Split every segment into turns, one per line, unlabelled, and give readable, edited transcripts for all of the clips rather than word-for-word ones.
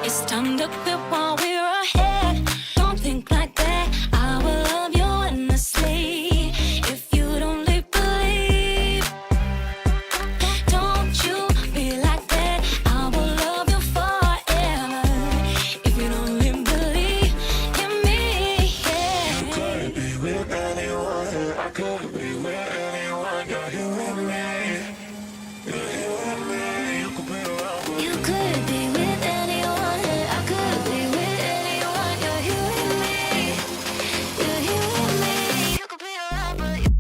It's time to quit while we're ahead. Don't think like that. I will love you endlessly. If you don't believe, don't you be like that. I will love you forever. If you don't believe in me, yeah.
You could be with anyone. I could be with anyone. You're here with me. You're here with me. You could be around with me.
You could be with anyone. I could be with anyone. You're here with me. You're here with me. You could be around, but you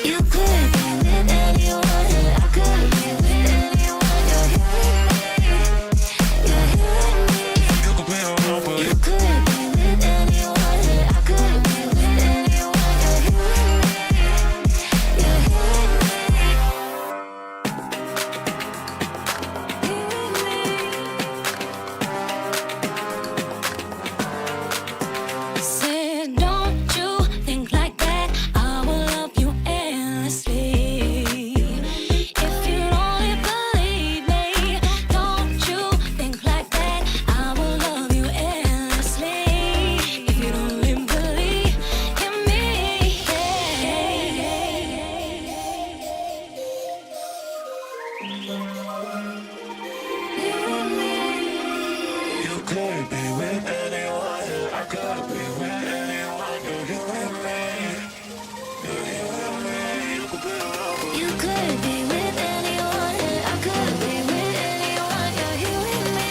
You could be with anyone. I could be with anyone. You're here with me. You're here with me.
You could be around with me.
You could be with anyone. I could be with anyone. You're here with me. You're here with me. Said, don't you think like that? I will love you endlessly. If you only believe me, don't you think like that? I will love you endlessly. If you only believe in me,
You could be with anyone. I could be with anyone. You're here with me. You're here with me. You could be around with me.
You could be with anyone. I could be with anyone. You're here with me.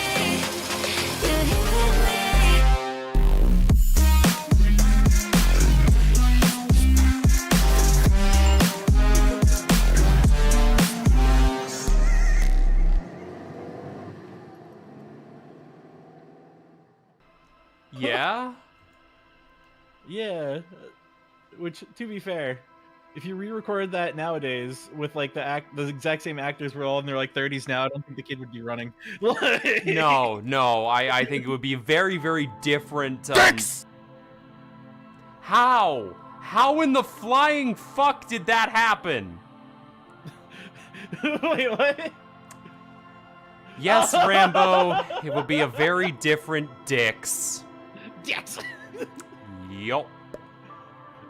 You're here with me.
Yeah?
Yeah, which to be fair, if you re-record that nowadays with like the exact same actors were all in their like 30s now, I don't think the kid would be running.
No, I think it would be very, very different.
Dicks!
How? How in the flying fuck did that happen?
Wait, what?
Yes, Rambo, it would be a very different dicks.
Dicks!
Yup.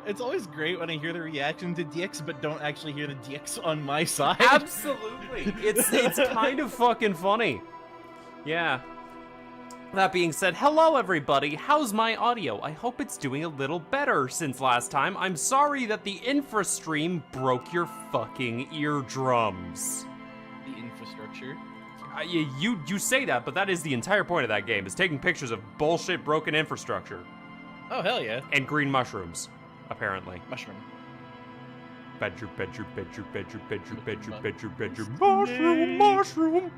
It's always great when I hear the reaction to dicks, but don't actually hear the dicks on my side.
Absolutely. It's kind of fucking funny. Yeah. That being said, hello everybody. How's my audio? I hope it's doing a little better since last time. I'm sorry that the infrastream broke your fucking eardrums.
The infrastructure.
You say that, but that is the entire point of that game, is taking pictures of bullshit broken infrastructure.
Oh, hell yeah.
And green mushrooms, apparently.
Mushroom.
Bedroom,
Snake.
mushroom.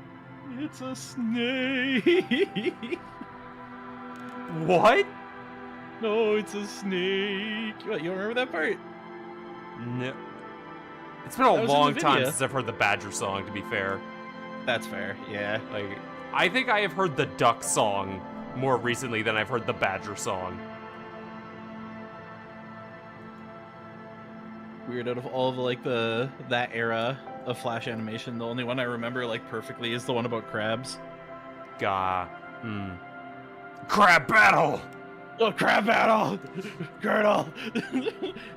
It's a snake.
What?
No, it's a snake. What, you don't remember that part?
No. It's been a
That was in the
long time
video.
since I've heard the Badger song, to be fair.
That's fair, yeah.
Like, I think I have heard the Duck song more recently than I've heard the Badger song.
Weird, out of all of like that era of Flash animation, the only one I remember like perfectly is the one about crabs.
Gah. Crab battle!
Oh, crab battle! Girdle!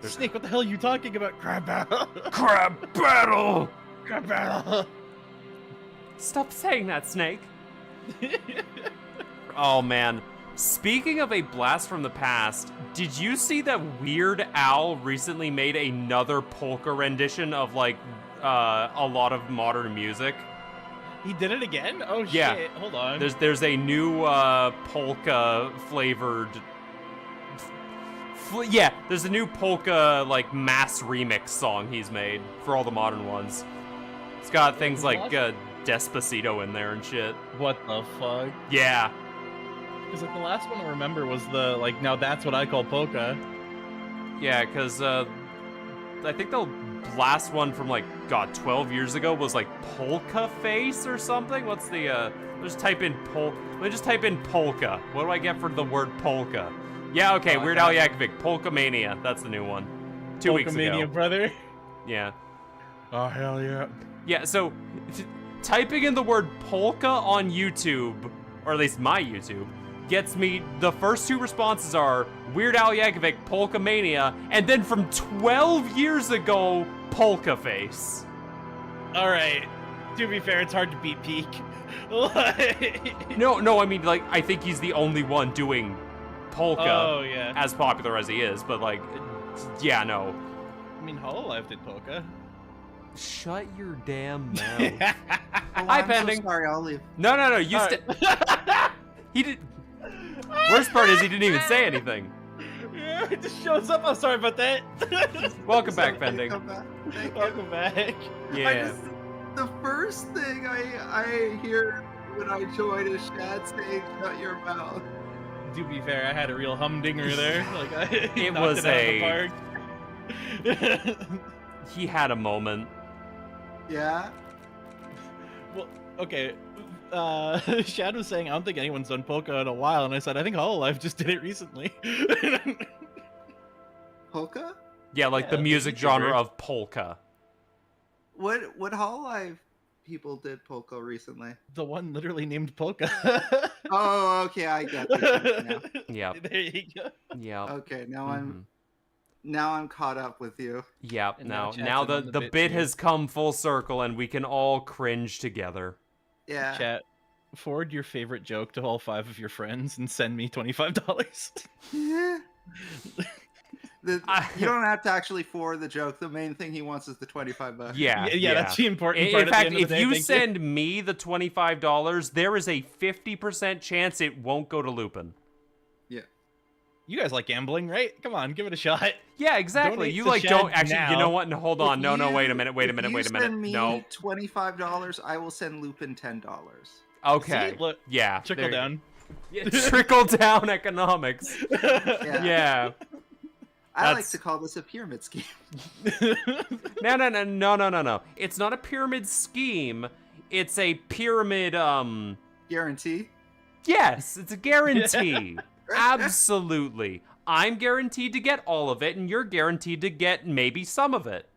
Snake, what the hell are you talking about? Crab battle!
Crab battle!
Crab battle!
Stop saying that, Snake. Oh, man. Speaking of a blast from the past, did you see that Weird Al recently made another polka rendition of, like, a lot of modern music?
He did it again? Oh,
Yeah.
shit. Hold on.
There's a new polka flavored. Yeah, there's a new polka like mass remix song he's made for all the modern ones. It's got things like Despacito in there and shit.
What the fuck?
Yeah.
Because like the last one I remember was the like now that's what I call polka.
Yeah, because I think the last one from like 12 years ago was like Polka Face or something. What's the Let's type in polka. What do I get for the word polka? Yeah, okay, Weird Al Yankovic, Polka Mania. That's the new one. 2 weeks ago.
Mania, brother.
Yeah.
Oh, hell yeah.
Yeah, so typing in the word polka on YouTube, or at least my YouTube, gets me, the first 2 responses are Weird Al Yankovic, Polka Mania, and then from 12 years ago, Polka Face.
Alright. To be fair, it's hard to beat Peak.
No, I mean, like, I think he's the only one doing polka
Oh, yeah.
as popular as he is, but, like, yeah, no.
I mean, Hololive did Polka.
Shut your damn mouth.
Oh,
Hi,
I'm
Pending.
So sorry, I'll leave.
No, you
All
He did. Worst part is he didn't even say anything.
Yeah, it just shows up. I'm sorry about that.
Welcome back,
Okay,
Pending.
come back. Thank you.
Welcome back.
Yeah.
The first thing I hear when I join is Shad saying, "Shut your mouth."
To be fair, I had a real humdinger there. Like
It
knocked
was
it out of the park.
He had a moment.
Yeah.
Well, okay. Shad was saying, I don't think anyone's done polka in a while, and I said, I think Hololive just did it recently.
Polka?
Yeah, like
Yeah,
the
the
music
YouTuber.
genre of polka.
What Hololive people did polka recently?
The one literally named Polka.
Oh, okay, I get this now.
Yep.
There you go.
Yep.
Okay, now
Mhm.
I'm caught up with you.
Yep.
And now
Now,
chat's
now
in
the
on the
the
bit
bit
too.
has come full circle, and we can all cringe together.
Yeah.
Chat, forward your favorite joke to all 5 of your friends and send me $25.
Yeah.
I-
You don't have to actually forward the joke. The main thing he wants is the $25.
Yeah.
Yeah, that's the important part.
In
at
fact,
the end
if
of the day.
you
Thank
send me the $25, there is a 50% chance it won't go to Lupin.
You guys like gambling, right? Come on, give it a shot.
Yeah, exactly.
Donate
You
to
like
Shad
don't actually. You know
now.
what? No, hold on. No, wait a minute. Wait a minute. Wait a minute.
Send me
No.
$25. I will send Lupin $10.
Okay.
See, look,
Yeah.
trickle
there you
down.
go. Yeah, trickle down economics.
Yeah.
Yeah.
I like
That's-
to call this a pyramid scheme.
No. It's not a pyramid scheme. It's a pyramid.
Guarantee.
Yes, it's a guarantee. Absolutely. I'm guaranteed to get all of it, and you're guaranteed to get maybe some of it.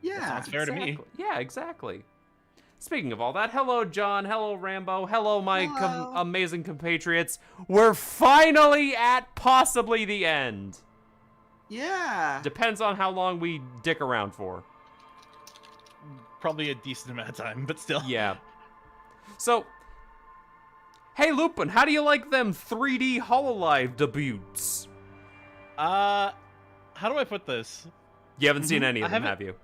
Yeah.
sounds fair to me.
Exactly. Yeah, exactly. Speaking of all that, hello, John. Hello, Rambo. Hello, my
Hello.
amazing compatriots. We're finally at possibly the end.
Yeah.
Depends on how long we dick around for.
Probably a decent amount of time, but still.
Yeah. So, hey, Lupin, how do you like them 3D Hololive debuts?
How do I put this?
You haven't seen any
I
of them,
haven't-
have you?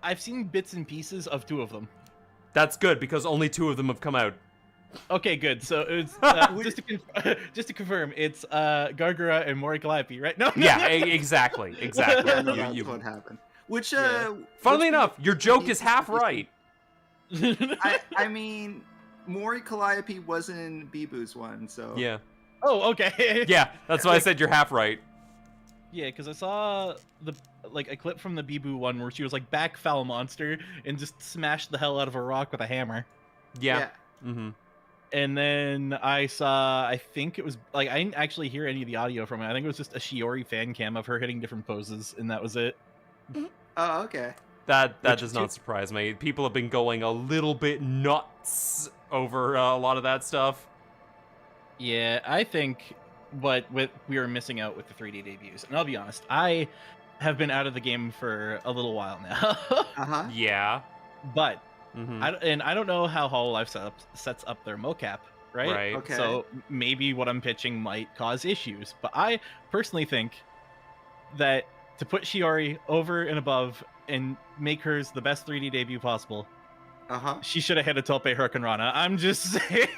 I've seen bits and pieces of 2 of them.
That's good, because only 2 of them have come out.
Okay, good. So it's just to confirm, it's Gargara and Mori Calliope, right? No.
Yeah, exactly.
Yeah, no,
You-
that's
you-
what happened. Which,
Yeah.
Funnily
which-
enough, your joke is half right.
I mean, Mori Calliope was in Bibu's one, so.
Yeah.
Oh, okay.
Yeah, that's why I said you're half right.
Yeah, because I saw a clip from the Bibu one where she was like back foul monster and just smashed the hell out of a rock with a hammer.
Yeah. Mm-hmm.
And then I saw, I think it was like I didn't actually hear any of the audio from it. I think it was just a Shiori fan cam of her hitting different poses, and that was it.
Oh, okay.
That
Which
does
two-
not surprise me. People have been going a little bit nuts over a lot of that stuff.
Yeah, I think what we were missing out with the 3D debuts. And I'll be honest, I have been out of the game for a little while now.
Uh-huh.
Yeah.
But
Mm-hmm.
I don't know how Hololive sets up their mocap, right?
Right.
Okay.
So maybe what I'm pitching might cause issues. But I personally think that to put Shiori over and above and make hers the best 3D debut possible,
Uh-huh.
she should have hit a Tope Hurricanrana. I'm just saying.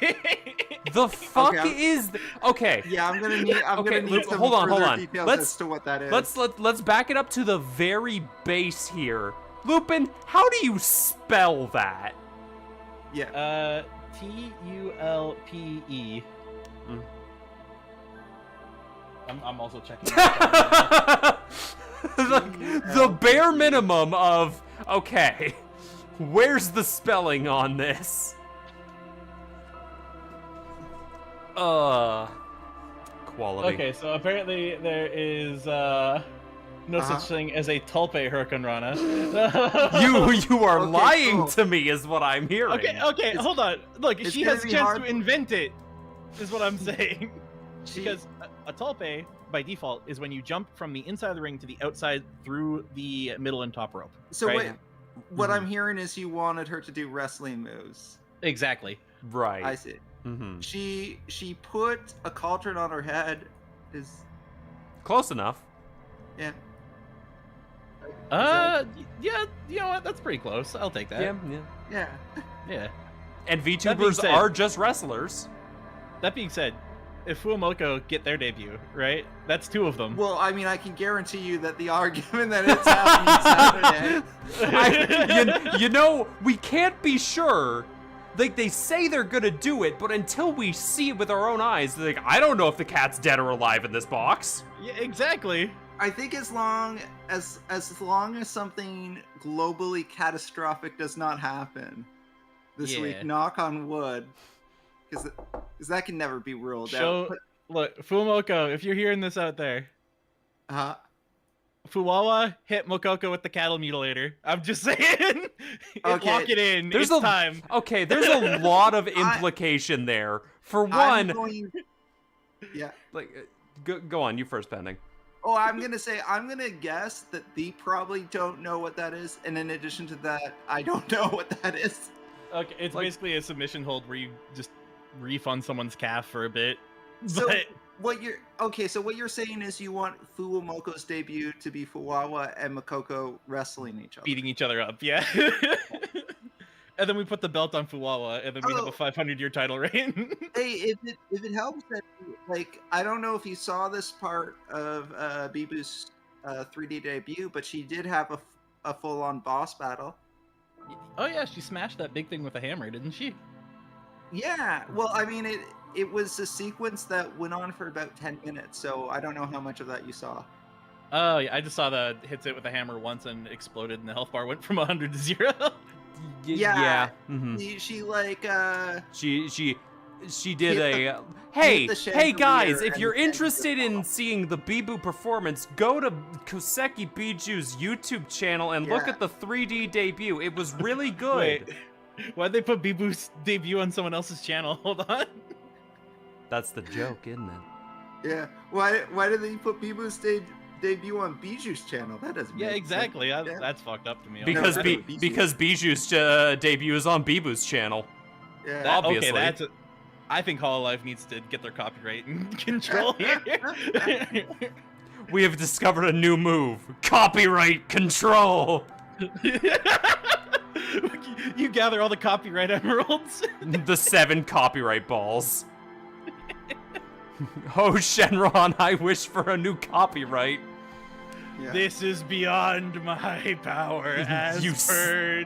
The fuck
Okay,
is okay?
Yeah, I'm gonna need. I'm
Okay,
gonna need
Luke,
some
hold on.
further details
Let's-
as to what that is.
Let's back it up to the very base here. Lupin, how do you spell that?
Yeah.
Tulpe.
Mm.
I'm also checking.
The bare minimum of okay. Where's the spelling on this? Quality.
Okay, so apparently there is no such thing as a Tulpe Hurricane Rana.
You are
Okay,
lying
cool.
to me, is what I'm hearing.
Okay, hold on. Look,
it's
she
gonna
has a
be
chance
hard
to
for-
invent it, is what I'm saying.
She-
Because a Tulpe, by default, is when you jump from the inside of the ring to the outside through the middle and top rope.
So
right?
what I'm hearing is you wanted her to do wrestling moves.
Exactly.
Right.
I see.
Mm-hmm.
She put a cauldron on her head. Is
Close enough.
yeah.
Yeah, you know what? That's pretty close. I'll take that.
Yeah.
Yeah.
And
being
VTubers
said-
are just wrestlers.
That being said, if Fuomoko get their debut, right? That's 2 of them.
Well, I mean, I can guarantee you that the argument that it's happening Saturday.
you know, we can't be sure. Like, they say they're gonna do it, but until we see it with our own eyes, like, I don't know if the cat's dead or alive in this box.
Yeah, exactly.
I think as long as something globally catastrophic does not happen this
Yeah.
week, knock on wood, because that can never be ruled out.
Look, Fuomoko, if you're hearing this out there,
Uh,
Fuwawa hit Mokoko with the cattle mutilator. I'm just saying.
Okay,
Lock it in.
there's
It's
a-
time.
Okay, there's a lot of implication there. For
I'm
one,
going, yeah.
like, go on, you first, Pending.
Oh, I'm gonna guess that they probably don't know what that is, and in addition to that, I don't know what that is.
Okay, it's
Like-
basically a submission hold where you just refund someone's calf for a bit.
So
But
what you're saying is you want Fuwamoko's debut to be Fuwawa and Makoko wrestling each other.
beating each other up, yeah. And then we put the belt on Fuwawa, and then we have a 500-year title reign.
Hey, if it helps that, like, I don't know if you saw this part of Bibu's 3D debut, but she did have a full-on boss battle.
Oh yeah, she smashed that big thing with a hammer, didn't she?
Yeah, well, I mean, it was a sequence that went on for about 10 minutes, so I don't know how much of that you saw.
Oh yeah, I just saw the hits it with a hammer once and exploded, and the health bar went from 100 to 0.
Yeah.
Mm-hmm.
She like,
She did
Hit
a hey
the
hey guys,
chandelier
if you're
and then
interested in
fell.
seeing the Bibu performance, go to Koseki Biju's YouTube channel and look
Yeah.
at the 3D debut. It was really good.
Wait, why'd they put Bibu's debut on someone else's channel? Hold on.
That's the joke, isn't it?
yeah. Why did they put Bibu's debut on Biju's channel? That doesn't.
Yeah,
make
exactly.
sense. Yeah.
That's fucked up to me.
Because
I know Biju's.
because Biju's debut is on Bibu's channel.
Yeah.
Obviously.
Okay, I think Hololive needs to get their copyright in control here.
We have discovered a new move. Copyright control.
You gather all the copyright emeralds.
The 7 copyright balls. Oh, Shenron, I wish for a new copyright.
Yeah.
This is beyond my power, as
You s-
per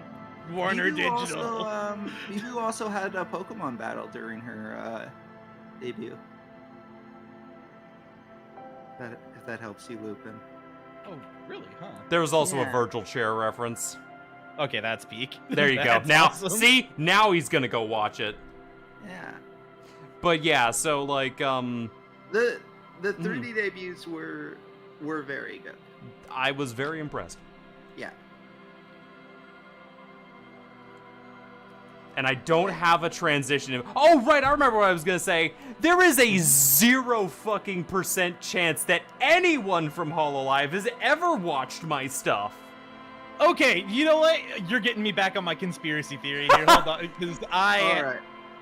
Warner
Bibu
Digital.
Also, Bibu also had a Pokemon battle during her debut. If that helps you, Lupin.
Oh, really? Huh?
There was also a
Yeah.
Virgil Chair reference.
Okay, that's peak.
There you go.
That's
Now,
awesome.
see? Now he's gonna go watch it.
Yeah.
But yeah, so like,
The 3D debuts were very good.
I was very impressed.
Yeah.
And I don't have a transition. Oh, right, I remember what I was gonna say. There is a 0% chance that anyone from Hololive has ever watched my stuff.
Okay, you know what? You're getting me back on my conspiracy theory here. Hold on, because
All right.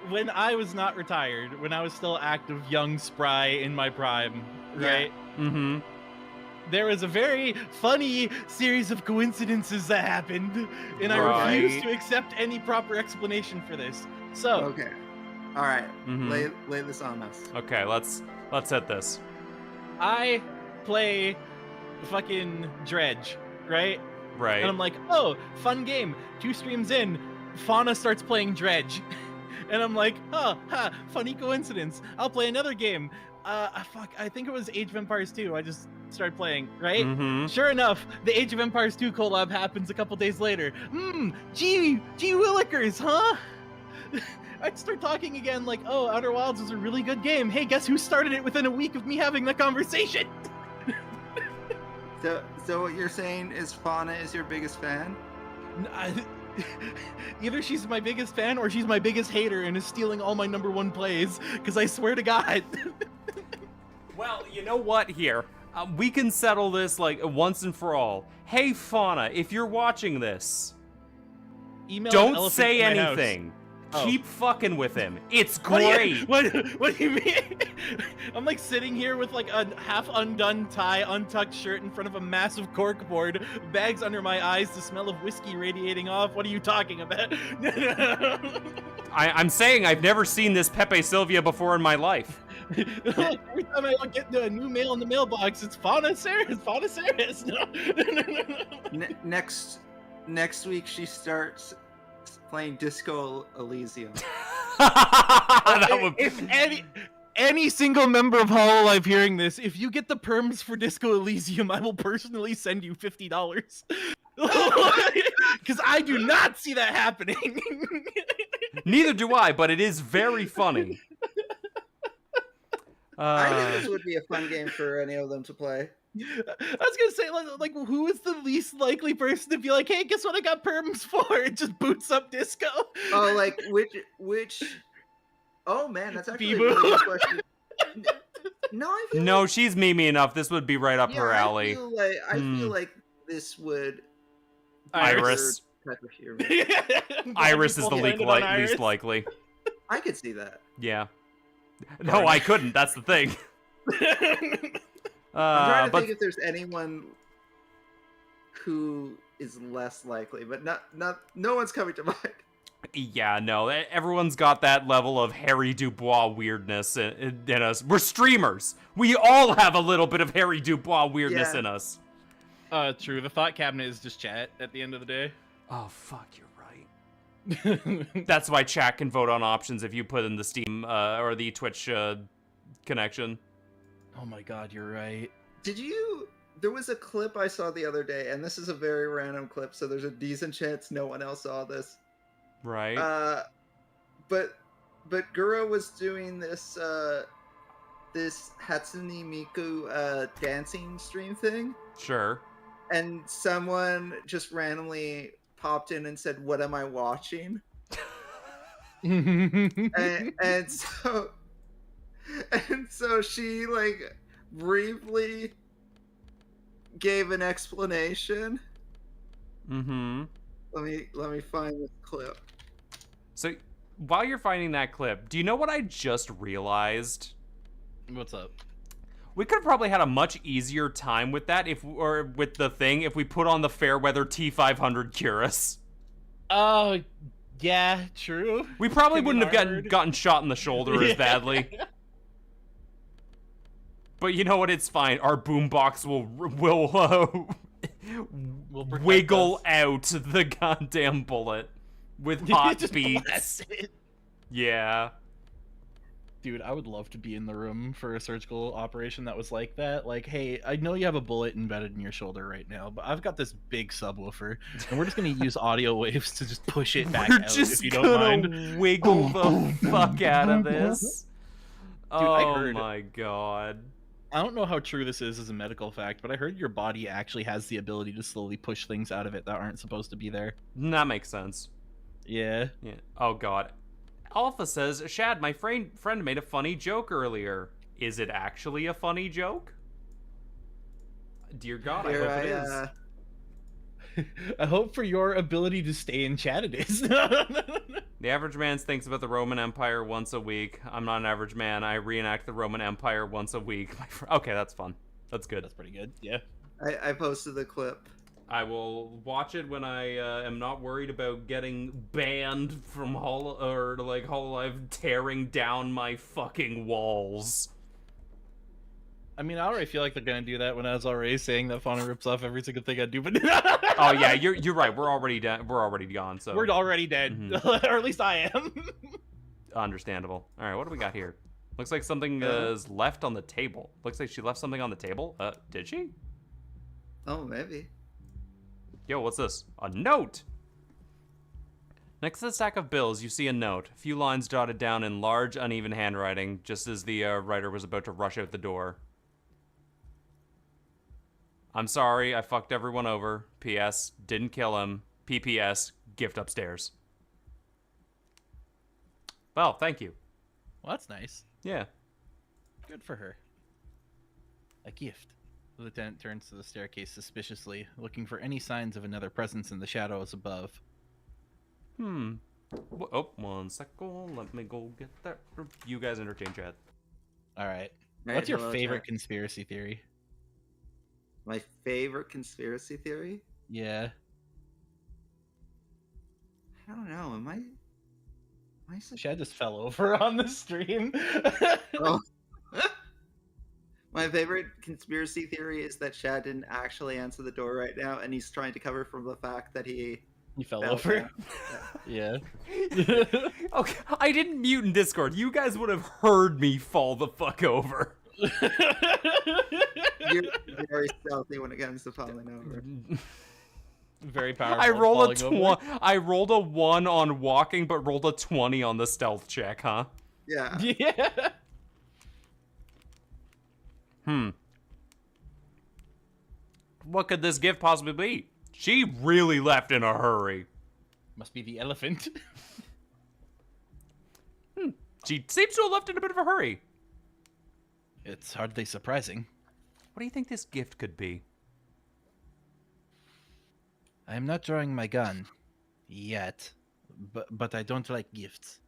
when I was not retired, when I was still active, young, spry, in my prime, right?
Mm-hmm.
There was a very funny series of coincidences that happened, and I refuse
Right.
to accept any proper explanation for this. So,
Okay. All right.
Mhm.
Lay this on us.
Okay, let's hit this.
I play fucking Dredge, right?
Right.
And I'm like, oh, fun game. 2 streams in, Fauna starts playing Dredge. And I'm like, oh, ha, funny coincidence. I'll play another game. Fuck, I think it was Age of Empires 2. I just started playing, right?
Mm-hmm.
Sure enough, the Age of Empires 2 collab happens a couple days later. Gee willikers, huh? I'd start talking again like, oh, Outer Wilds is a really good game. Hey, guess who started it within a week of me having the conversation?
So what you're saying is Fauna is your biggest fan?
Either she's my biggest fan or she's my biggest hater and is stealing all my #1 plays, because I swear to God.
Well, you know what here? We can settle this like once and for all. Hey, Fauna, if you're watching this,
Email an
don't
elephant
say
to my house.
anything.
Oh.
Keep fucking with him. It's
What do
great.
you, what do you mean? I'm like sitting here with like a half undone tie, untucked shirt in front of a massive corkboard, bags under my eyes, the smell of whiskey radiating off. What are you talking about?
I'm saying I've never seen this Pepe Sylvia before in my life.
Every time I get a new mail in the mailbox, it's Fauna Saris. Fauna Saris. No.
Next week she starts playing Disco Elysium.
That would...
If any single member of Hololive hearing this, if you get the perms for Disco Elysium, I will personally send you $50. Because I do not see that happening.
Neither do I, but it is very funny.
I think this would be a fun game for any of them to play.
I was gonna say, like, who is the least likely person to be like, "Hey, guess what I got perms for?" It just boots up Disco.
Oh, like which? Oh man, that's actually a
Bibu.
really good question. No, I feel
No,
like,
she's Mimi enough. This would be right up her alley.
I feel like this would. be
Iris.
her type of humor.
Iris is the
People landed on
least
Iris.
likely.
I could see that.
Yeah. No, I couldn't. That's the thing.
I'm trying to
But
think if there's anyone who is less likely, but no one's coming to mind.
yeah, no, everyone's got that level of Harry Dubois weirdness in us. We're streamers. We all have a little bit of Harry Dubois weirdness
Yeah.
in us.
True. The thought cabinet is just chat at the end of the day.
Oh, fuck, you're right. That's why chat can vote on options if you put in the Steam or the Twitch connection.
Oh my God, you're right.
There was a clip I saw the other day, and this is a very random clip, so there's a decent chance no one else saw this.
Right.
But Gura was doing this this Hatsune Miku dancing stream thing,
Sure.
and someone just randomly popped in and said, "What am I watching?" and so she like briefly gave an explanation.
Mm-hmm.
Let me find this clip.
So, while you're finding that clip, do you know what I just realized?
What's up?
We could have probably had a much easier time with that if we put on the Fairweather T500 Curus.
Oh, yeah, true.
We probably
Can be
wouldn't have
hard.
gotten shot in the shoulder as
Yeah.
badly. But you know what? It's fine. Our boombox will
Will protect
wiggle
us.
out the goddamn bullet with hot
Just
beats.
blast it.
Yeah.
Dude, I would love to be in the room for a surgical operation that was like that. Like, hey, I know you have a bullet embedded in your shoulder right now, but I've got this big subwoofer, and we're just gonna use audio waves to just push it back
We're
out,
just
if you don't
gonna
mind.
wiggle the fuck out of this.
I
Oh
heard-
my god.
I don't know how true this is as a medical fact, but I heard your body actually has the ability to slowly push things out of it that aren't supposed to be there.
That makes sense.
Yeah.
Yeah. Oh god. Alpha says, Shad, my friend made a funny joke earlier. Is it actually a funny joke? Dear God, I
Here
hope it is.
I hope for your ability to stay in chat it is.
The average man thinks about the Roman Empire once a week. I'm not an average man. I reenact the Roman Empire once a week. Okay, that's fun. That's good.
That's pretty good. Yeah.
I posted the clip.
I will watch it when I am not worried about getting banned from Hololive tearing down my fucking walls.
I mean, I already feel like they're gonna do that when I was already saying that Fauna rips off every single thing I do, but
Oh yeah, you're right. We're already gone. So
we're already dead, or at least I am.
understandable. All right, what do we got here? Looks like something is left on the table. Looks like she left something on the table. Did she?
Oh, maybe.
Yo, what's this? A note. Next to the stack of bills, you see a note. A few lines jotted down in large, uneven handwriting, just as the writer was about to rush out the door. I'm sorry, I fucked everyone over. P.S. Didn't kill him. P.P.S. Gift upstairs. Well, thank you.
Well, that's nice.
Yeah.
Good for her. A gift. The lieutenant turns to the staircase suspiciously, looking for any signs of another presence in the shadows above.
Oh, 1 second. Let me go get that. You guys entertain chat.
All right.
Right,
What's your
hello,
favorite
chat.
conspiracy theory?
My favorite conspiracy theory?
Yeah.
I don't know. Am I
Shad just fell over on the stream.
Oh. My favorite conspiracy theory is that Shad didn't actually answer the door right now, and he's trying to cover from the fact that he
You fell
fell
over?
down.
Yeah.
Okay, I didn't mute in Discord. You guys would have heard me fall the fuck over.
You're very stealthy when it comes to falling over.
Very powerful.
I rolled
falling over.
I rolled a 1 on walking, but rolled a 20 on the stealth check, huh?
Yeah.
Yeah.
What could this gift possibly be? She really left in a hurry.
Must be the elephant.
She seems to have left in a bit of a hurry.
It's hardly surprising.
What do you think this gift could be?
I'm not drawing my gun. Yet. But I don't like gifts.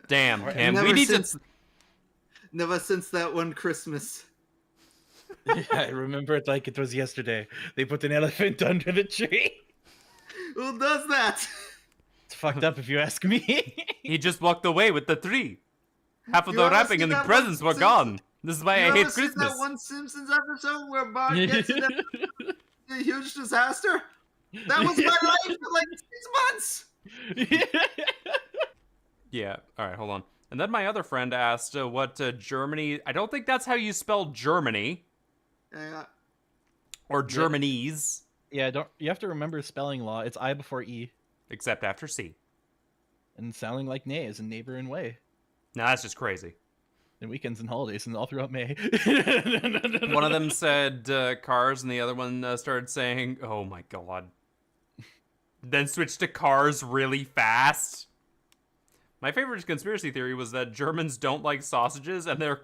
Damn,
Alright,
Cam, we
never
need
since-
to...
Never since that one Christmas.
I remember it like it was yesterday. They put an elephant under the tree.
Who does that?
It's fucked up if you ask me.
He just walked away with the tree. Half of
You
the
ever
wrapping
seen
and the
that
presents
one
were
Simpsons-
gone. This is why
You
I
ever
hate
seen
Christmas.
that one Simpsons episode where Bart gets in a huge disaster? That was my life for like 6 months.
Yeah, alright, hold on. And then my other friend asked what Germany... I don't think that's how you spell Germany.
Yeah.
Or Germanese.
Yeah, don't you have to remember spelling law? It's I before E.
Except after C.
And sounding like nay is a neighbor in way.
Nah, that's just crazy.
And weekends and holidays and all throughout May.
One of them said cars, and the other one started saying, oh my god. Then switched to cars really fast. My favorite conspiracy theory was that Germans don't like sausages, and their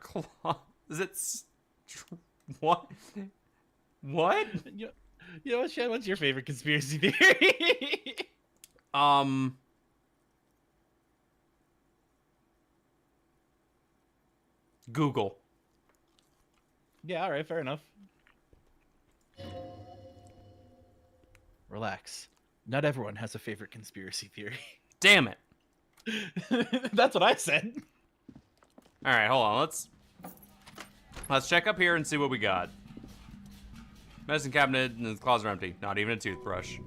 what? What?
You know what, Shad? What's your favorite conspiracy theory?
Google.
Yeah, all right, fair enough. Relax. Not everyone has a favorite conspiracy theory.
Damn it.
That's what I said.
All right, hold on. Let's check up here and see what we got. Medicine cabinet and the closet are empty. Not even a toothbrush.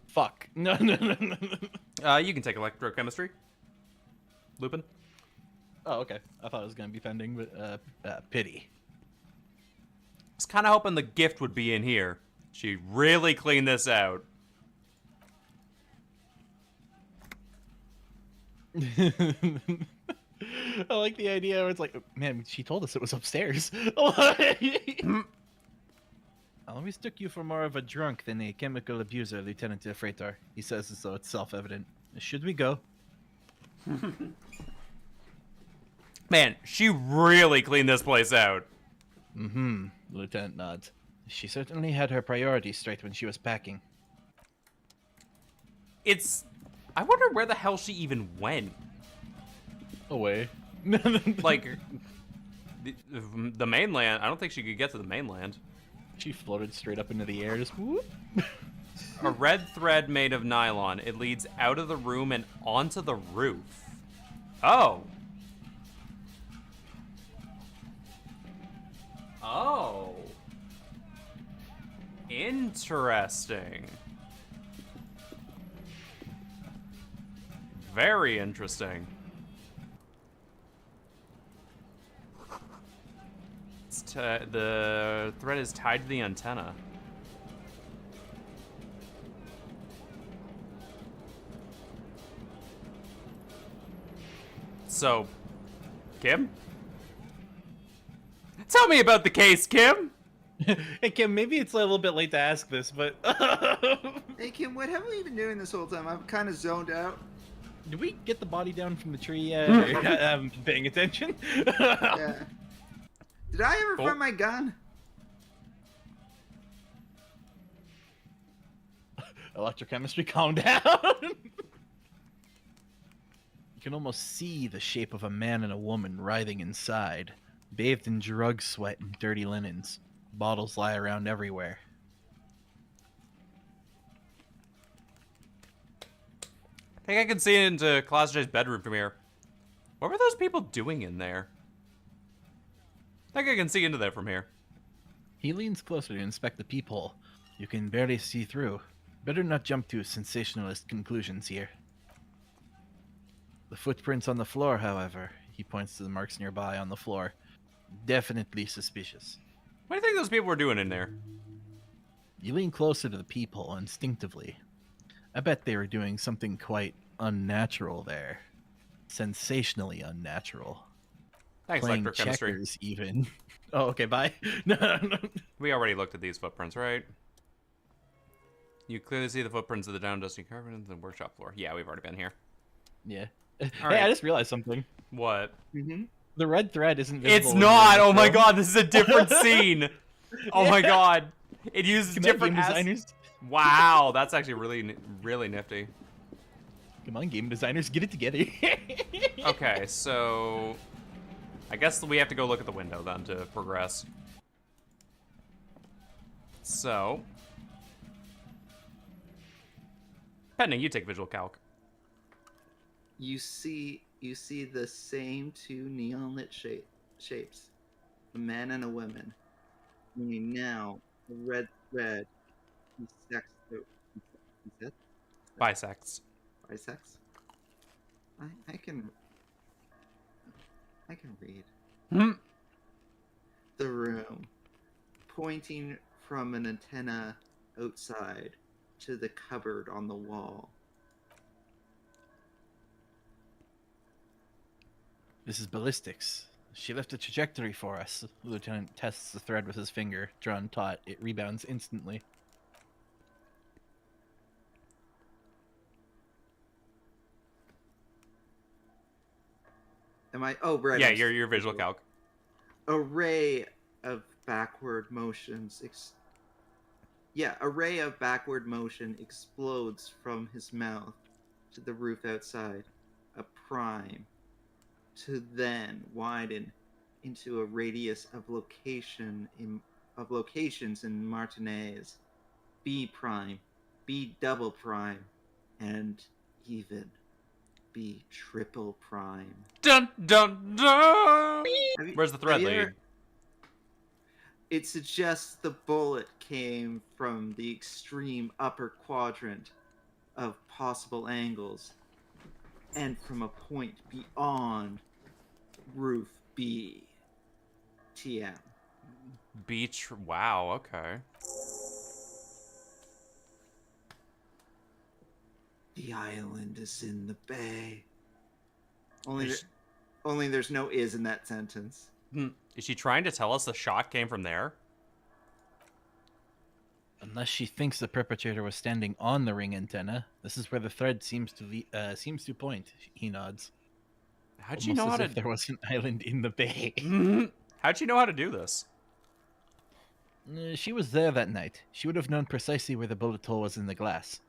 Fuck. No.
You can take electrochemistry. Lupin.
Oh, okay. I thought it was gonna be pending, but pity.
I was kind of hoping the gift would be in here. She really cleaned this out.
I like the idea where it's like, man, she told us it was upstairs. I always took you for more of a drunk than a chemical abuser, Lieutenant de Freitor. He says as though it's self-evident. Should we go?
Man, she really cleaned this place out.
Mm-hmm. The Lieutenant nods. She certainly had her priorities straight when she was packing.
I wonder where the hell she even went.
Away.
Like, the mainland, I don't think she could get to the mainland.
She floated straight up into the air, just whoop.
A red thread made of nylon. It leads out of the room and onto the roof. Oh. Oh. Interesting. Very interesting. The thread is tied to the antenna. So, Kim? Tell me about the case, Kim!
Hey Kim, maybe it's a little bit late to ask this, but
Hey Kim, what have we been doing this whole time? I'm kind of zoned out.
did we get the body down from the tree yet? Or I haven't been paying attention.
Yeah. Did I ever
Oh.
find my gun?
Electrochemistry, calm down. You can almost see the shape of a man and a woman writhing inside, bathed in drug sweat and dirty linens. Bottles lie around everywhere.
I think I can see into Class J's bedroom from here. What were those people doing in there? I think I can see into there from here.
He leans closer to inspect the peephole. You can barely see through. Better not jump to sensationalist conclusions here. The footprints on the floor, however, he points to the marks nearby on the floor, definitely suspicious.
What do you think those people were doing in there?
You lean closer to the peephole instinctively. I bet they were doing something quite unnatural there. Sensationally unnatural.
Thanks,
Playing
electrochemistry.
checkers, even. Oh, okay, bye. No.
We already looked at these footprints, right? You clearly see the footprints of the down dusty carpet in the workshop floor. Yeah, we've already been here.
Yeah. Hey,
right.
I just realized something.
What?
Mm-hmm.
The red thread isn't visible.
It's
in
not!
the
Oh my
film.
god, this is a different scene! Oh my
Yeah.
god. It uses
Come on,
different
game
as-
designers.
Wow, that's actually really nifty.
Come on, game designers, get it together.
Okay, so I guess we have to go look at the window then to progress. So, Pending, you take visual calc.
You see the same two neon lit shapes, a man and a woman. Only now the red thread bisects the
Bisects.
bisects. I can read
Hmm.
the room, pointing from an antenna outside to the cupboard on the wall.
This is ballistics. She left a trajectory for us. The lieutenant tests the thread with his finger, drawn taut. It rebounds instantly.
Am I? Oh, right.
Yeah,
I'm
your visual calc.
Array of backward motions. Array of backward motion explodes from his mouth to the roof outside, a prime, to then widen into a radius of locations in Martinez, B prime, B double prime, and even B triple prime.
Dun dun dun!
Have you-
Where's the thread
have you
lead?
ever- It suggests the bullet came from the extreme upper quadrant of possible angles and from a point beyond roof B. TM.
Beach. Wow. Okay.
The island is in the bay. Only,
Is-
only there's no is in that sentence.
Is she trying to tell us the shot came from there?
Unless she thinks the perpetrator was standing on the ring antenna, this is where the thread seems to point. He nods.
How'd you know
Almost
how
as
to?
if there was an island in the bay.
How'd you know how to do this?
She was there that night. She would have known precisely where the bullet hole was in the glass.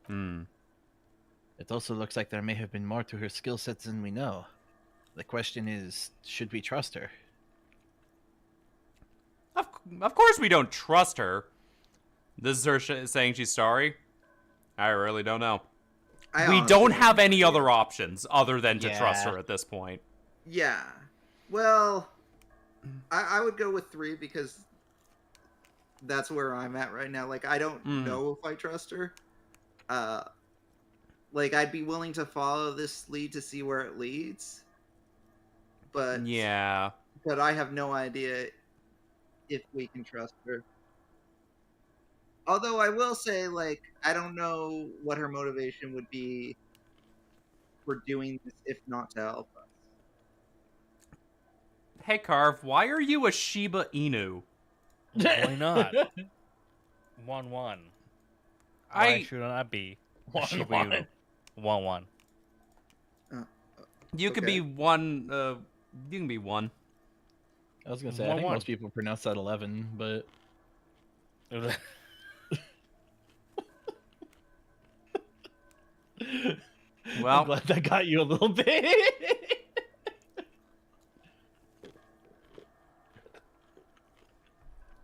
Hmm.
It also looks like there may have been more to her skill sets than we know. The question is, should we trust her?
Of course we don't trust her. This is her saying she's sorry? I really don't know.
I
We
honestly
don't have
no
any
idea.
other options other than to trust
Yeah.
her at this point.
Yeah. Well, I would go with 3 because that's where I'm at right now. Like, I don't know if I trust her. Like, I'd be willing to follow this lead to see where it leads. But
Yeah.
but I have no idea if we can trust her. Although I will say, like, I don't know what her motivation would be for doing this if not to help us.
Hey, Carve, why are you a Shiba Inu?
Why not? 1-1. Why should I be?
1-1.
1-1.
You can
Okay.
be one. You can be one.
I was gonna say, I think
1-1.
most people pronounce that 11, but I'm
Well,
glad that got you a little bit.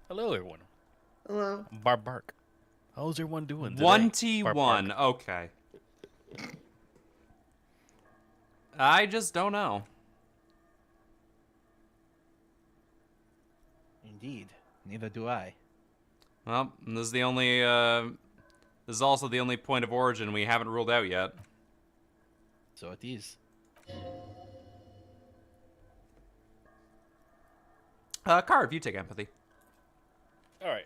Hello, everyone.
Hello.
Bark. How's everyone doing today?
1T1. Okay. I just don't know.
Indeed. Neither do I.
Well, this is the only. This is also the only point of origin we haven't ruled out yet.
So it is.
Carve, you take empathy.
All right.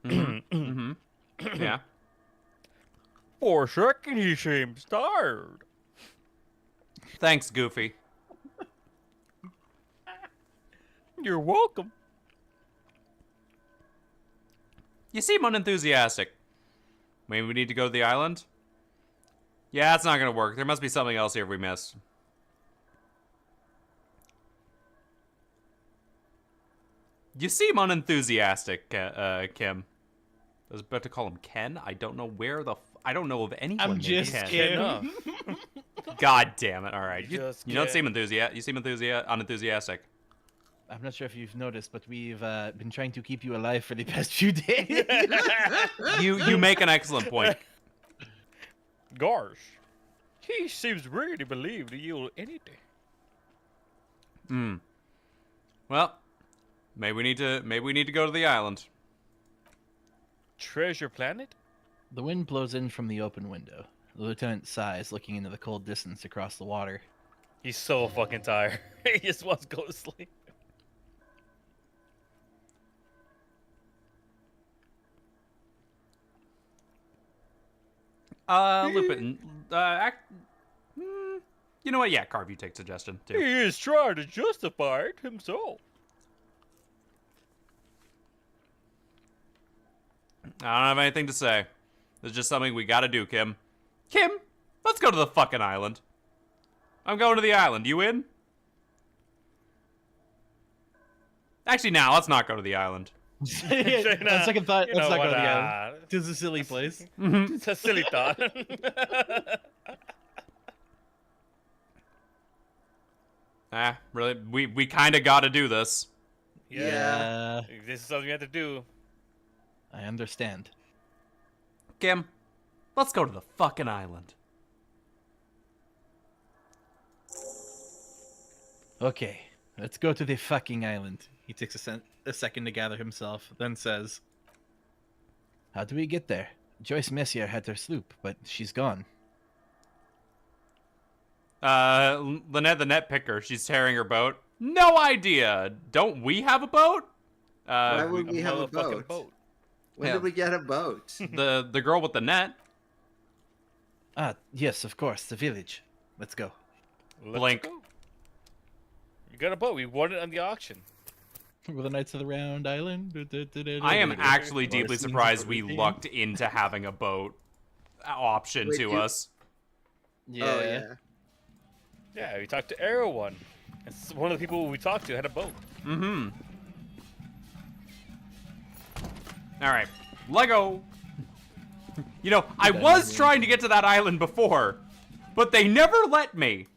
Mm-hmm. Yeah.
For a second, he seems tired.
Thanks, Goofy.
You're welcome.
You seem unenthusiastic. Maybe we need to go to the island? Yeah, that's not gonna work. There must be something else here we missed. You seem unenthusiastic, Kim. I was about to call him Ken. I don't know where the. I don't know of anyone
I'm
named
just
Ken.
kidding.
Enough.
God damn it! All right, you
Just
don't seem
kidding.
You seem unenthusiastic.
I'm not sure if you've noticed, but we've been trying to keep you alive for the past few days.
You make an excellent point.
Gosh. He seems really to believe that you'll anything.
Hmm. Well, maybe we need to go to the island.
Treasure Planet?
The wind blows in from the open window. The lieutenant sighs, looking into the cold distance across the water.
He's so fucking tired. He just wants to go to sleep.
Lupin. You know what? Yeah, Carve, you take suggestion
He
too.
is trying to justify it himself.
I don't have anything to say. It's just something we gotta do, Kim. Kim, let's go to the fucking island. I'm going to the island. You in? Actually, now let's not go to the island.
On second thought,
You
let's
know
not go
what,
to the island. This is a silly place.
It's a silly thought.
Really? We kind of gotta do this.
Yeah. This is something you have to do.
I understand.
Kim, let's go to the fucking island.
Okay, let's go to the fucking island. He takes a second to gather himself, then says, "How do we get there? Joyce Messier had her sloop, but she's gone."
Lynette the net picker, she's tearing her boat. No idea. Don't we have a boat?
Why would we have a
Motherfucking
boat? When
Yeah.
did we get a boat?
the girl with the net.
Ah, yes, of course, the village. Let's go.
Let's
Blink.
go. You got a boat. We won it on the auction.
We're the Knights of the Round Island.
I am actually
Or
deeply
scenes
surprised
of
we
routine.
lucked into having a boat option
Wait,
to
you-
us.
Yeah,
Oh,
yeah.
Yeah, we talked to Everyone. It's one of the people we talked to had a boat.
Mm-hmm. All right, Lego. You know, I was trying to get to that island before, but they never let me.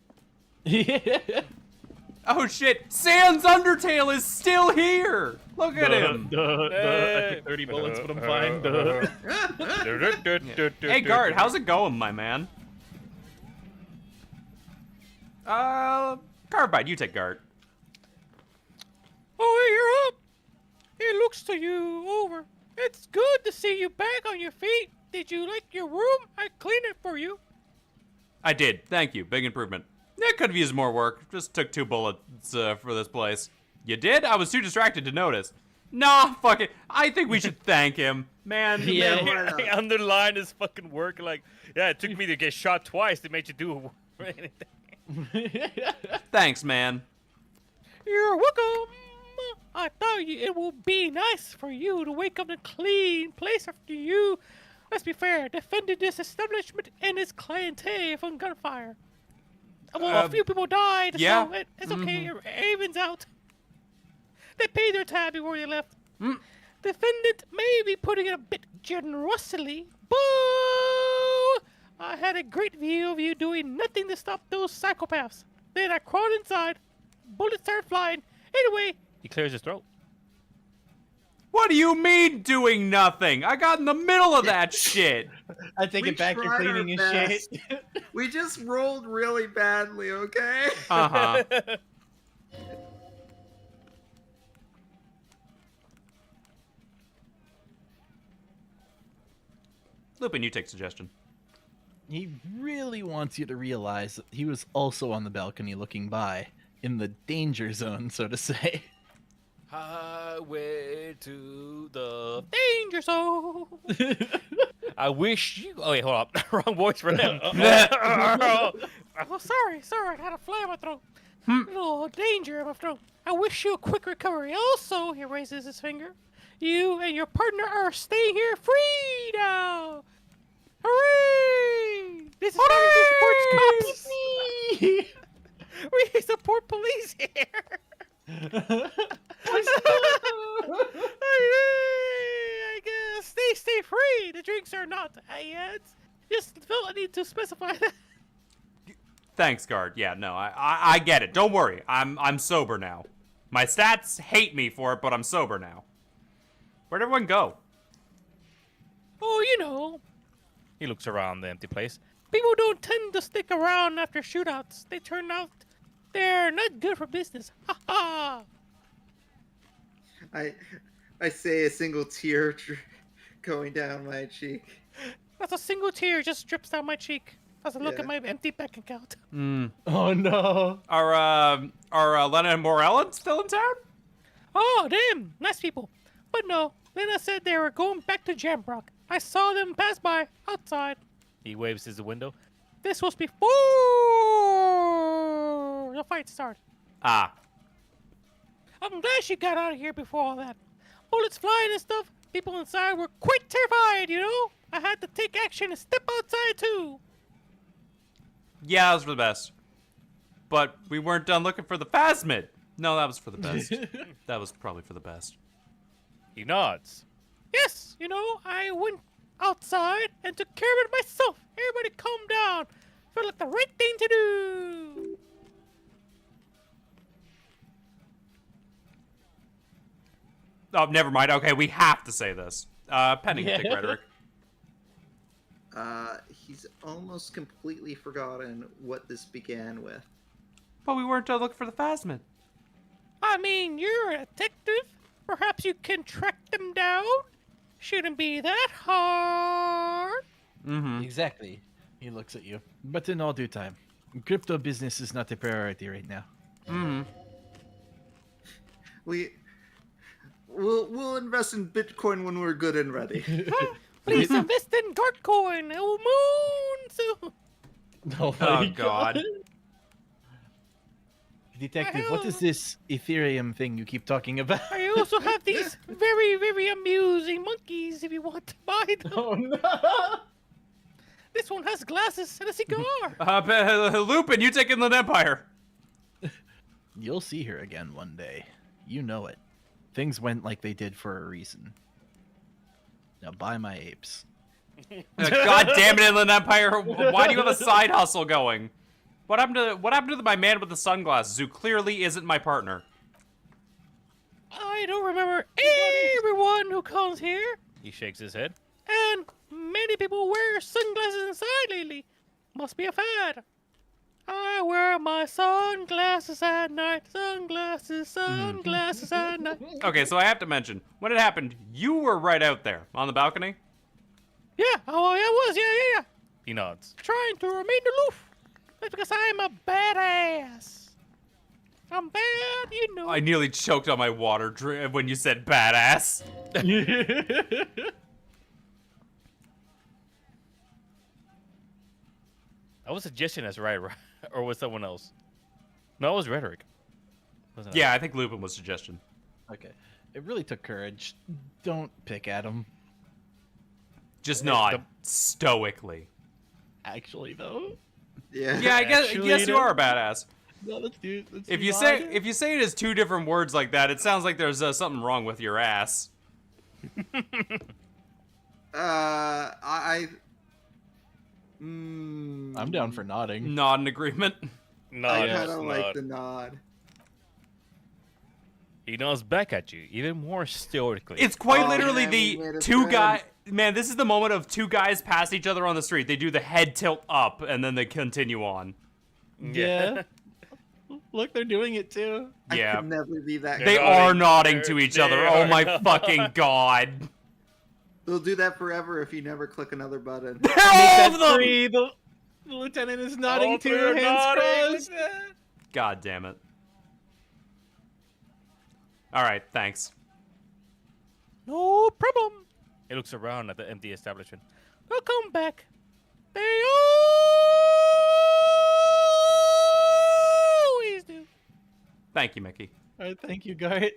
Oh shit, Sans Undertale is still here. Look at him.
I took 30 bullets, but I'm fine.
Hey Guard, how's it going, my man? Carbide, you take Guard.
Oh, hey, you're up. He looks to you over. It's good to see you back on your feet. Did you like your room? I cleaned it for you.
I did, thank you, big improvement. I could have used more work, just took 2 bullets for this place. You did? I was too distracted to notice. Nah, fuck it. I think we should thank him. Man,
Yeah.
man,
Why not?
I underline his fucking work. Like, yeah, it took me to get shot twice. They made you do anything.
thanks, man.
You're welcome. I thought it would be nice for you to wake up in a clean place after you. Let's be fair, defended this establishment and its clientele from gunfire. Well, a few people died,
yeah.
so it's okay. It evens out. They paid their tab before they left. Defendant may be putting it a bit generously, but I had a great view of you doing nothing to stop those psychopaths. Then I crawled inside. Bullets started flying. Anyway,
He clears his throat.
What do you mean doing nothing? I got in the middle of that shit.
I take
We
it back. You're
tried our
cleaning his shit.
best. We just rolled really badly, okay?
Uh-huh. Lupin, you take suggestion.
He really wants you to realize that he was also on the balcony looking by, in the danger zone, so to say.
Highway to the.
danger zone.
I wish you. Oh wait, hold up. Wrong voice for him.
Oh, sorry, I got a fly in my throat. A little danger in my throat. I wish you a quick recovery. Also, he raises his finger. You and your partner are staying here free now. Hooray! This is how we support cops. We support police here. I guess stay free. The drinks are not ads. Just felt I need to specify that.
Thanks, guard. Yeah, no, I get it. Don't worry. I'm sober now. My stats hate me for it, but I'm sober now. Where'd everyone go?
Oh, you know,
He looks around the empty place.
people don't tend to stick around after shootouts. They turn out they're not good for business. Ha ha!
I say a single tear going down my cheek.
That's a single tear just drips down my cheek as I look
Yeah.
at my empty bank account.
Oh no.
Are Lena and Morella still in town?
Oh, damn! Nice people. But no, Lena said they were going back to Jamrock. I saw them pass by outside.
He waves his window.
This was before the fight started.
Ah,
I'm glad she got out of here before all that. Bullets flying and stuff. People inside were quite terrified, you know? I had to take action and step outside too.
yeah, that was for the best. But we weren't done looking for the phasmid. No, that was for the best. That was probably for the best.
He nods.
Yes, you know, I went outside and took care of it myself. Everybody calm down. Felt like the right thing to do.
Oh, never mind. Okay, we have to say this. Penny, take rhetoric.
He's almost completely forgotten what this began with.
But we weren't done looking for the phasmid.
I mean, you're a detective. Perhaps you can track them down. Shouldn't be that hard.
Mm-hmm.
Exactly. He looks at you. But in all due time. Crypto business is not a priority right now.
Mm-hmm.
We'll invest in Bitcoin when we're good and ready.
Please invest in Gartcoin. It will moon soon.
Oh,
Oh, God.
Detective, what is this Ethereum thing you keep talking about?
I also have these very, very amusing monkeys if you want to buy them.
Oh no!
This one has glasses and a cigar.
Lupin, you take Inland Empire.
You'll see her again one day. You know it. Things went like they did for a reason. Now buy my apes.
God damn it, Inland Empire! Why do you have a side hustle going? What happened to my man with the sunglasses, who clearly isn't my partner?
I don't remember everyone who comes here,
He shakes his head.
and many people wear sunglasses inside lately. Must be a fad. I wear my sunglasses at night. Sunglasses at night.
Okay, so I have to mention, when it happened, you were right out there on the balcony.
Yeah, oh, I was. Yeah.
He nods.
Trying to remain aloof. That's because I'm a badass. I'm bad, you know.
I nearly choked on my water when you said badass.
I was suggesting that's right, or was someone else? No, it was rhetoric. Wasn't it?
Yeah, I think Lupin was suggestion.
Okay. It really took courage. Don't pick at him.
Just nod stoically.
Actually, though.
Yeah.
Yeah, I guess
Actually,
yes, you are a badass.
No, let's do. Let's
If
do
you
nod.
say it as two different words like that, it sounds like there's something wrong with your ass.
I'm down for nodding.
Nod in agreement.
No,
I
it's
kind of like
not.
the nod.
He nods back at you, even more stoically.
It's quite
Oh,
literally
man, we
the
made a
two
friend.
guys. Man, this is the moment of two guys pass each other on the street. They do the head tilt up and then they continue on.
Yeah. Look, they're doing it too.
I
Yeah.
could never be that
They
guy.
are nodding
They're-
to each
they
other. Oh
are
my
nodding.
fucking god.
They'll do that forever if you never click another button.
All
That's
of them!
three. The lieutenant is nodding
All
too.
three are
Hands
nodding.
crossed.
God damn it. Alright, thanks.
No problem.
He looks around at the empty establishment.
They'll come back. They always do.
Thank you, Mickey.
All right, thank you, Gart.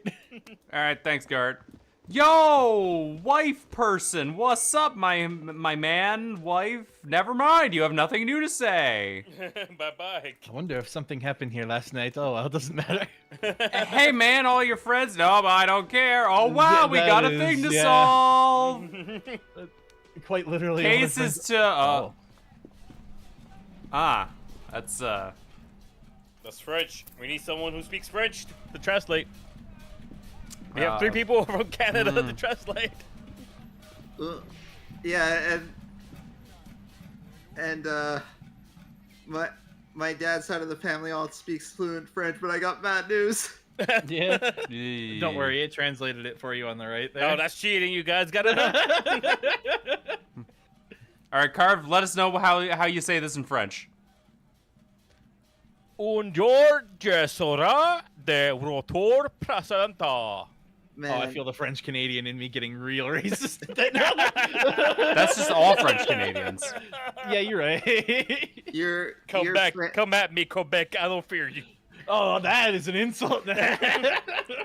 Alright, thanks, Gart. Yo, wife person, what's up, my man, wife? Never mind, you have nothing new to say.
Bye-bye.
I wonder if something happened here last night. Oh, well, it doesn't matter.
Hey, man, all your friends? No, but I don't care. Oh, wow,
Yeah,
we
that
got a
is-
thing to
yeah.
solve.
Quite literally. all the
Cases
friends-
to,
Oh.
that's,
That's French. We need someone who speaks French to translate. We have
Uh,
3 people from Canada to translate.
Yeah, and my dad's side of the family all speaks fluent French, but I got bad news.
Yeah.
Don't
Don't worry, it translated it for you on the right there.
No, that's cheating. You guys got it.
All right, Carv, let us know how you say this in French.
Un jour je serai de retour précédent.
Man,
Oh, I feel the French Canadian in me getting real racist.
That's just all French Canadians.
Yeah, you're right.
you're
Come
you're
back.
Fran-
Come at me, Quebec. I don't fear you.
Oh, that is an insult.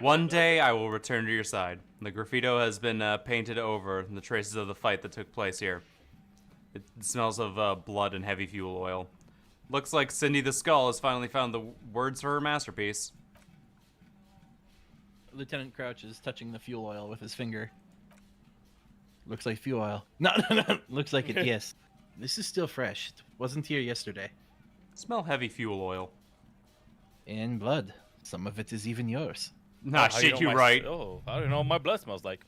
One day I will return to your side. The graffito has been painted over the traces of the fight that took place here. It smells of blood and heavy fuel oil. Looks like Cindy the Skull has finally found the words for her masterpiece.
Lieutenant Crouch is touching the fuel oil with his finger. Looks like fuel oil. No. Looks like it, yes. This is still fresh. It wasn't here yesterday.
Smell heavy fuel oil.
And blood. Some of it is even yours.
Nah,
How
shit,
know
you
my-
right.
Oh, I don't know what my blood smells like.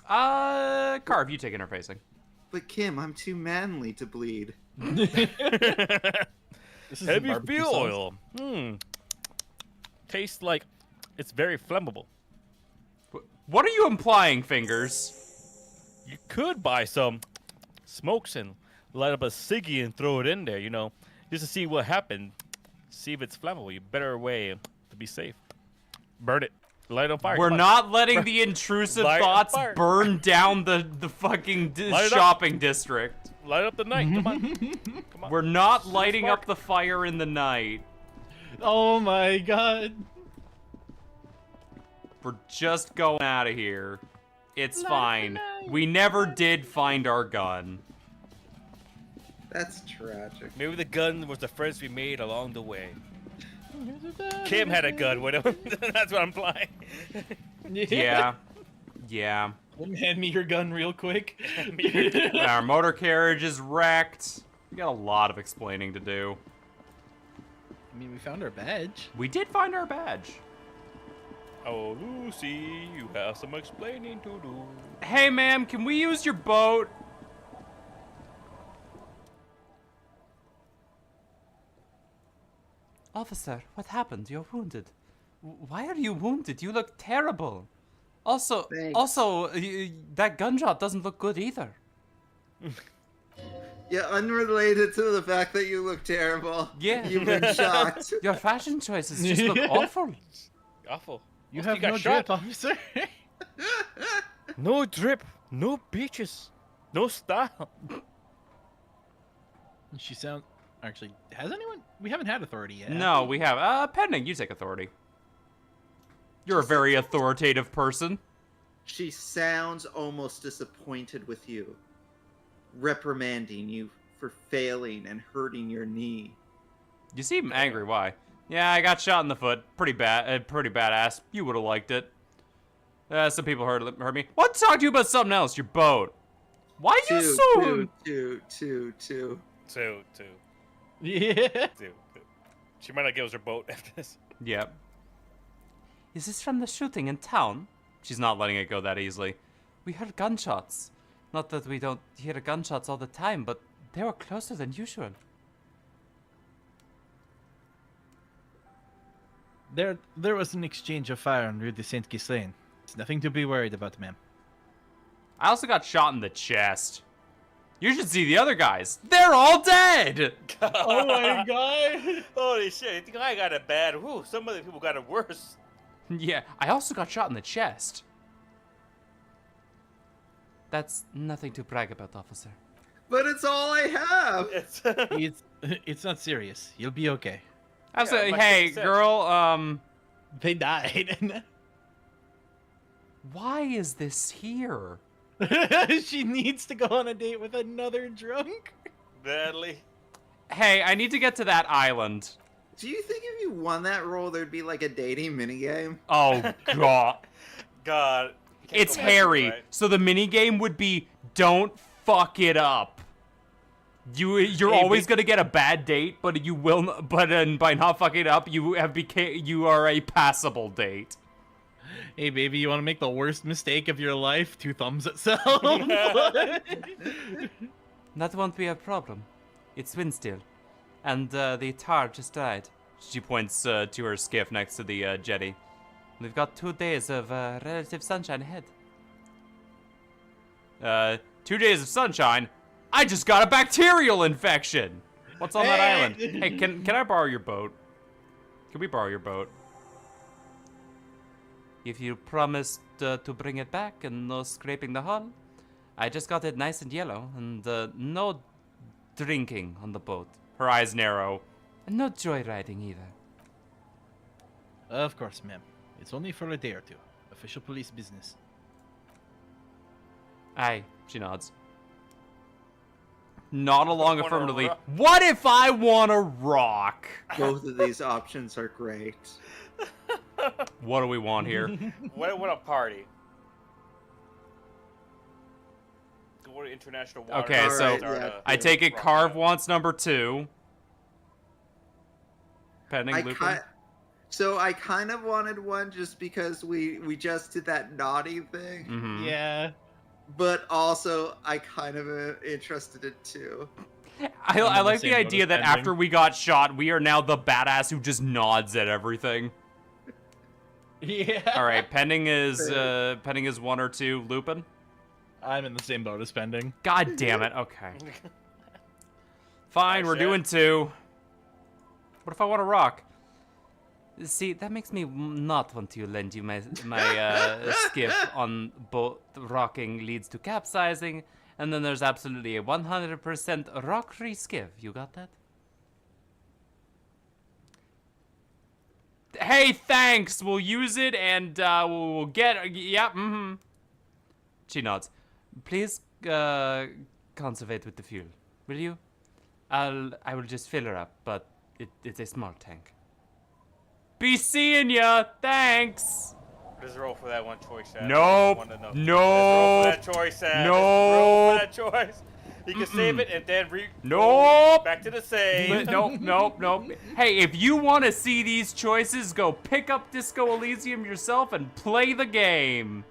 Carv, you take interfacing.
But Kim, I'm too manly to bleed.
This is
Heavy fuel oil. Tastes like it's very flammable.
What are you implying, Fingers?
You could buy some smokes and light up a ciggy and throw it in there, you know, just to see what happened. See if it's flammable. You better way to be safe. Burn it. Light it on fire.
We're
Come on.
not letting the intrusive
Light a
thoughts
fire.
burn down the fucking
Light it up.
shopping district.
Light up the night. Come on. Come on.
We're not lighting
spark.
up the fire in the night.
Oh my god.
We're just going out of here. It's fine. We never did find our gun.
That's tragic.
Maybe the gun was the friends we made along the way. Kim had a gun with him. That's what I'm implying.
Yeah. Yeah.
Hand me your gun real quick.
Our motor carriage is wrecked. We got a lot of explaining to do.
I mean, we found our badge.
We did find our badge.
Oh, Lucy, you have some explaining to do.
Hey, ma'am, can we use your boat? Officer, what happened? You're wounded. Why are you wounded? You look terrible. Also,
Thanks.
that gunshot doesn't look good either.
Yeah, unrelated to the fact that you look terrible.
Yeah.
You've been shocked.
Your fashion choices just look awful.
Awful.
You
Also,
have
got
no
shot.
drip, officer.
No drip. No beaches. No style.
She sounds. Actually, has anyone? We haven't had authority yet.
No, we have. Pending, you take authority. You're a very authoritative person.
She sounds almost disappointed with you, reprimanding you for failing and hurting your knee.
You seem angry. Why? Yeah, I got shot in the foot. Pretty bad. Pretty badass. You would have liked it. Some people heard me. Want to talk to you about something else? Your boat. Why you so?
Two.
Two.
Yeah.
Two. She might not give us her boat after this.
Yep. Is this from the shooting in town? She's not letting it go that easily. We heard gunshots. Not that we don't hear gunshots all the time, but they were closer than usual.
There was an exchange of fire on Rue de Saint Ghislaine. It's nothing to be worried about, ma'am.
I also got shot in the chest. You should see the other guys. They're all dead!
Oh my god!
Holy shit! You think I got it bad? Whew, some other people got it worse.
Yeah, I also got shot in the chest. That's nothing to brag about, officer.
But it's all I have.
It's not serious. You'll be okay.
Absolutely.
my
Hey,
6
girl,
They died.
why is this here?
She needs to go on a date with another drunk.
Badly.
Hey, I need to get to that island.
Do you think if you won that role, there'd be like a dating minigame?
Oh, God.
God. You can't
It's
go back,
Harry.
right?
So the minigame would be, don't fuck it up. You're
Hey,
always gonna get a bad date, but you will. But by not fucking it up, you are a passable date.
Hey, baby, you want to make the worst mistake of your life? 2 thumbs itself.
That won't be a problem. It's wind still, and the tar just died. She points to her skiff next to the jetty. We've got 2 days of relative sunshine ahead. 2 days of sunshine? I just got a bacterial infection! What's on that island? Hey, can I borrow your boat? Can we borrow your boat? If you promised to bring it back and no scraping the hull, I just got it nice and yellow, and no drinking on the boat. Her eyes narrow. And no joyriding either.
Of course, ma'am. It's only for a day or 2. Official police business.
Aye, she nods. Nod along
Wanna
affirmatively.
rock?
What if I want to rock?
Both of these options are great.
What do we want here?
What a party. Go to international water.
Okay,
All
so
right,
Start
yeah.
a-
I take it
rock
Carve
band.
wants number 2. Pending Lupin.
So I kind of wanted one just because we just did that naughty thing,
Mm-hmm.
Yeah.
but also I kind of am interested in 2.
I
in
like
the
the
same
idea
boat
that
as
after
Pending.
we got shot, we are now the badass who just nods at everything.
Yeah.
All right, Pending is 1 or 2. Lupin.
I'm in the same boat as Pending.
God damn it. Okay. Fine,
Oh,
we're
shit.
doing 2. What if I want to rock? See, that makes me not want to lend you my skiff on boat. Rocking leads to capsizing, and then there's absolutely a 100% rock-free skiff. You got that? Hey, thanks. We'll use it, and we'll get. Yeah. Mm-hmm. She nods. Please conservate with the fuel, will you? I will just fill her up, but it's a small tank. Be seeing ya. Thanks.
There's a roll for that one choice, Sad.
Nope.
There's a roll
Nope.
for that choice, Sad.
Nope.
There's a roll for that choice. You can save it and then
Nope.
back to the save.
Nope. Hey, if you want to see these choices, go pick up Disco Elysium yourself and play the game.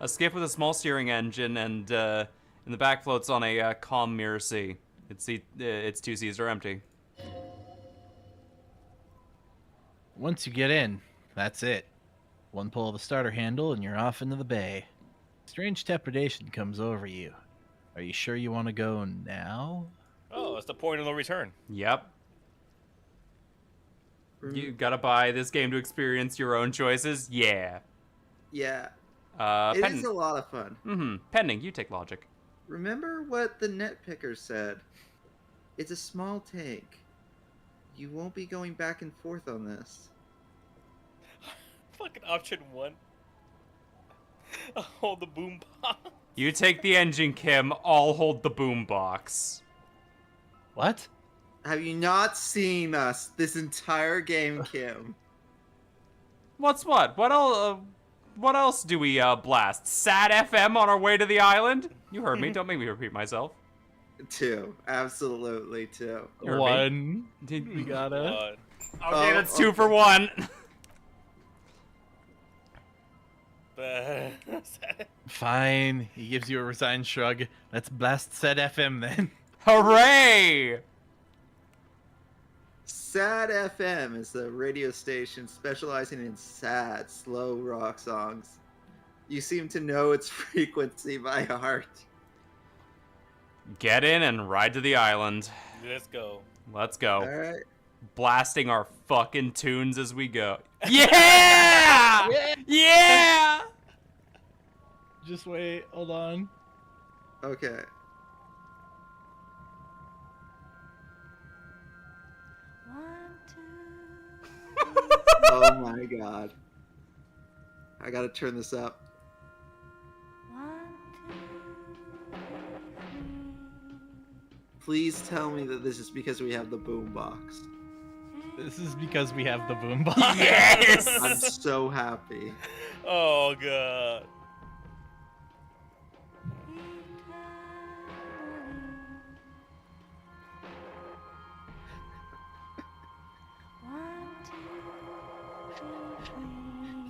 A skiff with a small steering engine, and in the back floats on a calm mirror sea. Its 2 seas are empty.
Once you get in, that's it. One pull of the starter handle and you're off into the bay. Strange trepidation comes over you. Are you sure you want to go now?
Oh, it's the point of no return.
Yep. You gotta buy this game to experience your own choices? Yeah.
Yeah, it is
Pending.
a lot of fun.
Mm-hmm. Pending, you take logic.
Remember what the netpicker said. It's a small take. You won't be going back and forth on this.
Fucking option 1. Hold the boom box.
You take the engine, Kim. I'll hold the boombox.
What?
Have you not seen us this entire game, Kim?
What's what? What else do we blast? Sad FM on our way to the island? You heard me. Don't make me repeat myself.
2. Absolutely 2.
You heard me.
1.
Did
We gotta.
Okay,
Oh,
that's 2
okay.
for 1.
Fine. He gives you a resigned shrug. Let's blast said FM then.
Hooray!
Sad FM is a radio station specializing in sad, slow rock songs. You seem to know its frequency by heart.
Get in and ride to the island.
Let's go.
Let's go.
Alright.
Blasting our fucking tunes as we go. Yeah! Yeah!
Just wait. Hold on.
Okay. Oh my god. I gotta turn this up. Please tell me that this is because we have the boombox.
This is because we have the boombox.
I'm
Yes!
so happy.
Oh god.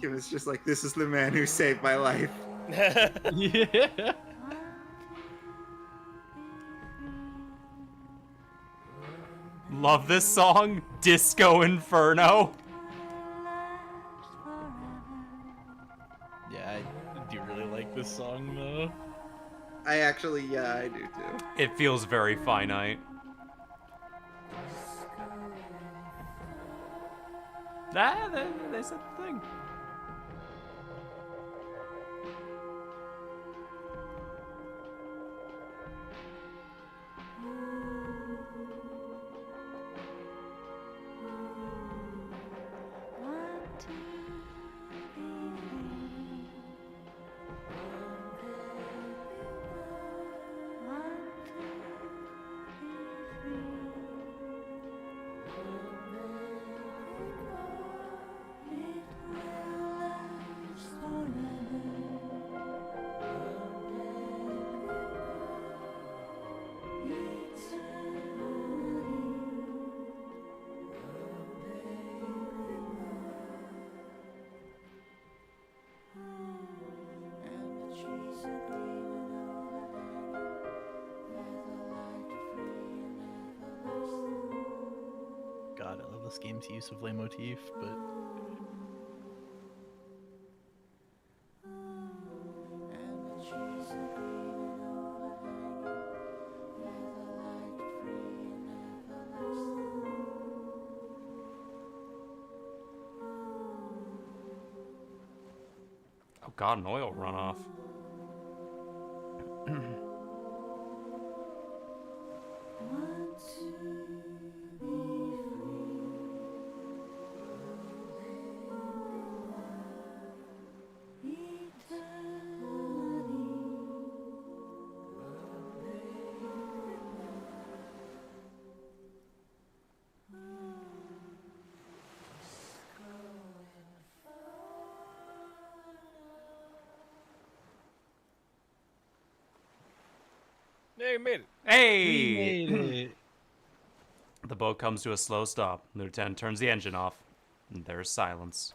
He was just like, this is the man who saved my life.
Yeah.
Love this song, Disco Inferno.
Yeah, I do really like this song though.
I actually, yeah, I do too.
It feels very finite. They said the thing.
God, I love this game's use of leitmotif, but
Oh god, an oil runoff.
Yeah, you made it.
Hey!
we made it.
The boat comes to a slow stop. The lieutenant turns the engine off. And there's silence.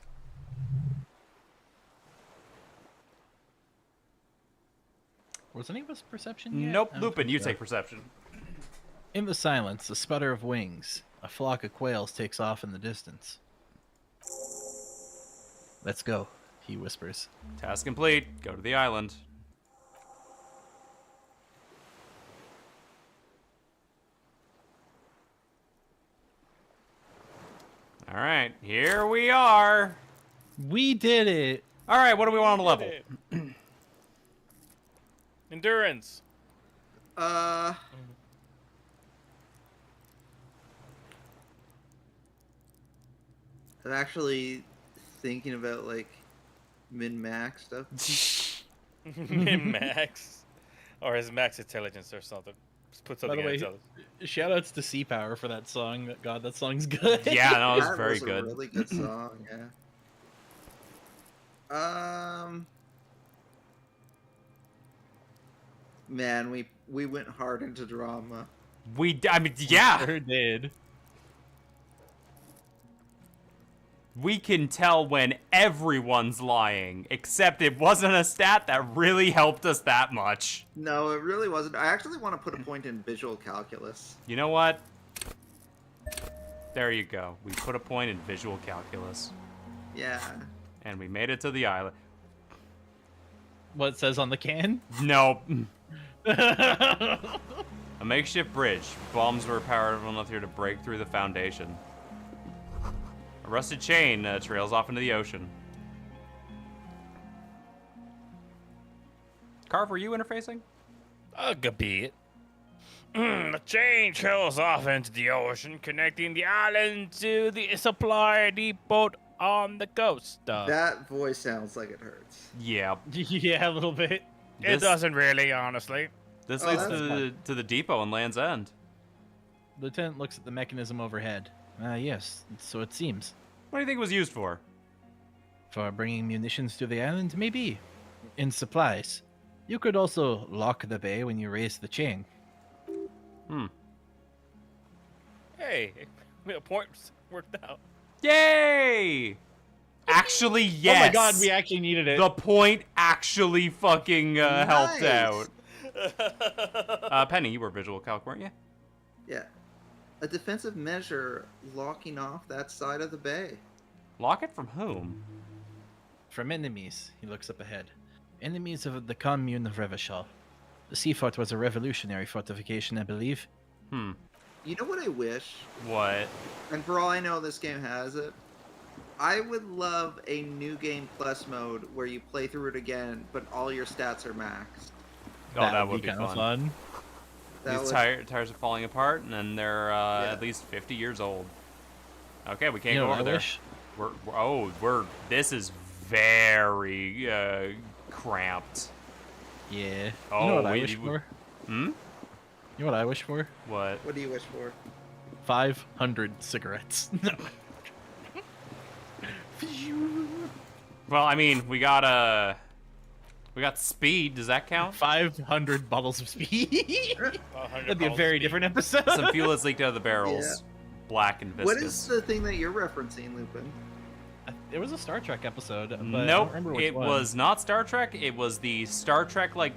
Was any of us perception yet?
Nope,
I don't
Lupin,
think
you
so.
take perception.
In the silence, a sputter of wings. A flock of quails takes off in the distance. Let's go, he whispers.
Task complete. Go to the island. Here we are.
We did it.
All right, what do we want on a level?
Endurance.
I'm actually thinking about like min-max stuff.
Min-max. Or his max intelligence or something. Just put
By
something
the
in
way,
intelligence.
shoutouts to Sea Power for that song. God, that song's good.
Yeah, no, it was
That
very
was
good.
a really good song, yeah. Man, we went hard into drama.
I mean, yeah.
Sure did.
We can tell when everyone's lying, except it wasn't a stat that really helped us that much.
No, it really wasn't. I actually want to put a point in visual calculus.
You know what? There you go. We put a point in visual calculus.
Yeah.
And we made it to the island.
What it says on the can?
Nope. A makeshift bridge. Bombs were powerful enough here to break through the foundation. A rusted chain trails off into the ocean. Carve, were you interfacing?
A bit. The chain trails off into the ocean, connecting the island to the supply depot on the coast.
That voice sounds like it hurts.
Yeah.
Yeah, a little bit.
It
This-
doesn't really, honestly.
This
Oh,
leads
that's
to the depot in Land's End.
Lieutenant looks at the mechanism overhead. Yes, so it seems.
What do you think it was used for?
For bringing munitions to the island, maybe. In supplies. You could also lock the bay when you raise the chain.
Hey, a point worked out.
Yay! Actually, yes.
Oh my god, we actually needed it.
The point actually fucking helped
Nice.
out. Penny, you were visual calc, weren't you?
Yeah. A defensive measure locking off that side of the bay.
Lock it from whom?
From enemies, he looks up ahead. Enemies of the commune of Revachol. The sea fort was a revolutionary fortification, I believe.
You know what I wish?
What?
And for all I know, this game has it. I would love a new game plus mode where you play through it again, but all your stats are maxed.
Oh, that would be
kinda
fun.
That
These
would-
tires are falling apart, and they're at least 50 years old. Okay, we can't
You know
go
what
over
I
there.
wish?
This is very cramped.
Yeah.
Oh,
you know what I
we-
wish for?
Hmm?
You know what I wish for?
What?
What do you wish for?
500 cigarettes. No.
Well, I mean, we got speed. Does that count?
500 bottles of speed.
100
That'd be a
balls
very
of
different episode.
Some fuel has leaked out of the barrels. Black and viscous.
What is the thing that you're referencing, Lupin?
It was a Star Trek episode, but I don't
Nope,
remember which
it
one.
was not Star Trek. It was the Star Trek like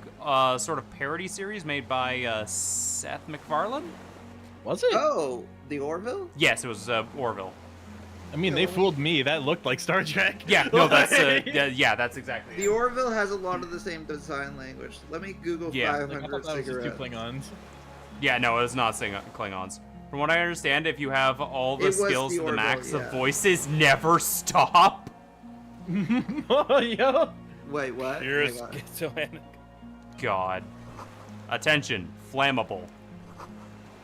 sort of parody series made by Seth MacFarlane.
Was it?
Oh, the Orville?
Yes, it was Orville.
I mean, they fooled me. That looked like Star Trek.
Yeah, no, that's
Like-
yeah, that's exactly.
The
It.
Orville has a lot of the same design language. Let me Google
Yeah.
Like, I
500
thought that was just two
cigarettes.
Klingons.
Yeah, no, it's not Klingons. From what I understand, if you have all the
It was
skills
the
to the
Orville,
max, the
yeah.
voices never stop.
Oh, yeah.
Wait, what?
You're
Hang on.
schizophrenic.
God. Attention, flammable.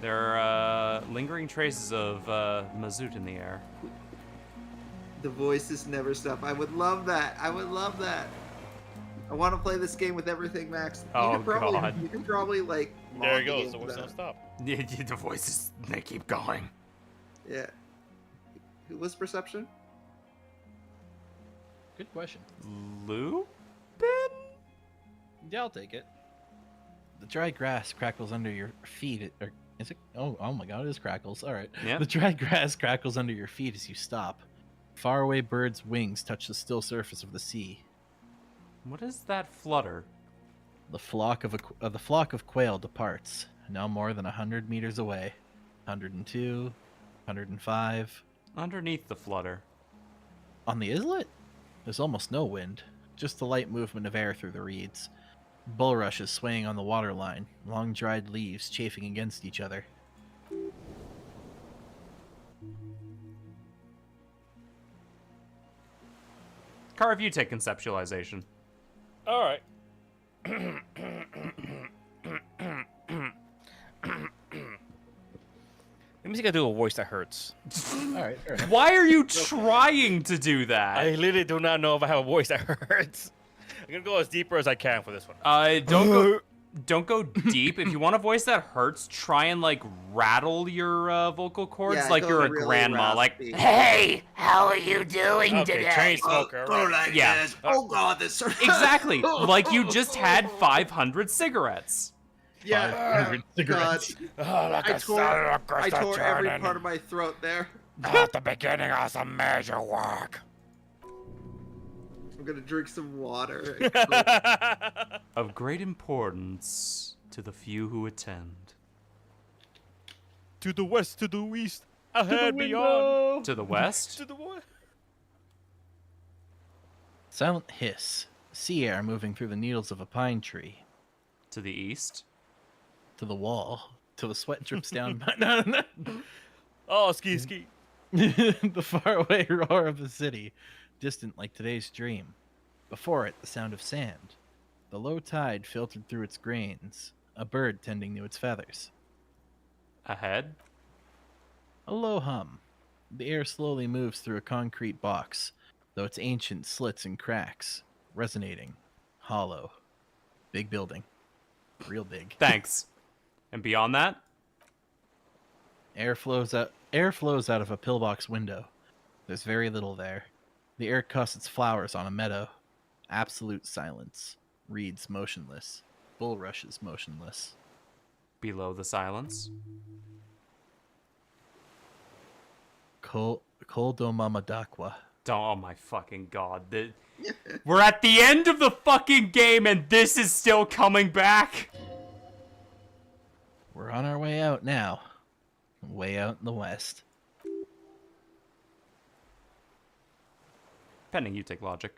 There are lingering traces of mazout in the air.
The voices never stop. I would love that. I would love that. I want to play this game with everything maxed.
Oh,
God. You can probably like.
There
mod
it
the
goes.
game
The
for
voice
that.
don't stop.
The voices, they keep going.
Yeah. Who was Perception?
Good question.
Lupin?
Yeah, I'll take it. The dry grass crackles under your feet. Or is it? Oh my God! It is crackles. All right.
Yeah.
The dry grass crackles under your feet as you stop. Faraway birds' wings touch the still surface of the sea.
What is that flutter?
The flock of quail departs, now more than 100 meters away. 102, 105.
Underneath the flutter.
On the islet, there's almost no wind, just the light movement of air through the reeds. Bulrushes swaying on the waterline, long dried leaves chafing against each other.
Carve, you take conceptualization.
All right. Let me see if I do a voice that hurts.
All right, fair enough.
Why are you trying to do that?
I literally do not know if I have a voice that hurts. I'm gonna go as deeper as I can for this one.
Don't go deep. If you want a voice that hurts, try and like rattle your vocal cords
Yeah,
like
go
you're a
really
grandma.
raspy.
Like, hey, how are you doing
Okay,
today?
chain smoker.
Go
right.
like
Yeah.
this. Oh god, this.
Exactly. Like you just had 500 cigarettes.
Yeah.
500
cigarettes.
Oh, like
I tore every part of my throat there.
At the beginning of some major work.
I'm gonna drink some water.
Of great importance to the few who attend.
To the west, to the east, ahead, beyond.
To the west?
To the west.
Silent hiss. Sea air moving through the needles of a pine tree.
To the east?
To the wall. Till the sweat drips down. No.
Oh, ski.
The faraway roar of the city, distant like today's dream. Before it, the sound of sand. The low tide filtered through its grains, a bird tending to its feathers.
Ahead?
A low hum. The air slowly moves through a concrete box, though its ancient slits and cracks, resonating, hollow. Big building. Real big.
Thanks. And beyond that?
Air flows out of a pillbox window. There's very little there. The air casts its flowers on a meadow. Absolute silence. Reeds motionless. Bulrushes motionless.
Below the silence?
Koldomamadakwa.
Oh my fucking god. We're at the end of the fucking game and this is still coming back?
We're on our way out now. Way out in the west.
Pending you take logic.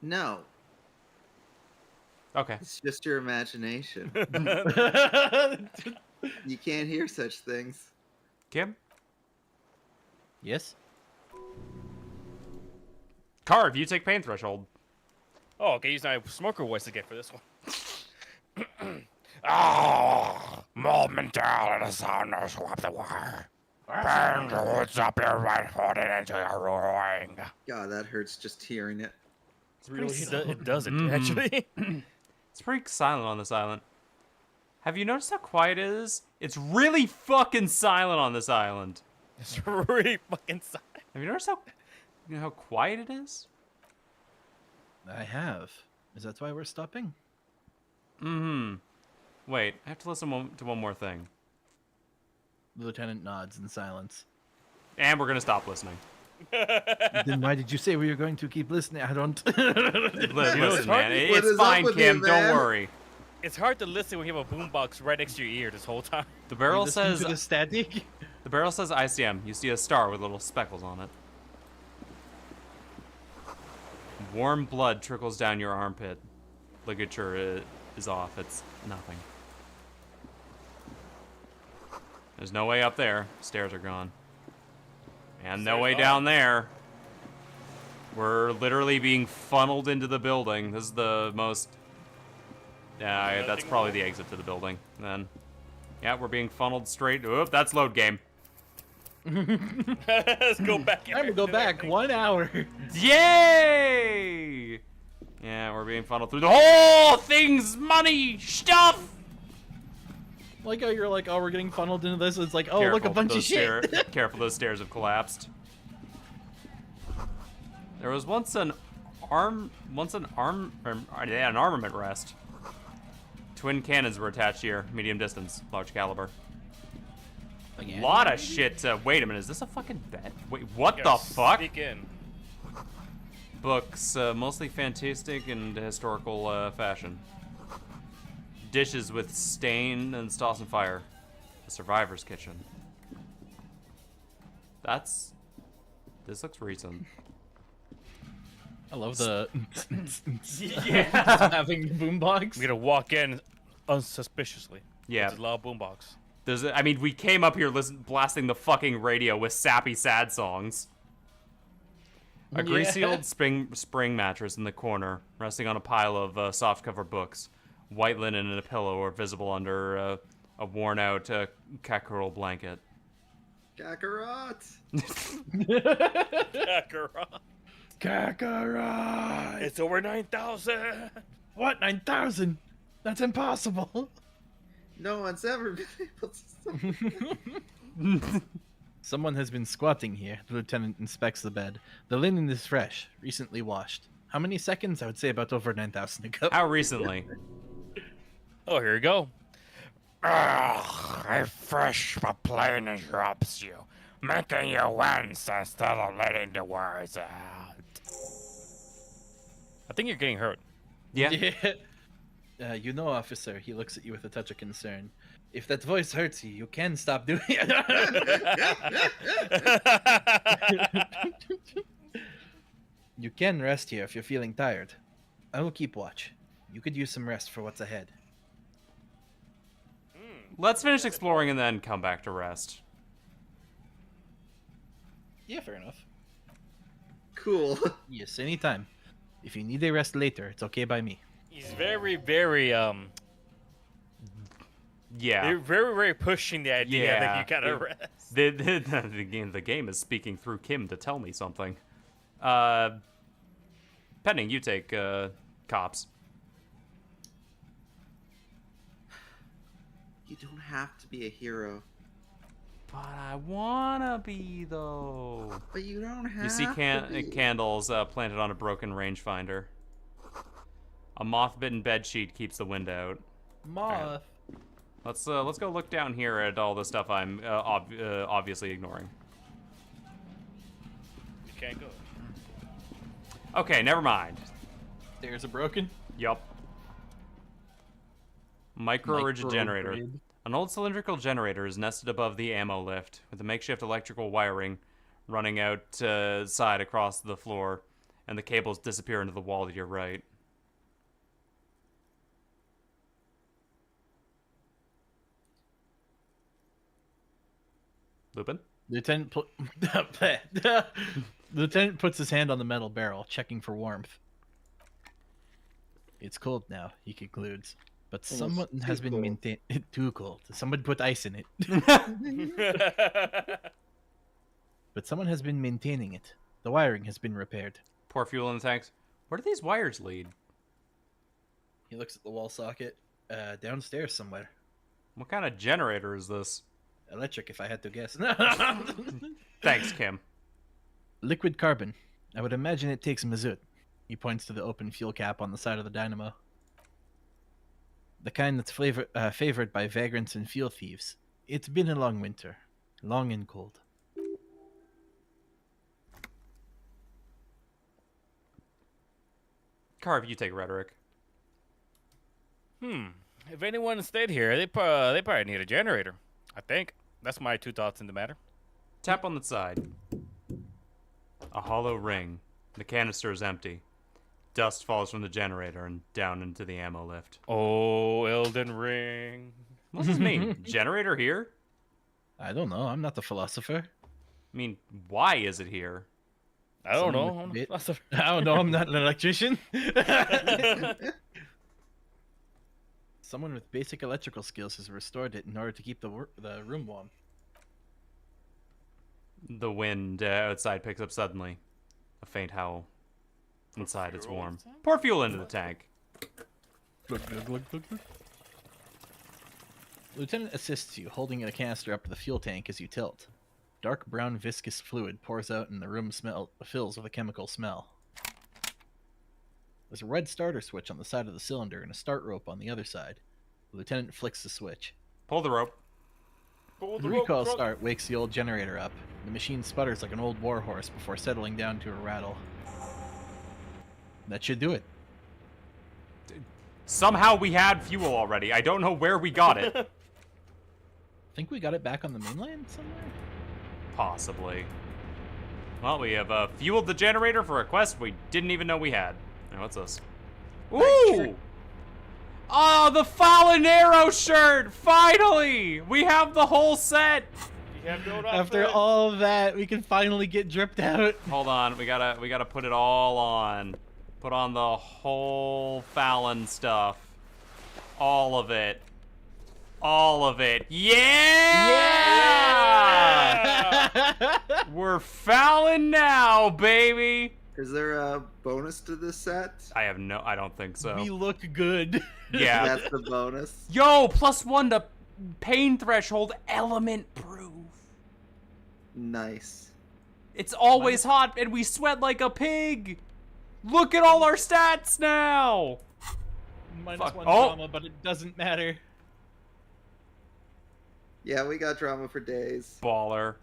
No,
Okay.
it's just your imagination. You can't hear such things.
Kim?
Yes?
Carve, you take pain threshold.
Oh, okay, use my smoker voice again for this one. Momentarily the sound of swap the wire. Burn the woods up your right foot and into your roaring.
God, that hurts just hearing it.
It does it,
Mhm.
actually.
It's pretty silent on this island. Have you noticed how quiet it is? It's really fucking silent on this island.
It's really fucking silent.
Have you noticed how quiet it is?
I have. Is that why we're stopping?
Mm-hmm. Wait, I have to listen to one more thing.
The lieutenant nods in silence.
And we're gonna stop listening.
Then why did you say we were going to keep listening? I don't.
Listen, man.
What
It's
is up
fine,
with
Kim.
you,
Don't
man?
worry.
It's hard to listen when you have a boombox right next to your ear this whole time.
The barrel
Listening
says
to the static.
the barrel says ICM. You see a star with little speckles on it. Warm blood trickles down your armpit. Ligature is off. It's nothing. There's no way up there. Stairs are gone. And no
Stairs
way
are.
down there. We're literally being funneled into the building. This is the most... Yeah, that's probably the exit to the building, then. Yeah, we're being funneled straight... Oop, that's load game.
Let's go back.
I'm gonna go back 1 hour.
Yay! Yeah, we're being funneled through the whole things, money, stuff!
Like how you're like, oh, we're getting funneled into this. It's like, oh,
Careful,
look, a bunch of
those
shit.
Careful, those stairs have collapsed. There was once an armament rest. Twin cannons were attached here, medium distance, large caliber.
Again?
Lot of shit. Wait a minute, is this a fucking bed? Wait, what the fuck?
Sneak in.
Books, mostly fantastic and historical fashion. Dishes with stain and sauce and fire. The survivor's kitchen. This looks recent.
I love the
Yeah.
having the boombox.
We're gonna walk in unsuspiciously.
Yeah.
It's a loud boombox.
I mean, we came up here blasting the fucking radio with sappy sad songs. A greasy
Yeah.
old spring mattress in the corner, resting on a pile of softcover books. White linen and a pillow are visible under a worn-out Kakarot blanket.
Kakarot!
Kakarot.
Kakarot!
It's over 9,000.
What? 9,000? That's impossible.
No one's ever been able to.
Someone has been squatting here. The lieutenant inspects the bed. The linen is fresh, recently washed. How many seconds? I would say about over 9,000 ago.
How recently?
Oh, here we go. I fresh but plain interrupts you, making you wince instead of letting the words out. I think you're getting hurt.
Yeah.
Yeah. You know, officer, he looks at you with a touch of concern. If that voice hurts you, you can stop doing it. You can rest here if you're feeling tired. I will keep watch. You could use some rest for what's ahead.
Let's finish exploring and then come back to rest.
Yeah, fair enough.
Cool.
Yes, anytime. If you need a rest later, it's okay by me.
He's very, very
Yeah.
They're very, very pushing the idea that
Yeah.
you gotta rest.
The game is speaking through Kim to tell me something. Penning, you take cops.
You don't have to be a hero.
But I wanna be though.
But you don't have
You see
to be.
candles planted on a broken rangefinder. A moth-bitten bedsheet keeps the wind out.
Moth.
Let's go look down here at all the stuff I'm obviously ignoring.
You can't go.
Okay, never mind.
Stairs are broken.
Yup. Micro-rigid generator.
Micro-grid.
An old cylindrical generator is nested above the ammo lift, with a makeshift electrical wiring running outside across the floor, and the cables disappear into the wall to your right. Lupin?
Lieutenant Lieutenant puts his hand on the metal barrel, checking for warmth. It's cold now, he concludes. But
Almost
someone has
too
been
cold.
maintaining too cold. Someone put ice in it. But someone has been maintaining it. The wiring has been repaired.
Pour fuel in the tanks. Where do these wires lead?
He looks at the wall socket. Downstairs somewhere.
What kind of generator is this?
Electric, if I had to guess.
Thanks, Kim.
Liquid carbon. I would imagine it takes mazout. He points to the open fuel cap on the side of the dynamo. The kind that's favored by vagrants and fuel thieves. It's been a long winter. Long and cold.
Carve, you take rhetoric.
If anyone stayed here, they probably need a generator. I think. That's my 2 thoughts in the matter.
Tap on the side. A hollow ring. The canister is empty. Dust falls from the generator and down into the ammo lift.
Oh, Elden Ring.
What does this mean? Generator here?
I don't know. I'm not the philosopher.
I mean, why is it here?
I don't
Someone
know.
with a bit-
That's a-
I don't know. I'm not an electrician. Someone with basic electrical skills has restored it in order to keep the room warm.
The wind outside picks up suddenly. A faint howl. Inside, it's warm. Pour fuel into the tank.
Lieutenant assists you, holding a canister up to the fuel tank as you tilt. Dark brown viscous fluid pours out and the room fills with a chemical smell. There's a red starter switch on the side of the cylinder and a start rope on the other side. The lieutenant flicks the switch.
Pull the rope.
The recoil start wakes the old generator up. The machine sputters like an old warhorse before settling down to a rattle. That should do it.
Somehow we had fuel already. I don't know where we got it.
Think we got it back on the mainland somewhere?
Possibly. Well, we have fueled the generator for a quest we didn't even know we had. Now, what's this? Ooh! Oh, the Fallen Arrow shirt! Finally! We have the whole set!
You have no
After
offer.
all of that, we can finally get dripped out.
Hold on, we gotta put it all on. Put on the whole Fallon stuff. All of it. All of it. Yeah! We're Fallon now, baby!
Is there a bonus to this set?
I don't think so.
We look good.
Yeah.
That's the bonus.
Yo, +1 to pain threshold, element proof.
Nice.
It's always hot and we sweat like a pig. Look at all our stats now.
-1
Fuck.
trauma, but it doesn't matter.
Yeah, we got drama for days.
Baller.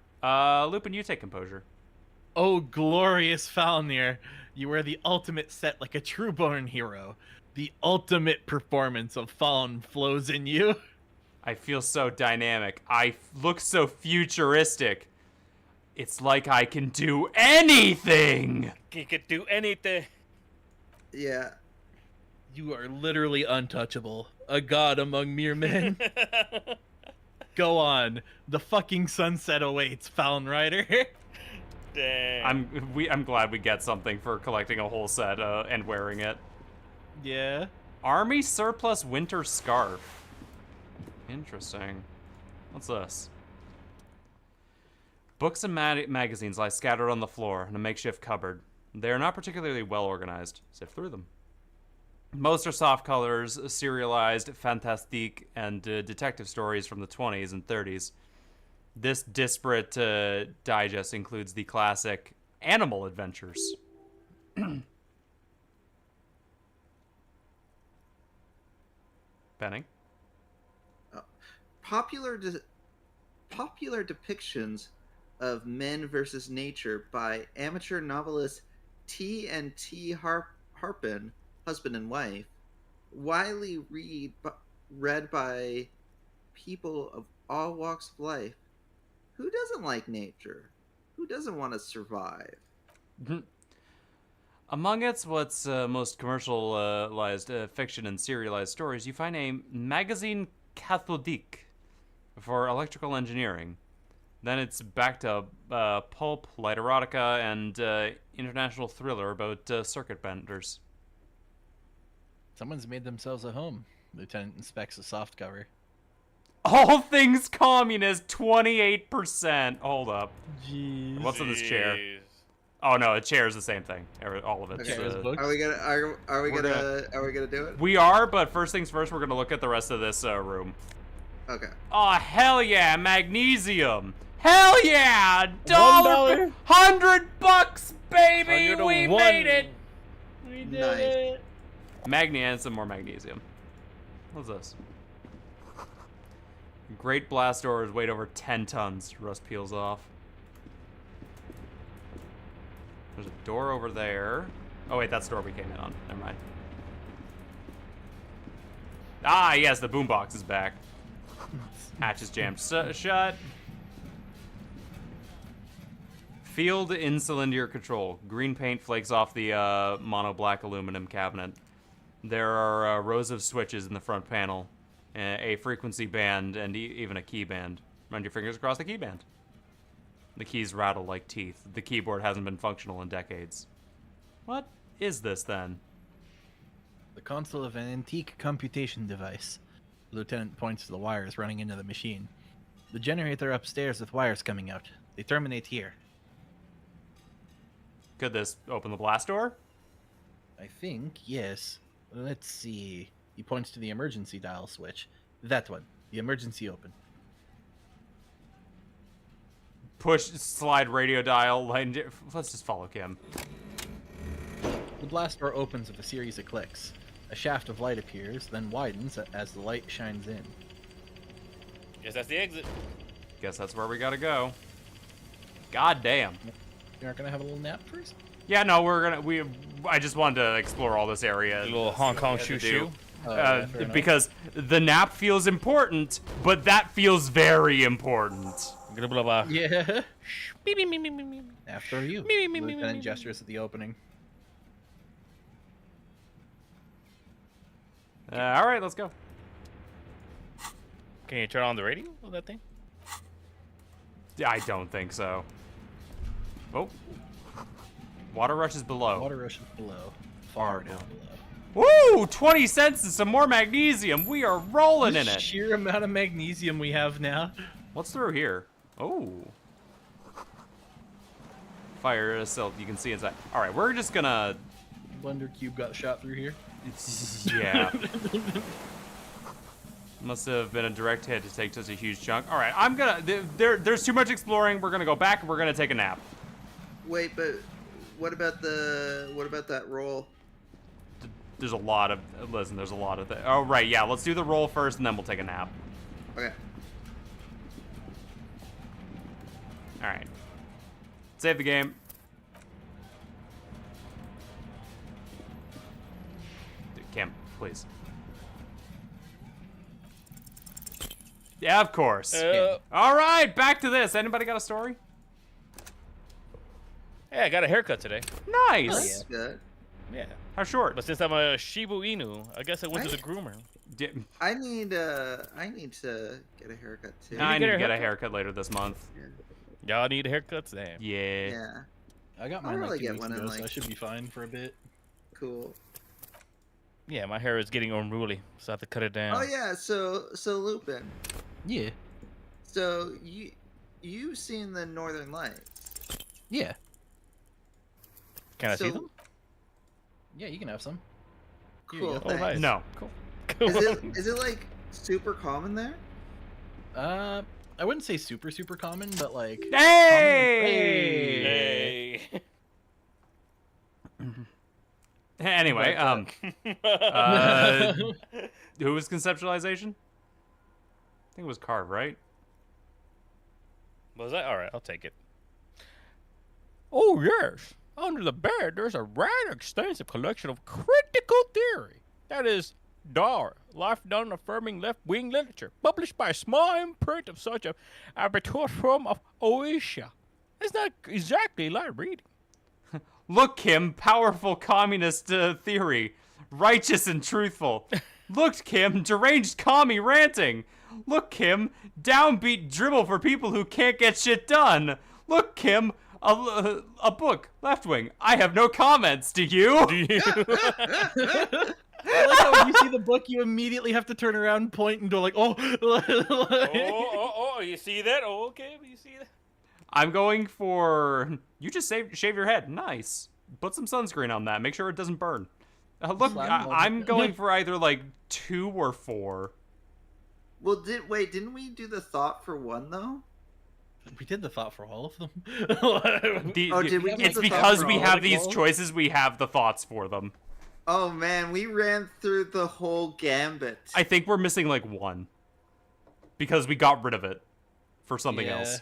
Lupin, you take composure.
Oh, glorious Falnir, you are the ultimate set like a true-born hero. The ultimate performance of Fallen flows in you.
I feel so dynamic. I look so futuristic. It's like I can do anything.
He could do anything.
Yeah.
You are literally untouchable. A god among mere men. Go on. The fucking sunset awaits, Fallen Rider.
Dang.
I'm glad we get something for collecting a whole set and wearing it.
Yeah.
Army surplus winter scarf. Interesting. What's this? Books and magazines lie scattered on the floor in a makeshift cupboard. They are not particularly well organized. Sift through them. Most are soft colors, serialized, fantastique, and detective stories from the 20s and 30s. This disparate digest includes the classic Animal Adventures. Penning?
Popular depictions of men versus nature by amateur novelist T&T Harpin, husband and wife, widely read by people of all walks of life. Who doesn't like nature? Who doesn't want to survive?
Among what's most commercialized fiction and serialized stories, you find a magazine cathodique for electrical engineering. Then it's back to pulp, light erotica, and international thriller about circuit benders.
Someone's made themselves a home. Lieutenant inspects a soft cover.
All things communist, 28%. Hold up.
Jeez.
What's in this chair?
Jeez.
Oh no, a chair is the same thing. All of it's.
Okay.
Books?
Are we gonna
We're
do it?
We are, but first things first, we're gonna look at the rest of this room.
Okay.
Oh hell yeah, magnesium! Hell yeah, $1,
$1.
$100, baby, we
101.
made it.
We
did Nice.
it.
And some more magnesium. What's this? Great blast doors weight over 10 tons. Rust peels off. There's a door over there. Oh wait, that's the door we came in on. Never mind. Ah, yes, the boombox is back. Hatch is jammed shut. Field in cylinder control. Green paint flakes off the mono black aluminum cabinet. There are rows of switches in the front panel, a frequency band, and even a key band. Run your fingers across the key band. The keys rattle like teeth. The keyboard hasn't been functional in decades. What is this then?
The console of an antique computation device. The lieutenant points to the wires running into the machine. The generator upstairs with wires coming out. They terminate here.
Could this open the blast door?
I think, yes. Let's see. He points to the emergency dial switch. That one. The emergency open.
Push, slide radio dial. Let's just follow Kim.
The blast door opens with a series of clicks. A shaft of light appears, then widens as the light shines in.
Guess that's the exit.
Guess that's where we gotta go. God damn.
You aren't gonna have a little nap first?
Yeah, no, I just wanted to explore all this area.
A little Hong Kong
Had to
shoo
do.
shoo.
Yeah, fair enough.
Because the nap feels important, but that feels very important.
Blah, blah, blah.
Yeah.
Me, me, me, me, me, me.
After you.
Me, me, me, me,
Lieutenant
me.
gestures at the opening.
All right, let's go.
Can you turn on the radio of that thing?
I don't think so. Oh. Water rush is below.
Water rush is below. Far down below.
Woo! 20 cents and some more magnesium. We are rolling in
The
it.
sheer amount of magnesium we have now.
What's through here? Oh. Fire silt. You can see inside. All right, we're just gonna.
Wonder Cube got shot through here.
Yeah. Must have been a direct hit to take such a huge chunk. All right, I'm gonna. There's too much exploring. We're gonna go back and we're gonna take a nap.
Wait, but what about that roll?
There's a lot of. Listen, there's a lot of. Oh right, yeah. Let's do the roll first, and then we'll take a nap.
Okay.
All right. Save the game. Kim, please. Yeah, of course. All right, back to this. Anybody got a story?
Yeah, I got a haircut today.
Nice.
That's good.
Yeah.
How short?
But since I'm a Shibu Inu, I guess I went to the groomer.
I need to get a haircut too.
I need to get a
haircut?
haircut later this month.
Y'all need haircuts? Damn.
Yeah.
Yeah.
I got
I'll
mine
really
like 2
get
weeks
one in,
ago, so
like-
I should be fine for a bit.
Cool.
Yeah, my hair is getting unruly, so I have to cut it down.
Oh yeah. So Lupin.
Yeah.
So you've seen the Northern Lights?
Yeah.
Can I see
So-
them?
Yeah, you can have some. Here
Cool.
you go.
Oh,
Thanks.
nice.
No.
Cool.
Is it like super common there?
I wouldn't say super common, but like.
Hey!
Hey.
Anyway,
uh,
who was conceptualization? I think it was Carve, right?
Was that? All right, I'll take it. Oh, yes. Under the bed, there's a rather extensive collection of critical theory. That is, DAR, Life Done Affirming Left-Wing Literature, published by a small imprint of such a arbitrarium of Oasia. It's not exactly light reading.
Look, Kim, powerful communist theory. Righteous and truthful. Look, Kim, deranged commie ranting. Look, Kim, downbeat dribble for people who can't get shit done. Look, Kim, a book, left wing. I have no comments. Do you?
Do you?
I like how when you see the book, you immediately have to turn around, and point, and go like, "Oh."
Oh, you see that? Oh, okay, you see that?
I'm going for. You just shave your head. Nice. Put some sunscreen on that. Make sure it doesn't burn. Look, I'm going for either like 2 or 4.
Well, didn't we do the thought for one though?
We did the thought for all of them.
Did we do
It's
the thought
because
for
we
all
have
of
these
them?
choices, we have the thoughts for them.
Oh man, we ran through the whole gambit.
I think we're missing like 1. Because we got rid of it for something
Yeah.
else.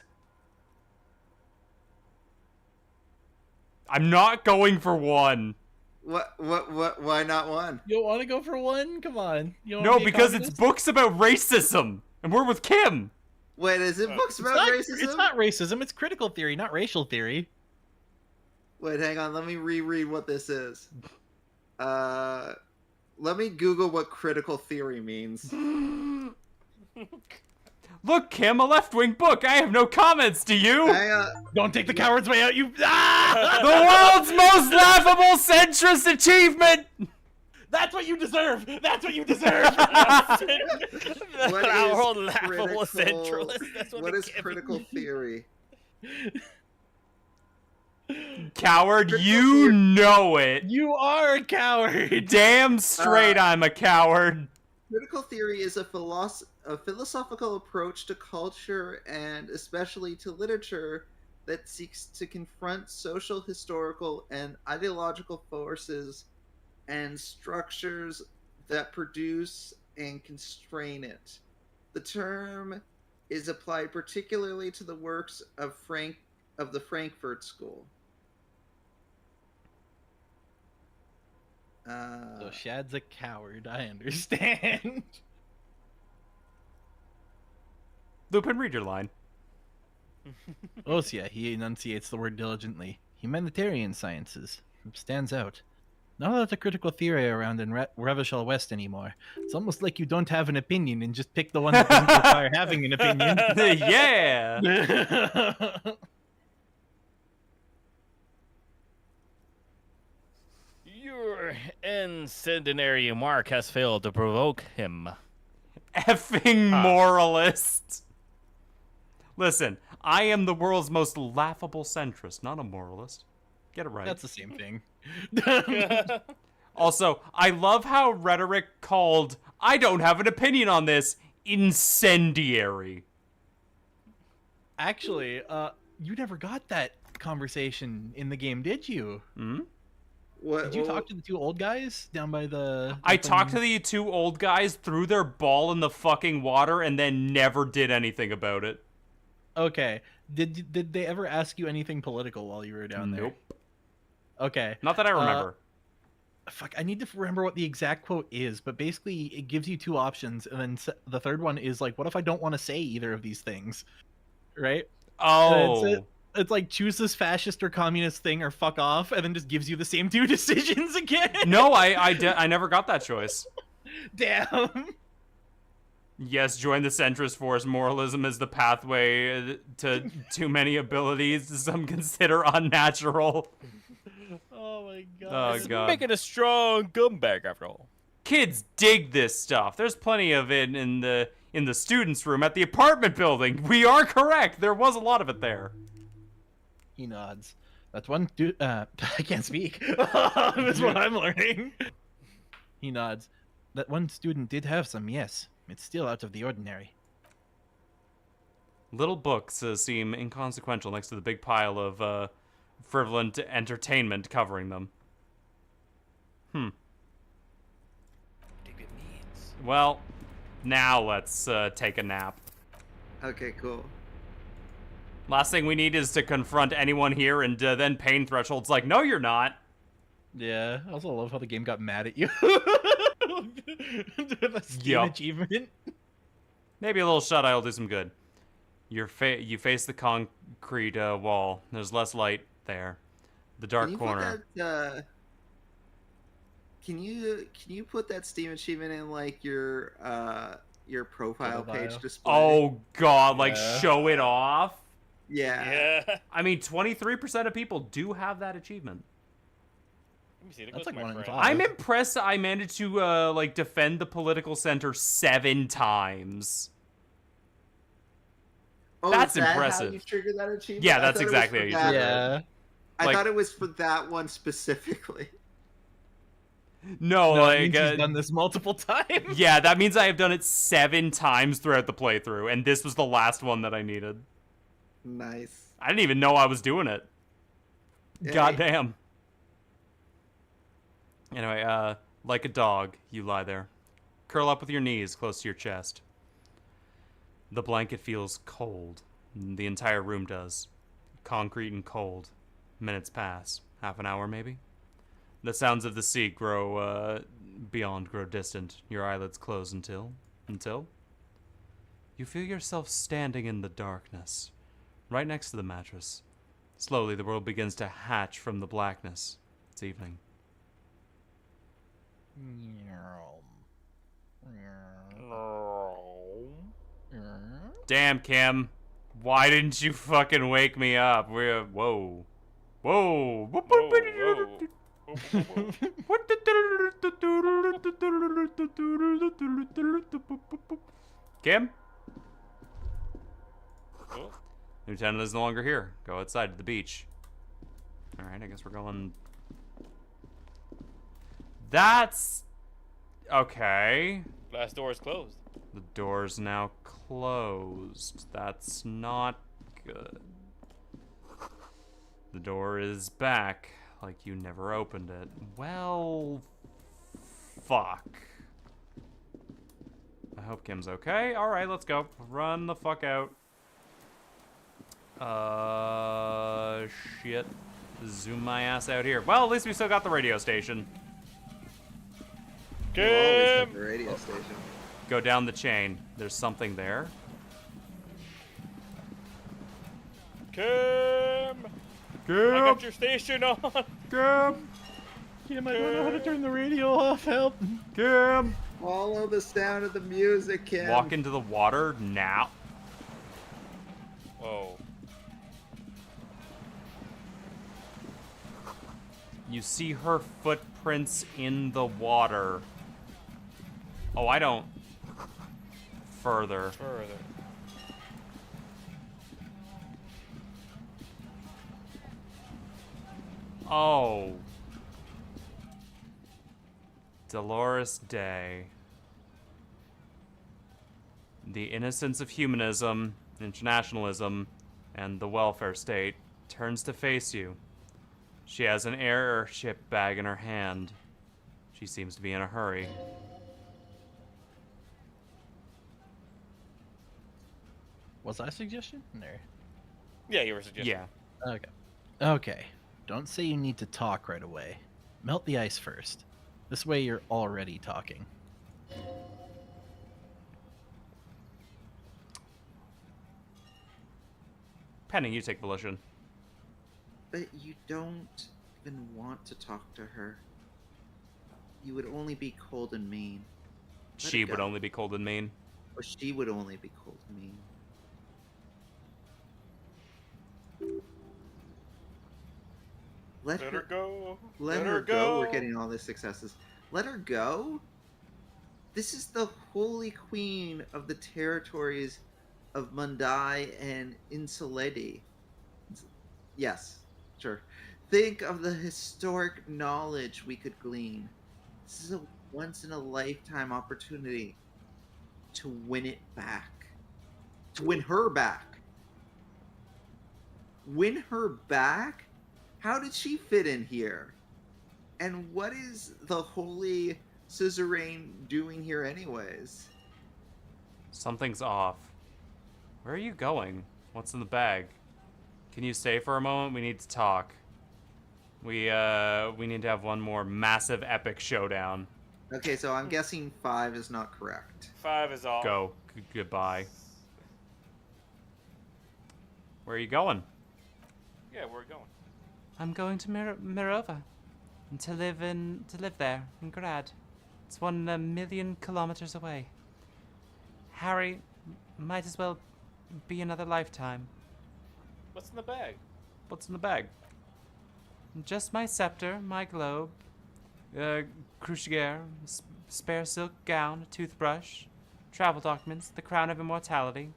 I'm not going for 1.
What? Why not one?
You don't want to go for one? Come on. You don't
No,
wanna be a
because it's
communist?
books about racism. And we're with Kim.
Wait, is it books
It's
about
not,
racism?
it's not racism. It's critical theory, not racial theory.
Wait, hang on. Let me reread what this is. Let me Google what critical theory means.
Look, Kim, a left-wing book. I have no comments. Do you?
Hang on.
Don't take the coward's way out. You. Ah!
The world's most laughable centrist achievement.
That's what you deserve. That's what you deserve.
What
Our
is
laughable
critical-
centralist. That's what
What
they
is
give me.
critical theory?
Coward, you know it.
You are a coward.
Damn straight I'm a coward.
Critical theory is a philosophical approach to culture and especially to literature that seeks to confront social, historical, and ideological forces and structures that produce and constrain it. The term is applied particularly to the works of the Frankfurt School.
So Shad's a coward. I understand.
Lupin, read your line.
Oh, so yeah, he enunciates the word diligently. Humanitarian sciences stands out. Not a lot of critical theory around in Revachol West anymore. It's almost like you don't have an opinion and just pick the one that doesn't require having an opinion.
Yeah.
Your incendiary mark has failed to provoke him.
Effing moralist. Listen, I am the world's most laughable centrist, not a moralist. Get it right.
That's the same thing.
Also, I love how rhetoric called, I don't have an opinion on this, incendiary.
Actually, you never got that conversation in the game, did you?
Hmm?
What?
Did you talk to the two old guys down by the...
I talked to the two old guys, threw their ball in the fucking water, and then never did anything about it.
Okay. Did they ever ask you anything political while you were down there?
Nope.
Okay.
Not that I remember.
Fuck, I need to remember what the exact quote is, but basically it gives you two options, and then the third one is like, what if I don't want to say either of these things? Right?
Oh.
It's like, choose this fascist or communist thing or fuck off, and then just gives you the same two decisions again.
No, I never got that choice.
Damn.
Yes, join the centrist force. Moralism is the pathway to too many abilities some consider unnatural.
Oh my god.
Oh,
It's
God.
making a strong comeback after all.
Kids dig this stuff. There's plenty of it in the students' room at the apartment building. We are correct. There was a lot of it there.
He nods. That's one dude. I can't speak. That's what I'm learning. He nods. That one student did have some, yes. It's still out of the ordinary.
Little books seem inconsequential next to the big pile of frivolent entertainment covering them. Well, now let's take a nap.
Okay, cool.
Last thing we need is to confront anyone here, and then pain threshold's like, no, you're not.
Yeah, I also love how the game got mad at you. The Steam
Yup.
achievement.
Maybe a little shut-eye will do some good. You face the concrete wall. There's less light there. The dark
Can you
corner.
Put that, can you put that Steam achievement in like your profile page
bio.
display?
Oh god, like
Yeah.
show it off?
Yeah.
Yeah.
I mean, 23% of people do have that achievement.
Let me see.
That's like
my
1 in
friend.
5.
I'm impressed I managed to like defend the political center 7 times.
Oh,
That's
is that
impressive.
How you trigger that achievement?
Yeah,
I
that's
thought it was
exactly
for
how you
that-
trigger it.
Yeah.
I
Like-
thought it was for that one specifically.
No,
No, it
like
means he's done this multiple times.
yeah, that means I have done it 7 times throughout the playthrough, and this was the last one that I needed.
Nice.
I didn't even know I was doing it.
Yay.
Goddamn. Anyway, like a dog, you lie there. Curl up with your knees close to your chest. The blanket feels cold. The entire room does. Concrete and cold. Minutes pass. Half an hour, maybe? The sounds of the sea grow distant. Your eyelids close until... You feel yourself standing in the darkness, right next to the mattress. Slowly, the world begins to hatch from the blackness. It's evening. Damn, Kim. Why didn't you fucking wake me up? We're... Whoa. Whoa.
Whoa, whoa.
Kim?
Oh.
Lieutenant is no longer here. Go outside to the beach. Alright, I guess we're going... That's... Okay.
Glass door is closed.
The door's now closed. That's not good. The door is back, like you never opened it. Well... Fuck. I hope Kim's okay. Alright, let's go. Run the fuck out. Shit. Zoom my ass out here. Well, at least we still got the radio station.
You always have
Kim!
the radio station.
Go down the chain. There's something there.
Kim! I
Kim!
got your station on.
Kim!
Kim, I don't know how to turn the radio off. Help.
Kim!
Follow the sound of the music, Kim.
Walk into the water now.
Whoa.
You see her footprints in the water. Oh, I don't. Further.
Further.
Oh. Dolores Day. The innocence of humanism, internationalism, and the welfare state turns to face you. She has an airship bag in her hand. She seems to be in a hurry.
Was that a suggestion? There.
Yeah, you were suggesting.
Yeah.
Okay. Okay. Don't say you need to talk right away. Melt the ice first. This way you're already talking.
Penny, you take volition.
But you don't even want to talk to her. You would only be cold and mean. Let
She
it
would
go.
only be cold and mean.
Or she would only be cold and mean. Let
Let her go.
Let her go. We're getting all the successes. Let her go? This is the holy queen of the territories of Mundai and Insuledi. Yes, sure. Think of the historic knowledge we could glean. This is a once-in-a-lifetime opportunity to win it back. To win her back. Win her back? How did she fit in here? And what is the holy suzerain doing here anyways?
Something's off. Where are you going? What's in the bag? Can you stay for a moment? We need to talk. We need to have one more massive epic showdown.
Okay, so I'm guessing 5 is not correct.
5 is all.
Go. Goodbye. Where are you going?
Yeah, we're going.
I'm going to Mirova, and to live there in Grad. It's 1,000,000 kilometers away. Harry, might as well be another lifetime.
What's in the bag?
What's in the bag?
Just my scepter, my globe, cruciger, spare silk gown, a toothbrush, travel documents, the crown of immortality.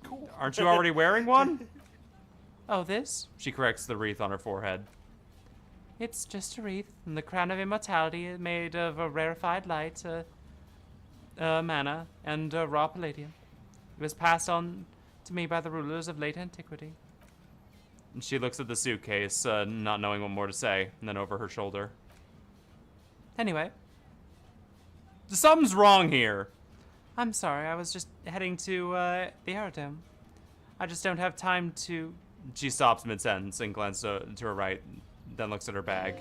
Cool.
Aren't you already wearing one?
Oh, this?
She corrects the wreath on her forehead.
It's just a wreath, and the crown of immortality is made of a rarefied light, mana, and raw palladium. It was passed on to me by the rulers of late antiquity.
And she looks at the suitcase, not knowing what more to say, and then over her shoulder.
Anyway,
Something's wrong here.
I'm sorry, I was just heading to the aerodrome. I just don't have time to...
She stops mid-sentence and glances to her right, then looks at her bag.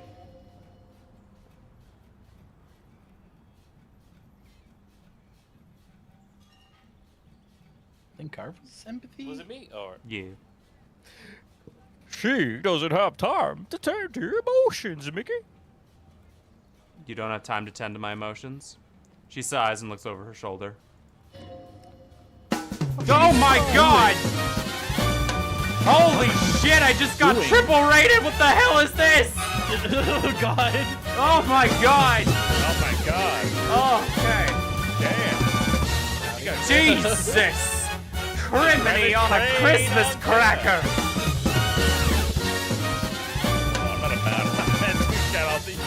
Think Carver's empathy?
Was it me or?
You.
She doesn't have time to tend to your emotions, Mickey.
You don't have time to tend to my emotions? She sighs and looks over her shoulder. Oh my god! Holy shit, I just got triple rated! What the hell is this?
Oh god.
Oh my god!
Oh my god.
Okay.
Damn. You got
Jesus! Criminy on a Christmas cracker!
I'm not a bad man. Shout out to you.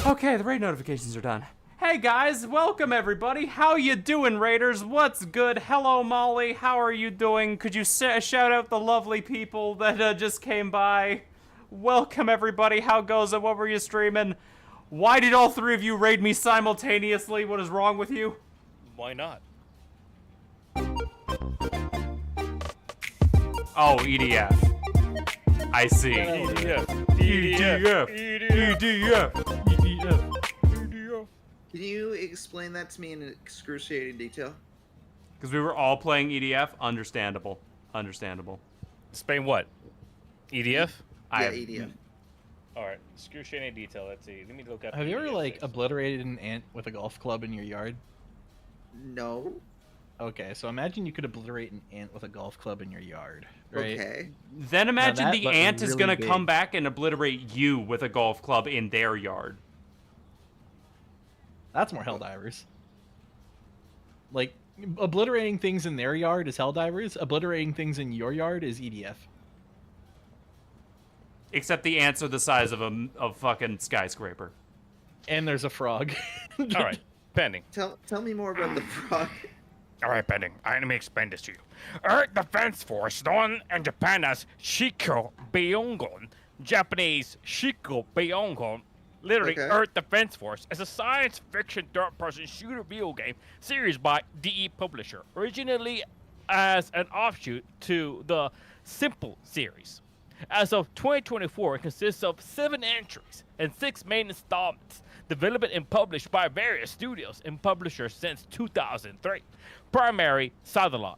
Okay, the raid notifications are done. Hey guys, welcome everybody. How you doing, Raiders? What's good? Hello, Molly. How are you doing? Could you shout out the lovely people that just came by? Welcome everybody. How goes it? What were you streaming? Why did all three of you raid me simultaneously? What is wrong with you?
Why not?
Oh, EDF. I see.
EDF.
Can you explain that to me in excruciating detail?
Because we were all playing EDF, understandable. understandable.
Spain what? EDF?
Yeah, EDF.
All right. Excruciating detail. Let's see. Let me look up.
Have you ever
EDF
like
things.
obliterated an ant with a golf club in your yard?
No.
Okay, so imagine you could obliterate an ant with a golf club in your yard, right?
Okay.
Then imagine
that,
the
but
ant is
really
gonna
big.
come back and obliterate you with a golf club in their yard.
That's more Helldivers. Like, obliterating things in their yard is Helldivers. Obliterating things in your yard is EDF.
Except the ants are the size of a fucking skyscraper.
And there's a frog.
All right. Pending.
Tell me more about the frog.
All right, pending. Let me explain this to you. Earth Defense Force, known in Japan as Shiko Byongon, Japanese Shiko Byongon, literally
Okay.
Earth Defense Force, is a science fiction third-person shooter video game series by DE Publisher, originally as an offshoot to the Simple series. As of 2024, it consists of 7 entries and 6 main installments, developed and published by various studios and publishers since 2003. Primary Satellite.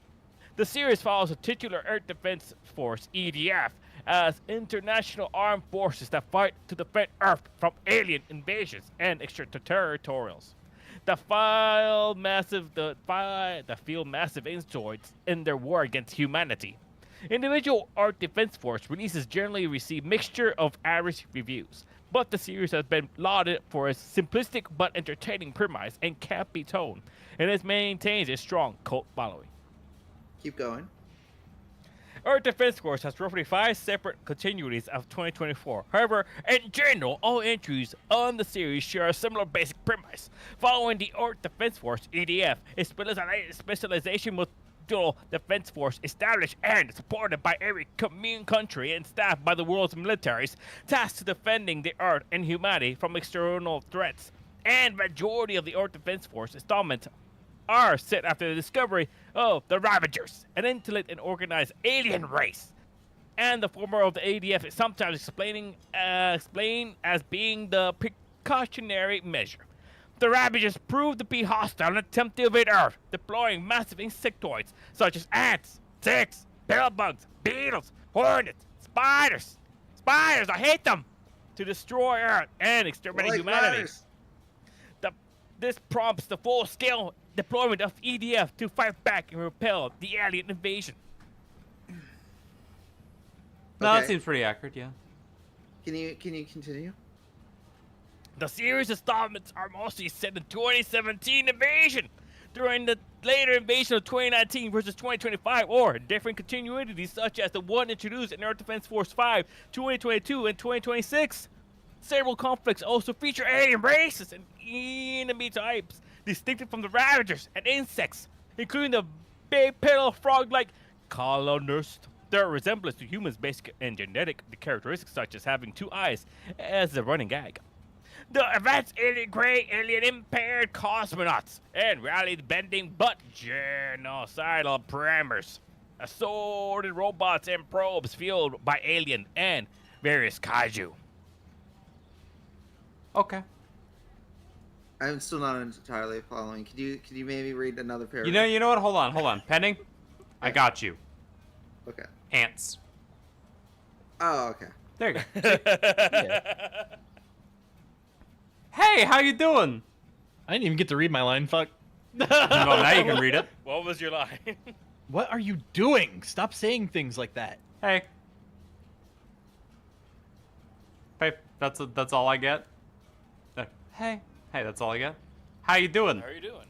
The series follows the titular Air Defense Force, EDF, as international armed forces that fight to defend Earth from alien invasions and extraterritorials. That field massive asteroids in their war against humanity. Individual Art Defense Force releases generally receive mixture of average reviews, but the series has been lauded for its simplistic but entertaining premise and campy tone, and it maintains a strong cult following.
Keep going.
Earth Defense Force has roughly 5 separate continuities of 2024. However, in general, all entries on the series share a similar basic premise. Following the Earth Defense Force, EDF, a specialization with dual defense force established and supported by every country and staffed by the world's militaries, tasked to defending the Earth and humanity from external threats. And majority of the Earth Defense Force installments are set after the discovery of the Ravagers, an intellect and organized alien race. And the former of the ADF is sometimes explained as being the precautionary measure. The Ravagers proved to be hostile and attempt to invade Earth, deploying massive insectoids such as ants, ticks, bellbugs, beetles, hornets, spiders. Spiders, I hate them! To destroy Earth and exterminate
Like
humanity.
virus.
This prompts the full-scale deployment of EDF to fight back and repel the alien invasion.
No, that
Okay.
seems pretty accurate, yeah.
Can you continue?
The series installments are mostly set in 2017 invasion, during the later invasion of 2019 versus 2025, or different continuities such as the one introduced in Earth Defense Force 5, 2022, and 2026. Several conflicts also feature alien races and enemy types, distinctive from the Ravagers and insects, including the bipedal frog-like colonist. Their resemblance to humans' basic and genetic characteristics such as having 2 eyes as the running gag. The advanced alien gray, alien impaired cosmonauts, and reality-bending but genocidal parameters. Assorted robots and probes fueled by alien and various kaiju.
Okay.
I'm still not entirely following. Could you maybe read another paragraph?
You know what? Hold on. Pending. I got you.
Okay.
Ants.
Oh, okay.
There you go. Hey, how you doing?
I didn't even get to read my line, fuck.
Well, now you can read it.
What was your line?
What are you doing? Stop saying things like that.
Hey. Hey, that's all I get. Hey, that's all I get. How you doing?
How are you doing?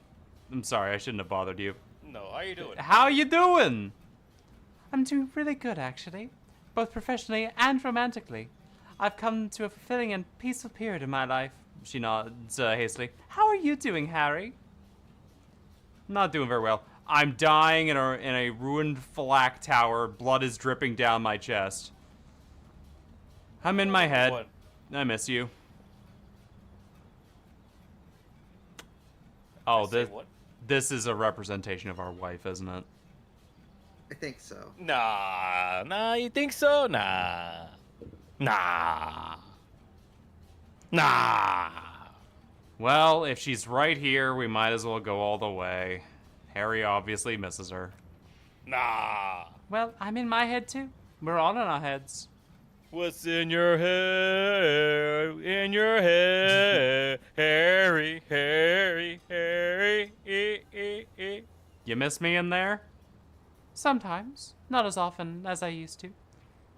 I'm sorry, I shouldn't have bothered you.
No, how are you doing?
How you doing?
I'm doing really good, actually, both professionally and romantically. I've come to a fulfilling and peaceful period in my life.
She nods hastily.
How are you doing, Harry?
Not doing very well. I'm dying in a ruined flak tower. Blood is dripping down my chest. I'm in my head.
What?
I miss you. Oh,
Say what?
this is a representation of our wife, isn't it?
I think so.
Nah, you think so? Nah.
Well, if she's right here, we might as well go all the way. Harry obviously misses her.
Nah.
Well, I'm in my head too. We're all in our heads.
What's in your head? In your head, Harry, Harry, Harry.
You miss me in there?
Sometimes. Not as often as I used to.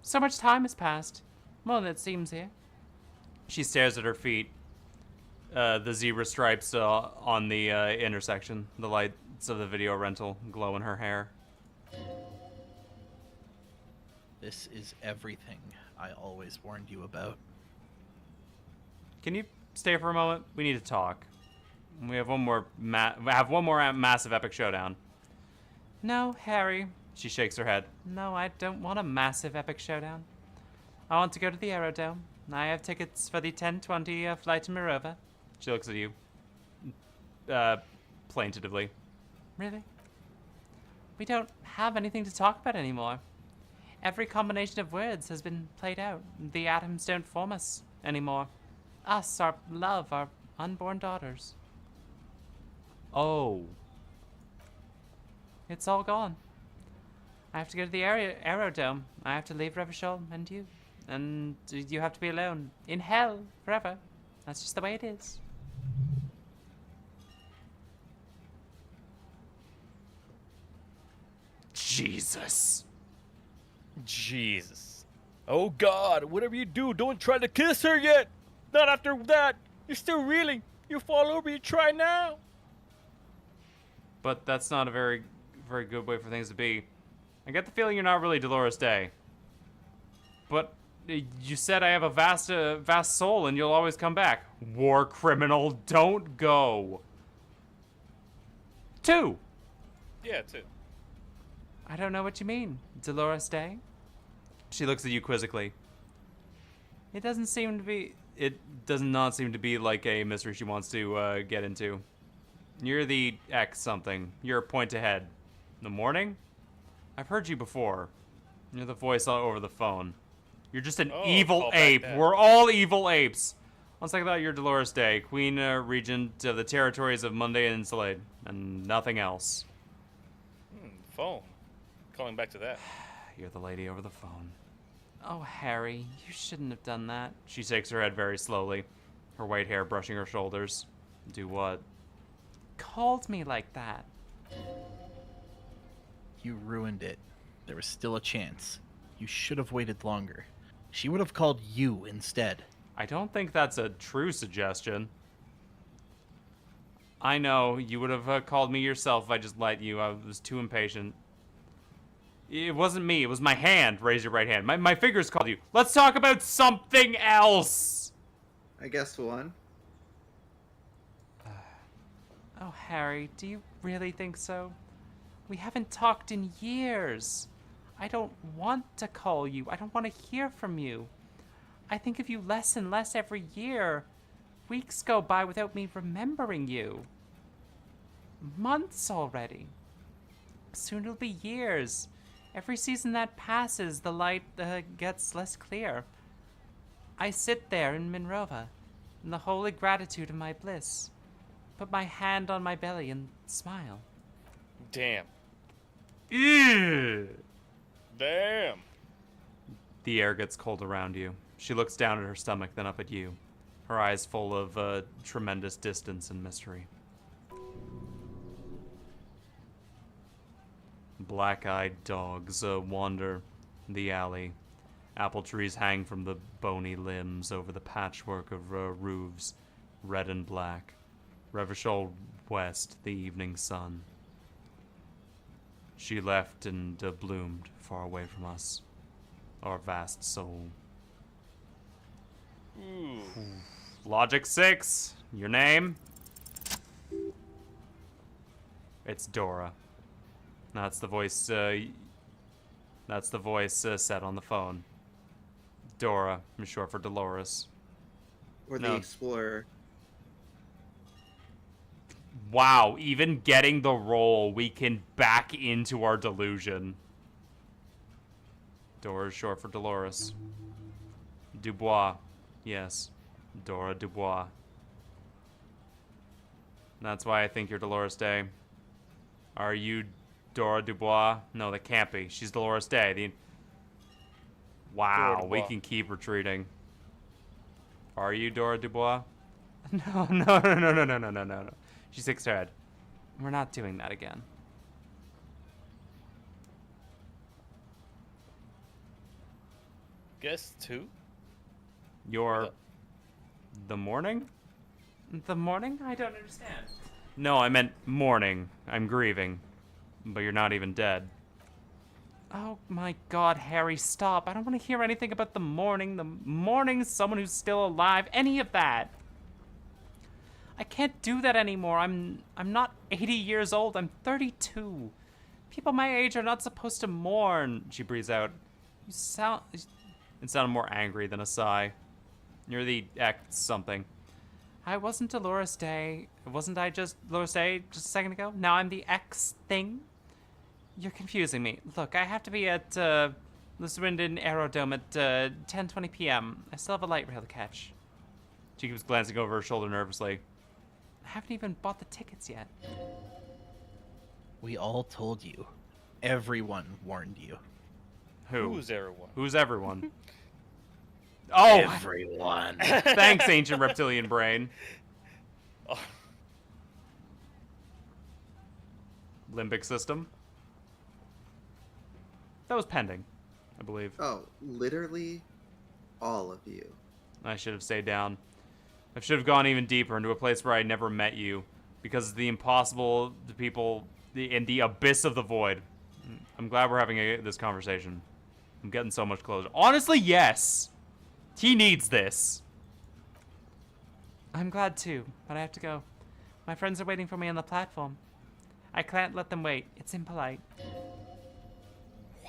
So much time has passed. More than it seems here.
She stares at her feet. The zebra stripes on the intersection. The lights of the video rental glow in her hair.
This is everything I always warned you about.
Can you stay for a moment? We need to talk. We have one more massive epic showdown.
No, Harry.
She shakes her head.
No, I don't want a massive epic showdown. I want to go to the Aerodome. I have tickets for the 10:20 flight to Mirova.
She looks at you. Plaintively.
Really? We don't have anything to talk about anymore. Every combination of words has been played out. The atoms don't form us anymore. Us, our love, our unborn daughters.
Oh.
It's all gone. I have to go to the Aerodome. I have to leave Revachol and you. And you have to be alone. In hell, forever. That's just the way it is.
Jesus.
Jesus. Oh God, whatever you do, don't try to kiss her yet. Not after that. You're still reeling. You fall over, you try now.
But that's not a very good way for things to be. I get the feeling you're not really Dolores Day. But you said I have a vast soul and you'll always come back. War criminal, don't go. 2.
Yeah, too.
I don't know what you mean. Dolores Day?
She looks at you quizzically.
It doesn't seem to be...
It does not seem to be like a mystery she wants to get into. You're the X something. You're a point ahead. In the morning? I've heard you before. You're the voice all over the phone. You're just an evil
call back
ape.
that.
We're all evil apes. Let's talk about your Dolores Day, Queen Regent of the territories of Monday and Slade, and nothing else.
Phone. Calling back to that.
You're the lady over the phone.
Oh, Harry, you shouldn't have done that.
She shakes her head very slowly, her white hair brushing her shoulders. Do what?
Called me like that.
You ruined it. There was still a chance. You should have waited longer. She would have called you instead.
I don't think that's a true suggestion. I know, you would have called me yourself if I just let you. I was too impatient. It wasn't me, it was my hand. Raise your right hand. My fingers called you. Let's talk about something else!
I guess one.
Oh, Harry, do you really think so? We haven't talked in years. I don't want to call you. I don't want to hear from you. I think of you less and less every year. Weeks go by without me remembering you. Months already. Soon it'll be years. Every season that passes, the light gets less clear. I sit there in Minrova, in the holy gratitude of my bliss. Put my hand on my belly and smile.
Damn.
Ew.
Damn.
The air gets cold around you. She looks down at her stomach, then up at you. Her eyes full of tremendous distance and mystery. Black-eyed dogs wander the alley. Apple trees hang from the bony limbs over the patchwork of roofs, red and black. Revachol west, the evening sun. She left and bloomed far away from us, our vast soul.
Ooh.
Logic 6, your name? It's Dora. That's the voice. That's the voice said on the phone. Dora, I'm short for Dolores.
Or the
No.
Explorer.
Wow, even getting the role, we can back into our delusion. Dora's short for Dolores. Dubois. Yes, Dora Dubois. That's why I think you're Dolores Day. Are you Dora Dubois? No, that can't be. She's Dolores Day. Wow,
Dora
we
Dubois.
can keep retreating. Are you Dora Dubois? No, no, no, no, no, no, no, no, no. She shakes her head. We're not doing that again.
Guess 2?
You're... the morning?
The morning? I don't understand.
No, I meant mourning. I'm grieving. But you're not even dead.
Oh my god, Harry, stop. I don't want to hear anything about the morning. The morning, someone who's still alive, any of that. I can't do that anymore. I'm not 80 years old. I'm 32. People my age are not supposed to mourn. She breathes out. You sound... It sounded more angry than a sigh. You're the X something. I wasn't Dolores Day. Wasn't I just Dolores Day just a second ago? Now I'm the X thing? You're confusing me. Look, I have to be at Elysium Aerodrome at 10:20 p.m. I still have a light rail to catch.
She keeps glancing over her shoulder nervously.
I haven't even bought the tickets yet.
We all told you. Everyone warned you.
Who?
Who's everyone?
Who's everyone? Oh!
Everyone.
Thanks, ancient reptilian brain.
Oh.
Limbic system. That was pending, I believe.
Oh, literally all of you.
I should have stayed down. I should have gone even deeper into a place where I never met you. Because the impossible, the people, in the abyss of the void. I'm glad we're having this conversation. I'm getting so much closer. Honestly, yes. He needs this.
I'm glad too, but I have to go. My friends are waiting for me on the platform. I can't let them wait. It's impolite.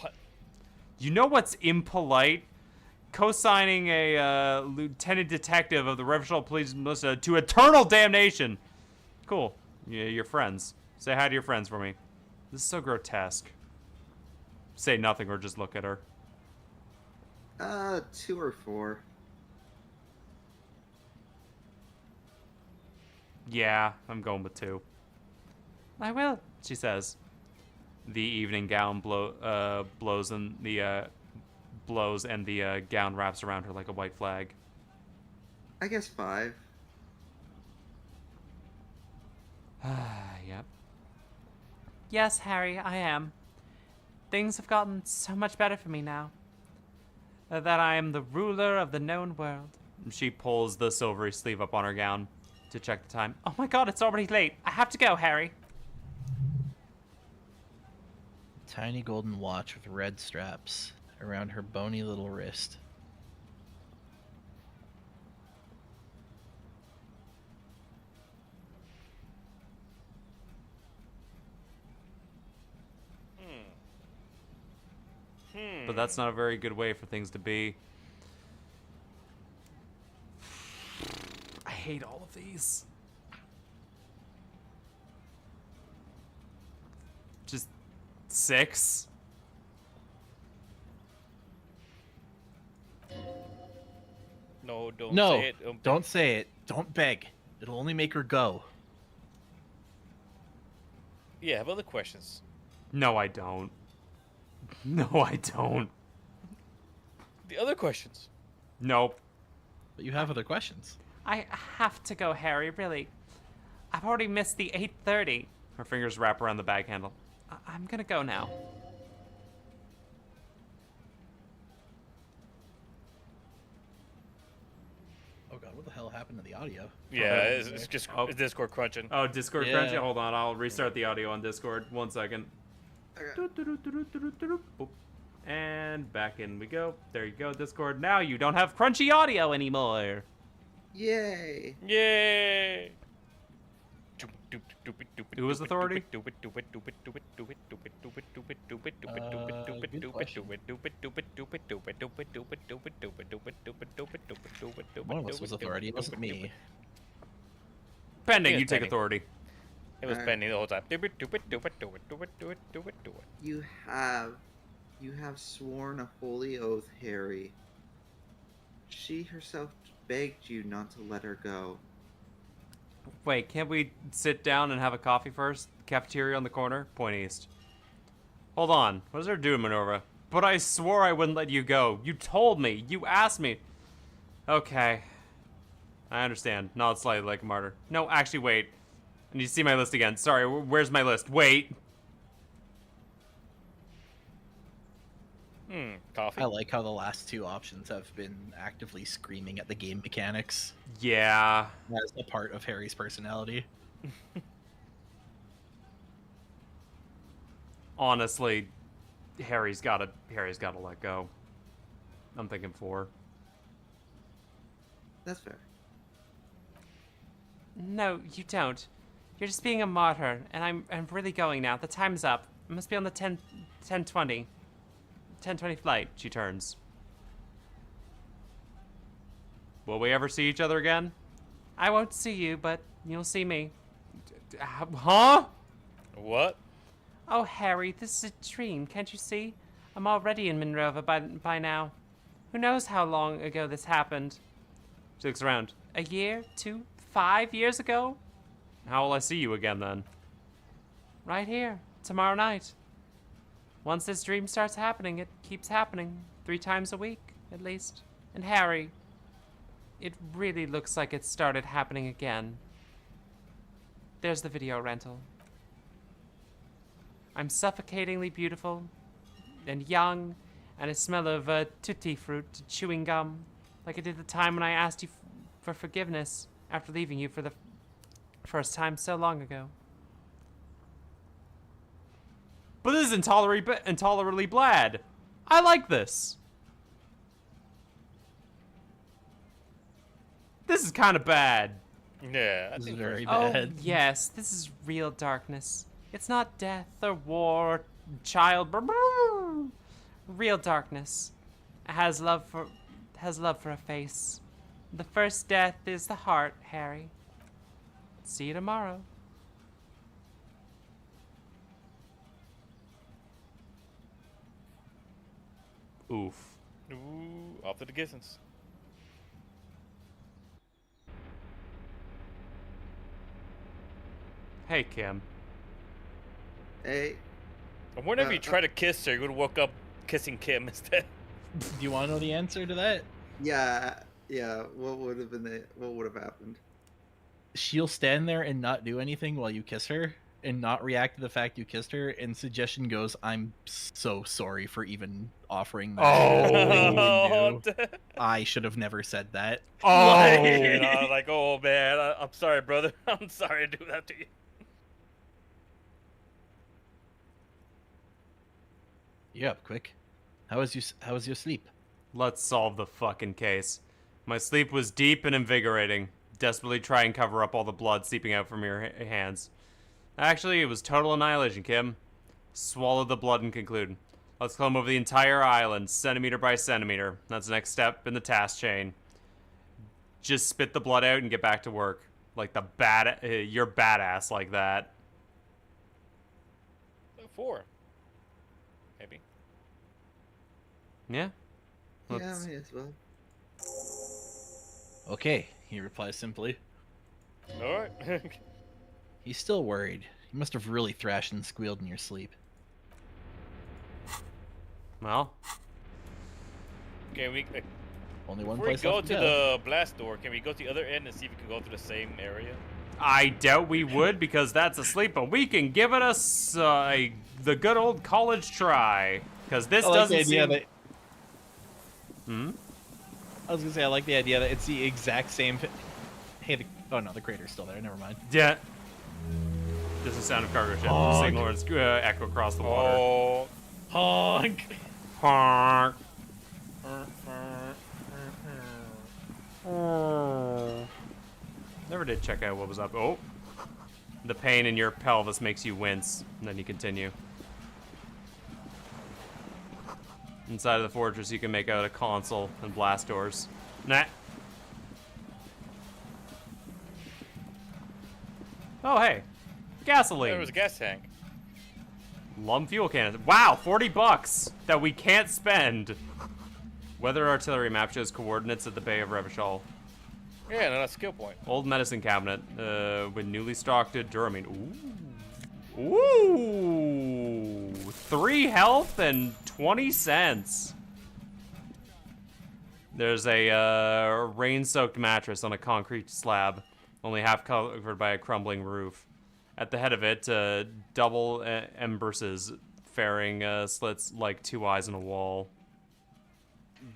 What?
You know what's impolite? Co-signing a lieutenant detective of the Revolutionary Police Militia to eternal damnation. Cool. Yeah, you're friends. Say hi to your friends for me. This is so grotesque. Say nothing or just look at her.
2 or 4.
Yeah, I'm going with 2.
I will.
She says. The evening gown blows and the gown wraps around her like a white flag.
I guess 5.
Yep.
Yes, Harry, I am. Things have gotten so much better for me now. That I am the ruler of the known world.
She pulls the silvery sleeve up on her gown to check the time.
Oh my god, it's already late. I have to go, Harry.
Tiny golden watch with red straps around her bony little wrist.
But that's not a very good way for things to be. I hate all of these. Just 6.
No, don't
No,
say it.
don't say it. Don't beg. It'll only make her go.
Yeah, I have other questions.
No, I don't. No, I don't.
The other questions.
Nope.
But you have other questions.
I have to go, Harry, really. I've already missed the 8:30.
Her fingers wrap around the bag handle.
I'm gonna go now.
Oh god, what the hell happened to the audio?
Yeah, it's just
Oh.
it's Discord crunching.
Oh, Discord
Yeah.
crunchy? Hold on, I'll restart the audio on Discord. 1 second.
Okay.
Boop. And back in we go. There you go, Discord. Now you don't have crunchy audio anymore.
Yay!
Yay!
Who was authority?
One of us was authority. It wasn't me.
Pending,
Yeah,
you take
pending.
authority.
It was
Alright.
pending the whole time.
You have sworn a holy oath, Harry. She herself begged you not to let her go.
Wait, can't we sit down and have a coffee first? Cafeteria on the corner? Point east. Hold on. What is there doing, Minerva? But I swore I wouldn't let you go. You told me. You asked me. Okay. I understand. Not slightly like a martyr. No, actually, wait. I need to see my list again. Sorry, where's my list? Wait.
Coffee.
I like how the last two options have been actively screaming at the game mechanics
Yeah.
as a part of Harry's personality.
Honestly, Harry's gotta let go. I'm thinking 4.
That's fair.
No, you don't. You're just being a martyr, and I'm really going now. The time's up. I must be on the 10:20 flight.
She turns. Will we ever see each other again?
I won't see you, but you'll see me.
Huh?
What?
Oh, Harry, this is a dream. Can't you see? I'm already in Monrova by now. Who knows how long ago this happened?
She looks around.
A year? 2? 5 years ago?
How will I see you again then?
Right here. Tomorrow night. Once this dream starts happening, it keeps happening. 3 times a week, at least. And Harry, it really looks like it started happening again. There's the video rental. I'm suffocatingly beautiful and young, and a smell of tutti fruit chewing gum, like I did the time when I asked you for forgiveness after leaving you for the first time so long ago.
But this is intolerably bad. I like this. This is kind of bad.
Yeah, I
This is
think
very
Oh,
bad.
yes, this is real darkness. It's not death or war or child. Real darkness has love for a face. The first death is the heart, Harry. See you tomorrow.
Oof.
Ooh, off to the distance.
Hey, Kim.
Hey,
I wonder if you try to kiss her, you would woke up kissing Kim instead.
Do you want to know the answer to that?
yeah. What would have been what would have happened?
She'll stand there and not do anything while you kiss her and not react to the fact you kissed her, and suggestion goes, I'm so sorry for even offering that.
Oh,
I should have never said that.
Oh.
you know, like, oh man, I'm sorry, brother. I'm sorry to do that to you.
You're up quick. How was your sleep?
Let's solve the fucking case. My sleep was deep and invigorating. Desperately try and cover up all the blood seeping out from your hands. Actually, it was total annihilation, Kim. Swallow the blood and conclude. Let's climb over the entire island, centimeter by centimeter. That's the next step in the task chain. Just spit the blood out and get back to work. Like the you're badass like that.
4. Maybe.
Yeah?
Yeah,
Let's-
may as well.
Okay, he replies simply.
Alright.
He's still worried. You must have really thrashed and squealed in your sleep.
Well,
Can we,
Only one
before we
place
go
left
to
to
the blast door, can we go to the other end and see if we can go to the same area?
I doubt we would because that's asleep, but we can give it the good old college try. Because this
I like the
doesn't
idea
seem...
that
Hmm?
I was gonna say I like the idea that it's the exact same. Hey, oh no, the crater's still there. Never mind.
Yeah. Just the sound of cargo ship.
Honk.
Signal is echo across the water.
Oh,
Honk.
Honk. Never did check out what was up. Oh. The pain in your pelvis makes you wince. And then you continue. Inside of the fortress, you can make out a console and blast doors. Nah. Oh, hey. Gasoline.
there was a gas tank.
Lum fuel cannons. Wow, 40 bucks that we can't spend. Weather artillery map shows coordinates at the Bay of Revachol.
Yeah, no, that's a skill point.
Old medicine cabinet with newly stocked Duramine. Ooh. Ooh. 3 health and 20 cents. There's a rain-soaked mattress on a concrete slab, only half covered by a crumbling roof. At the head of it, double emberses fairing slits like 2 eyes in a wall.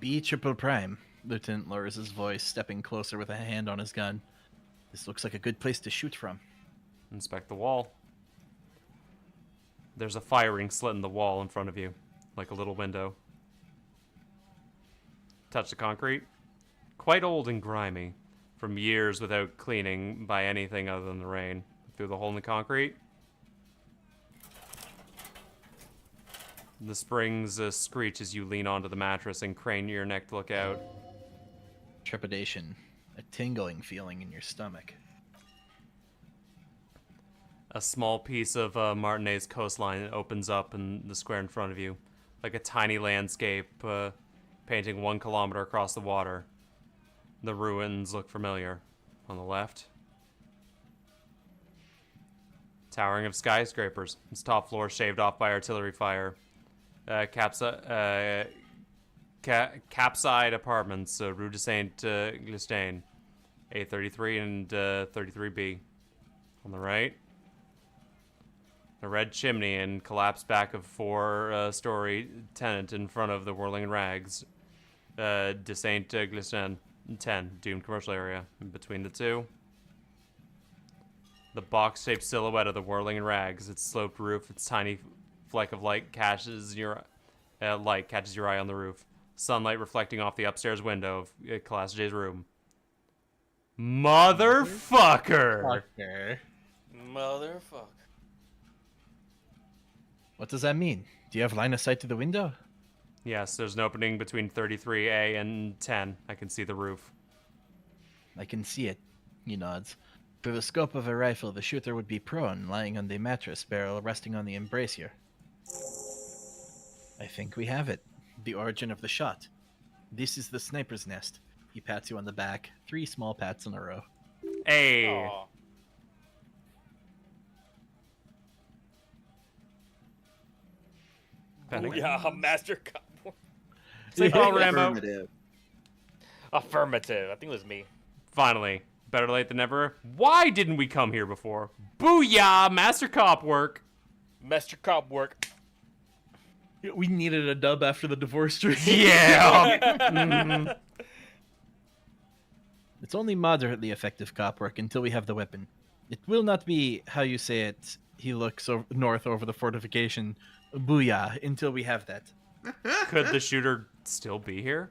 B triple prime. Lieutenant lowers his voice, stepping closer with a hand on his gun. This looks like a good place to shoot from.
Inspect the wall. There's a firing slit in the wall in front of you, like a little window. Touch the concrete. Quite old and grimy, from years without cleaning by anything other than the rain. Through the hole in the concrete. The springs screech as you lean onto the mattress and crane your neck to look out.
Trepidation. A tingling feeling in your stomach.
A small piece of Martinez coastline opens up in the square in front of you, like a tiny landscape painting 1 kilometer across the water. The ruins look familiar. On the left, towering of skyscrapers. Its top floor shaved off by artillery fire. Capside apartments, Rue de Saint Glistain, A33 and 33B. On the right, a red chimney and collapsed back of 4-story tenant in front of the whirling rags. De Saint Glistain 10, doomed commercial area. In between the two, the box-shaped silhouette of the whirling rags, its sloped roof, its tiny fleck of light catches your eye on the roof. Sunlight reflecting off the upstairs window of Class J's room. Motherfucker!
Motherfucker.
What does that mean? Do you have line of sight to the window?
Yes, there's an opening between 33A and 10. I can see the roof.
I can see it. He nods. Through the scope of a rifle, the shooter would be prone, lying on the mattress barrel, resting on the embrasure. I think we have it. The origin of the shot. This is the sniper's nest. He pats you on the back. 3 small pats in a row.
Hey!
Aw.
Pending.
Yeah, Master Cop.
Say hello, Rambo.
Affirmative.
Affirmative. I think it was me.
Finally. Better late than never. Why didn't we come here before? Booyah! Master Cop work.
Master Cop work.
We needed a dub after the divorce tree.
Yeah!
It's only moderately effective cop work until we have the weapon. It will not be, how you say it, he looks north over the fortification, booyah, until we have that.
Could the shooter still be here?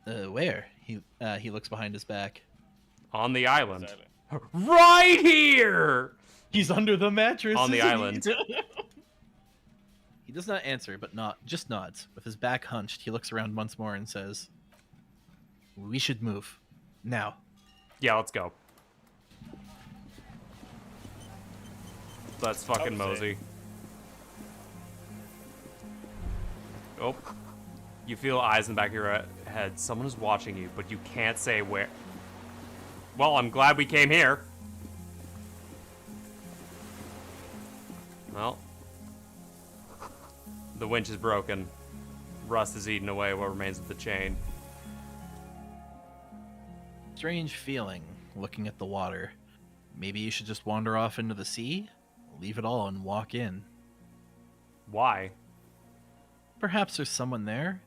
Where? He looks behind his back.
On the island. Right here!
He's under the mattress.
On the
isn't he?
island.
He does not answer, but just nods. With his back hunched, he looks around once more and says, "We should move. Now."
Yeah, let's go. Let's fucking mosey. Oh. You feel eyes in the back of your head. Someone is watching you, but you can't say where. Well, I'm glad we came here. Well. The winch is broken. Rust is eating away what remains of the chain.
Strange feeling, looking at the water. Maybe you should just wander off into the sea? Leave it all and walk in.
Why?
Perhaps there's someone there,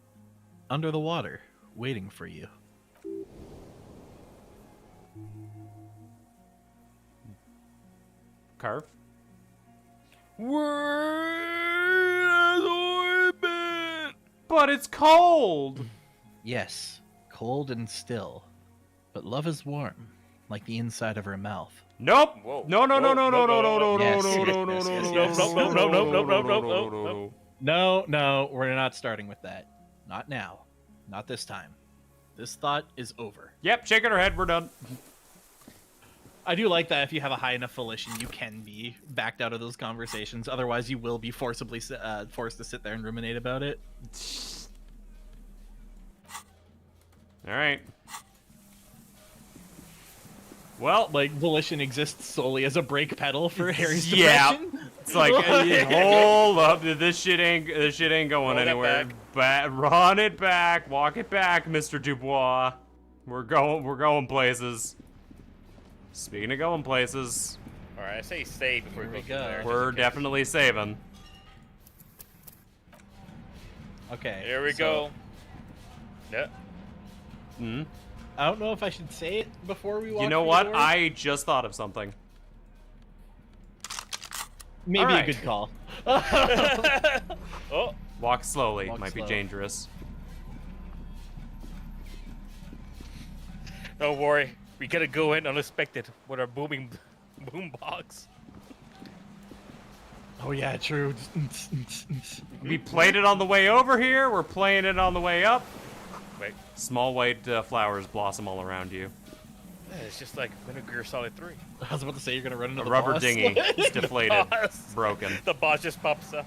under the water, waiting for you.
Carve? But it's cold!
Yes, cold and still. But love is warm, like the inside of her mouth.
Nope!
Whoa.
No, no, no, no, no, no, no, no,
Yes,
no,
yes,
no, no,
yes,
no,
yes,
no,
yes.
no,
Nope, nope, nope, nope, nope,
no,
nope,
no,
nope.
No, we're not starting with that. Not now. Not this time. This thought is over.
Yep, shaking her head, we're done.
I do like that if you have a high enough volition, you can be backed out of those conversations. Otherwise, you will be forcibly forced to sit there and ruminate about it.
Alright. Well,
Like, volition exists solely as a brake pedal for Harry's
yeah.
depression.
It's like, hold up, this shit ain't going
Roll that
anywhere. Run it back, walk it back, Mr. Dubois. We're going places. Speaking of going places,
All right, I say save before
Here
we
we
go.
go.
There, just
we're
in case.
definitely saving.
Okay.
Here we
so
go. Yeah.
Hmm?
I don't know if I should say it before we walk.
You know
through the
what?
door.
I just thought of something.
Maybe
Alright.
a good call.
Oh,
Walk slowly.
Walk
Might
slow.
be dangerous.
don't worry. We gotta go in unexpected with our booming boom box.
Oh yeah, true.
We played it on the way over here. We're playing it on the way up.
Wait,
Small white flowers blossom all around you.
yeah, it's just like Metal Gear Solid 3.
I was about to say you're gonna run into
A
the
rubber
boss.
dinghy. It's deflated.
boss.
Broken.
The boss just pops out.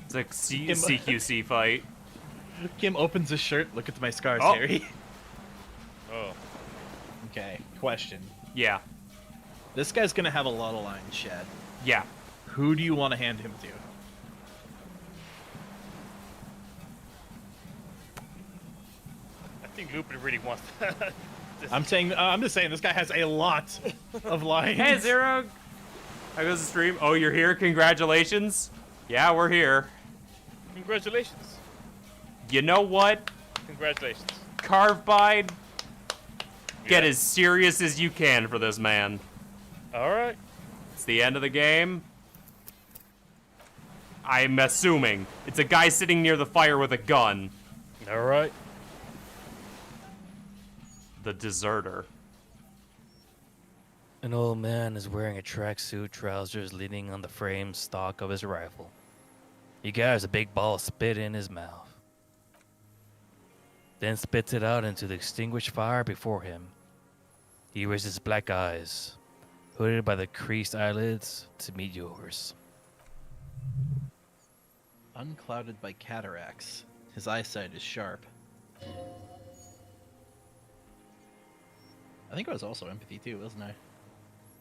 It's a CQC fight.
Kim opens his shirt. Look at my scars,
Oh.
Harry.
Oh,
Okay. Question.
Yeah.
This guy's gonna have a lot of lines, Shad.
Yeah.
Who do you want to hand him to?
I think Lupin really wants.
I'm just saying this guy has a lot of lines.
Hey, Zero. How goes the stream? Oh, you're here? Congratulations. Yeah, we're here.
Congratulations.
You know what?
Congratulations.
Carvebide, get
Yeah.
as serious as you can for this man.
All right.
It's the end of the game. I'm assuming. It's a guy sitting near the fire with a gun.
All right.
The deserter.
An old man is wearing a tracksuit, trousers, leaning on the frame stock of his rifle. He gathers a big ball of spit in his mouth, then spits it out into the extinguished fire before him. He raises his black eyes, hooded by the creased eyelids, to meet yours.
Unclouded by cataracts, his eyesight is sharp. I think it was also empathy too, wasn't I?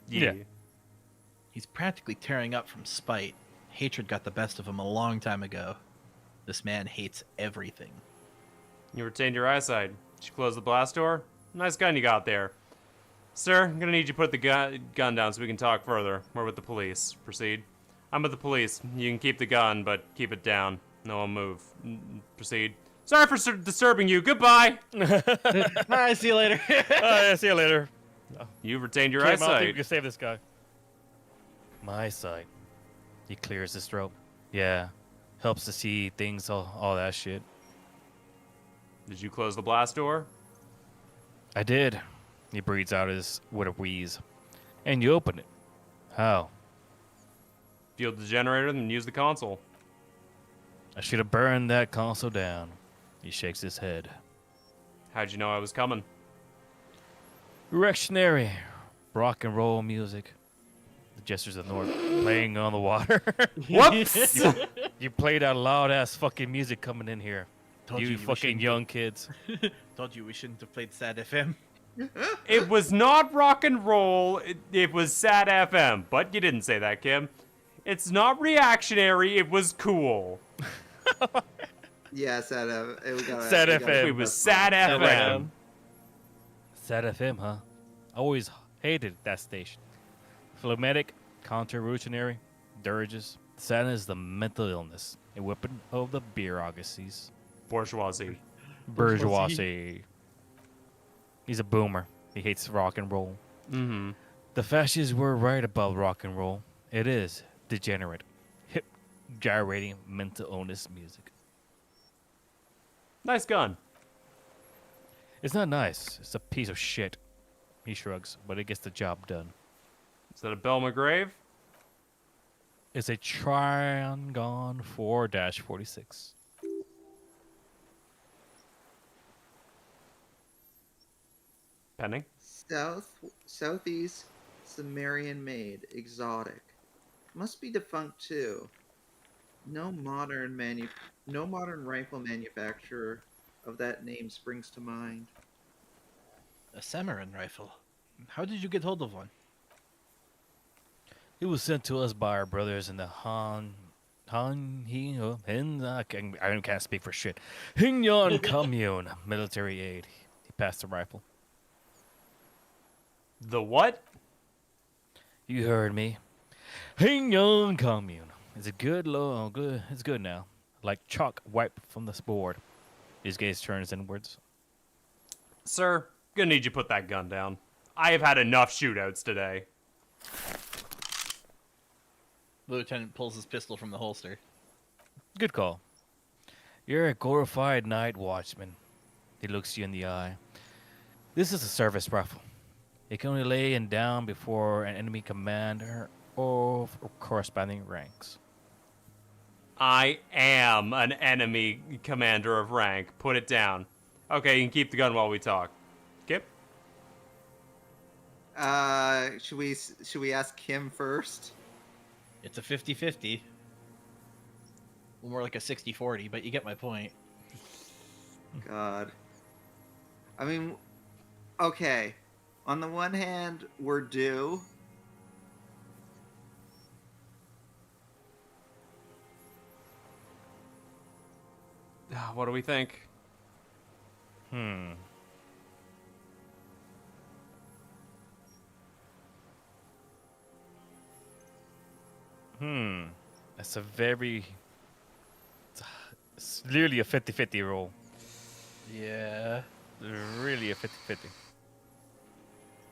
Yeah.
He's practically tearing up from spite. Hatred got the best of him a long time ago. This man hates everything.
You retained your eyesight. Did you close the blast door? Nice gun you got there. Sir, I'm gonna need you to put the gun down so we can talk further. We're with the police. Proceed. I'm with the police. You can keep the gun, but keep it down. No one move. Proceed. Sorry for disturbing you. Goodbye.
Alright, see you later.
Yeah, see you later.
You've retained your
Kim, I don't think we
eyesight.
can save this guy. My eyesight. He clears his throat. Yeah. Helps to see things, all that shit.
Did you close the blast door?
I did. He breathes out with a wheeze. And you open it. How?
Field the generator, then use the console.
I should have burned that console down. He shakes his head.
How'd you know I was coming?
Reactionary. Rock and roll music. The gestures of the north playing on the water.
Whoops!
You play that loud ass fucking music coming in here.
Told
You
we
fucking
shouldn't
young kids.
Told you we shouldn't have played Sad FM.
It was not rock and roll. It was sad FM. But you didn't say that, Kim. It's not reactionary. It was cool.
Yeah, Sad
Sad FM.
It was sad FM.
Sad FM, huh? I always hated that station. Phlegmatic, counter-revolutionary, dirges. Sadness is the mental illness, a weapon of the bureaucracies.
Bourgeoisie.
Bourgeoisie. He's a boomer. He hates rock and roll.
Mm-hmm.
The fascists were right about rock and roll. It is degenerate, hip, gyrating, mental illness music.
Nice gun.
It's not nice. It's a piece of shit. He shrugs, but it gets the job done.
Is that a Belle McGrave?
It's a Trigon 4-46.
Pending.
Southeast Sumerian made, exotic. Must be defunct too. No modern rifle manufacturer of that name springs to mind.
A Samaran rifle. How did you get hold of one?
It was sent to us by our brothers in the I can't speak for shit. Hingyon Commune, military aid. He passed the rifle.
The what?
You heard me. Hingyon Commune. Is it good? Good. It's good now. Like chalk wiped from the board. His gaze turns inwards.
Sir, gonna need you to put that gun down. I have had enough shootouts today.
The lieutenant pulls his pistol from the holster.
Good call. You're a glorified night watchman. He looks you in the eye. This is a service rifle. It can only lay in down before an enemy commander or corresponding ranks.
I am an enemy commander of rank. Put it down. Okay, you can keep the gun while we talk. Kip?
Should we ask Kim first?
It's a 50-50. Well, more like a 60-40, but you get my point.
God. I mean, okay. On the one hand, we're due.
What do we think?
That's a very... It's literally a 50-50 roll.
Yeah.
Really a 50-50.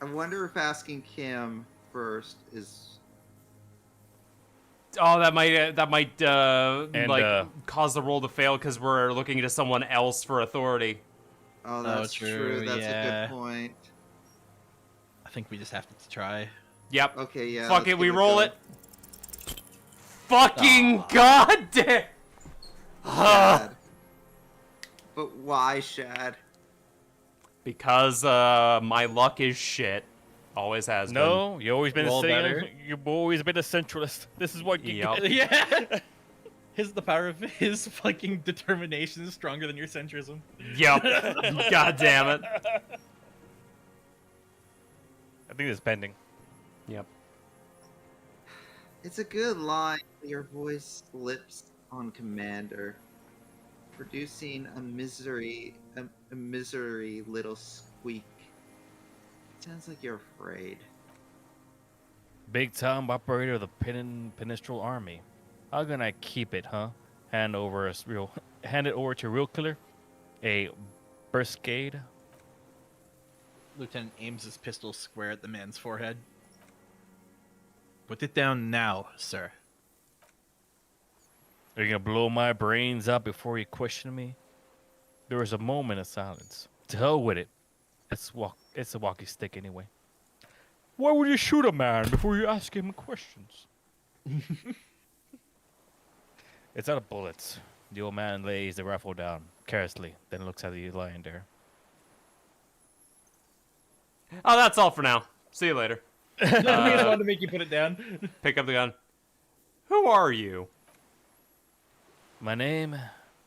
I wonder if asking Kim first is.
Oh, that might
And,
cause the roll to fail because we're looking to someone else for authority.
Oh, that's
true,
That's a
yeah.
good point.
I think we just have to try.
Yep.
Okay, yeah.
Fuck
let's
it, we
give
roll
go.
it. Fucking goddamn!
Shad. But why, Shad?
Because my luck is shit. Always has been.
No, you always been
Roll
a
better.
You've always been a centralist. This is what you
Yup.
get.
Yeah. The power of his fucking determination is stronger than your centrism.
Yep. God damn it.
I think it's pending.
Yep.
It's a good line. Your voice slips on Commander, producing a misery little squeak. Sounds like you're afraid.
Big time operator of the Penistral Army. How can I keep it, huh? Hand it over to real killer? A Burskade?
Lieutenant aims his pistol square at the man's forehead. Put it down now, sir.
Are you gonna blow my brains out before you question me? There was a moment of silence. To hell with it. It's a walkie stick anyway. Why would you shoot a man before you ask him questions? It's out of bullets. The old man lays the rifle down carelessly, then looks at you lying there.
Oh, that's all for now. See you later.
We just wanted to make you put it down.
Pick up the gun. Who are you?
My name,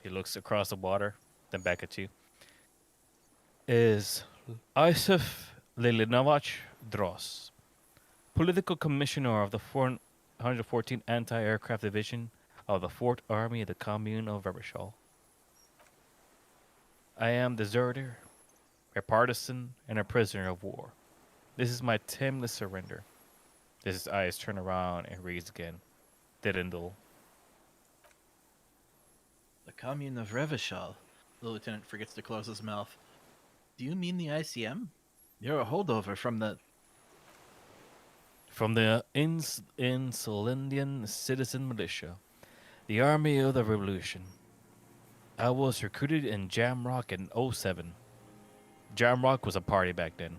he looks across the water, then back at you, is Isef Lilinovich Dross, Political Commissioner of the 414th Anti-Aircraft Division of the 4th Army of the Commune of Vereshal. I am deserter, a partisan, and a prisoner of war. This is my timeless surrender. His eyes turn around and reads again. Dirindl.
The commune of Revachol. The lieutenant forgets to close his mouth. Do you mean the ICM? You're a holdover from the...
From the Insulindian Citizen Militia, the Army of the Revolution. I was recruited in Jamrock in 07. Jamrock was a party back then.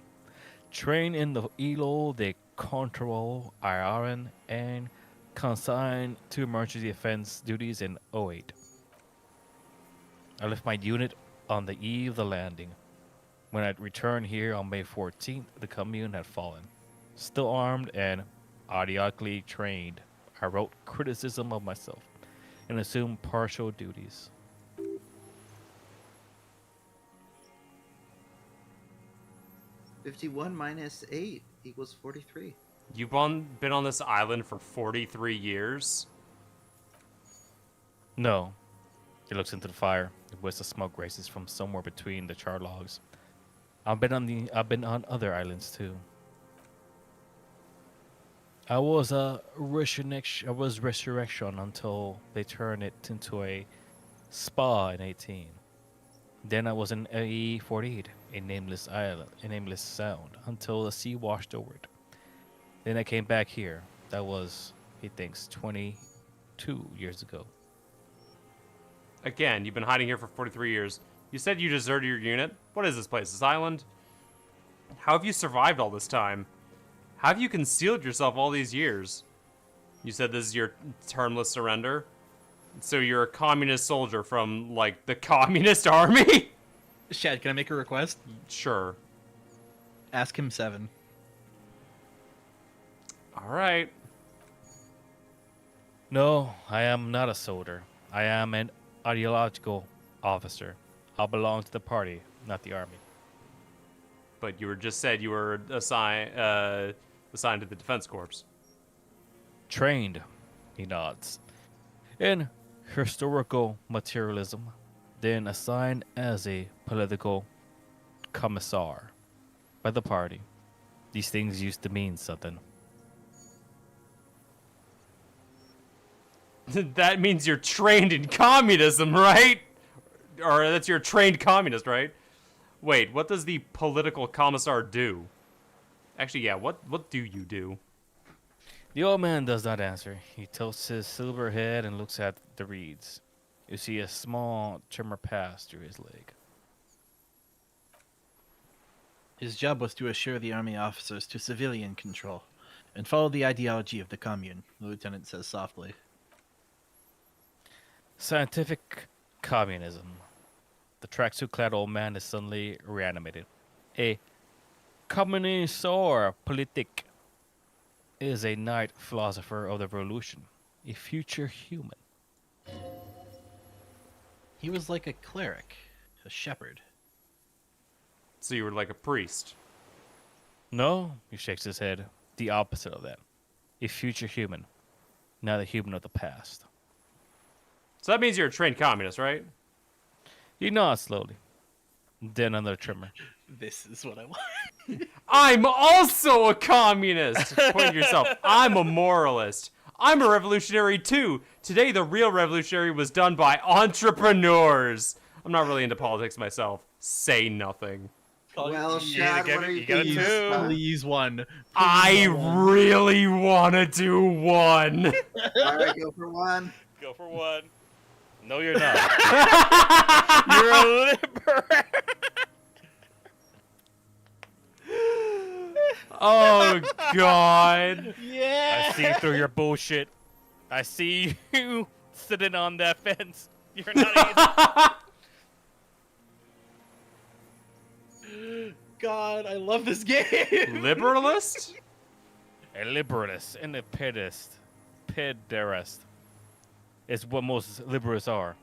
Trained in the Elo de Control Iran and consigned to emergency defense duties in 08. I left my unit on the eve of the landing. When I returned here on May 14th, the commune had fallen. Still armed and idiotically trained, I wrote criticism of myself and assumed partial duties.
-51 minus 8 equals 43.
You've been on this island for 43 years?
No. He looks into the fire. The wisp of smoke races from somewhere between the charred logs. I've been on other islands too. I was resurrection until they turned it into a spa in 18. Then I was in AE-48, a nameless island, a nameless sound, until the sea washed over it. Then I came back here. That was, he thinks, 22 years ago.
Again, you've been hiding here for 43 years. You said you deserted your unit? What is this place? This island? How have you survived all this time? How have you concealed yourself all these years? You said this is your termless surrender? So you're a communist soldier from, like, the communist army?
Shad, can I make a request?
Sure.
Ask him 7.
Alright.
No, I am not a soldier. I am an ideological officer. I belong to the party, not the army.
But you were just said you were assigned to the Defense Corps.
Trained, he nods. In historical materialism, then assigned as a political commissar by the party. These things used to mean something.
That means you're trained in communism, right? Or that's you're a trained communist, right? Wait, what does the political commissar do? Actually, yeah, what do you do?
The old man does not answer. He tilts his silver head and looks at the reeds. You see a small tremor pass through his leg.
His job was to assure the army officers to civilian control and follow the ideology of the commune, the lieutenant says softly.
Scientific communism. The tracksuit-clad old man is suddenly reanimated. A communist politic is a knight philosopher of the revolution, a future human.
He was like a cleric, a shepherd.
So you were like a priest.
No, he shakes his head. The opposite of that. A future human, not a human of the past.
So that means you're a trained communist, right?
He nods slowly. Then another tremor.
This is what I want.
I'm also a communist! Point to yourself. I'm a moralist. I'm a revolutionary too. Today, the real revolutionary was done by entrepreneurs. I'm not really into politics myself. Say nothing.
Well,
You
Shad,
gotta
what
get
are
it,
you
you gotta
thinking?
do.
Please one.
I really want to do one.
All right, go for 1.
Go for one. No, you're not. You're a liberal.
Oh, God.
Yeah.
I see through your bullshit. I see you sitting on that fence. You're not even.
God, I love this game.
Liberalist?
A liberalist and a pederast is what most liberals are.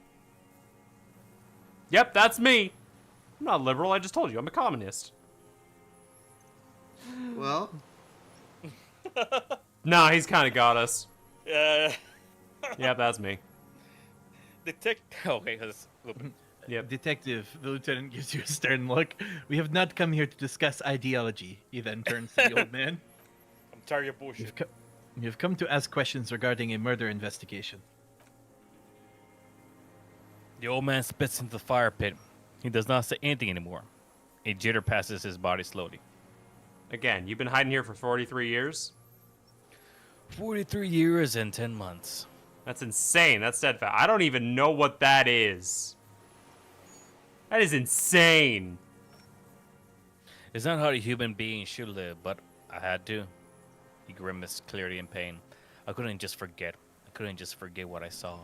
Yep, that's me. I'm not liberal. I just told you. I'm a communist.
Well,
Nah, he's kind of got us.
Yep,
Yep, that's me.
Okay,
Yep.
Detective, the lieutenant gives you a stern look. We have not come here to discuss ideology. He then turns to the old man.
I'm tired of your bullshit.
You've come to ask questions regarding a murder investigation.
The old man spits into the fire pit. He does not say anything anymore. A jitter passes his body slowly.
Again, you've been hiding here for 43 years?
43 years and 10 months.
That's insane. That's steadfast. I don't even know what that is. That is insane.
It's not how a human being should live, but I had to. He grimaced, clearly in pain. I couldn't just forget. I couldn't just forget what I saw.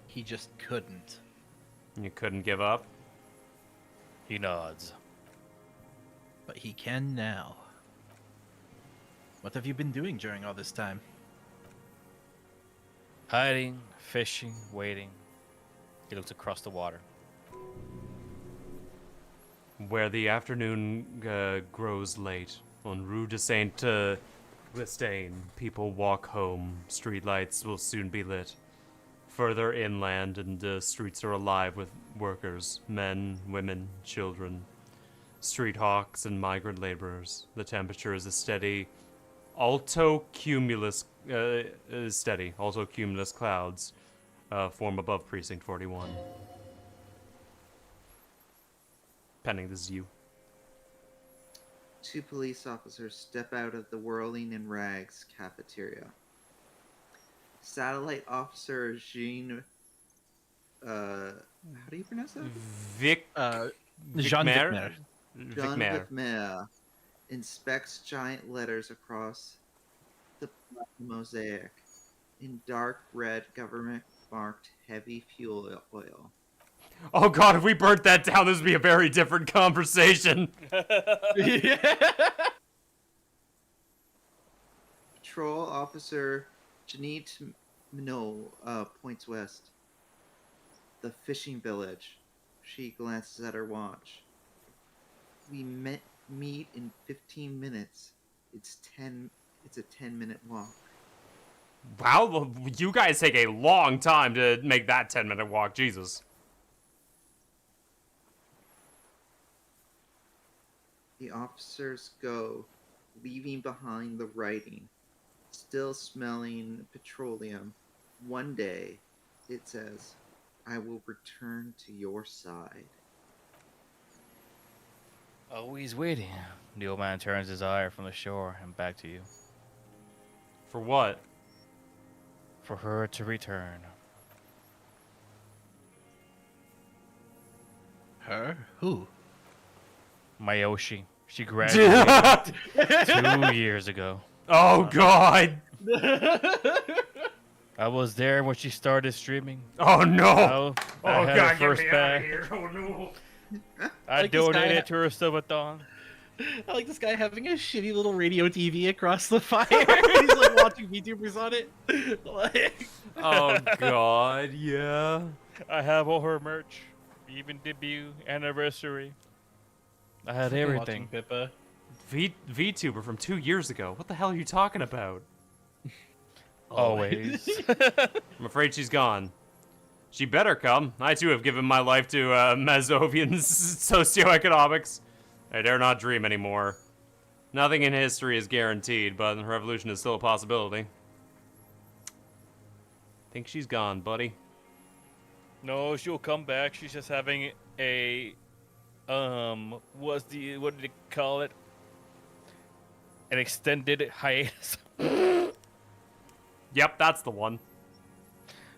He just couldn't.
You couldn't give up?
He nods.
But he can now. What have you been doing during all this time?
Hiding, fishing, waiting. He looks across the water.
Where the afternoon grows late, On Rue de Saint Glistain, people walk home. Streetlights will soon be lit. Further inland, and the streets are alive with workers, men, women, children, street hawks, and migrant laborers. The temperature is a steady, alto cumulus clouds form above Precinct 41. Pending, this is you.
2 police officers step out of the Whirling in Rags cafeteria. Satellite Officer Jean. How do you pronounce that?
Jean
Vicmer?
Jean
Vicmer.
Vicmer inspects giant letters across the mosaic in dark red government-marked heavy fuel oil.
Oh god, if we burnt that down, this would be a very different conversation.
Patrol Officer Janine Minot points west. The fishing village. She glances at her watch. We meet in 15 minutes. It's a 10-minute walk.
Wow, well, you guys take a long time to make that 10-minute walk, Jesus.
The officers go, leaving behind the writing. Still smelling petroleum. One day, it says, I will return to your side.
Always waiting. The old man turns his eye from the shore and back to you.
For what?
For her to return.
Her? Who?
Mayoshi. She graduated 2 years ago.
Oh god!
I was there when she started streaming.
Oh no!
I had her first
get me out of
bag.
here! Oh no!
I
Like this guy
donated to her subathon.
I like this guy having a shitty little radio TV across the fire. He's like watching VTubers on it. Like,
Oh god, yeah.
I have all her merch, even debut, anniversary. I had everything.
watching Pippa.
VTuber from 2 years ago. What the hell are you talking about?
Always.
I'm afraid she's gone. She better come. I too have given my life to Mazovian socioeconomics. I dare not dream anymore. Nothing in history is guaranteed, but revolution is still a possibility. Think she's gone, buddy.
No, she'll come back. She's just having a what did they call it? An extended hiatus.
Yep, that's the one.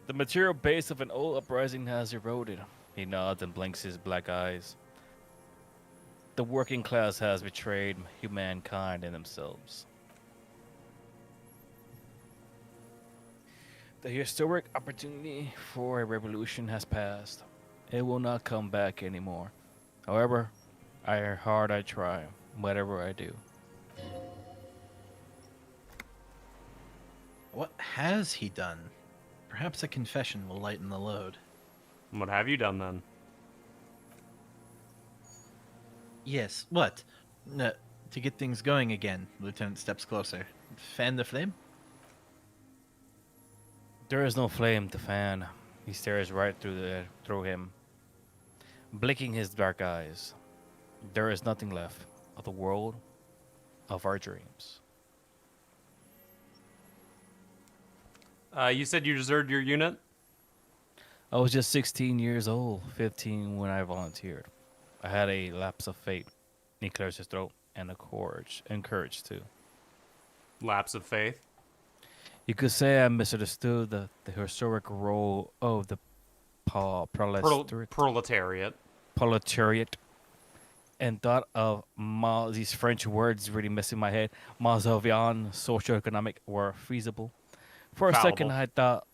The material base of an old uprising has eroded. He nods and blinks his black eyes. The working class has betrayed humankind and themselves. The historic opportunity for a revolution has passed. It will not come back anymore. However, I try, whatever I do.
What has he done? Perhaps a confession will lighten the load.
What have you done then?
Yes, what? To get things going again, Lieutenant steps closer. Fan the flame?
There is no flame to fan. He stares right through him, blinking his dark eyes. There is nothing left of the world of our dreams.
You said you deserted your unit?
I was just 16 years old, 15 when I volunteered. I had a lapse of fate. He clears his throat and courage too.
Lapse of faith?
You could say I misunderstood the historic role of the proletariat and thought of these French words really messing my head. Mazovian, socioeconomic were feasible. For a second, I thought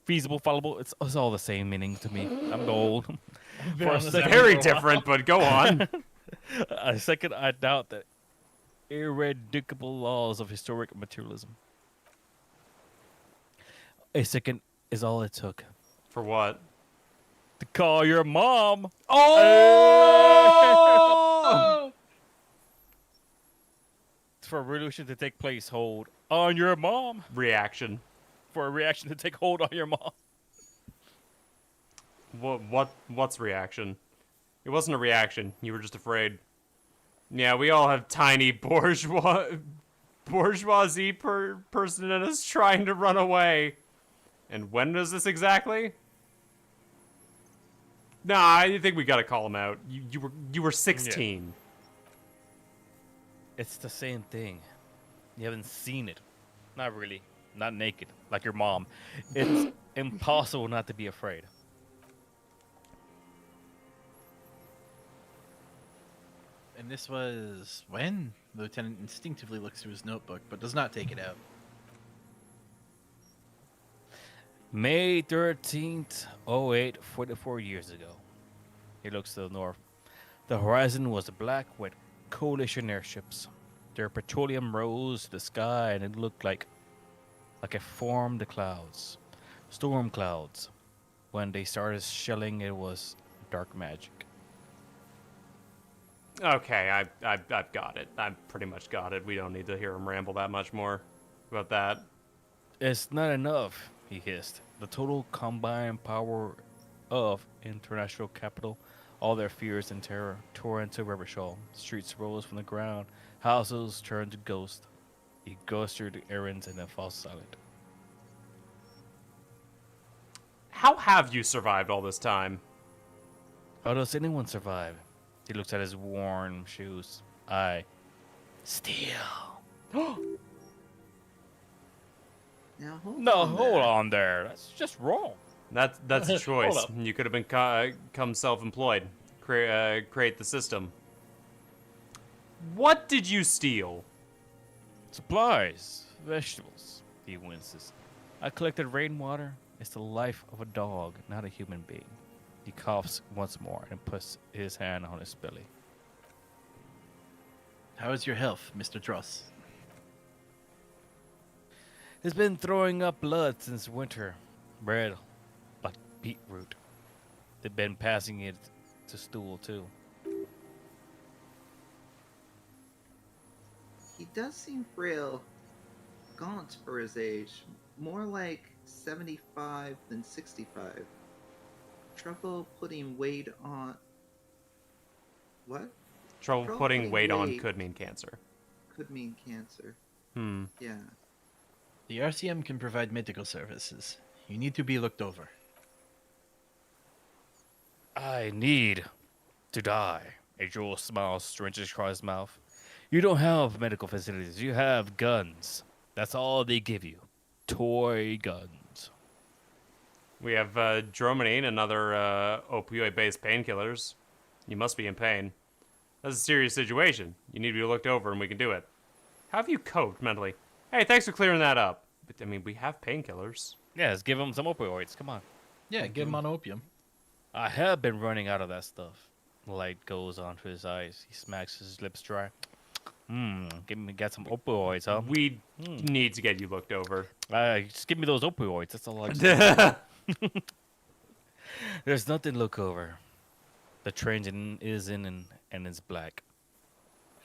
feasible, fallible. It's all the same meaning to me. I'm old. For a second,
Very different, but go on.
a second, I doubt the irreducible laws of historic materialism. A second is all it took.
For what?
To call your mom.
Oh!
for a revolution to take place, hold on your mom.
Reaction.
For a reaction to take hold on your mom.
What's reaction? It wasn't a reaction. You were just afraid. Yeah, we all have tiny bourgeoisie person in us trying to run away. And when was this exactly? Nah, I think we gotta call him out. You were 16.
It's the same thing. You haven't seen it. Not really. Not naked, like your mom. It's impossible not to be afraid.
And this was when? The lieutenant instinctively looks through his notebook, but does not take it out.
May 13th, 08, 44 years ago. He looks to the north. The horizon was black with coalition airships. Their petroleum rose to the sky and it looked like it formed the clouds. Storm clouds. When they started shelling, it was dark magic.
Okay, I've got it. I've pretty much got it. We don't need to hear him ramble that much more about that.
It's not enough, he hissed. The total combined power of international capital, all their fears and terror, tore into Rivershaw. Streets rose from the ground. Houses turned to ghosts. He goes through the errands and then falls silent.
How have you survived all this time?
How does anyone survive? He looks at his worn shoes. I steal.
Now hold
No,
on
hold
there.
on there. That's just wrong.
That's a choice.
up.
You could have become self-employed. Create the system. What did you steal?
Supplies, vegetables. He winces. I collected rainwater. It's the life of a dog, not a human being. He coughs once more and puts his hand on his belly.
How is your health, Mr. Dross?
He's been throwing up blood since winter. Red, like beetroot. They've been passing it to stool, too.
He does seem frail, gaunt for his age. More like 75 than 65. Trouble putting weight on. What?
Trouble
Trouble
putting
putting
weight on
weight.
could mean cancer.
Could mean cancer.
Hmm.
Yeah.
The RCM can provide medical services. You need to be looked over.
I need to die. A droll smile stretches across his mouth. You don't have medical facilities. You have guns. That's all they give you. Toy guns.
We have Dromonine and other opioid-based painkillers. You must be in pain. That's a serious situation. You need to be looked over and we can do it. How have you coped mentally? Hey, thanks for clearing that up. But, I mean, we have painkillers.
Yeah, let's give him some opioids. Come on.
Yeah, get him on opium.
I have been running out of that stuff. Light goes onto his eyes. He smacks his lips dry. Get some opioids, huh?
We need to get you looked over.
Just give me those opioids. That's all I just There's nothing to look over. The train is in and it's black.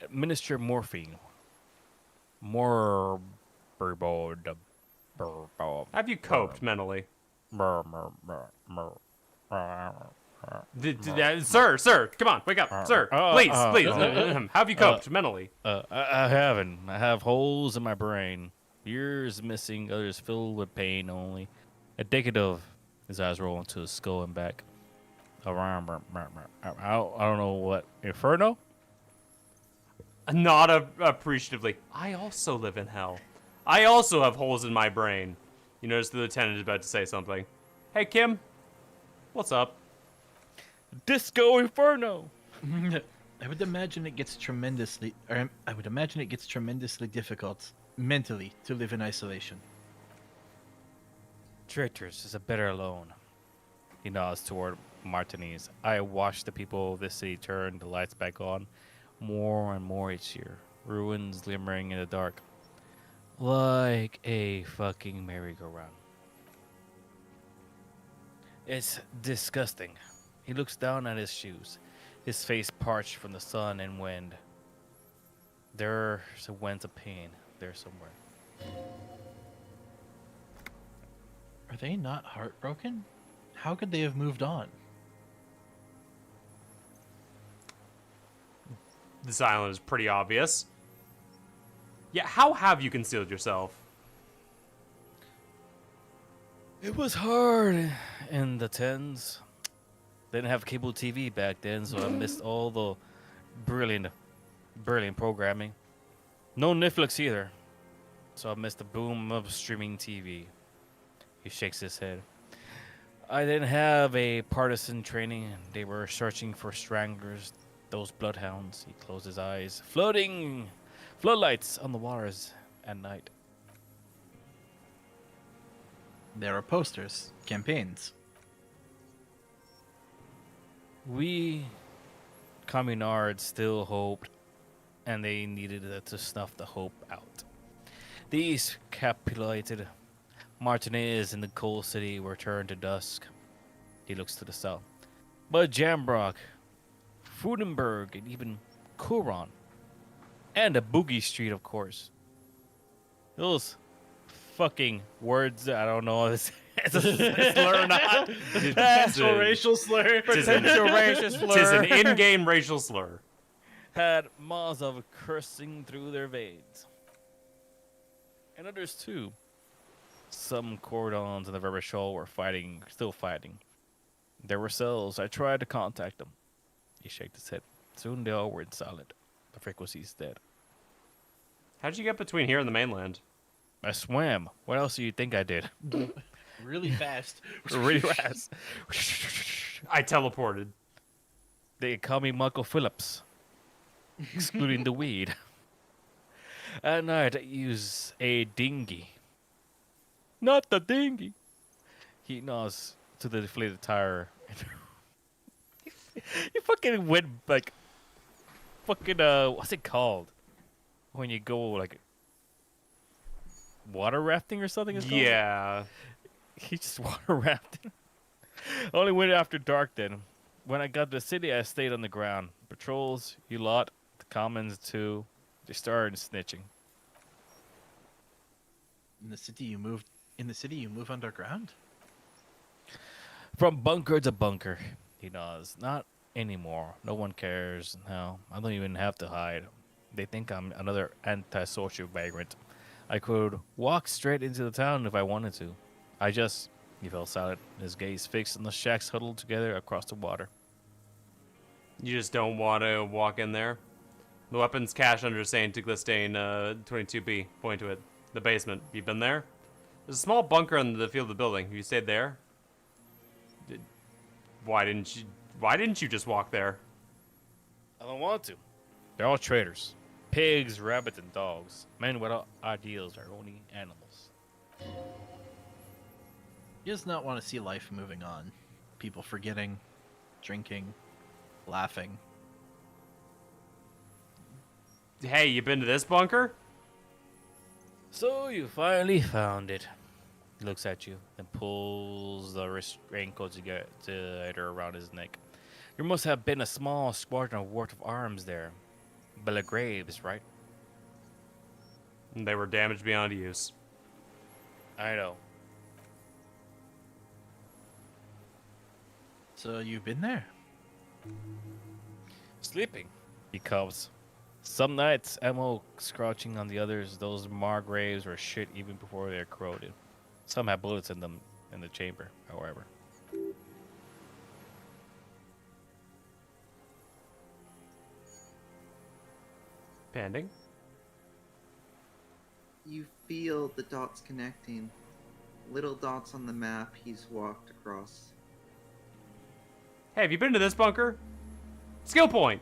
Administer morphine. More
Have you coped mentally? Sir, come on, wake up, sir. Please. How have you coped mentally?
I haven't. I have holes in my brain. Ears missing, others filled with pain only. A decade of his eyes roll into his skull and back. I don't know what. Inferno?
Not appreciatively. I also live in hell. I also have holes in my brain. You notice the lieutenant is about to say something. Hey, Kim. What's up?
Disco Inferno!
I would imagine it gets tremendously difficult mentally to live in isolation.
Traitors is a better alone. He nods toward Martinez. I watch the people of this city turn the lights back on more and more each year. Ruins glimmering in the dark. Like a fucking merry-go-round. It's disgusting. He looks down at his shoes, his face parched from the sun and wind. There's a winds of pain there somewhere.
Are they not heartbroken? How could they have moved on?
This island is pretty obvious. Yeah, how have you concealed yourself?
It was hard in the tens. They didn't have cable TV back then, so I missed all the brilliant programming. No Netflix either, so I missed the boom of streaming TV. He shakes his head. I didn't have a partisan training. They were searching for stranglers, those bloodhounds. He closed his eyes. Floodlights on the waters at night.
There are posters, campaigns.
We communards still hoped, and they needed to snuff the hope out. These capitulated Martinez in the coal city were turned to dusk. He looks to the south. But Jambrock, Frudenberg, and even Kuron, and a Boogie Street, of course. Those fucking words, I don't know if it's a slur or not.
Potential racial slur.
Potential racial
Tis
slur.
an in-game racial slur.
Had maws of cursing through their veins. And others too. Some cordons in the River Shoal were still fighting. There were cells. I tried to contact them. He shook his head. Soon they all were silent. The frequency's dead.
How'd you get between here and the mainland?
I swam. What else do you think I did?
Really fast.
Really fast.
I teleported.
They call me Michael Phillips, excluding the weed. At night, I use a dinghy. Not the dinghy. He nods to the deflated tire. You fucking went like, fucking what's it called? When you go like water rafting or something? It's called?
Yeah.
He just water rafted. Only went after dark then. When I got to the city, I stayed on the ground. Patrols, you lot, the commons too. They started snitching.
In the city you move underground?
From bunker to bunker, he nods. Not anymore. No one cares. No, I don't even have to hide. They think I'm another antisocial vagrant. I could walk straight into the town if I wanted to. He fell silent, his gaze fixed on the shacks huddled together across the water.
You just don't want to walk in there? The weapons cache under St. Glistane 22B. Point to it. The basement. You been there? There's a small bunker on the field of the building. You stayed there? Why didn't you just walk there?
I don't want to. They're all traitors. Pigs, rabbits, and dogs. Men without ideals are only animals.
He does not want to see life moving on. People forgetting, drinking, laughing.
Hey, you been to this bunker?
So you finally found it. He looks at you, then pulls the raincoat together around his neck. There must have been a small squadron worth of arms there. Graves, right?
They were damaged beyond use.
I know.
So you've been there?
Sleeping. He coughs. Some nights, ammo scratching on the others. Those Margraves were shit even before they're corroded. Some have bullets in them in the chamber, however.
Pending?
You feel the dots connecting. Little dots on the map he's walked across.
Hey, have you been to this bunker? Skill point!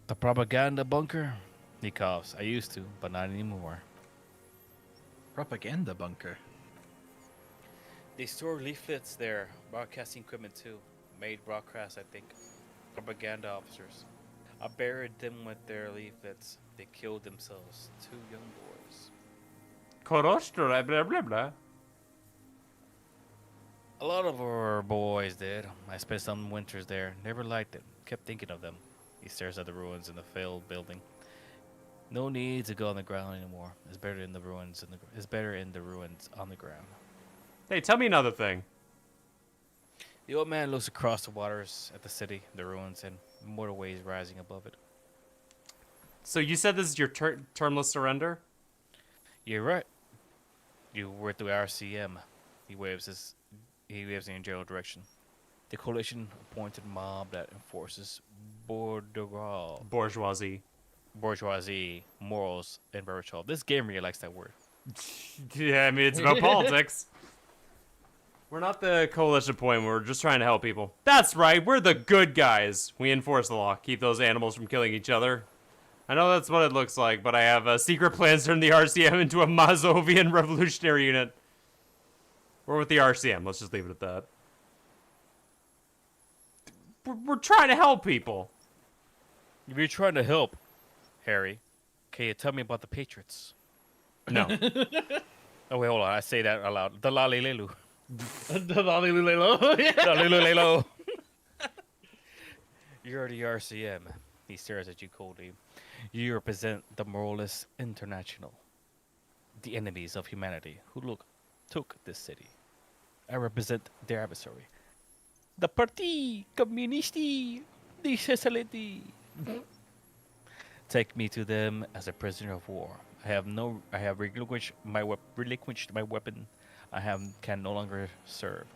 The propaganda bunker? He coughs. I used to, but not anymore.
Propaganda bunker.
They store leaflets there, broadcasting equipment too. Made broadcast, I think. Propaganda officers. I buried them with their leaflets. They killed themselves. 2 young boys.
Korostra, blah blah blah.
A lot of our boys did. I spent some winters there. Never liked it. Kept thinking of them. He stares at the ruins in the failed building. No need to go on the ground anymore. It's better in the ruins. It's better in the ruins on the ground.
Hey, tell me another thing.
The old man looks across the waters at the city, the ruins, and motorways rising above it.
So you said this is your termless surrender?
You're right. You were at the RCM. He waves in your general direction. The coalition appointed mob that enforces
Bourgeoisie.
bourgeoisie, morals, and virtue. This game really likes that word.
Yeah, I mean, it's about politics. We're not the coalition point, we're just trying to help people. That's right, we're the good guys. We enforce the law, keep those animals from killing each other. I know that's what it looks like, but I have secret plans to turn the RCM into a Mazovian revolutionary unit. We're with the RCM, let's just leave it at that. We're trying to help people.
If you're trying to help, Harry, can you tell me about the Patriots?
No.
Oh, wait, hold on. I say that aloud. The Lalilelu.
The Lolly yeah.
Lalilelu. You're the RCM. He stares at you coldly. You represent the Moralists International, the enemies of humanity who took this city. I represent their adversary, the Parti Comunisti di Sociality. Take me to them as a prisoner of war. I have relinquished my weapon. Can no longer serve.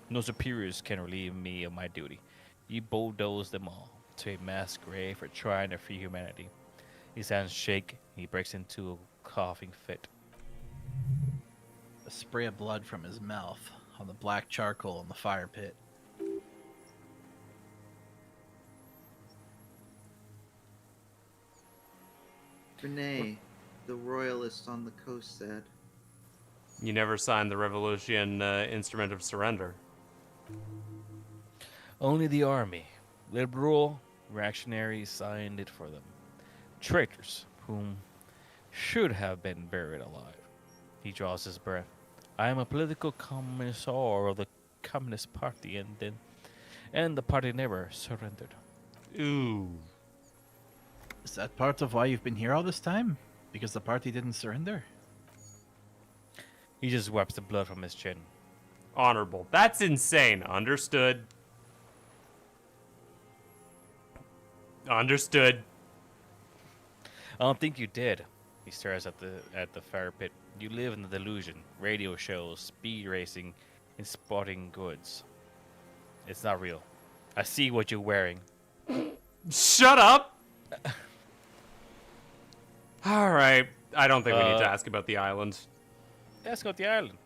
No superiors can relieve me of my duty. You bulldoze them all to a mass grave for trying to free humanity. His hands shake. He breaks into a coughing fit.
A spray of blood from his mouth on the black charcoal in the fire pit.
Renee, the royalist on the coast, said.
You never signed the Revolution Instrument of Surrender.
Only the army, liberal reactionaries, signed it for them. Traitors, whom should have been buried alive. He draws his breath. I am a political commissar of the Communist Party, and the party never surrendered.
Ooh.
Is that part of why you've been here all this time? Because the party didn't surrender?
He just wipes the blood from his chin.
Honorable. That's insane. Understood. Understood.
I don't think you did. He stares at the fire pit. You live in the delusion. Radio shows, speed racing, and sporting goods. It's not real. I see what you're wearing.
Shut up! Alright. I don't think we need to ask about the island.
Let's go to the island.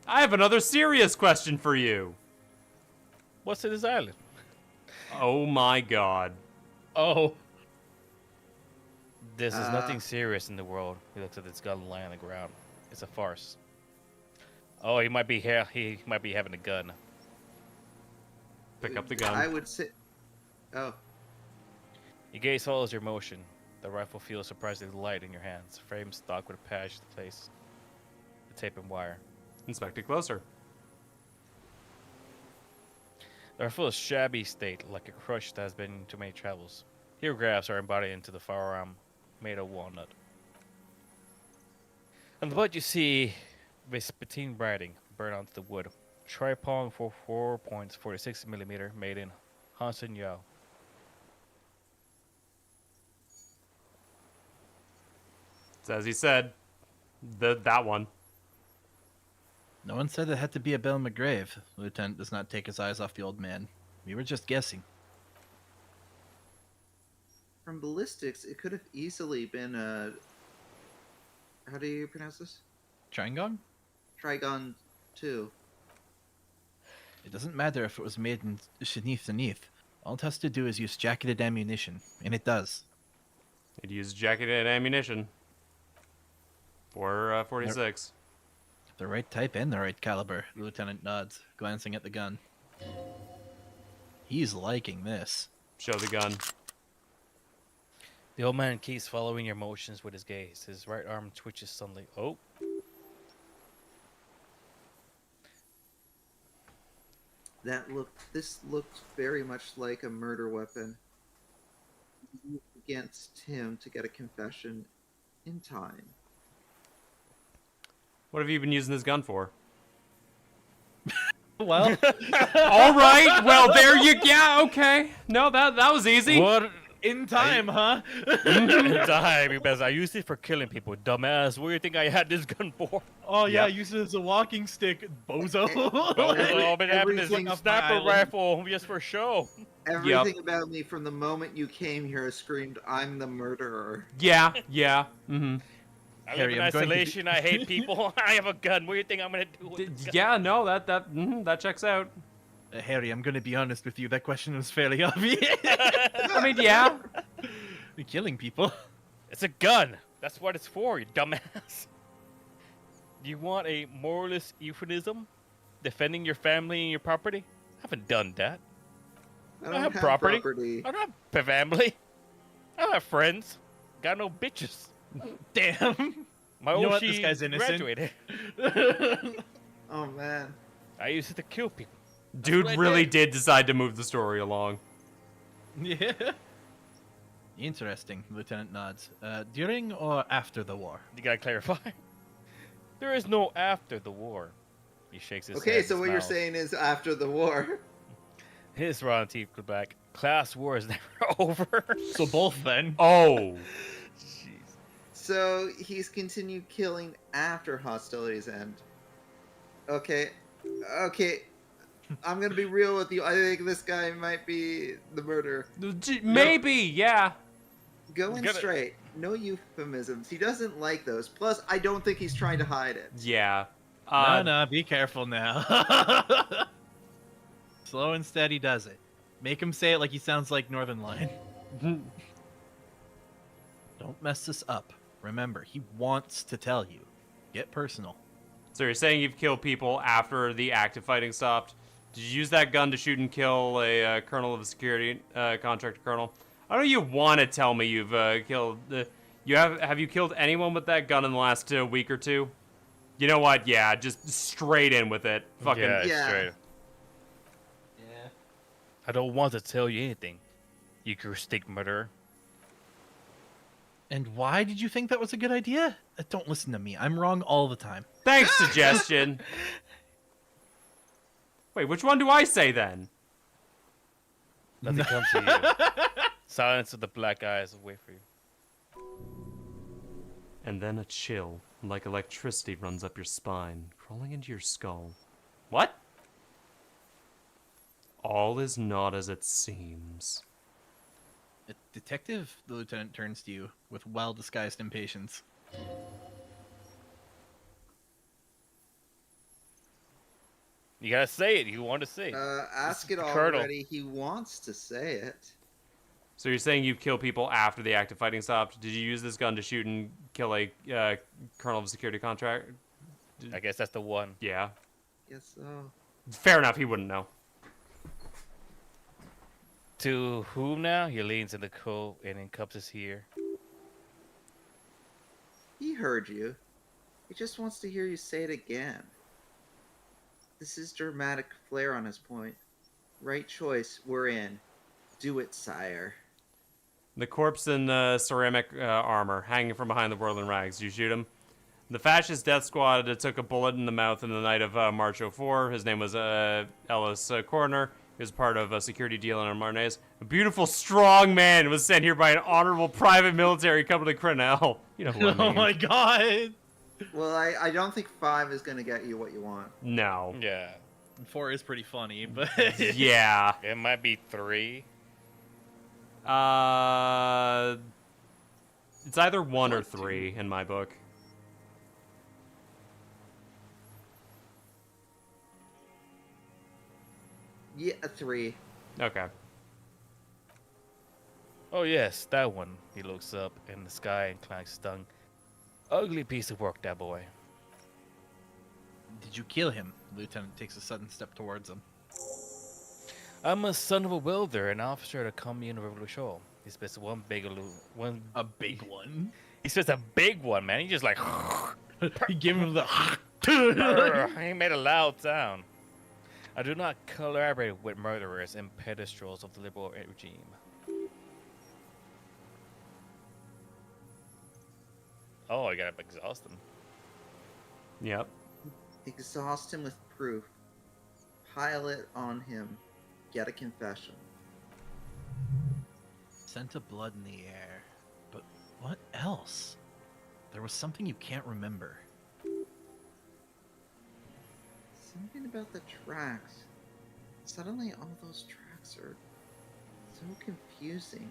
I have another serious question for you.
What's in this island?
Oh my god.
Oh.
This is nothing serious in the world. He looks at this gun lying on the ground. It's a farce. Oh, he might be here. He might be having a gun.
Pick up the gun.
I would say. Oh.
Your gaze follows your motion. The rifle feels surprisingly light in your hands. Frame stock with a patch to place the tape and wire.
Inspect it closer.
The rifle is shabby state, like a crush that has been to many travels. Hieroglyphs are embodied into the firearm, made of walnut. On the butt you see Vespertine writing burned onto the wood. Tripong for 4.46mm, made in Hansen Yao.
It's as he said. That one.
No one said it had to be a Belle McGrave. Lieutenant does not take his eyes off the old man. We were just guessing.
From ballistics, it could have easily been a. How do you pronounce this?
Trigon?
Trigon 2.
It doesn't matter if it was made in Shanith. All it has to do is use jacketed ammunition, and it does.
It used jacketed ammunition. For 46.
The right type and the right caliber. The lieutenant nods, glancing at the gun. He's liking this.
Show the gun.
The old man keeps following your motions with his gaze. His right arm twitches suddenly. Oh.
This looked very much like a murder weapon. used against him to get a confession in time.
What have you been using this gun for?
Well,
All right. Well, there you. Yeah. Okay. No, that was easy.
What?
in time, huh?
Die, because I used it for killing people. Dumbass. What do you think I had this gun for?
Oh yeah,
Yep.
use it as a walking stick, bozo.
Oh, I've been having this
Everything
off my
sniper
island.
rifle just for show.
Everything about me from the moment you came here screamed, "I'm the murderer."
Yeah. Yeah. Mm-hmm.
I live
Harry,
in
I'm going to be-
isolation. I hate people. I have a gun. What do you think I'm gonna do with this gun?
Yeah. No. That checks out.
Harry, I'm gonna be honest with you. That question was fairly obvious.
I mean, yeah.
You're killing people.
It's a gun. That's what it's for, you dumbass. You want a moralist euphemism? Defending your family and your property? I haven't done that.
I
don't have property.
property.
I don't have a family. I don't have friends. Got no bitches.
Damn.
My
You know what?
Oshi
This guy's innocent.
graduated.
Oh man.
I used it to kill people.
Dude
what I
really
did.
did decide to move the story along.
Yeah. Interesting. Lieutenant nods. During or after the war?
You gotta clarify. There is no after the war. He shakes his
Okay,
head.
so what you're saying is after the war.
His rotten teeth go back. Class war is never over.
So both then.
Oh.
Jeez.
So he's continued killing after hostilities end. Okay. Okay. I'm gonna be real with you. I think this guy might be the murderer.
Maybe. Yeah.
Going
Get it.
straight. No euphemisms. He doesn't like those. Plus, I don't think he's trying to hide it.
Yeah.
No, be careful now. Slow and steady does it. Make him say it like he sounds like Northern Line. Don't mess this up. Remember, he wants to tell you. Get personal.
So you're saying you've killed people after the active fighting stopped? Did you use that gun to shoot and kill a colonel of a security contractor colonel? I know you want to tell me you've killed. Have you killed anyone with that gun in the last week or two? You know what? Yeah, just straight in with it. Fucking.
Yeah.
Straight.
Yeah.
I don't want to tell you anything, Eucharistic murderer.
And why did you think that was a good idea? Don't listen to me. I'm wrong all the time.
Thanks, suggestion. Wait, which one do I say then?
Nothing comes to you. Silence of the black eyes wait for you.
And then a chill, like electricity, runs up your spine, crawling into your skull. What? All is not as it seems.
Detective, the lieutenant turns to you with well-disguised impatience.
You gotta say it. You want to say it.
Ask it
Colonel.
already. He wants to say it.
So you're saying you've killed people after the active fighting stopped? Did you use this gun to shoot and kill a colonel of a security contract?
I guess that's the one.
Yeah.
Yes, so.
Fair enough, he wouldn't know.
To whom now? He leans in the coat and encups his ear.
He heard you. He just wants to hear you say it again. This is dramatic flair on his point. Right choice. We're in. Do it, sire.
The corpse in ceramic armor, hanging from behind the whirling rags. You shoot him. The fascist death squad took a bullet in the mouth in the night of March 04. His name was Ellis Coroner. He was part of a security deal in Marnaise. A beautiful, strong man was sent here by an honorable private military company, Crenell. You know who I mean.
Oh my god!
Well, I don't think 5 is going to get you what you want.
No.
Yeah.
4 is pretty funny, but
Yeah.
It might be 3.
It's either 1 or 3 in my book.
Yeah, 3.
Okay.
Oh yes, that one. He looks up in the sky and clanks his tongue. Ugly piece of work, that boy.
Did you kill him? The lieutenant takes a sudden step towards him.
I'm a son of a welder, an officer at a Commune Revolution. He spits one big one.
A big one.
He spits a big one, man. He just like.
He gave him the.
He made a loud sound. I do not collaborate with murderers and pedestrians of the liberal regime. Oh, I gotta exhaust them.
Yep.
Exhaust him with proof. Pile it on him. Get a confession.
Scent of blood in the air. But what else? There was something you can't remember.
Something about the tracks. Suddenly all those tracks are so confusing.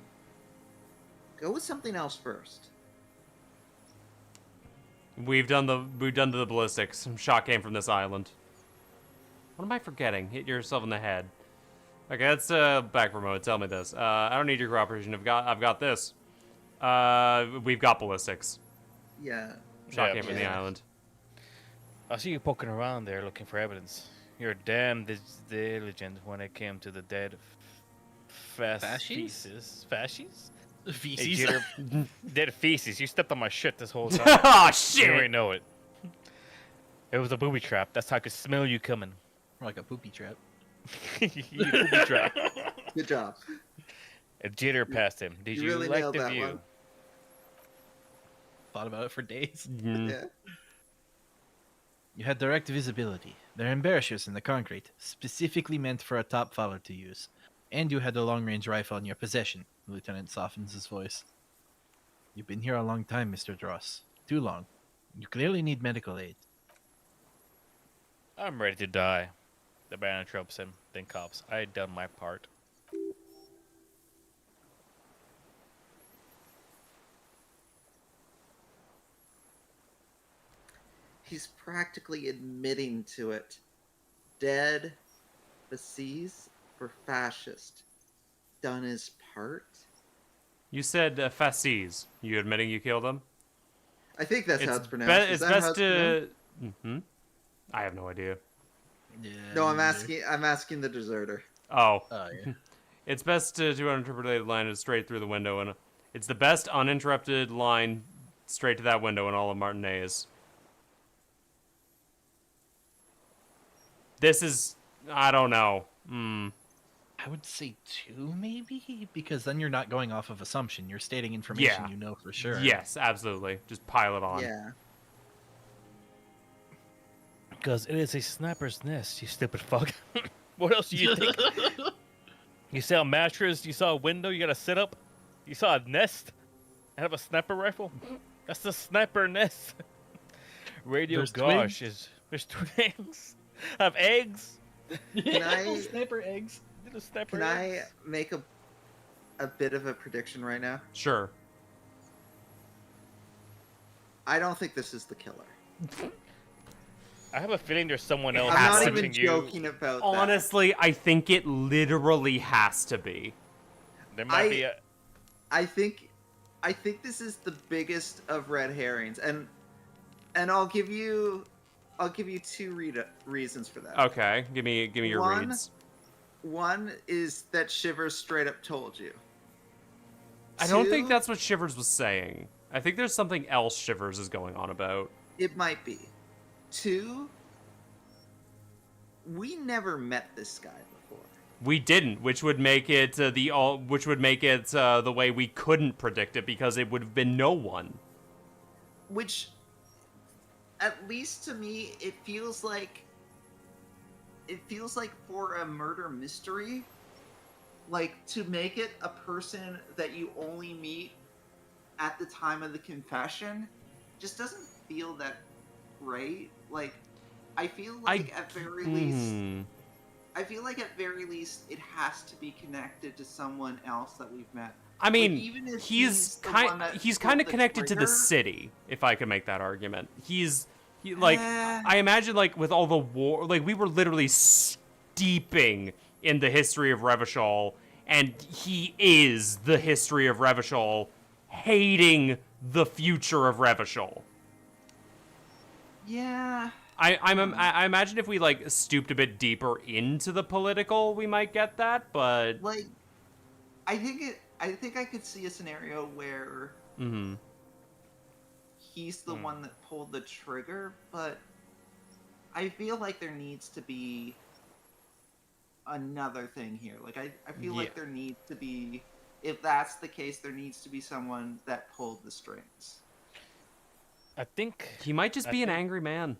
Go with something else first.
We've done the ballistics. Some shot came from this island. What am I forgetting? Hit yourself in the head. Okay, that's back for a moment. Tell me this. I don't need your cooperation. I've got this. We've got ballistics.
Yeah.
Shot
Yeah,
came from the
yeah.
island.
I see you poking around there looking for evidence. You're damn diligent when it came to the dead
Fascies?
Fascies? Hey,
Feces.
Jeter, dead feces. You stepped on my shit this whole time.
Oh
You
shit!
already know it. It was a booby trap. That's how I could smell you coming.
Like a poopy trap.
You booby trap.
Good job.
A jitter passed him. Did
you
you,
really
like
nailed
the
that
view?
one.
Thought about it for days.
Mm.
Yeah.
You had direct visibility. There are embarrassers in the concrete, specifically meant for a top follower to use. And you had a long-range rifle in your possession. The lieutenant softens his voice. You've been here a long time, Mr. Dross. Too long. You clearly need medical aid.
I'm ready to die. The baron interrupts him. Then cops. I had done my part.
He's practically admitting to it. Dead Fasces for fascist. Done his part?
You said fasces. You admitting you killed them?
I think that's how it's pronounced.
It's
Is that how
best
it's pronounced?
to. Mm-hmm. I have no idea.
No, I'm asking the deserter.
Oh.
Yeah.
It's best to uninterrupted line straight through the window, and it's the best uninterrupted line straight to that window in all of Martinez. This is, I don't know.
I would say 2, maybe? Because then you're not going off of assumption. You're stating information
Yeah.
you know for sure.
Yes, absolutely. Just pile it on.
Yeah.
Because it is a sniper's nest, you stupid fuck. What else do you think? You saw a mattress, you saw a window, you got to sit up. You saw a nest and have a sniper rifle? That's the sniper nest. Radio
There's
gosh,
twigs.
there's twigs. Have eggs.
Can I
Sniper eggs.
Little sniper
can I
eggs.
make a bit of a prediction right now?
Sure.
I don't think this is the killer.
I have a feeling there's someone else
I'm not
has to
even
watching you.
joking about that.
Honestly, I think it literally has to be.
There might be a.
I think this is the biggest of red herrings, and I'll give you 2 reasons for that.
Okay, give me your
One-
reads.
One is that Shivers straight up told you.
I don't think
Two,
that's what Shivers was saying. I think there's something else Shivers is going on about.
It might be. 2, we never met this guy before.
We didn't, which would make it the way we couldn't predict it because it would have been no one.
Which, at least to me, it feels like for a murder mystery, like to make it a person that you only meet at the time of the confession, just doesn't feel that right. Like, I feel like at very least, I feel like at very least it has to be connected to someone else that we've met.
I mean,
even if
he's
the one
kind
that
he's
pulled
kind of
the
connected to the
trigger-
city, if I could make that argument. I
Eh.
imagine like with all the war, like we were literally steeping in the history of Revachol, and he is the history of Revachol, hating the future of Revachol.
Yeah.
I imagine if we like stooped a bit deeper into the political, we might get that, but
Like, I think I could see a scenario where he's the one that pulled the trigger, but I feel like there needs to be another thing here. Like, I feel like there needs to be, if that's the case, there needs to be someone that pulled the strings.
I think
He might just
I
be an
think
angry man.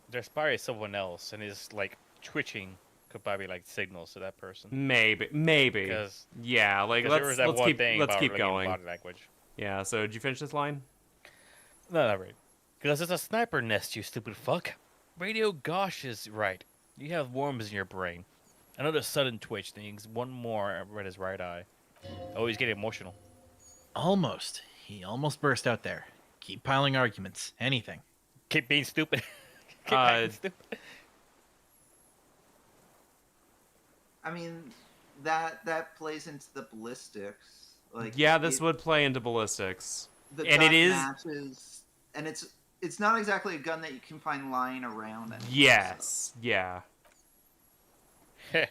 there's probably someone else, and his like twitching could probably like signals to that person.
Maybe.
Because
Yeah, like
there was that
let's
one
keep
thing
let's
about
keep
reading
going.
body language.
Yeah. So did you finish this line?
No, not right. Because it's a sniper nest, you stupid fuck. Radio Gosh is right. You have worms in your brain. Another sudden twitch things. One more at his right eye. Oh, he's getting emotional.
Almost. He almost burst out there. Keep piling arguments. Anything.
Keep being stupid. Keep
Uh,
acting stupid.
I mean, that plays into the ballistics. Like,
Yeah, this would play into ballistics.
the
and it
gun
is-
matches, and it's not exactly a gun that you can find lying around. Anymore,
Yes. Yeah.
Heh.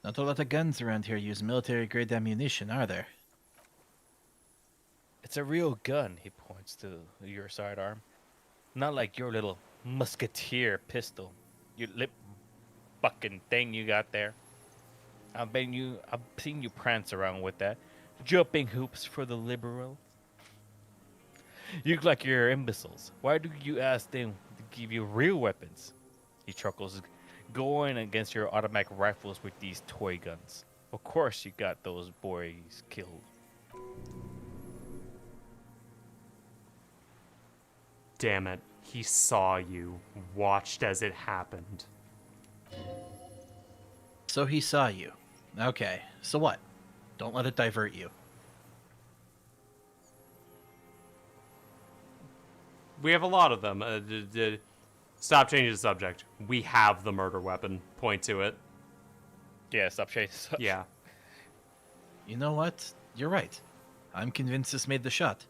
Not a lot of guns around here use military-grade ammunition, are there?
It's a real gun, he points to your sidearm. Not like your little musketeer pistol. You lip fucking thing you got there. I've seen you prance around with that. Jumping hoops for the liberal. You look like you're imbeciles. Why do you ask them to give you real weapons? He chuckles, going against your automatic rifles with these toy guns. Of course you got those boys killed.
Damn it. He saw you. Watched as it happened.
So he saw you. Okay, so what? Don't let it divert you.
We have a lot of them. Stop changing the subject. We have the murder weapon. Point to it.
Yeah, stop chasing.
Yeah.
You know what? You're right. I'm convinced this made the shot.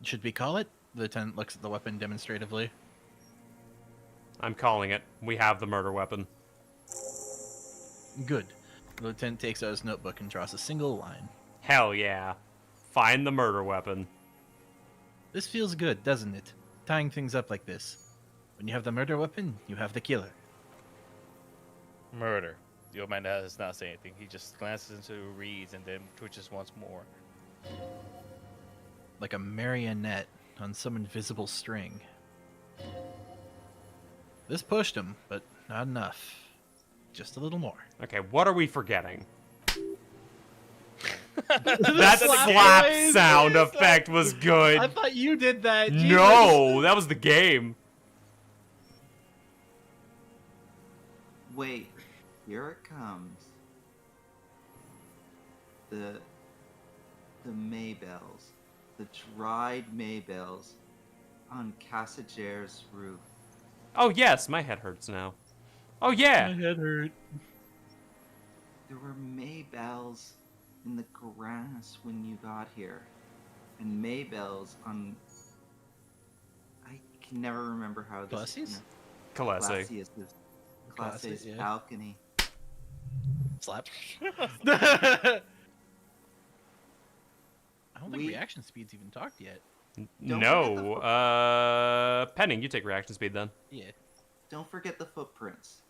Should we call it? The lieutenant looks at the weapon demonstratively.
I'm calling it. We have the murder weapon.
Good. The lieutenant takes out his notebook and draws a single line.
Hell yeah. Find the murder weapon.
This feels good, doesn't it? Tying things up like this. When you have the murder weapon, you have the killer.
Murder. The old man does not say anything. He just glances into reads and then twitches once more.
Like a marionette on some invisible string. This pushed him, but not enough. Just a little more.
Okay, what are we forgetting? That slap
noise.
sound
What is
effect was good.
I thought you did that. Jesus.
No, that was the game.
Wait, here it comes. The Maybells, the dried Maybells on Cassager's roof.
Oh yes, my head hurts now. Oh yeah.
head hurt.
There were Maybells in the grass when you got here, and Maybells on. I can never remember how this.
Classies?
Classic.
Classi's
yeah.
balcony.
Slap. I don't think
We-
reaction speed's even talked yet.
Don't
No. Penning, you take reaction speed then.
Yeah.
Don't forget the footprints.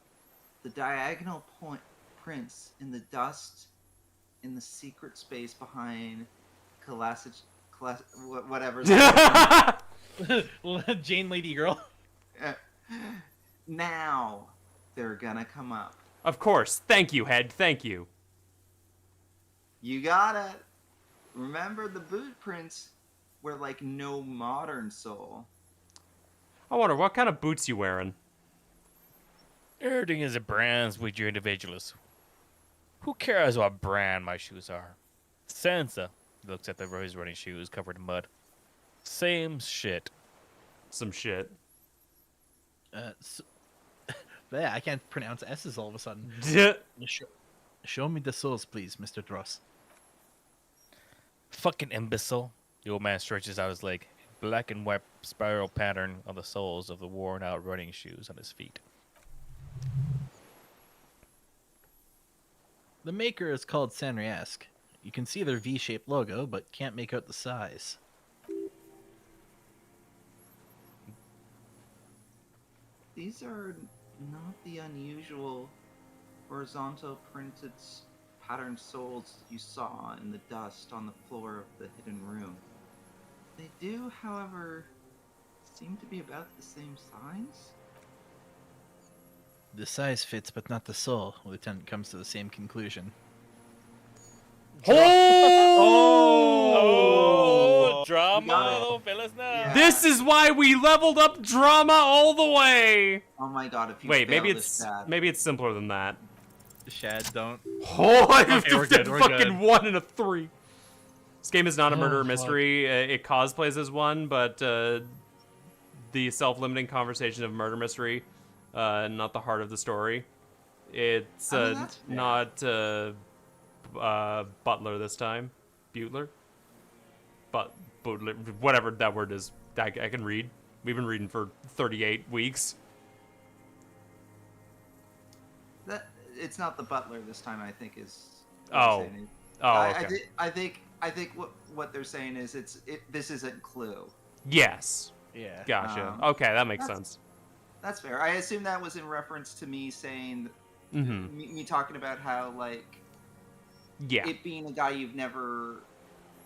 The diagonal prints in the dust in the secret space behind whatever's
Jane Lady Girl.
Now they're gonna come up.
Of course. Thank you, Head. Thank you.
You got it. Remember, the boot prints were like no modern soul.
I wonder what kind of boots you wearing.
Everything is a brand with your individualist. Who cares what brand my shoes are? Sansa looks at his running shoes covered in mud. Same shit.
Some shit.
Yeah, I can't pronounce S's all of a sudden. Show me the soles, please, Mr. Dross.
Fucking imbecile. The old man stretches out his leg. Black and white spiral pattern on the soles of the worn out running shoes on his feet.
The maker is called Sanriask. You can see their V-shaped logo, but can't make out the size.
These are not the unusual horizontal printed patterned souls you saw in the dust on the floor of the hidden room. They do, however, seem to be about the same size.
The size fits, but not the soul. Lieutenant comes to the same conclusion.
Oh, drama,
got it.
little fellas now.
Yeah.
This is why we leveled up drama all the way.
Oh my god, if you
Wait,
fail
maybe
this
it's
bad.
maybe it's simpler than that.
Shad, don't.
Oh, I have
Okay, we're
to
good, we're
fucking
good.
1 and a 3. This game is not a murder
Oh, fuck.
mystery. It cosplays as one, but the self-limiting conversation of murder mystery, not the heart of the story. It's
I mean, that's fair.
not Butler this time. Butler? Butler, whatever that word is. I can read. We've been reading for 38 weeks.
That it's not the butler this time. I think is.
Oh.
what they're saying.
Oh, okay.
I think what they're saying is this isn't Clue.
Yes.
Yeah.
Gotcha. Okay, that makes
that's-
sense.
That's fair. I assume that was in reference to me saying,
Mm-hmm.
me talking about how like
Yeah.
it being a guy you've never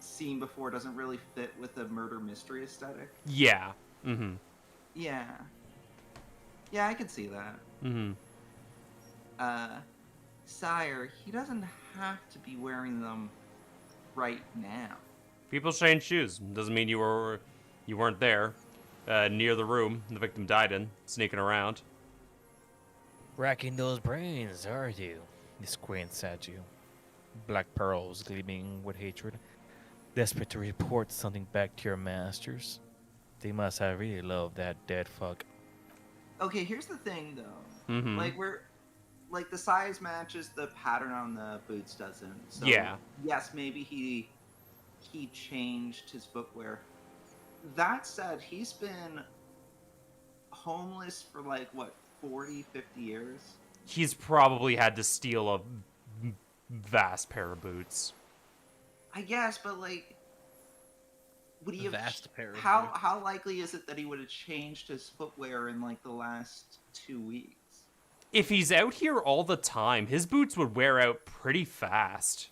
seen before doesn't really fit with the murder mystery aesthetic.
Yeah. Mm-hmm.
Yeah. Yeah, I can see that.
Mm-hmm.
Sire, he doesn't have to be wearing them right now.
People change shoes. Doesn't mean you weren't there, near the room the victim died in, sneaking around.
Racking those brains, are you? He squints at you. Black pearls gleaming with hatred. Desperate to report something back to your masters. They must have really loved that dead fuck.
Okay, here's the thing though.
Mm-hmm.
Like the size matches, the pattern on the boots doesn't. So
Yeah.
yes, maybe he changed his footwear. That said, he's been homeless for like what, 40, 50 years?
He's probably had to steal a vast pair of boots.
I guess, but like, would he
A
have?
vast pair of boots.
How likely is it that he would have changed his footwear in like the last 2 weeks?
If he's out here all the time, his boots would wear out pretty fast.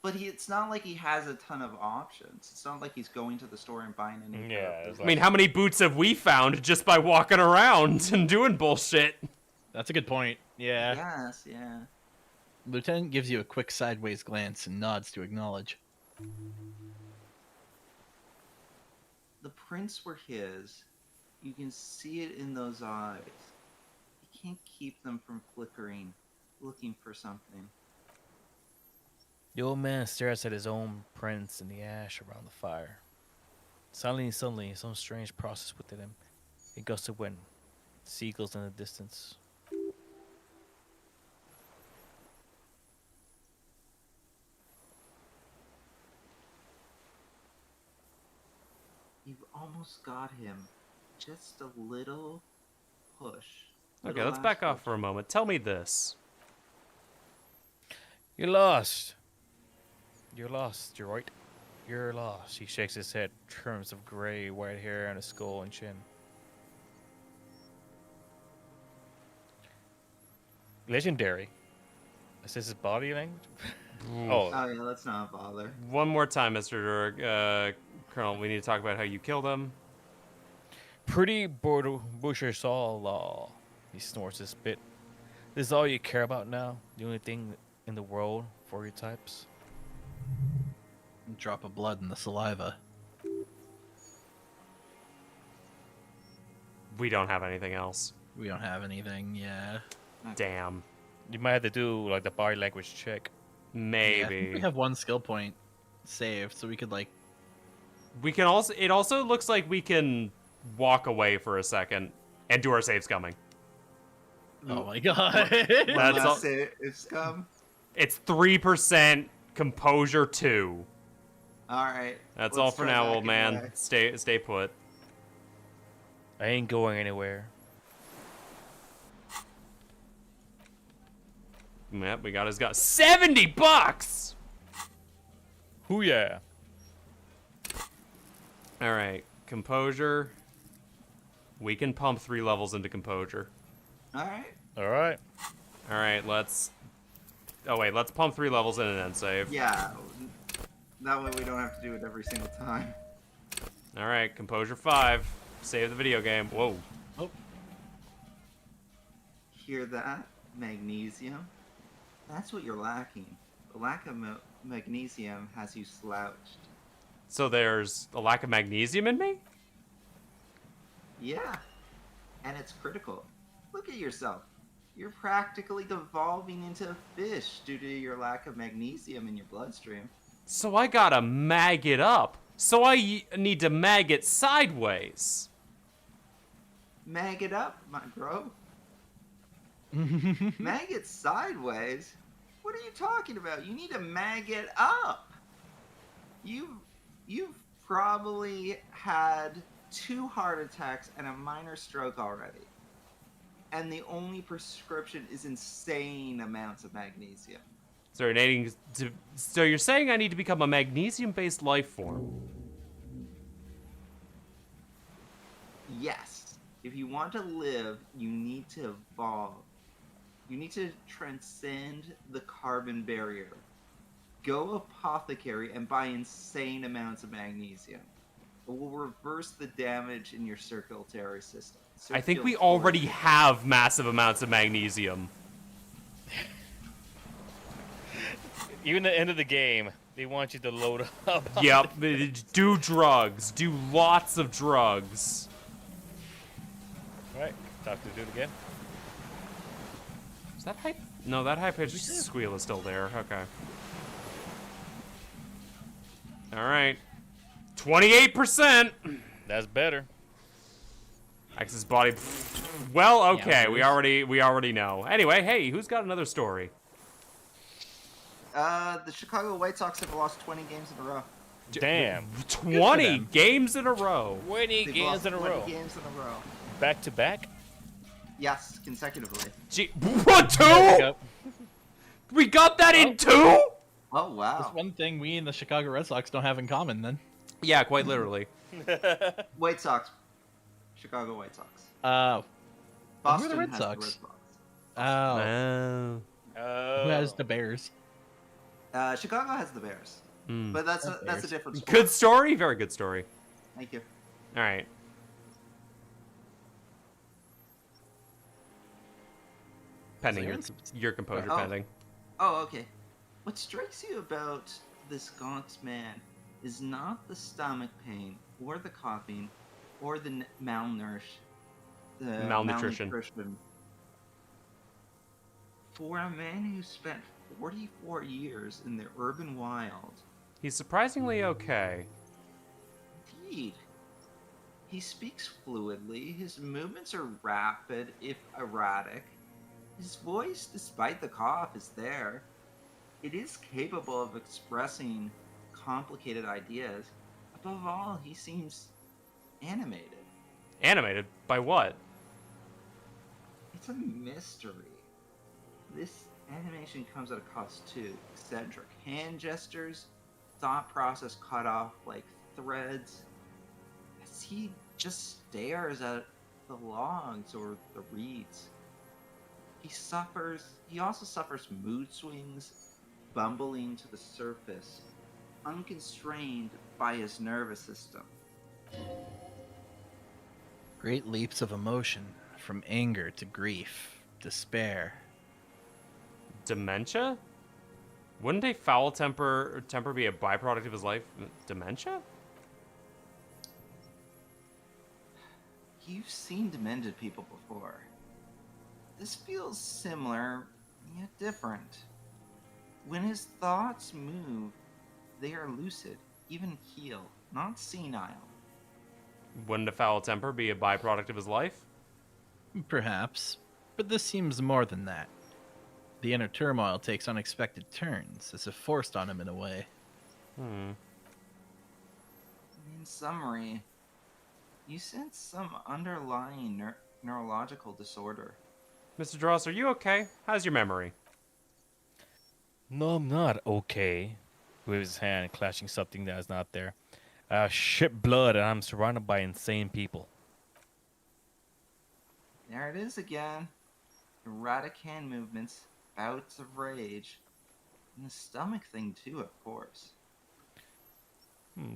But it's not like he has a ton of options. It's not like he's going to the store and buying any. pair
Yeah,
of
it's
boots.
I mean, how many boots have we found just by walking around and doing bullshit?
That's a good point. Yeah.
Yes, yeah.
Lieutenant gives you a quick sideways glance and nods to acknowledge.
The prints were his. You can see it in those eyes. You can't keep them from flickering, looking for something.
The old man stares at his own prints in the ash around the fire. Suddenly, some strange process within him. A gust of wind. Seagulls in the distance.
You've almost got him. Just a little push.
Okay,
Little
let's back
last
off
push.
for a moment. Tell me this.
You're lost. You're lost, you're right. You're lost. He shakes his head, trims of gray, white hair on his skull and chin. Legendary. Is this his body language? Oh,
Oh yeah, let's not bother.
One more time, Mr. Colonel, we need to talk about how you killed him.
pretty butcher saw law. He snorts a spit. This is all you care about now? The only thing in the world for your types?
Drop of blood in the saliva.
We don't have anything else.
We don't have anything, yeah.
Damn.
You might have to do like the body language check.
Yeah, I
Maybe.
think we have one skill point saved, so we could like.
We can also. It also looks like we can walk away for a second and do our saves coming.
Oh my god.
That's all.
It's come.
It's 3% composure 2.
All right.
That's
let's
all for
try
now,
back
old man.
anyway.
Stay put.
I ain't going anywhere.
Yep, we got his got $70.
Hoo yeah.
All right, composure. We can pump 3 levels into composure.
All right.
All right.
All right, let's Oh wait, let's pump 3 levels in and then save.
Yeah. That way we don't have to do it every single time.
All right, composure 5. Save the video game. Whoa.
Oh,
Hear that? Magnesium? That's what you're lacking. The lack of magnesium has you slouched.
So there's a lack of magnesium in me?
Yeah. And it's critical. Look at yourself. You're practically devolving into a fish due to your lack of magnesium in your bloodstream.
So I gotta mag it up. So I need to mag it sideways.
Mag it up, my bro. Mag it sideways? What are you talking about? You need to mag it up. You've probably had 2 heart attacks and a minor stroke already. And the only prescription is insane amounts of magnesium.
So you're saying I need to become a magnesium-based life form?
Yes. If you want to live, you need to evolve. You need to transcend the carbon barrier. Go apothecary and buy insane amounts of magnesium. It will reverse the damage in your circulatory system.
I think we already have massive amounts of magnesium.
Even at the end of the game, they want you to load up.
Yep, do drugs. Do lots of drugs.
All right, talk to the dude again.
Is that high? No, that high-pitched squeal is still there. Okay. All right. 28%.
That's better.
Axe's body. Well, okay.
Yeah,
we already know. Anyway, hey, who's got another story?
The Chicago White Sox have lost 20 games in a row.
Damn.
20 games in a row.
20
They've
games
lost
in a
20
row.
games in a row.
Back to back?
Yes, consecutively.
Gee, what,
Pick
2?
up.
We got that in 2?
Oh,
That's
wow.
one thing we and the Chicago Red Sox don't have in common, then.
Yeah, quite literally.
White Sox. Chicago White Sox.
Who
Boston
are the Red
has
Sox?
the Red Sox.
Oh.
Oh.
Who has the Bears?
Chicago has the Bears.
Hmm.
But that's a
Bears.
different sport.
Good story. Very good story.
Thank you.
All right. Pending your composure
Oh.
pending.
Oh, okay. What strikes you about this gaunt man is not the stomach pain, or the coughing, or the malnutrition. For a man who spent 44 years in the urban wild,
He's surprisingly okay.
indeed, he speaks fluidly, his movements are rapid, if erratic. His voice, despite the cough, is there. It is capable of expressing complicated ideas. Above all, he seems animated.
Animated by what?
It's a mystery. This animation comes at a cost too. Eccentric hand gestures, thought process cut off like threads, as he just stares at the logs or the reeds. He also suffers mood swings, bumbling to the surface, unconstrained by his nervous system.
Great leaps of emotion, from anger to grief, despair.
Dementia? Wouldn't a foul temper be a byproduct of his life? Dementia?
You've seen demented people before. This feels similar, yet different. When his thoughts move, they are lucid, even keel, not senile.
Wouldn't a foul temper be a byproduct of his life?
Perhaps, but this seems more than that. The inner turmoil takes unexpected turns, as if forced on him in a way.
Hmm.
In summary, you sense some underlying neurological disorder.
Mr. Dross, are you okay? How's your memory?
No, I'm not okay. With his hand clashing something that is not there. Shit blood, and I'm surrounded by insane people.
There it is again. Erratic hand movements, bouts of rage. And the stomach thing too, of course.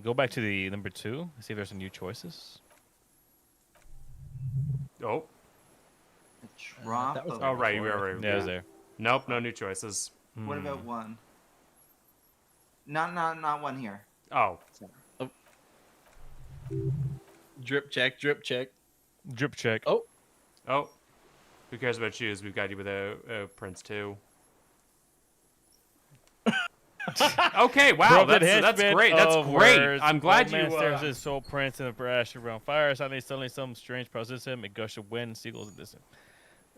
Go back to the number 2 and see if there's some new choices.
Oh.
A drop
that was
of
Oh, right.
before.
Right.
Yeah, it's there.
Nope, no new choices.
What about one? Not one here.
Oh.
Drip check, drip check.
Drip check.
Oh,
Oh. Who cares about shoes? We've got you with a Prince too. Okay, wow,
Corrupted
that's
henchmen
great. That's
of
great.
words.
I'm glad
One man
you.
stares his soul prints in the brash around fire. Suddenly some strange process him. A gush of wind, seagulls in distance.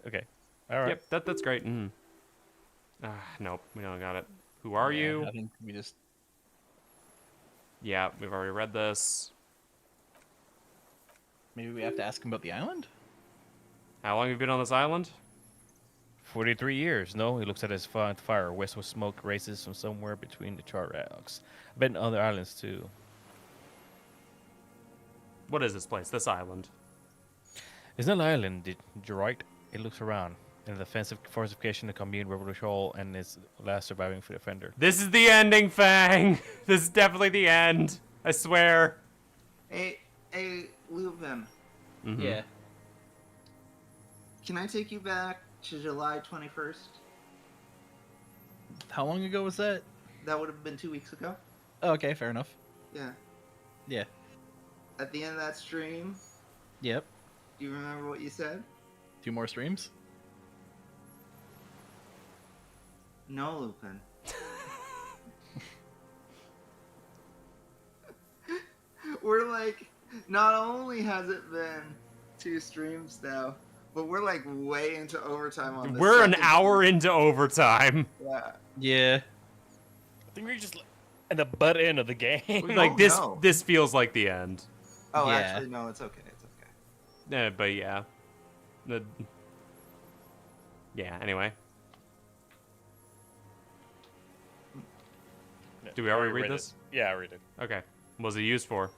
Okay. All right.
Yep, that's great. Nope, we don't got it. Who are you?
I think we just.
Yeah, we've already read this.
Maybe we have to ask him about the island?
How long have you been on this island?
43 years. No, he looks at his fire. Wisp of smoke races from somewhere between the char rocks. I've been to other islands too.
What is this place? This island?
It's not an island, you're right. It looks around. An offensive fortification, a commune, river patrol, and its last surviving defender.
This is the ending, Fang. This is definitely the end. I swear.
Hey, Lupin.
Mhm.
Yeah.
Can I take you back to July 21st?
How long ago was that?
That would have been 2 weeks ago.
Oh, okay, fair enough.
Yeah.
Yeah.
At the end of that stream,
Yep.
do you remember what you said?
2 more streams?
No, Lupin. We're like, not only has it been 2 streams now, but we're like way into overtime on this.
We're an
second
hour into overtime.
stream. Yeah.
Yeah.
I think we're just at the butt end of the game.
Like
Oh,
this.
no.
This feels like the end.
Oh,
Yeah.
actually, no, it's okay. It's okay.
But yeah. Yeah. Anyway. Do we already read this?
Yeah, I read it.
Okay. What was it used for?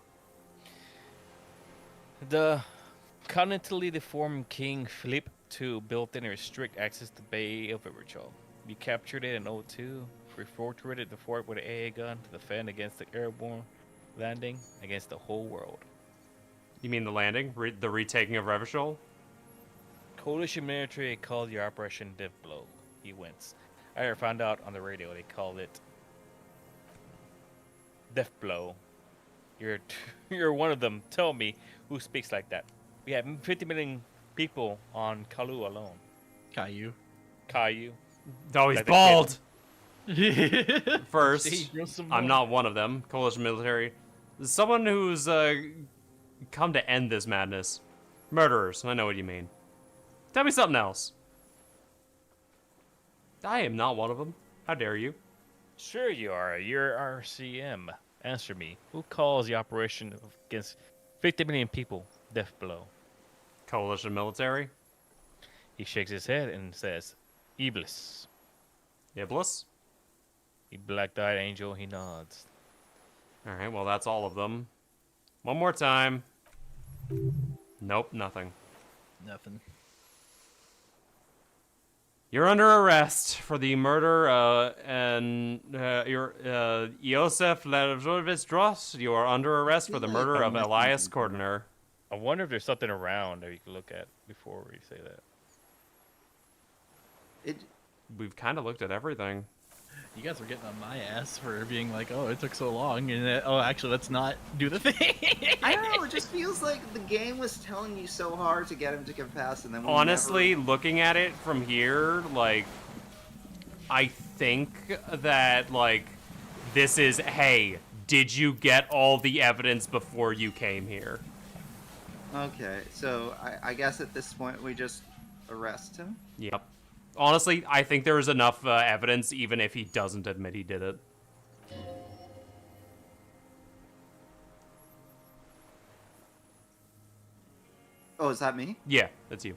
The continentally deformed King Philip II built in a strict access to Bay of Iberchal. We captured it in 02. We fortified the fort with an AA gun to defend against the airborne landing against the whole world.
You mean the landing? The retaking of Revachol?
Coalition military called the operation Death Blow. He wins. I found out on the radio they called it Death Blow. You're one of them. Tell me who speaks like that. We have 50 million people on Kalu alone.
Caillou.
Caillou.
Oh, he's
Like the
bald. First,
See, grow some
I'm
more.
not one of them. Coalition military. Someone who's come to end this madness. Murderers. I know what you mean. Tell me something else. I am not one of them. How dare you?
Sure you are. You're RCM. Answer me. Who calls the operation against 50 million people Death Blow?
Coalition military.
He shakes his head and says, Iblis.
Iblis.
The black-eyed angel, he nods.
All right. Well, that's all of them. One more time. Nope. Nothing.
Nothing.
You're under arrest for the murder and Iosef Lerzovis Dross. You are under arrest for the murder of Elias Cordner.
I wonder if there's something around that you can look at before we say that.
We've kind of looked at everything.
You guys were getting on my ass for being like, oh, it took so long, and actually, let's not do the thing.
I don't know. It just feels like the game was telling you so hard to get him to confess, and then we
Honestly,
never...
looking at it from here, like, I think that, like, this is, hey, did you get all the evidence before you came here?
Okay, so I guess at this point we just arrest him.
Yep. Honestly, I think there is enough evidence, even if he doesn't admit he did it.
Oh, is that me?
Yeah, that's you.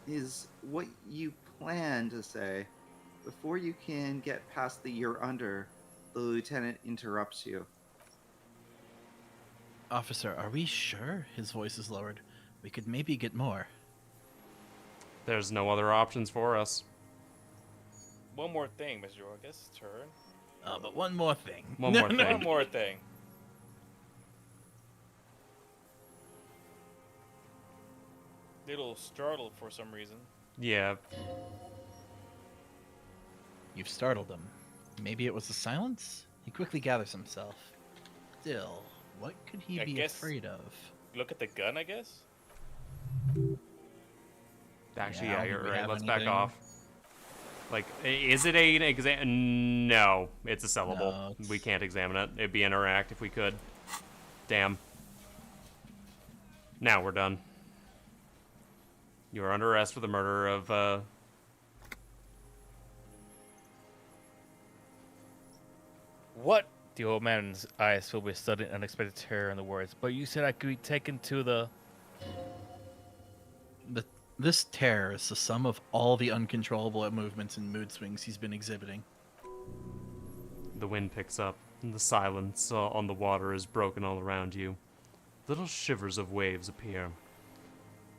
Is what you plan to say. Before you can get past the "you're under," the lieutenant interrupts you.
Officer, are we sure? His voice is lowered. We could maybe get more.
There's no other options for us.
One more thing, Mr. August. Turn.
But one more thing.
One more thing.
One more thing. Little startled for some reason.
Yeah.
You've startled him. Maybe it was the silence? He quickly gathers himself. Still, what could he
I
be
guess-
afraid of?
Look at the gun, I guess.
Actually,
Yeah,
yeah, you're
we
right.
have
Let's back
anything?
off. Like, is it an exam? No, it's a sellable.
No, it's-
We can't examine it. It'd be interact if we could. Damn. Now we're done. You are under arrest for the murder of,
What? The old man's eyes filled with sudden unexpected terror in the words. But you said I could be taken to the...
This terror is the sum of all the uncontrollable movements and mood swings he's been exhibiting.
The wind picks up, and the silence on the water is broken all around you. Little shivers of waves appear.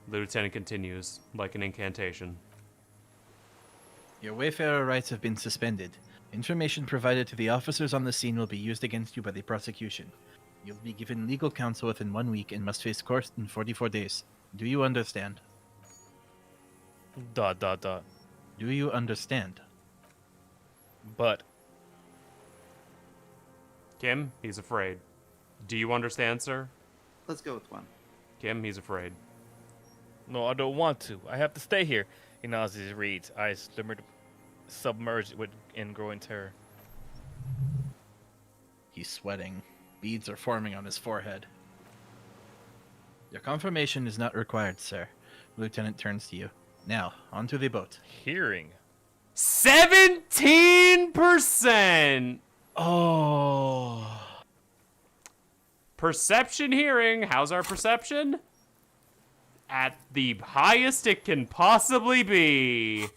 The lieutenant continues, like an incantation.
Your Wayfarer rights have been suspended. Information provided to the officers on the scene will be used against you by the prosecution. You'll be given legal counsel within 1 week and must face court in 44 days. Do you understand? ... ... Do you understand?
But...
Kim, he's afraid. Do you understand, sir?
Let's go with one.
Kim, he's afraid.
No, I don't want to. I have to stay here. He nods as he reads, eyes submerged in growing terror.
He's sweating. Beads are forming on his forehead. Your confirmation is not required, sir. The lieutenant turns to you. Now, onto the boat.
Hearing.
17%!
Oh.
Perception hearing. How's our perception? At the highest it can possibly be.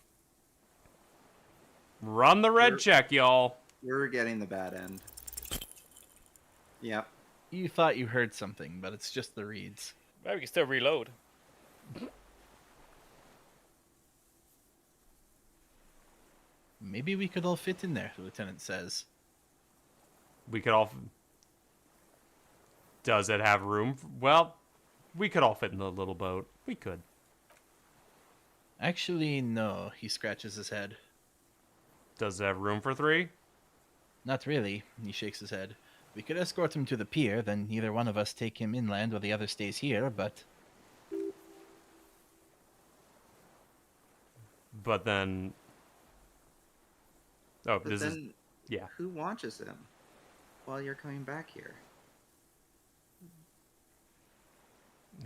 Run the red
We're-
check, y'all.
We're getting the bad end. Yep.
You thought you heard something, but it's just the reeds.
Maybe we can still reload.
Maybe we could all fit in there, the lieutenant says.
We could all... Does it have room? Well, we could all fit in the little boat. We could.
Actually, no, he scratches his head.
Does it have room for 3?
Not really, he shakes his head. We could escort him to the pier, then either one of us take him inland while the other stays here, but...
But then... Oh,
But
this is...
then,
Yeah.
who watches him while you're coming back here?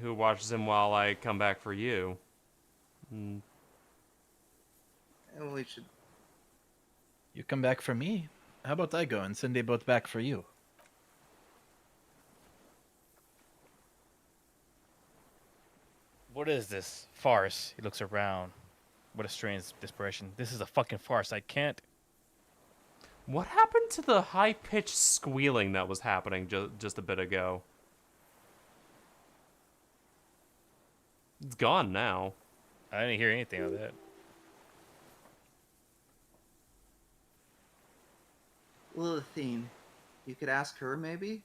Who watches him while I come back for you? Mm,
And we should.
You come back for me? How about I go and send a boat back for you?
What is this farce? He looks around. What a strange desperation. This is a fucking farce. I can't...
What happened to the high-pitched squealing that was happening just a bit ago? It's gone now.
I didn't hear anything of that.
Lilithine, you could ask her maybe?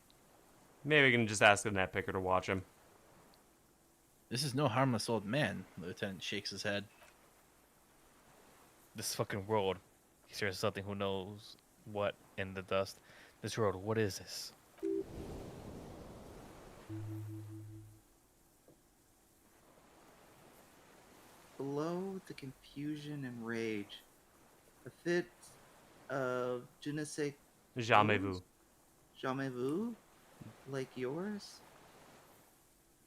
Maybe we can just ask the net picker to watch him.
This is no harmless old man, the lieutenant shakes his head.
This fucking world. He stares at something who knows what in the dust. This world, what is this?
Below the confusion and rage, a fit of je ne sais
Jamais vu.
jamais vu, like yours.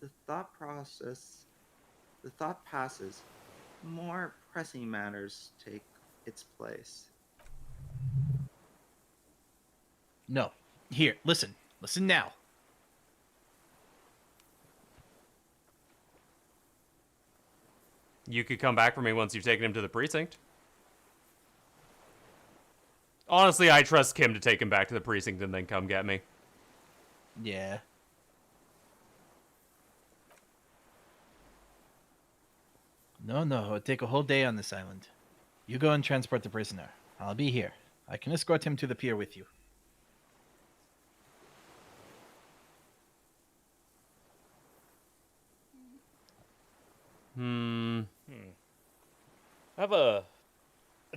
The thought passes. More pressing matters take its place.
No. Here, listen. Listen now.
You could come back for me once you've taken him to the precinct. Honestly, I trust Kim to take him back to the precinct and then come get me.
Yeah. No, it'd take a whole day on this island. You go and transport the prisoner. I'll be here. I can escort him to the pier with you.
I have a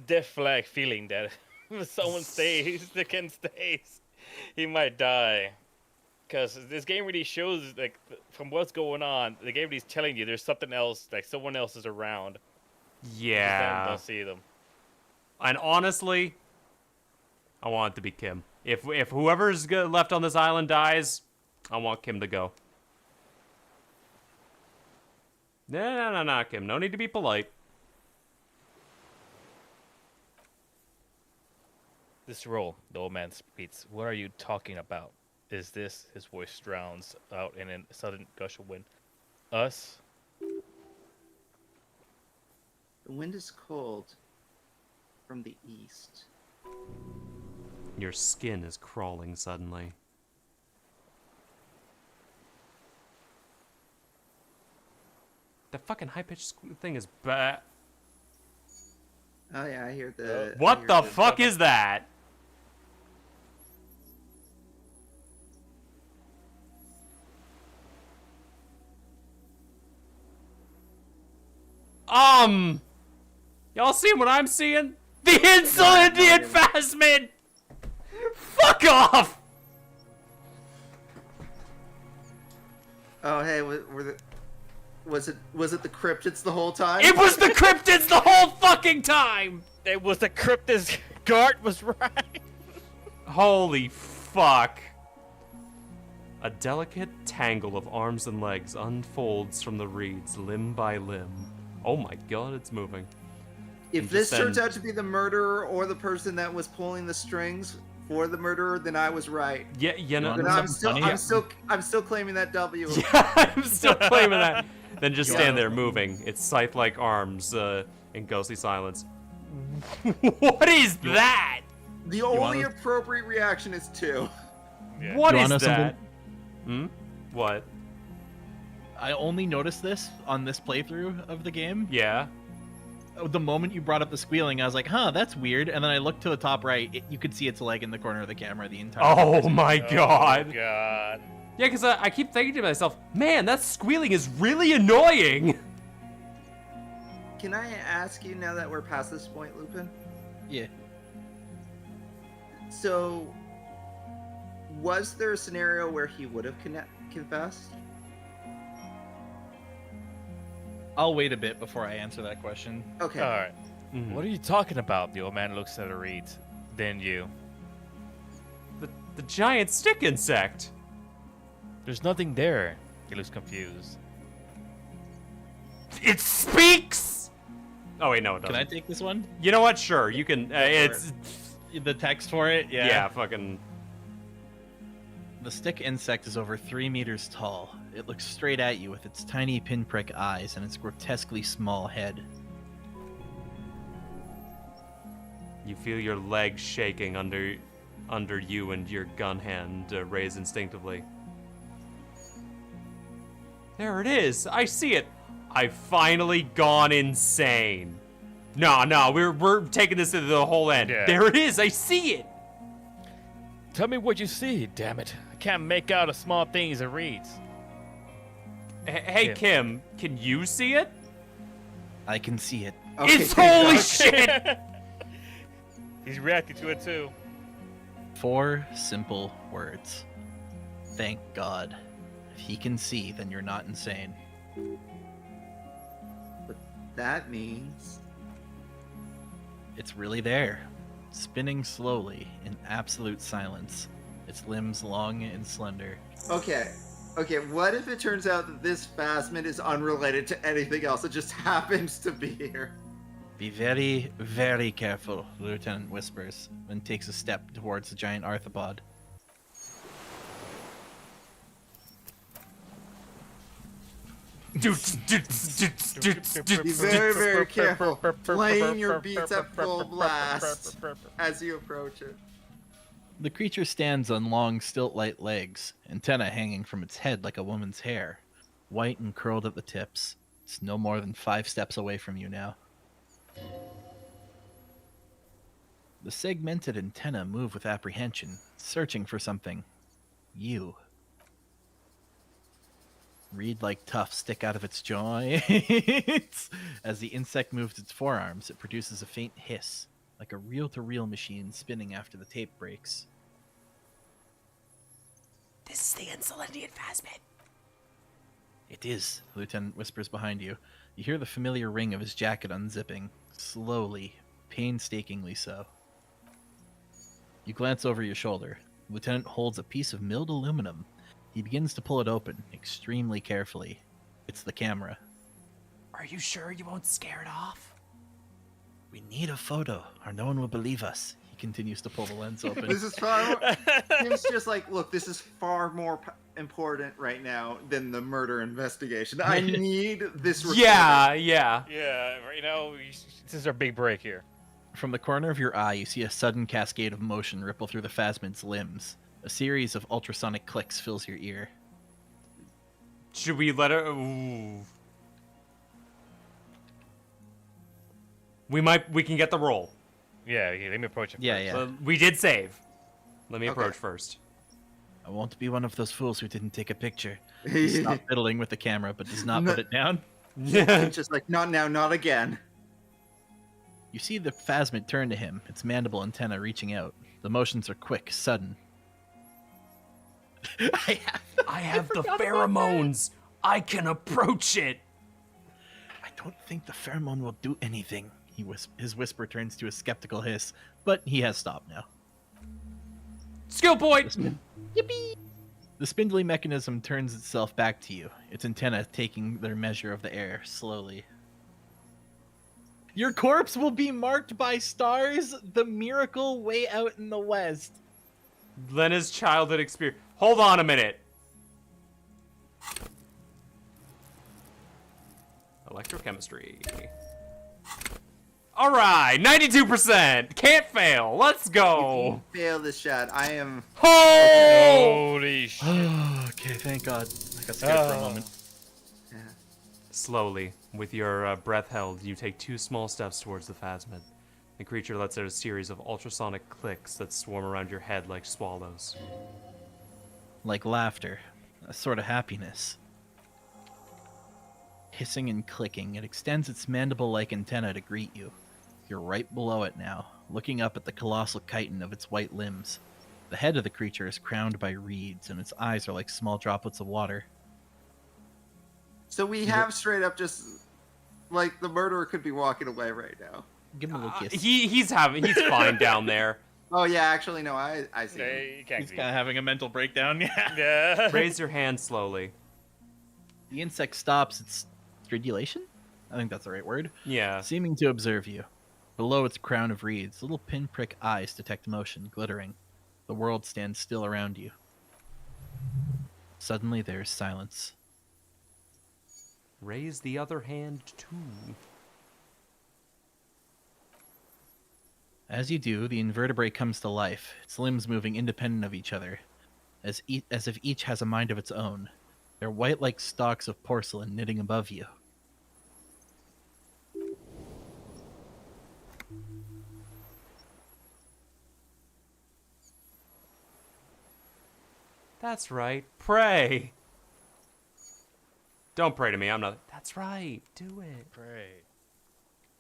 death flag feeling that if someone stays, the Ken stays, he might die. Because this game really shows, like, from what's going on, the game really is telling you there's something else, like someone else is around.
Yeah.
Don't see them.
And honestly, I want it to be Kim. If whoever's left on this island dies, I want Kim to go. No, Kim. No need to be polite.
This role, the old man speaks. What are you talking about? Is this? His voice drowns out in a sudden gush of wind. Us?
The wind is cold from the east.
Your skin is crawling suddenly. The fucking high-pitched thing is bad.
Oh yeah, I hear the.
What the fuck is that? Y'all seeing what I'm seeing? The insolent Indian Phasmid! Fuck off!
Oh hey, was it the cryptids the whole time?
It was the cryptids the whole fucking time!
It was the cryptid. Gart was right.
Holy fuck. A delicate tangle of arms and legs unfolds from the reeds limb by limb. Oh my god, it's moving.
If
And
this
just
turns
then-
out to be the murderer or the person that was pulling the strings for the murderer, then I was right.
Yeah, you know.
Then I'm still claiming that W.
I'm still claiming that. Then just stand there moving. Its scythe-like arms in ghostly silence. What is that?
The only appropriate reaction is 2.
Yeah.
What
You
is
wanna know
that?
something?
What?
I only noticed this on this playthrough of the game.
Yeah.
The moment you brought up the squealing, I was like, huh, that's weird. And then I looked to the top right. You could see its leg in the corner of the camera the entire
Oh my
Oh
god.
my god.
Yeah, because I keep thinking to myself, man, that squealing is really annoying.
Can I ask you now that we're past this point, Lupin?
Yeah.
So, was there a scenario where he would have confessed?
I'll wait a bit before I answer that question.
Okay.
All right.
Mhm.
What are you talking about? The old man looks at the reeds. Then you.
The giant stick insect.
There's nothing there. He looks confused.
It speaks. Oh wait, no, it doesn't.
Can I take this one?
You know what? Sure, you can. It's
The text for it?
yeah, fucking.
The stick insect is over 3 meters tall. It looks straight at you with its tiny pinprick eyes and its grotesquely small head.
You feel your legs shaking under you and your gun hand raised instinctively. There it is. I see it. I've finally gone insane. No, we're taking this to the whole end.
Yeah.
There it is. I see it.
Tell me what you see, damn it. I can't make out a small things it reads.
Hey,
Yeah.
Kim, can you see it?
I can see it.
Okay,
It's
thank
holy
God.
shit.
He's reacting to it too.
4 simple words. Thank God. If he can see, then you're not insane.
But that means
It's really there, spinning slowly in absolute silence, its limbs long and slender.
okay. What if it turns out that this Phasmid is unrelated to anything else? It just happens to be here.
Be very, very careful, the lieutenant whispers, and takes a step towards the giant arthropod.
Be very, very careful. Playing your beats at full blast as you approach it.
The creature stands on long, stilt-like legs, antennae hanging from its head like a woman's hair, white and curled at the tips. It's no more than 5 steps away from you now. The segmented antenna move with apprehension, searching for something. You. Reed-like tufts stick out of its joints. As the insect moves its forearms, it produces a faint hiss, like a reel-to-reel machine spinning after the tape breaks.
This is the Insolentian Phasmid.
It is, the lieutenant whispers behind you. You hear the familiar ring of his jacket unzipping, slowly, painstakingly so. You glance over your shoulder. The lieutenant holds a piece of milled aluminum. He begins to pull it open, extremely carefully. It's the camera.
Are you sure you won't scare it off?
We need a photo, or no one will believe us. He continues to pull the lens open.
This is far more... Tim's just like, look, this is far more important right now than the murder investigation. I need this recording.
Yeah.
Yeah, right now, this is our big break here.
From the corner of your eye, you see a sudden cascade of motion ripple through the Phasmid's limbs. A series of ultrasonic clicks fills your ear.
Should we let her? Ooh. We can get the roll.
Yeah, let me approach it.
Yeah,
first.
yeah.
We did save. Let me
Okay.
approach first.
I won't be one of those fools who didn't take a picture. He stops fiddling with the camera, but does not put it down.
Yeah.
It's just like, not now, not again.
You see the Phasmid turn to him, its mandible antenna reaching out. The motions are quick, sudden.
I have the pheromones. I can approach it.
I don't think the pheromone will do anything. His whisper turns to a skeptical hiss, but he has stopped now.
Skill point.
The spindly mechanism turns itself back to you, its antenna taking their measure of the air, slowly. Your corpse will be marked by stars, the miracle way out in the west.
Lena's childhood experience. Hold on a minute. Electrochemistry. All right, 92%. Can't fail. Let's go.
Fail this shot. I am...
Oh!
Holy shit.
Okay, thank God. I got scared for a moment.
Slowly, with your breath held, you take 2 small steps towards the Phasmid. The creature lets out a series of ultrasonic clicks that swarm around your head like swallows.
Like laughter, a sort of happiness. Hissing and clicking, it extends its mandible-like antenna to greet you. You're right below it now, looking up at the colossal chitin of its white limbs. The head of the creature is crowned by reeds, and its eyes are like small droplets of water.
So we have straight up just... Like, the murderer could be walking away right now.
Give him a little kiss.
He's fine down there.
Oh, yeah, actually, no, I see. him.
Hey, you can't
He's
see
kind of having a mental breakdown, yeah.
Yeah.
Raise your hand slowly.
The insect stops its stridulation? I think that's the right word.
Yeah.
Seeming to observe you. Below its crown of reeds, little pinprick eyes detect motion, glittering. The world stands still around you. Suddenly there is silence.
Raise the other hand too.
As you do, the invertebrate comes to life, its limbs moving independent of each other, as if each has a mind of its own. They're white like stalks of porcelain knitting above you.
That's right. Pray. Don't pray to me. I'm not. That's right. Do it.
Great.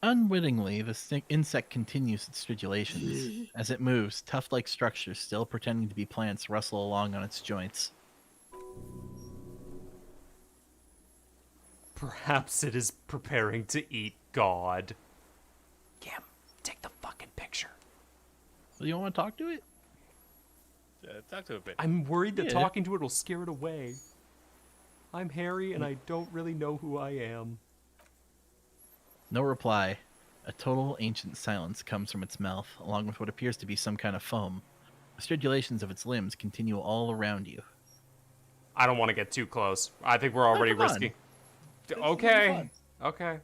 Unwittingly, the insect continues its stridulations. As it moves, tuft-like structures still pretending to be plants rustle along on its joints.
Perhaps it is preparing to eat God. Kim, take the fucking picture.
So you don't want to talk to it?
Talk to it a bit.
I'm worried that
Yeah.
talking to it will scare it away. I'm Harry, and I don't really know who I am.
No reply. A total ancient silence comes from its mouth, along with what appears to be some kind of foam. The stridulations of its limbs continue all around you.
I don't want to get too close. I think we're already
come on.
risky.
It's
Okay. Okay.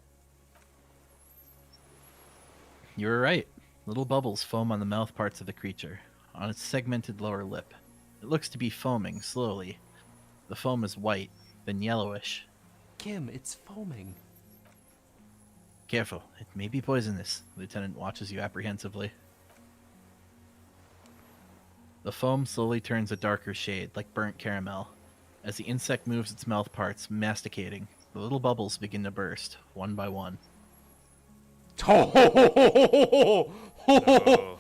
You were right. Little bubbles foam on the mouth parts of the creature, on its segmented lower lip. It looks to be foaming slowly. The foam is white, then yellowish.
Kim, it's foaming.
Careful, it may be poisonous. The lieutenant watches you apprehensively. The foam slowly turns a darker shade, like burnt caramel. As the insect moves its mouth parts, masticating, the little bubbles begin to burst, one by one.
Oh,
Oh.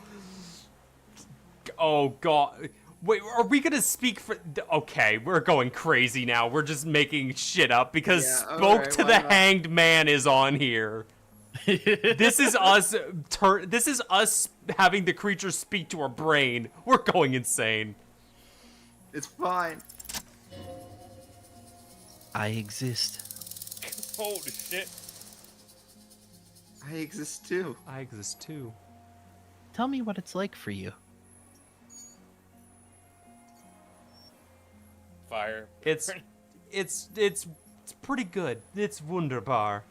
oh god. Wait, are we gonna speak for... Okay, we're going crazy now. We're just making shit up because
Yeah,
Spoke
alright,
to
why
the
not?
Hanged Man is on here. This is us this is us having the creature speak to our brain. We're going insane.
It's fine.
I exist.
Holy shit.
I exist too.
I exist too.
Tell me what it's like for you.
Fire.
It's pretty good. It's wunderbar.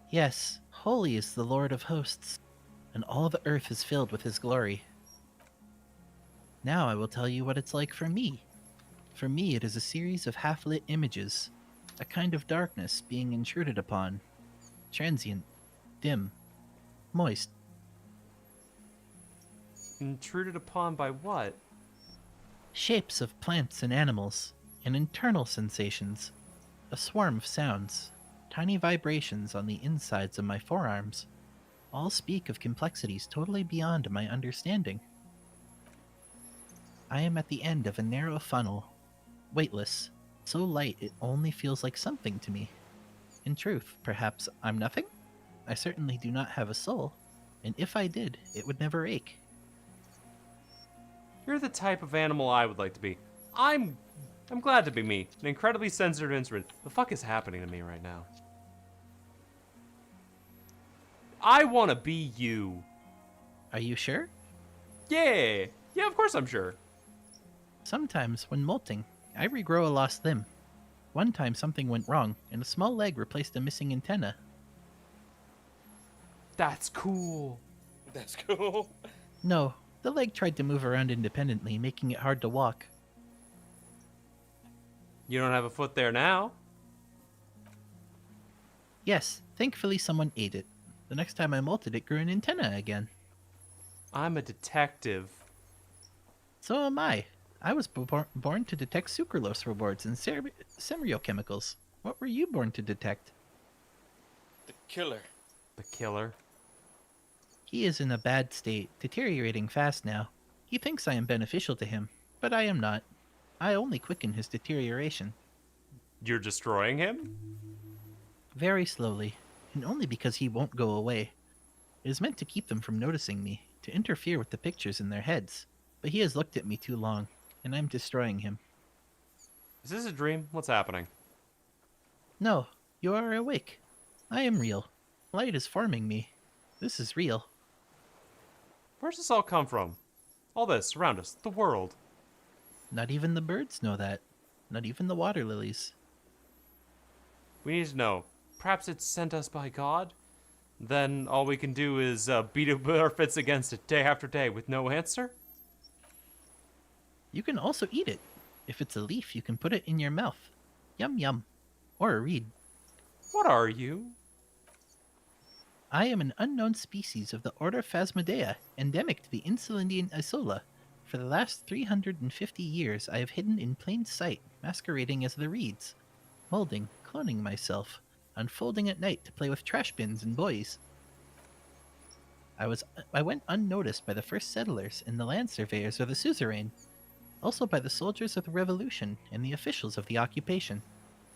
Yes, holy is the Lord of hosts, and all the earth is filled with his glory. Now I will tell you what it's like for me. For me, it is a series of half-lit images, a kind of darkness being intruded upon, transient, dim, moist.
Intruded upon by what?
Shapes of plants and animals, and internal sensations, a swarm of sounds, tiny vibrations on the insides of my forearms, all speak of complexities totally beyond my understanding. I am at the end of a narrow funnel, weightless, so light it only feels like something to me. In truth, perhaps I'm nothing? I certainly do not have a soul, and if I did, it would never ache.
You're the type of animal I would like to be. I'm glad to be me. An incredibly sensitive instrument. The fuck is happening to me right now? I want to be you.
Are you sure?
Yeah. Yeah, of course I'm sure.
Sometimes, when molting, I regrow a lost limb. One time something went wrong, and a small leg replaced a missing antenna.
That's cool.
That's cool.
No, the leg tried to move around independently, making it hard to walk.
You don't have a foot there now.
Yes, thankfully someone ate it. The next time I molted, it grew an antenna again.
I'm a detective.
So am I. I was born to detect sucralose rewards and semiochemicals. What were you born to detect?
The killer.
The killer.
He is in a bad state, deteriorating fast now. He thinks I am beneficial to him, but I am not. I only quicken his deterioration.
You're destroying him?
Very slowly, and only because he won't go away. It is meant to keep them from noticing me, to interfere with the pictures in their heads, but he has looked at me too long, and I'm destroying him.
Is this a dream? What's happening?
No, you are awake. I am real. Light is forming me. This is real.
Where's this all come from? All this around us, the world.
Not even the birds know that. Not even the water lilies.
We need to know. Perhaps it's sent us by God? Then all we can do is beat our fists against it day after day with no answer?
You can also eat it. If it's a leaf, you can put it in your mouth. Yum yum. Or a reed.
What are you?
I am an unknown species of the order Phasmodea, endemic to the Insulindian Isola. For the last 350 years, I have hidden in plain sight, masquerading as the reeds, molding, cloning myself, unfolding at night to play with trash bins and boys. I went unnoticed by the first settlers and the land surveyors of the suzerain, also by the soldiers of the Revolution and the officials of the occupation.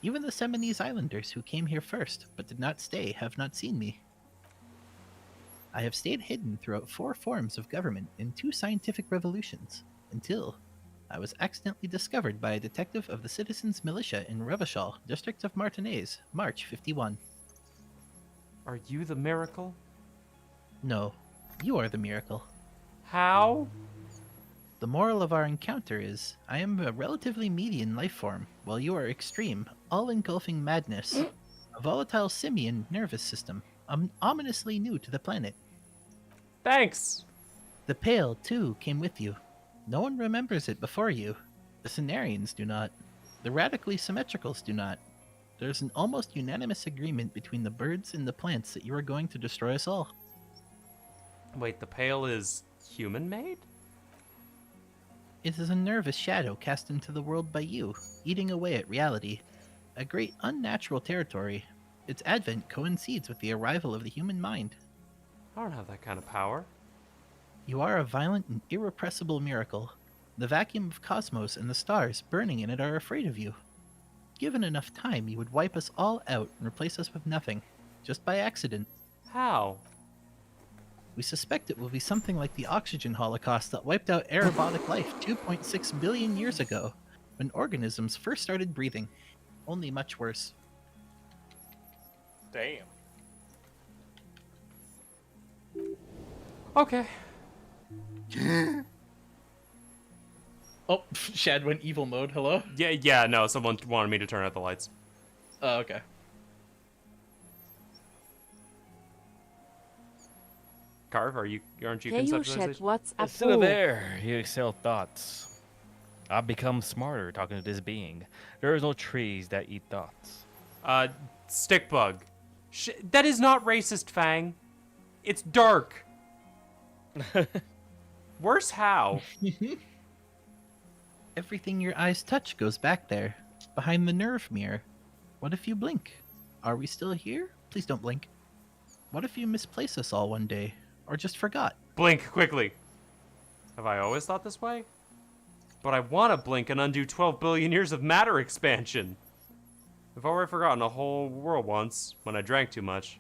Even the Seminese islanders who came here first, but did not stay, have not seen me. I have stayed hidden throughout 4 forms of government and 2 scientific revolutions, until I was accidentally discovered by a detective of the Citizens Militia in Revachol, district of Martinez, March 51.
Are you the miracle?
No, you are the miracle.
How?
The moral of our encounter is, I am a relatively median life form, while you are extreme, all-engulfing madness, a volatile simian nervous system, ominously new to the planet.
Thanks.
The Pale, too, came with you. No one remembers it before you. The Cenarians do not. The radically symmetricals do not. There's an almost unanimous agreement between the birds and the plants that you are going to destroy us all.
Wait, the Pale is human-made?
It is a nervous shadow cast into the world by you, eating away at reality. A great unnatural territory. Its advent coincides with the arrival of the human mind.
I don't have that kind of power.
You are a violent and irrepressible miracle. The vacuum of cosmos and the stars burning in it are afraid of you. Given enough time, you would wipe us all out and replace us with nothing, just by accident.
How?
We suspect it will be something like the oxygen holocaust that wiped out aerobotic life 2.6 billion years ago, when organisms first started breathing. Only much worse.
Damn.
Okay.
Oh, Shad went evil mode. Hello?
Yeah, no, someone wanted me to turn out the lights.
Oh, okay.
Carve, aren't you
Hey, you
conceptualization?
shit, what's up?
Instead of there, you excel thoughts. I've become smarter talking to this being. There is no trees that eat thoughts.
Stick bug. That is not racist, Fang. It's dark. Worse how?
Everything your eyes touch goes back there, behind the nerve mirror. What if you blink? Are we still here? Please don't blink. What if you misplace us all one day, or just forgot?
Blink quickly. Have I always thought this way? But I want to blink and undo 12 billion years of matter expansion. I've already forgotten a whole world once, when I drank too much.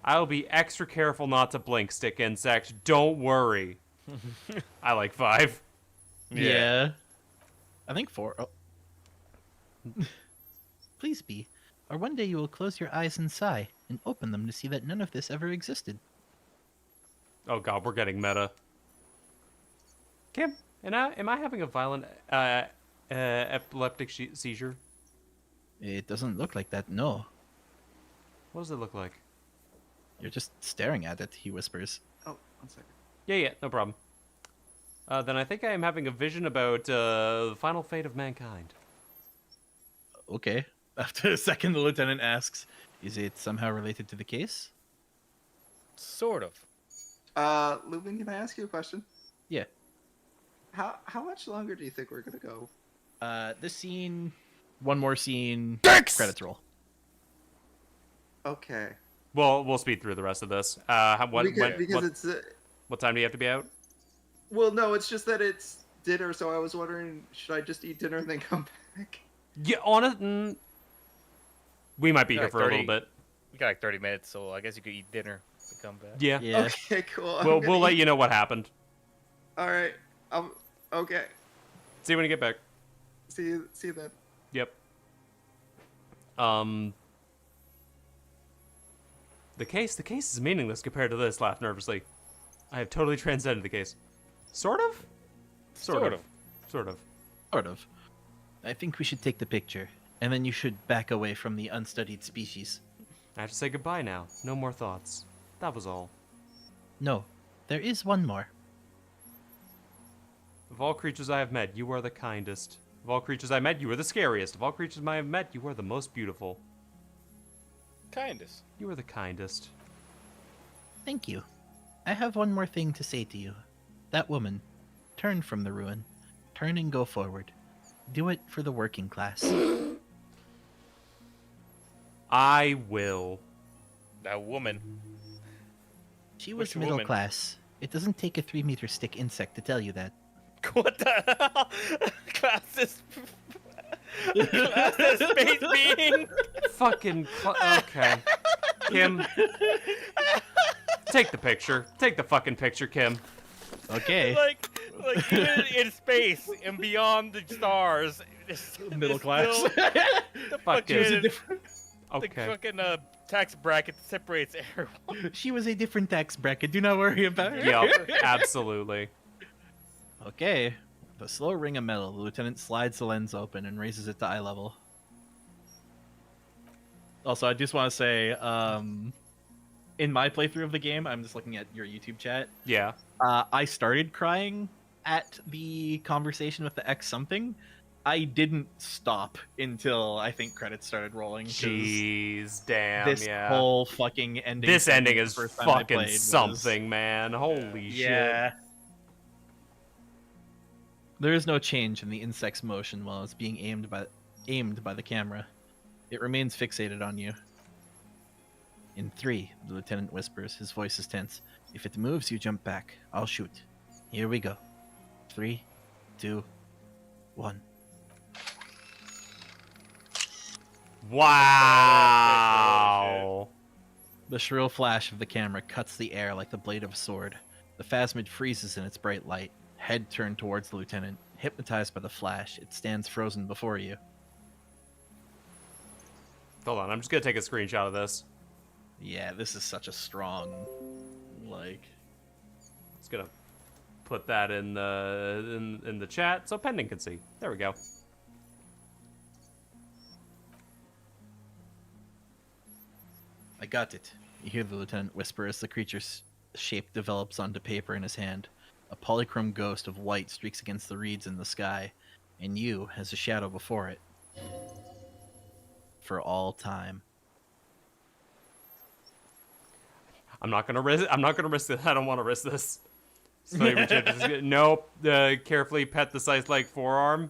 I'll be extra careful not to blink, stick insect. Don't worry. I like 5.
Yeah. I think 4. Oh. Please be. Or one day you will close your eyes and sigh, and open them to see that none of this ever existed.
Oh god, we're getting meta. Kim, am I having a violent epileptic seizure?
It doesn't look like that, no.
What does it look like?
You're just staring at it, he whispers.
Oh, 1 second.
Yeah, no problem. Then I think I am having a vision about the final fate of mankind.
Okay. After a second, the lieutenant asks, is it somehow related to the case?
Sort of.
Lubin, can I ask you a question?
Yeah.
How much longer do you think we're gonna go?
This scene, one more scene,
Dicks!
credits roll.
Okay.
Well, we'll speed through the rest of this. What time do you have to be out?
Well, no, it's just that it's dinner, so I was wondering, should I just eat dinner and then come back?
Yeah, on it. We might be here
Like
for a little bit.
We got like 30 minutes, so I guess you could eat dinner and come back.
Yeah.
Yeah.
Okay, cool. I'm
We'll
gonna
let
eat-
you know what happened.
All right. Okay.
See you when you get back.
See you then.
Yep. The case is meaningless compared to this. Laughed nervously. I have totally transcended the case. Sort of.
Sort of.
Sort of.
Sort of. I think we should take the picture, and then you should back away from the unstudied species.
I have to say goodbye now. No more thoughts. That was all.
No, there is one more.
Of all creatures I have met, you are the kindest. Of all creatures I met, you are the scariest. Of all creatures I have met, you are the most beautiful.
Kindest.
You are the kindest.
Thank you. I have one more thing to say to you. That woman, turn from the ruin. Turn and go forward. Do it for the working class.
I will.
That woman.
She was
Which
middle
woman?
class. It doesn't take a 3-meter stick insect to tell you that.
What the hell? Classes. Classes space being.
Fucking. Okay. Kim. Take the picture. Take the fucking picture, Kim.
Okay.
like even in space and beyond the stars.
Middle
it's
class.
still the fucking, the
Okay.
fucking tax bracket separates everyone.
She was a different tax bracket. Do not worry about her.
Yep. Absolutely.
Okay. With a slow ring of metal, the lieutenant slides the lens open and raises it to eye level. Also, I just want to say, in my playthrough of the game, I'm just looking at your YouTube chat.
Yeah.
I started crying at the conversation with the X something. I didn't stop until I think credits started rolling. 'cause
Jeez. Damn.
This
yeah.
whole fucking ending.
This
thing
ending
the
is
first time I
fucking
played was-
something, man. Holy
Yeah. There is no change in the insect's motion while it's being aimed by the camera. It remains fixated on you. In 3, the lieutenant whispers. His voice is tense. If it moves, you jump back. I'll shoot. Here we go. 3, 2, 1.
Wow.
The shrill flash of the camera cuts the air like the blade of a sword. The phasmid freezes in its bright light, head turned towards the lieutenant. Hypnotized by the flash, it stands frozen before you.
Hold on, I'm just gonna take a screenshot of this.
Yeah, this is such a strong, like...
Just gonna put that in the chat so Pending can see. There we go.
I got it. You hear the lieutenant whisper as the creature's shape develops onto paper in his hand. A polychrome ghost of white streaks against the reeds in the sky, and you as a shadow before it. For all time.
I'm not gonna risk it. I don't want to risk this. Nope. Carefully pet the scythe-like forearm.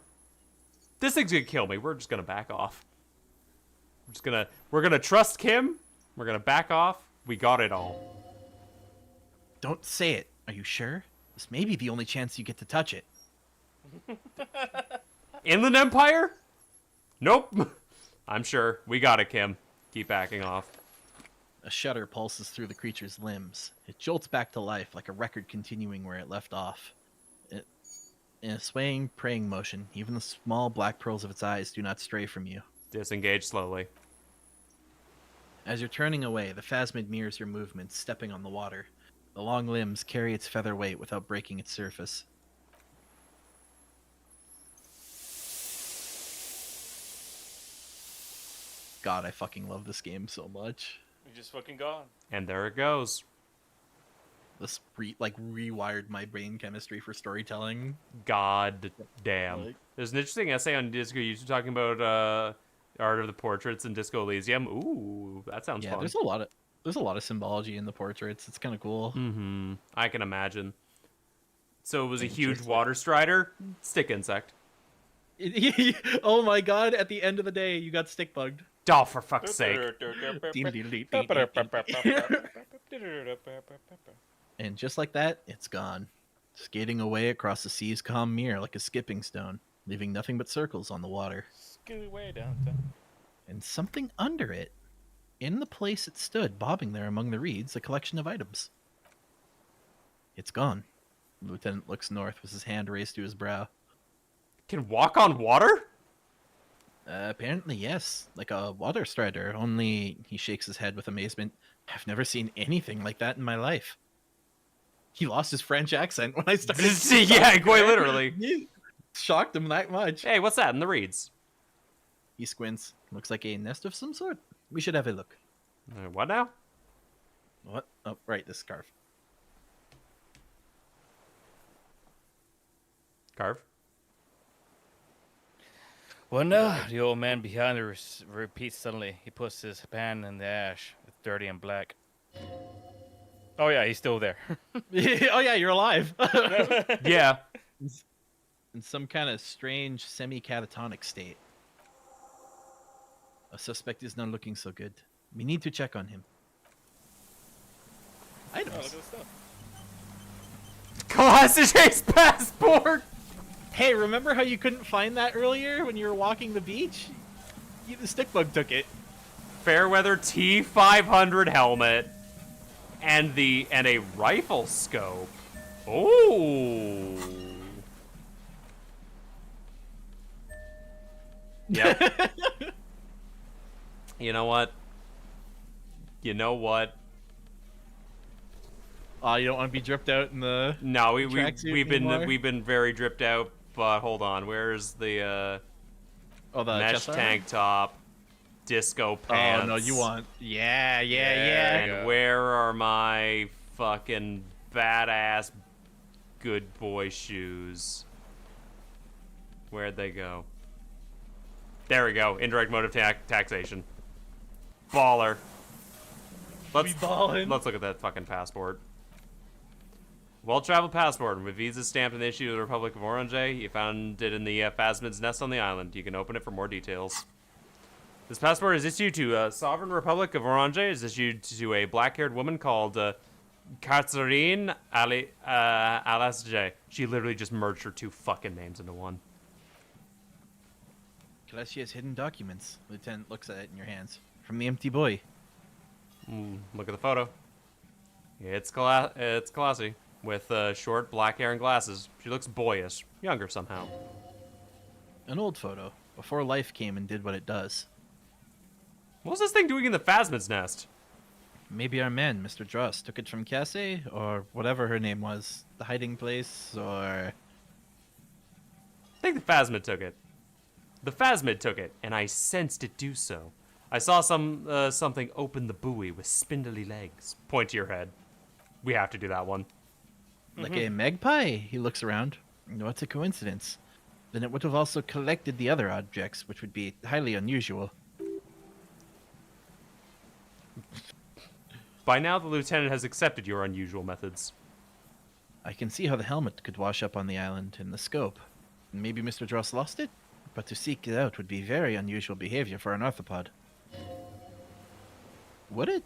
This thing's gonna kill me. We're just gonna back off. We're gonna trust Kim. We're gonna back off. We got it all.
Don't say it. Are you sure? This may be the only chance you get to touch it.
Inland Empire? Nope. I'm sure. We got it, Kim. Keep backing off.
A shudder pulses through the creature's limbs. It jolts back to life like a record continuing where it left off. In a swaying, praying motion, even the small black pearls of its eyes do not stray from you.
Disengage slowly.
As you're turning away, the phasmid mirrors your movements, stepping on the water. The long limbs carry its feather weight without breaking its surface. God, I fucking love this game so much.
You just fucking gone.
And there it goes.
This rewired my brain chemistry for storytelling.
God damn.
Like-
There's an interesting essay on Disco YouTube talking about art of the portraits in Disco Elysium. Ooh, that sounds
Yeah,
fun.
there's a lot of symbology in the portraits. It's kind of cool.
Mm-hmm. I can imagine. So it was a huge
Interesting.
water strider? Stick insect.
Oh my god, at the end of the day, you got stick bugged.
Oh, for fuck's sake.
And just like that, it's gone. Skating away across the sea's calm mirror like a skipping stone, leaving nothing but circles on the water.
Scoot way downtown.
And something under it. In the place it stood, bobbing there among the reeds, a collection of items. It's gone. The lieutenant looks north with his hand raised to his brow.
Can walk on water?
Apparently, yes. Like a water strider, only he shakes his head with amazement. I've never seen anything like that in my life. He lost his French accent when I started.
Yeah, quite literally.
He shocked him that much.
Hey, what's that in the reeds?
He squints. Looks like a nest of some sort. We should have a look.
What now?
What? Oh, right, this scarf.
Carve?
Well, no, the old man behind her repeats suddenly. He puts his hand in the ash. It's dirty and black. Oh, yeah, he's still there.
Oh yeah, you're alive.
Yeah.
In some kind of strange semi-catatonic state. A suspect is not looking so good. We need to check on him.
Oh, look
Items.
at this stuff.
Class Chase passport!
Hey, remember how you couldn't find that earlier when you were walking the beach? The stick bug took it.
Fairweather T500 helmet. And a rifle scope. Oh. Yep. You know what? You
You don't want to be dripped out in the...
No,
tracksuit
we've been very dripped out. But hold on, where's the
Oh, the
mesh
chest armor?
tank top, disco pants?
Oh no, you want... Yeah.
And where are my fucking badass good boy shoes? Where'd they go? There we go. Indirect motive taxation. Baller. Let's
ballin'.
look at that fucking passport. Well-traveled passport with visa stamped and issued to the Republic of Orange. You found it in the Phasmid's nest on the island. You can open it for more details. This passport is issued to Sovereign Republic of Orange. Is issued to a black-haired woman called Catherine Alasj. She literally just merged her two fucking names into one.
Classy has hidden documents. Lieutenant looks at it in your hands. From the empty boy.
Look at the photo. It's classy. With short black hair and glasses. She looks boyish. Younger somehow.
An old photo. Before life came and did what it does.
What was this thing doing in the Phasmid's nest?
Maybe our man, Mr. Dross, took it from Cassie, or whatever her name was. The hiding place, or...
I think the Phasmid took it. The Phasmid took it, and I sensed it do so. I saw something open the buoy with spindly legs. Point to your head. We have to do that one.
Like a magpie, he looks around. What a coincidence. Then it would have also collected the other objects, which would be highly unusual.
By now, the lieutenant has accepted your unusual methods.
I can see how the helmet could wash up on the island in the scope. Maybe Mr. Dross lost it? But to seek it out would be very unusual behavior for an arthropod. Would it?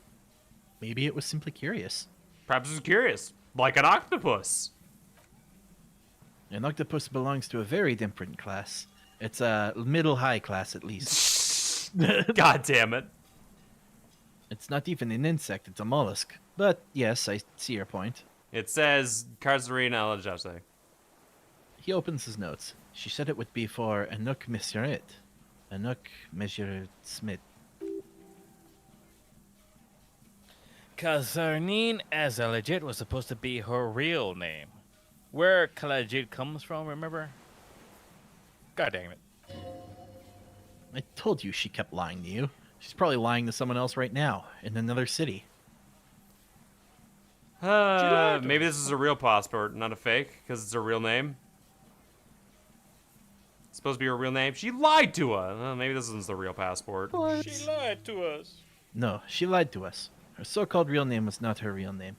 Maybe it was simply curious.
Perhaps it was curious. Like an octopus.
An octopus belongs to a very different class. It's a middle-high class, at least.
God damn it.
It's not even an insect, it's a mollusk. But yes, I see your point.
It says Karzarine Alajase.
He opens his notes. She said it would be for Anuk Meseret. Anuk Meseret Smith.
Kazarnine Azalajit was supposed to be her real name. Where Kalajit comes from, remember? God damn it.
I told you she kept lying to you. She's probably lying to someone else right now, in another city.
Maybe this is a real passport, not a fake, because it's her real name. It's supposed to be her real name. She lied to us. Maybe this isn't the real passport.
She lied to us.
No, she lied to us. Her so-called real name was not her real name.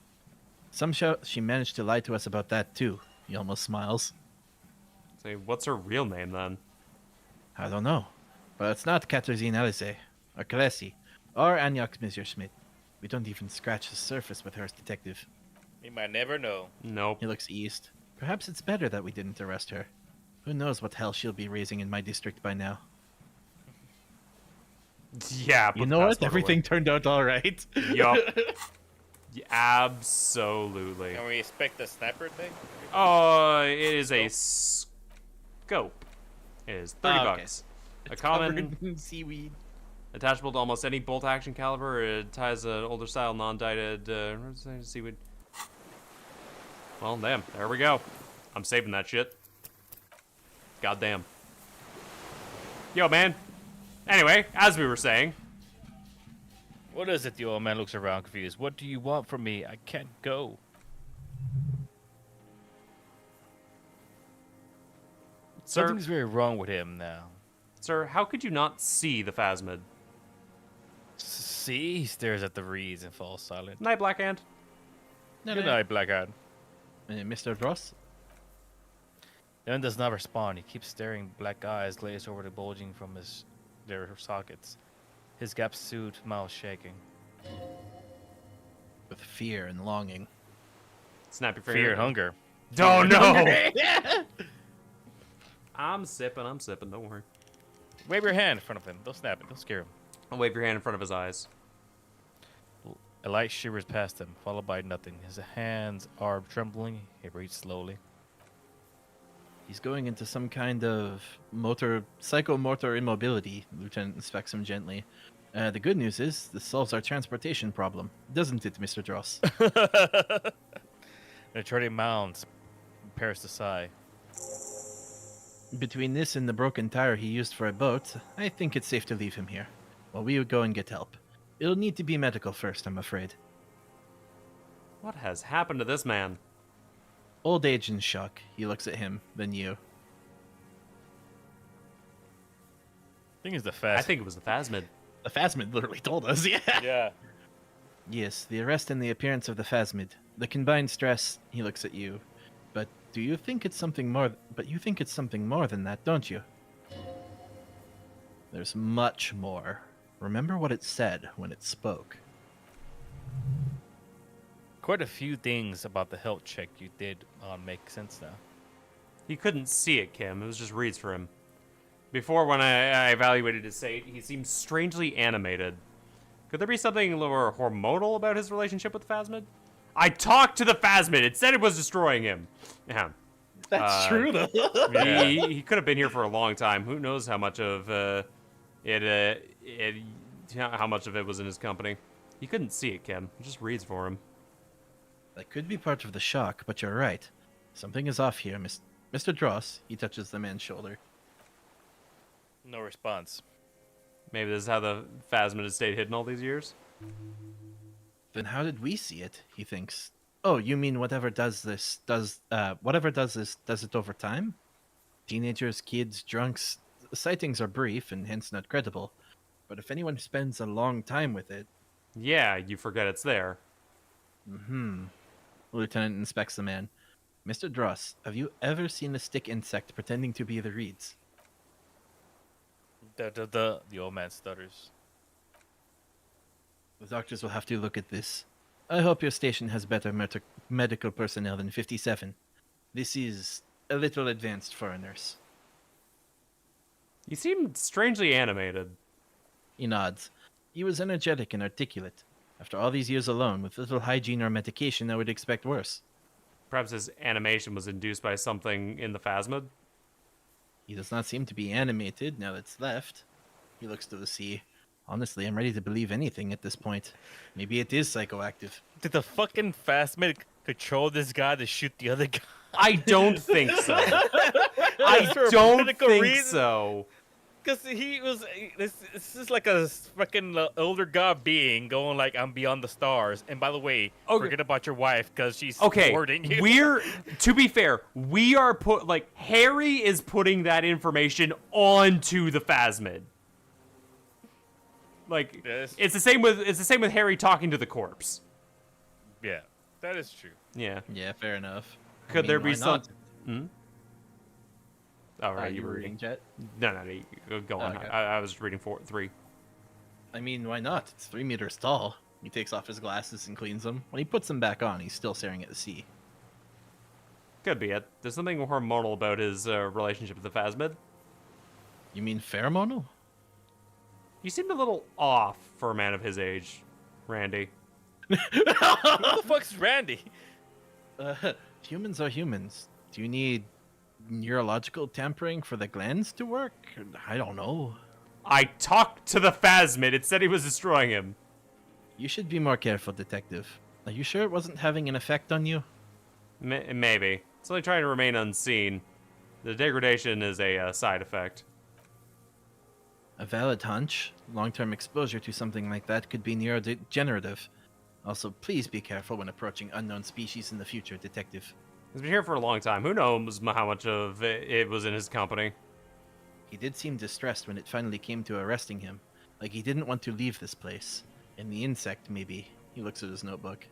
Somehow she managed to lie to us about that too. He almost smiles.
Say, what's her real name then?
I don't know. But it's not Katarzyna Alice, or Kalesi, or Anyak Messerschmidt. We don't even scratch the surface with her as detective.
We might never know.
Nope.
He looks east. Perhaps it's better that we didn't arrest her. Who knows what hell she'll be raising in my district by now.
Yeah,
You know what? Everything turned out alright.
Yup. Absolutely.
Can we expect the sniper thing?
It is a scope. It is 30
okay.
bucks.
It's
A common
covered in seaweed.
attachable to almost any bolt action caliber. It ties an older style non-dyed seaweed. Well, damn. There we go. I'm saving that shit. Goddamn. Yo, man. Anyway, as we were saying.
What is it? The old man looks around confused. What do you want from me? I can't go.
Sir,
Something's very wrong with him now.
sir, how could you not see the Phasmid?
See? He stares at the reeds and falls silent.
Night, Blackhand.
Good night, Blackheart.
Mr. Dross?
Then does not respond. He keeps staring, black eyes glazed over the bulging from their sockets. His gap suit, mouth shaking.
With fear and longing.
Snap your finger.
Fear and hunger.
Oh, no! I'm sipping, don't worry.
Wave your hand in front of him. Don't snap it. Don't scare him.
I'll wave your hand in front of his eyes.
A light shivers past him, followed by nothing. His hands are trembling. He breathes slowly.
He's going into some kind of psychomotor immobility, Lieutenant inspects him gently. The good news is, this solves our transportation problem, doesn't it, Mr. Dross?
The treading mounds prepares to sigh.
Between this and the broken tire he used for a boat, I think it's safe to leave him here, while we go and get help. It'll need to be medical first, I'm afraid.
What has happened to this man?
Old age and shock. He looks at him, then you.
I think it's the fast.
I think it was the Phasmid.
The Phasmid literally told us, yeah.
Yeah.
Yes, the arrest and the appearance of the phasmid. The combined stress, he looks at you. But do you think it's something more but you think it's something more than that, don't you? There's much more. Remember what it said when it spoke.
Quite a few things about the health check you did make sense now.
He couldn't see it, Kim. It was just reads for him. Before, when I evaluated his state, he seemed strangely animated. Could there be something a little more hormonal about his relationship with Phasmid? I talked to the Phasmid. It said it was destroying him. Yeah.
That's true though.
He could have been here for a long time. Who knows how much of how much of it was in his company. He couldn't see it, Kim. It just reads for him.
That could be part of the shock, but you're right. Something is off here, Mr. Dross. He touches the man's shoulder.
No response.
Maybe this is how the Phasmid has stayed hidden all these years?
Then how did we see it? He thinks. Oh, you mean whatever does this does it over time? Teenagers, kids, drunks. The sightings are brief and hence not credible. But if anyone spends a long time with it,
Yeah, you forget it's there.
the lieutenant inspects the man. Mr. Dross, have you ever seen a stick insect pretending to be the reeds?
The old man stutters.
The doctors will have to look at this. I hope your station has better medical personnel than 57. This is a little advanced for a nurse.
He seemed strangely animated.
He nods. He was energetic and articulate. After all these years alone, with little hygiene or medication, I would expect worse.
Perhaps his animation was induced by something in the Phasmid?
He does not seem to be animated now that's left. He looks to the sea. Honestly, I'm ready to believe anything at this point. Maybe it is psychoactive.
Did the fucking Phasmid control this guy to shoot the other guy?
I don't think so. I
For a
don't
political
think
reason?
so.
Because he was. This is like a fucking elder god being going like, I'm beyond the stars. And by the way,
Okay.
forget about your wife because she's
Okay,
thwarting you.
to be fair, we are Harry is putting that information onto the Phasmid. Like,
Yes.
it's the same with Harry talking to the corpse.
Yeah, that is true.
Yeah.
Yeah, fair enough.
Could there be
why
some?
not?
Oh, right,
You were reading, Jet?
No, go on.
Okay.
I was reading 3.
I mean, why not? It's 3 meters tall. He takes off his glasses and cleans them. When he puts them back on, he's still staring at the sea.
Could be it. There's something hormonal about his relationship with the Phasmid.
You mean pheromonal?
You seemed a little off for a man of his age, Randy.
Who the fuck's Randy?
Humans are humans. Do you need neurological tampering for the glands to work? I don't know.
I talked to the Phasmid. It said he was destroying him.
You should be more careful, detective. Are you sure it wasn't having an effect on you?
Maybe. It's only trying to remain unseen. The degradation is a side effect.
A valid hunch. Long-term exposure to something like that could be neurodegenerative. Also, please be careful when approaching unknown species in the future, detective.
He's been here for a long time. Who knows how much of it was in his company?
He did seem distressed when it finally came to arresting him. Like he didn't want to leave this place. And the insect, maybe. He looks at his notebook.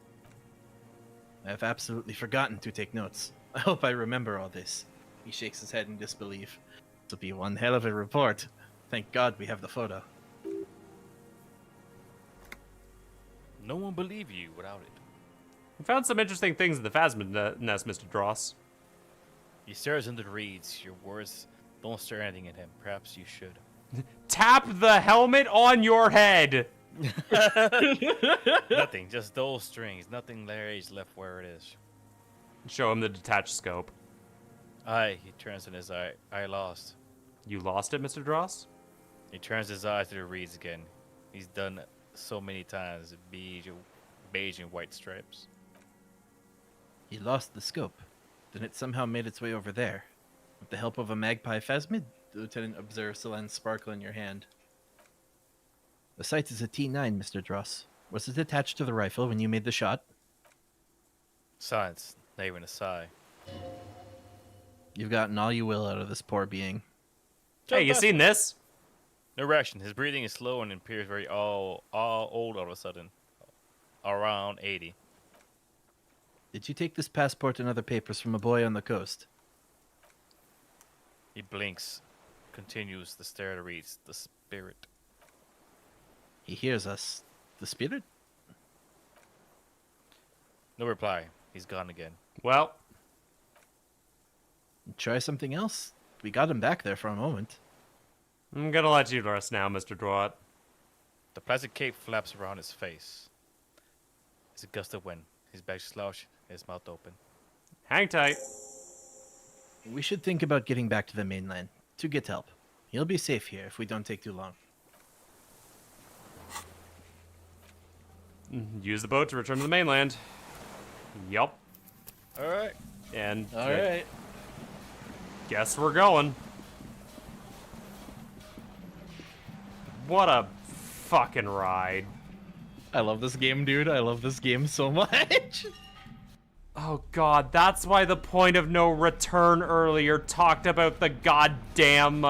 I have absolutely forgotten to take notes. I hope I remember all this. He shakes his head in disbelief. This'll be one hell of a report. Thank God we have the photo.
No one believe you without it.
We found some interesting things in the Phasmid nest, Mr. Dross.
He stares into the reeds. Your words don't stir anything in him. Perhaps you should.
Tap the helmet on your head!
Nothing. Just those strings. Nothing Larry's left where it is.
Show him the detached scope.
Aye, he turns in his eye. I lost.
You lost it, Mr. Dross?
He turns his eye to the reeds again. He's done it so many times. Beige and white stripes.
He lost the scope. Then it somehow made its way over there. With the help of a magpie phasmid, the lieutenant observes the lens sparkle in your hand. The sight is a T9, Mr. Dross. Was it attached to the rifle when you made the shot?
Silence. Not even a sigh.
You've gotten all you will out of this poor being.
Hey, you seen this?
No reaction. His breathing is slow and appears very all old all of a sudden. around 80.
Did you take this passport and other papers from a boy on the coast?
He blinks, continues the stare that reads the spirit.
He hears us. The spirit?
No reply. He's gone again.
Well,
Try something else? We got him back there for a moment.
I'm gonna let you rest now, Mr. Droit.
The plastic cape flaps around his face. It's a gust of wind. His back slouched, his mouth open.
Hang tight.
We should think about getting back to the mainland to get help. He'll be safe here if we don't take too long.
Use the boat to return to the mainland. Yup.
All right.
And
All right.
guess we're going. What a fucking ride.
I love this game, dude. I love this game so much.
Oh god, that's why the point of no return earlier talked about the goddamn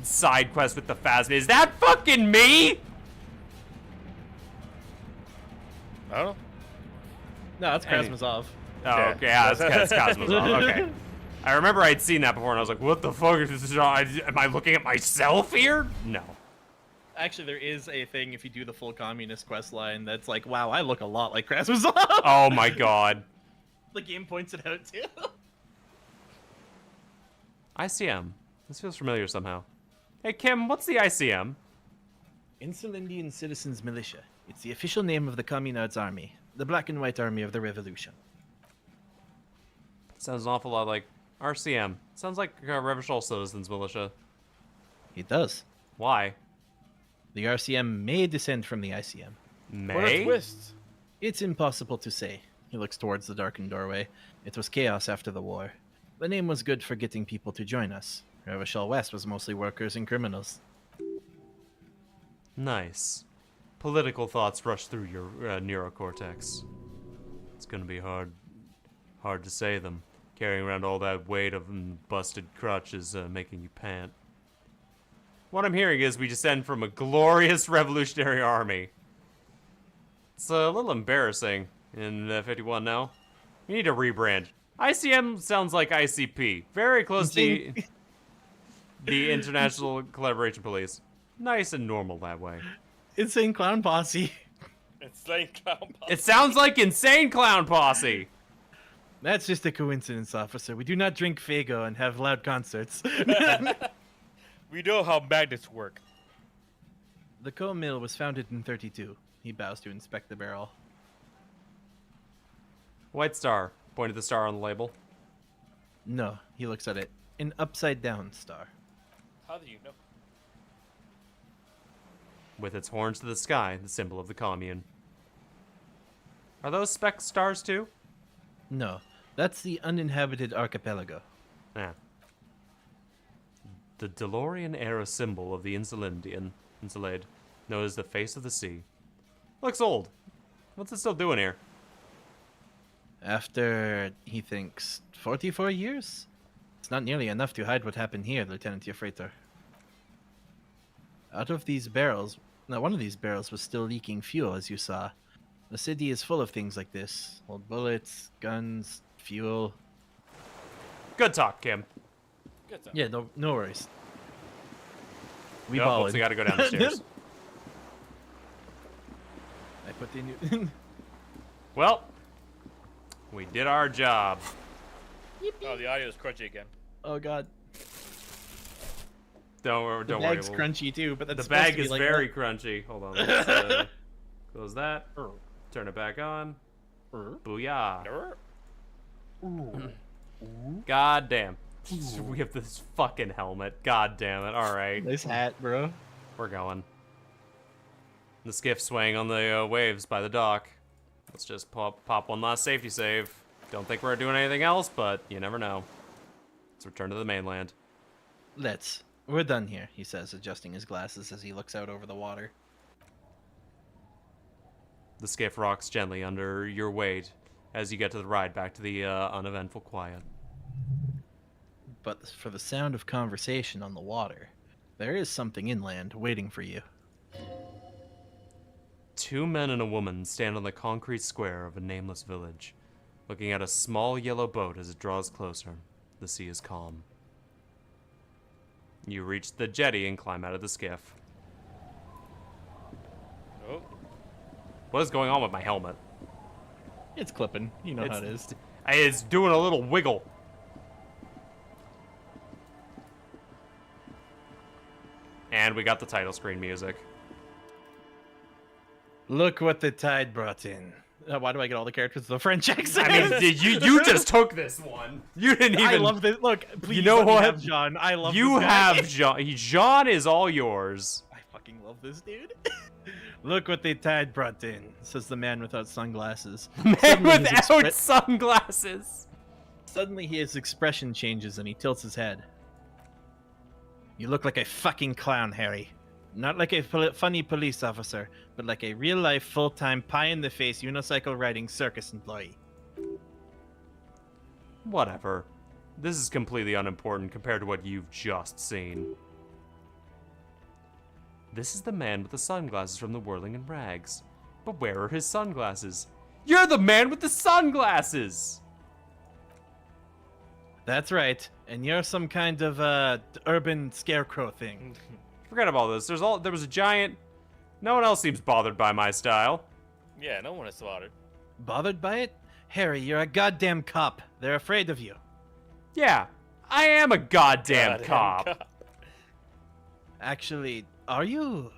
side quest with the Phasma. Is that fucking me?
I don't know.
No, it's Krasmazov.
Oh, okay, yeah, that's Cosmos. Okay. I remember I'd seen that before and I was like, what the fuck is this? Am I looking at myself here? No.
Actually, there is a thing if you do the full communist quest line that's like, wow, I look a lot like Krasmazov.
Oh my god.
The game points it out too.
ICM. This feels familiar somehow. Hey Kim, what's the ICM?
Insulindian Citizens Militia. It's the official name of the Communards Army, the black and white army of the revolution.
Sounds an awful lot like RCM. Sounds like Revolutionary Citizens Militia.
It does.
Why?
The RCM may descend from the ICM.
What a
May?
twist.
It's impossible to say. He looks towards the darkened doorway. It was chaos after the war. The name was good for getting people to join us. Revachol West was mostly workers and criminals.
Nice. Political thoughts rush through your neurocortex. It's gonna be hard to say them. Carrying around all that weight of busted crutches making you pant. What I'm hearing is we descend from a glorious revolutionary army. It's a little embarrassing in 51 now. We need to rebrand. ICM sounds like ICP. Very close to the International Collaboration Police. Nice and normal that way.
Insane Clown Posse.
It's like clown.
It sounds like Insane Clown Posse.
That's just a coincidence, officer. We do not drink Fago and have loud concerts.
We know how magnets work.
The coal mill was founded in 32. He bows to inspect the barrel.
White star. Pointed the star on the label.
No, he looks at it. An upside-down star.
How do you know?
With its horns to the sky, the symbol of the commune. Are those speck stars too?
No, that's the uninhabited archipelago.
Yeah. The DeLorean era symbol of the Insulade, known as the face of the sea. Looks old. What's it still doing here?
After, he thinks, 44 years? It's not nearly enough to hide what happened here, Lieutenant Yefreitor. Out of these barrels, now one of these barrels was still leaking fuel, as you saw. The city is full of things like this. Old bullets, guns, fuel.
Good talk, Kim.
Good time.
Yeah, no worries. We
Yep,
ballin'.
whoops, we gotta go down the stairs.
I put the new...
Well, we did our job.
Oh, the audio is crunchy again.
Oh god.
Don't worry.
The bag's crunchy too, but that's
The
supposed
bag
to be
is
like
very
that.
crunchy. Hold on. Let's close that. Turn it back on. Booyah. God damn. We have this fucking helmet. God damn it. Alright.
Nice hat, bro.
We're going. The skiff swaying on the waves by the dock. Let's just pop one last safety save. Don't think we're doing anything else, but you never know. Let's return to the mainland.
Let's. We're done here, he says, adjusting his glasses as he looks out over the water.
The skiff rocks gently under your weight as you get to the ride back to the uneventful quiet.
But for the sound of conversation on the water, there is something inland waiting for you.
Two men and a woman stand on the concrete square of a nameless village, looking at a small yellow boat as it draws closer. The sea is calm. You reach the jetty and climb out of the skiff.
Oh.
What is going on with my helmet?
It's clipping. You know how it is.
It's doing a little wiggle. And we got the title screen music.
Look what the tide brought in. Why do I get all the characters with the French accent?
I mean, you just took this one. You didn't even.
I love this. Look, please.
You know
let me
what?
have Jean. I love.
You
this guy.
have Jean. Jean is all yours.
I fucking love this dude. Look what the tide brought in, says the man without sunglasses.
Man
Suddenly his
without sunglasses.
Suddenly his expression changes and he tilts his head. You look like a fucking clown, Harry. Not like a funny police officer, but like a real-life, full-time, pie-in-the-face, unicycle-riding circus employee.
Whatever. This is completely unimportant compared to what you've just seen. This is the man with the sunglasses from the Whirling in Rags. But where are his sunglasses? You're the man with the sunglasses!
That's right, and you're some kind of, urban scarecrow thing.
Forget about this. There was a giant... No one else seems bothered by my style.
Yeah, no one is bothered.
Bothered by it? Harry, you're a goddamn cop. They're afraid of you.
Yeah, I am a goddamn cop.
Actually, are you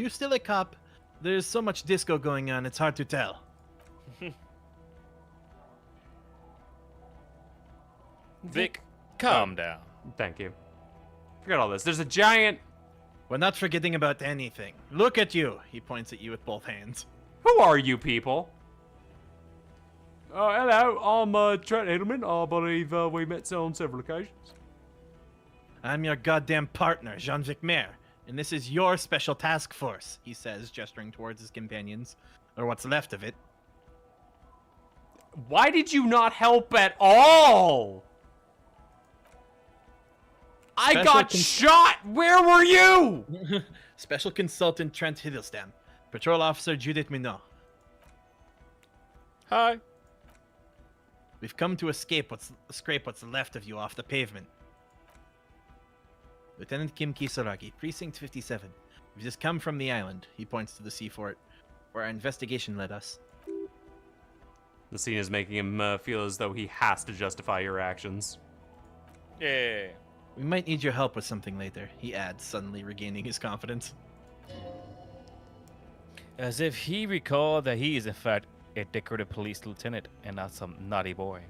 still a cop? There's so much disco going on, it's hard to tell.
Vic, calm down.
Thank you. Forget all this. There's a giant...
We're not forgetting about anything. Look at you. He points at you with both hands.
Who are you people? Hello, I'm Trent Edelman. I believe we met on several occasions.
I'm your goddamn partner, Jean-Vic Mayer, and this is your special task force, he says, gesturing towards his companions, or what's left of it.
Why did you not help at all? I
Special
got shot! Where were you?
Special Consultant Trent Hiddleston, Patrol Officer Judith Minot.
Hi.
We've come to scrape what's left of you off the pavement. Lieutenant Kim Kisaragi, Precinct 57. We've just come from the island, he points to the sea fort, where our investigation led us.
The scene is making him feel as though he has to justify your actions.
Yeah.
We might need your help with something later, he adds, suddenly regaining his confidence.
As if he recalled that he is in fact a decorated police lieutenant and not some naughty boy.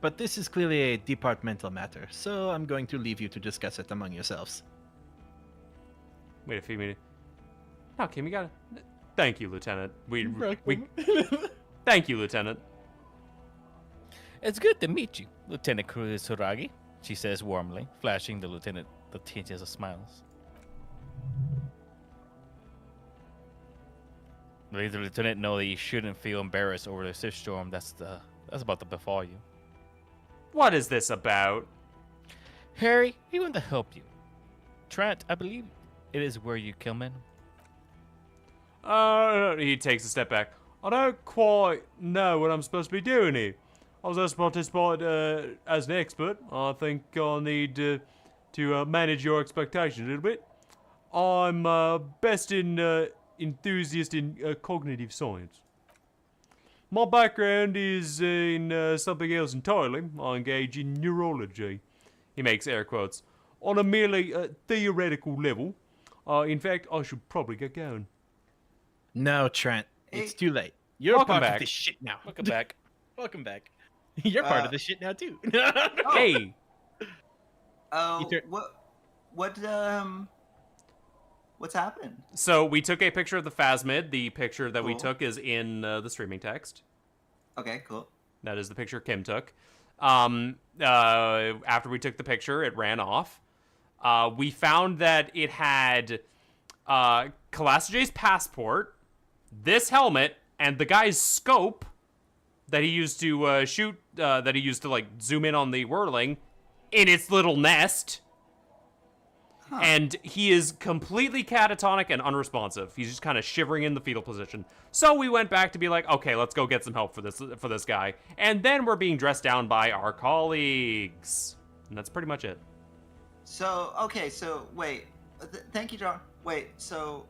But this is clearly a departmental matter, so I'm going to leave you to discuss it among yourselves.
Wait a few minutes. No, Kim, you gotta... Thank you, Lieutenant. We Thank you, Lieutenant.
It's good to meet you, Lieutenant Kusuragi, she says warmly, flashing the lieutenant the tinges of smiles. Let the lieutenant know that you shouldn't feel embarrassed over the shitstorm that's about to befall you.
What is this about?
Harry, we want to help you. Trent, I believe it is where you come in.
He takes a step back. I don't quite know what I'm supposed to be doing here. I was asked to participate as an expert. I think I need to manage your expectations a little bit. I'm best in enthusiast in cognitive science. My background is in something else entirely. I engage in neurology. He makes air quotes. On a merely theoretical level. In fact, I should probably get going.
No, Trent. It's too late. You're
Welcome
part
back.
of this shit now.
Welcome back.
Welcome back. You're part of this shit now, too.
Hey!
Oh,
Ether-
what's happened?
So we took a picture of the Phasmid. The picture that we
Cool.
took is in the streaming text.
Okay, cool.
That is the picture Kim took. After we took the picture, it ran off. We found that it had Kalasajay's passport, this helmet, and the guy's scope that he used to shoot, that he used to like zoom in on the whirling, in its little nest. And he is completely catatonic and unresponsive. He's just kind of shivering in the fetal position. So we went back to be like, okay, let's go get some help for this guy. And then we're being dressed down by our colleagues. And that's pretty much it.
So, okay, so wait. Thank you, John. Wait, so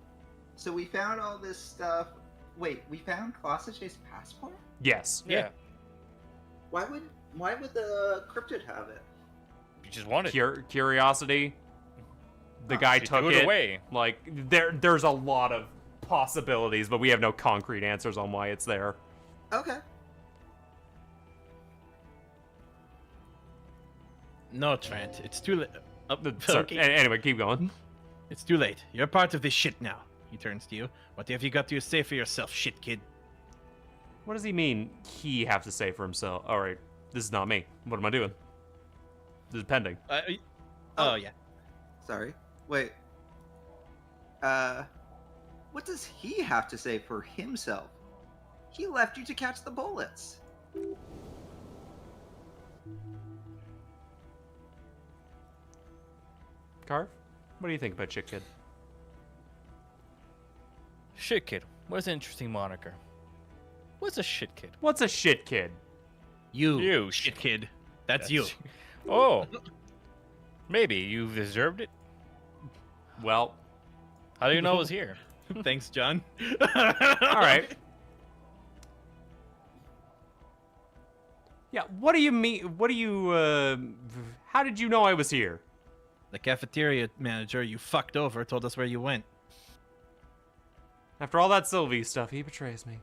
we found all this stuff. Wait, we found Colossus's passport?
Yes.
Yeah.
Why would the cryptid have it?
You just want it.
Curiosity. The guy
She
took
threw it away.
Like, there's a lot of possibilities, but we have no concrete answers on why it's there.
Okay.
No, Trent, it's too late.
Sorry.
Okay.
Anyway, keep going.
It's too late. You're part of this shit now. He turns to you. What have you got to say for yourself, shit kid?
What does he mean, he have to say for himself? All right, this is not me. What am I doing? This is pending.
Oh, yeah.
Sorry. Wait. What does he have to say for himself? He left you to catch the bullets.
Carve? What do you think about Chick Kid?
Shit kid. What's an interesting moniker? What's a shit kid?
What's a shit kid?
You shit kid. That's you.
Oh. Maybe you've deserved it.
Well,
How do you know I was here?
Thanks, John.
all right. Yeah, what do you mean? What do you, how did you know I was here?
The cafeteria manager you fucked over told us where you went.
After all that Sylvie stuff, he betrays me.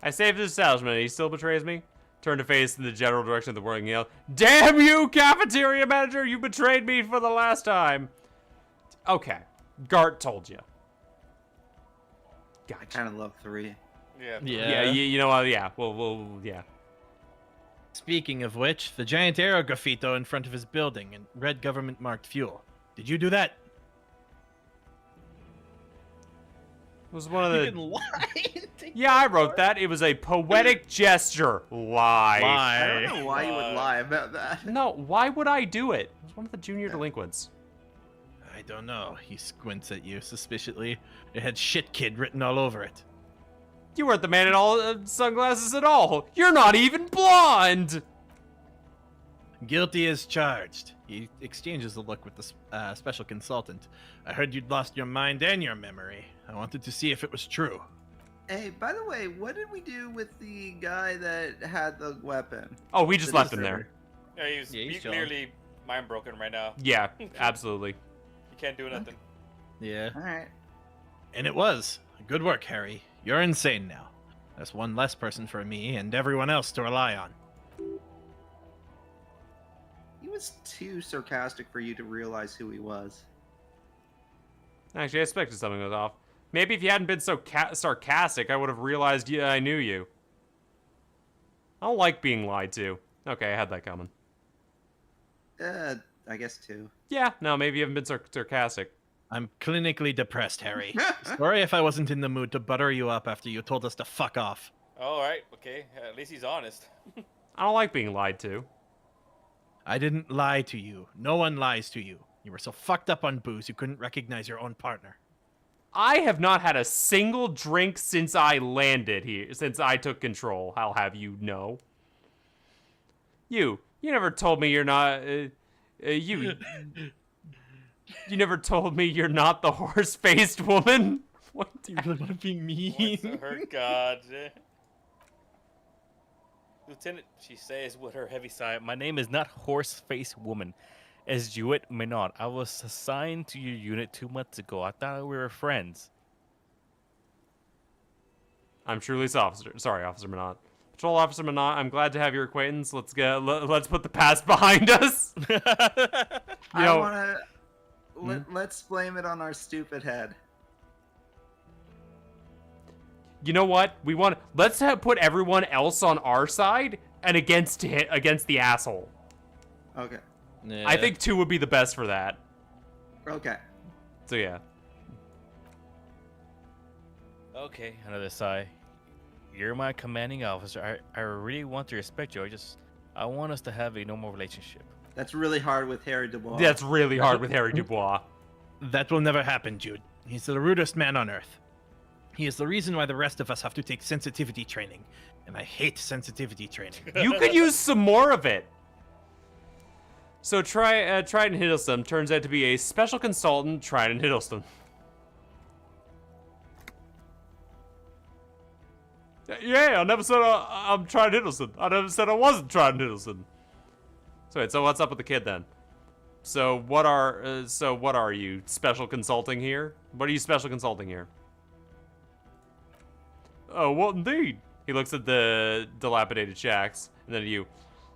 I saved his establishment and he still betrays me? Turn to face in the general direction of the world and yell, "Damn you, cafeteria manager! You betrayed me for the last time!" Okay, Gart told you.
I
Gotcha.
kind of love 3.
Yeah.
Yeah, you know what? Yeah, yeah.
Speaking of which, the giant arrow graffito in front of his building and red government marked fuel. Did you do that?
It was one of the.
lie.
Yeah, I wrote that. It was a poetic gesture. Lie.
I don't know why you would lie about that.
No, why would I do it? It was one of the junior delinquents.
I don't know. He squints at you suspiciously. It had shit kid written all over it.
You weren't the man in all sunglasses at all. You're not even blonde.
Guilty as charged. He exchanges a look with the special consultant. I heard you'd lost your mind and your memory. I wanted to see if it was true.
Hey, by the way, what did we do with the guy that had the weapon?
Oh, we just
The
left him there.
server?
Yeah, he's,
Yeah, he's
clearly mind broken right now.
Yeah, absolutely.
He can't do nothing.
Yeah.
All right.
And it was. Good work, Harry. You're insane now. That's one less person for me and everyone else to rely on.
He was too sarcastic for you to realize who he was.
Actually, I expected something was off. Maybe if you hadn't been so sarcastic, I would have realized I knew you. I don't like being lied to. Okay, I had that coming.
I guess too.
Yeah, no, maybe you haven't been sarcastic.
I'm clinically depressed, Harry. Sorry if I wasn't in the mood to butter you up after you told us to fuck off.
All right, okay. At least he's honest.
I don't like being lied to.
I didn't lie to you. No one lies to you. You were so fucked up on booze you couldn't recognize your own partner.
I have not had a single drink since I landed here, since I took control. I'll have you know. You never told me you're not, you never told me you're not the horse-faced woman. What?
You really want to be mean?
What's her god? Lieutenant, she says with her heavy sigh, "My name is not Horse-Faced Woman. As you it may not. I was assigned to your unit 2 months ago. I thought we were friends."
I'm truly Officer Minot. Patrol Officer Minot, I'm glad to have your acquaintance. Let's put the past behind us.
I wanna let's blame it on our stupid head.
You know what? Let's put everyone else on our side and against the asshole.
Okay.
Yeah.
I think 2 would be the best for that.
Okay.
So yeah.
Okay, another sigh. You're my commanding officer. I really want to respect you. I want us to have a normal relationship.
That's really hard with Harry Dubois.
That's really hard with Harry Dubois.
That will never happen, Jude. He's the rudest man on Earth. He is the reason why the rest of us have to take sensitivity training, and I hate sensitivity training.
You could use some more of it. So Trident Hiddleston turns out to be a special consultant, Trident Hiddleston. Yeah, I never said I'm Trident Hiddleston. I never said I wasn't Trident Hiddleston. So wait, so what's up with the kid then? So what are you? Special consulting here? What are you special consulting here? Oh, what indeed? He looks at the dilapidated shacks, and then at you.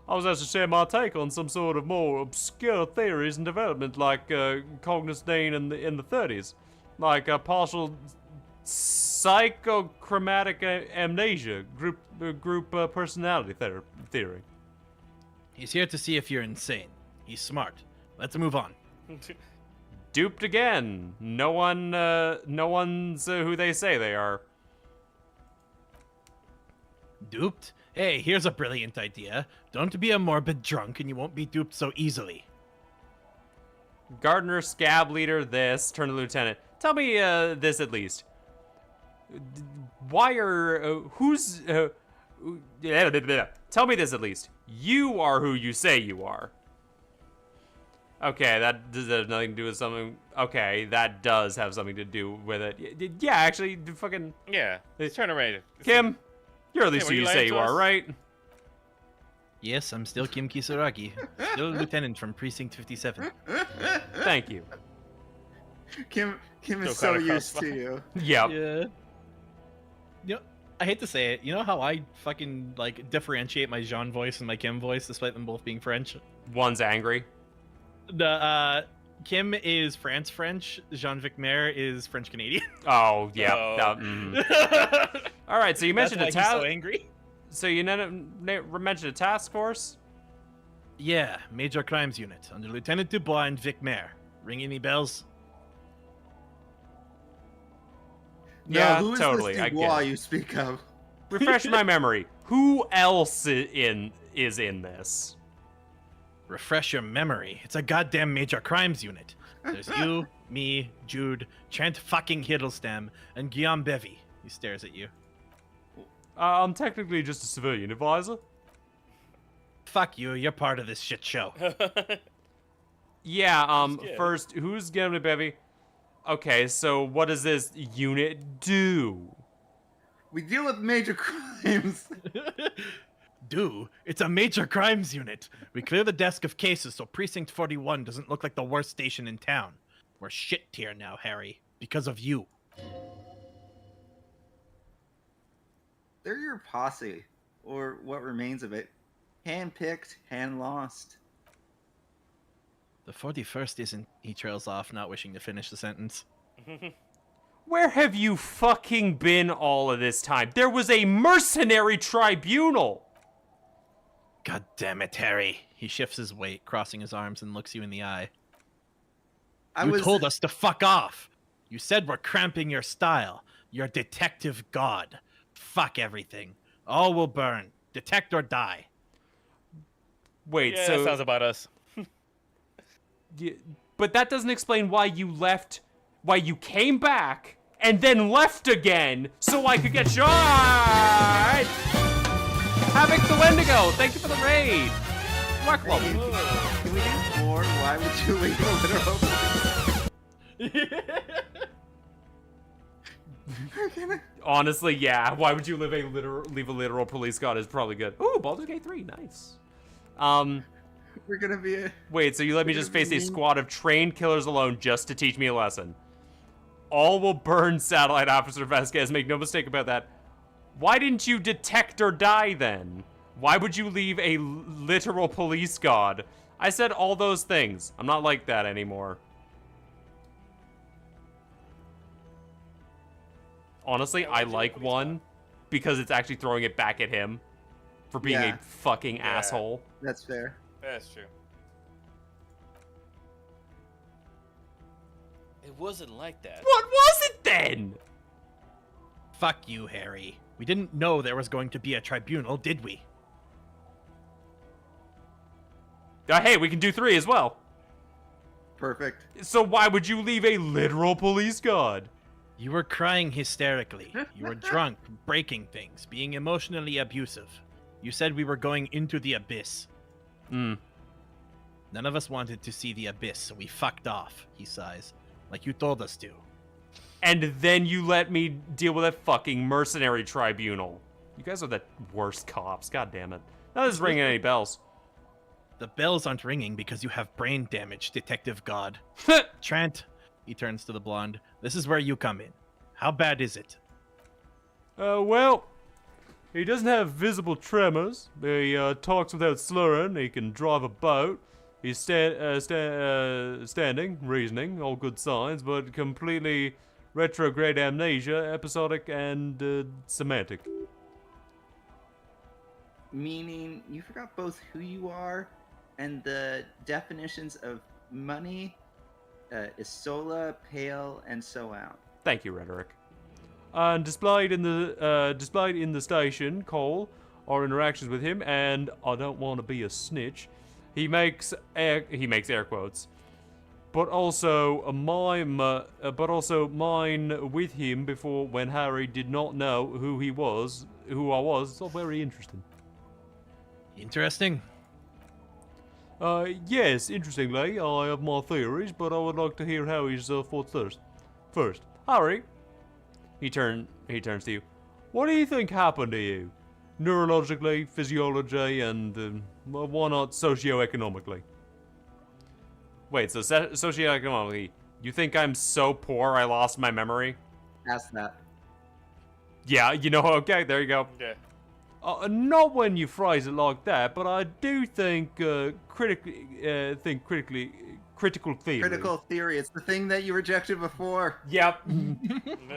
I was asked to share my take on some sort of more obscure theories and development, like cognizine in the 30s, like partial psychochromatic amnesia, group personality theory.
He's here to see if you're insane. He's smart. Let's move on.
Duped again. No one's who they say they are.
Duped? Hey, here's a brilliant idea. Don't be a morbid drunk and you won't be duped so easily.
Gardener, scab leader, this. Turn to lieutenant. Tell me this at least. Why are who's? Tell me this at least. You are who you say you are. Okay, that does have nothing to do with something. Okay, that does have something to do with it. Yeah, actually, fucking.
Yeah. Let's turn around.
Kim, you're at least
were
who
you
you
lying
say
to
you are,
us?
right?
Yes, I'm still Kim Kisaragi. Still a lieutenant from Precinct 57.
Thank you.
Kim is
Still
so
kinda
used to
crossfire.
you.
Yep.
Yeah. You know, I hate to say it. You know how I fucking like differentiate my Jean voice and my Kim voice, despite them both being French.
One's angry.
The Kim is France French. Jean-Vic Maire is French Canadian.
Oh, yeah.
Oh.
All right, so you mentioned a
That's why he's
task.
so angry.
So you mentioned a task force.
Yeah, Major Crimes Unit under Lieutenant Dubois and Vic Maire. Ring any bells?
Yeah,
who is
totally.
this
I
Dubois
get it.
you speak of?
Refresh my memory. Who else is in this?
Refresh your memory. It's a goddamn Major Crimes Unit. There's you, me, Jude, Trent fucking Hiddlestam, and Guillaume Bevy. He stares at you.
I'm technically just a civilian advisor.
Fuck you, you're part of this shit show.
Yeah,
good.
first, who's Guillaume Bevy? Okay, so what does this unit do?
We deal with major crimes.
It's a Major Crimes Unit. We clear the desk of cases so Precinct 41 doesn't look like the worst station in town. We're shit tier now, Harry, because of you.
They're your posse, or what remains of it. Hand-picked, hand-lost.
The 41st isn't... He trails off, not wishing to finish the sentence.
Where have you fucking been all of this time? There was a mercenary tribunal!
God damn it, Harry. He shifts his weight, crossing his arms, and looks you in the eye. You told us to fuck off. You said we're cramping your style. You're detective god. Fuck everything. All will burn. Detect or die.
Wait,
Yeah,
so...
that sounds about us.
But that doesn't explain why you left, why you came back, and then left again, so I could get shot! Havoc the Wendigo, thank you for the raid! Welcome.
Can we do more? Why would you leave a literal?
Honestly, yeah, why would you leave a literal police god is probably good. Ooh, Baldur's Gate 3, nice.
We're gonna be a...
Wait, so you let me just face a squad of trained killers alone just to teach me a lesson. All will burn, Satellite Officer Vasquez, make no mistake about that. Why didn't you detect or die then? Why would you leave a literal police god? I said all those things. I'm not like that anymore. Honestly, I like one because it's actually throwing it back at him for being
Yeah.
a fucking asshole.
That's fair.
That's true. It wasn't like that.
What was it then?
Fuck you, Harry. We didn't know there was going to be a tribunal, did we?
Hey, we can do 3 as well.
Perfect.
So why would you leave a literal police guard?
You were crying hysterically. You were drunk, breaking things, being emotionally abusive. You said we were going into the abyss.
Hmm.
None of us wanted to see the abyss, so we fucked off, he sighs. Like you told us to.
And then you let me deal with a fucking mercenary tribunal. You guys are the worst cops. God damn it. Not this ringing any bells.
The bells aren't ringing because you have brain damage, Detective God. Trent, he turns to the blonde. This is where you come in. How bad is it?
Well, he doesn't have visible tremors. He talks without slurring. He can drive a boat. He's standing, reasoning, all good signs, but completely retrograde amnesia, episodic, and semantic.
Meaning you forgot both who you are and the definitions of money, isola, pale, and so on.
Thank you, Rhetoric. And displayed in the station call are interactions with him, and I don't want to be a snitch. He makes air quotes, but also mine with him before when Harry did not know who I was. It's all very interesting.
Interesting.
Yes, interestingly, I have my theories, but I would like to hear Harry's thoughts first. Harry, he turns to you. What do you think happened to you? Neurologically, physiology, and why not socioeconomically? Wait, so socioeconomically, you think I'm so poor I lost my memory?
Ask that.
Yeah, okay, there you go.
Yeah.
Not when you phrase it like that, but I do think critical theory.
Critical theory. It's the thing that you rejected before.
Yep.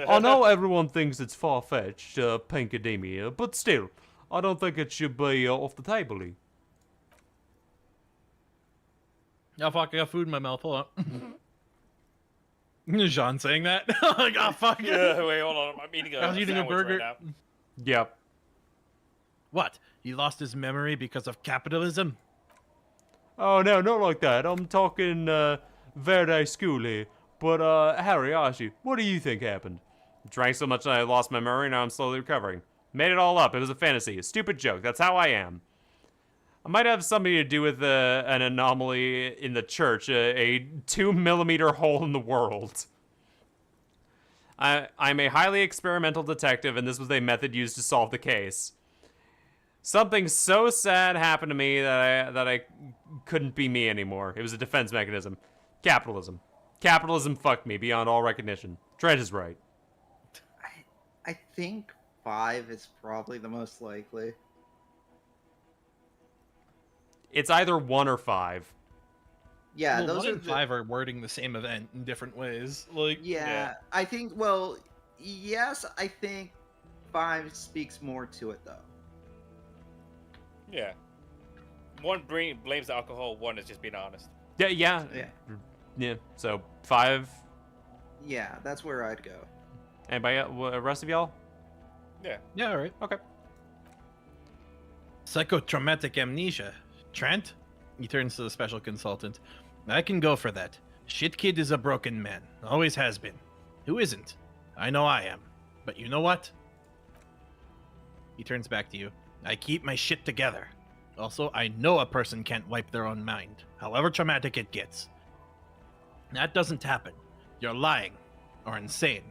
I know everyone thinks it's far-fetched, pinkademia, but still, I don't think it should be off the table.
Oh fuck, I got food in my mouth. Hold on. Jean saying that? Like, oh fuck.
Yeah, wait, hold on. I'm eating
I was eating a
sandwich
burger.
right now.
Yep.
What? He lost his memory because of capitalism?
Oh, no, not like that. I'm talking Verde School here. But, Harry, I ask you, what do you think happened? Drank so much that I lost my memory, now I'm slowly recovering. Made it all up. It was a fantasy. A stupid joke. That's how I am. I might have something to do with an anomaly in the church, a 2mm hole in the world. I'm a highly experimental detective, and this was a method used to solve the case. Something so sad happened to me that I couldn't be me anymore. It was a defense mechanism. Capitalism. Capitalism fucked me beyond all recognition. Trent is right.
I think 5 is probably the most likely.
It's either 1 or 5.
Yeah,
Well,
those
1
are
and 5 are wording the same event in different ways. Like,
Yeah, I think. Well, yes, I think 5 speaks more to it though.
Yeah. One blames alcohol, one is just being honest.
Yeah. So 5.
Yeah, that's where I'd go.
Anybody else? Rest of y'all?
Yeah.
yeah, all right.
Okay.
Psychotraumatic amnesia. Trent? He turns to the special consultant. I can go for that. Shit Kid is a broken man. Always has been. Who isn't? I know I am. But you know what? He turns back to you. I keep my shit together. Also, I know a person can't wipe their own mind, however traumatic it gets. That doesn't happen. You're lying. Or insane.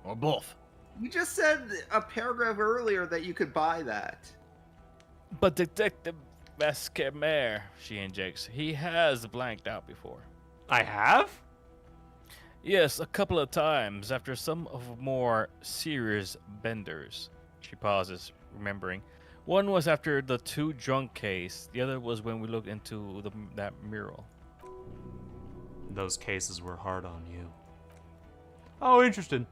Or both.
You just said a paragraph earlier that you could buy that.
But Detective Vasquemer, she injects, he has blanked out before.
I have?
Yes, a couple of times after some of more serious benders. She pauses, remembering. One was after the 2 drunk case. The other was when we looked into that mural.
Those cases were hard on you. Oh, interesting.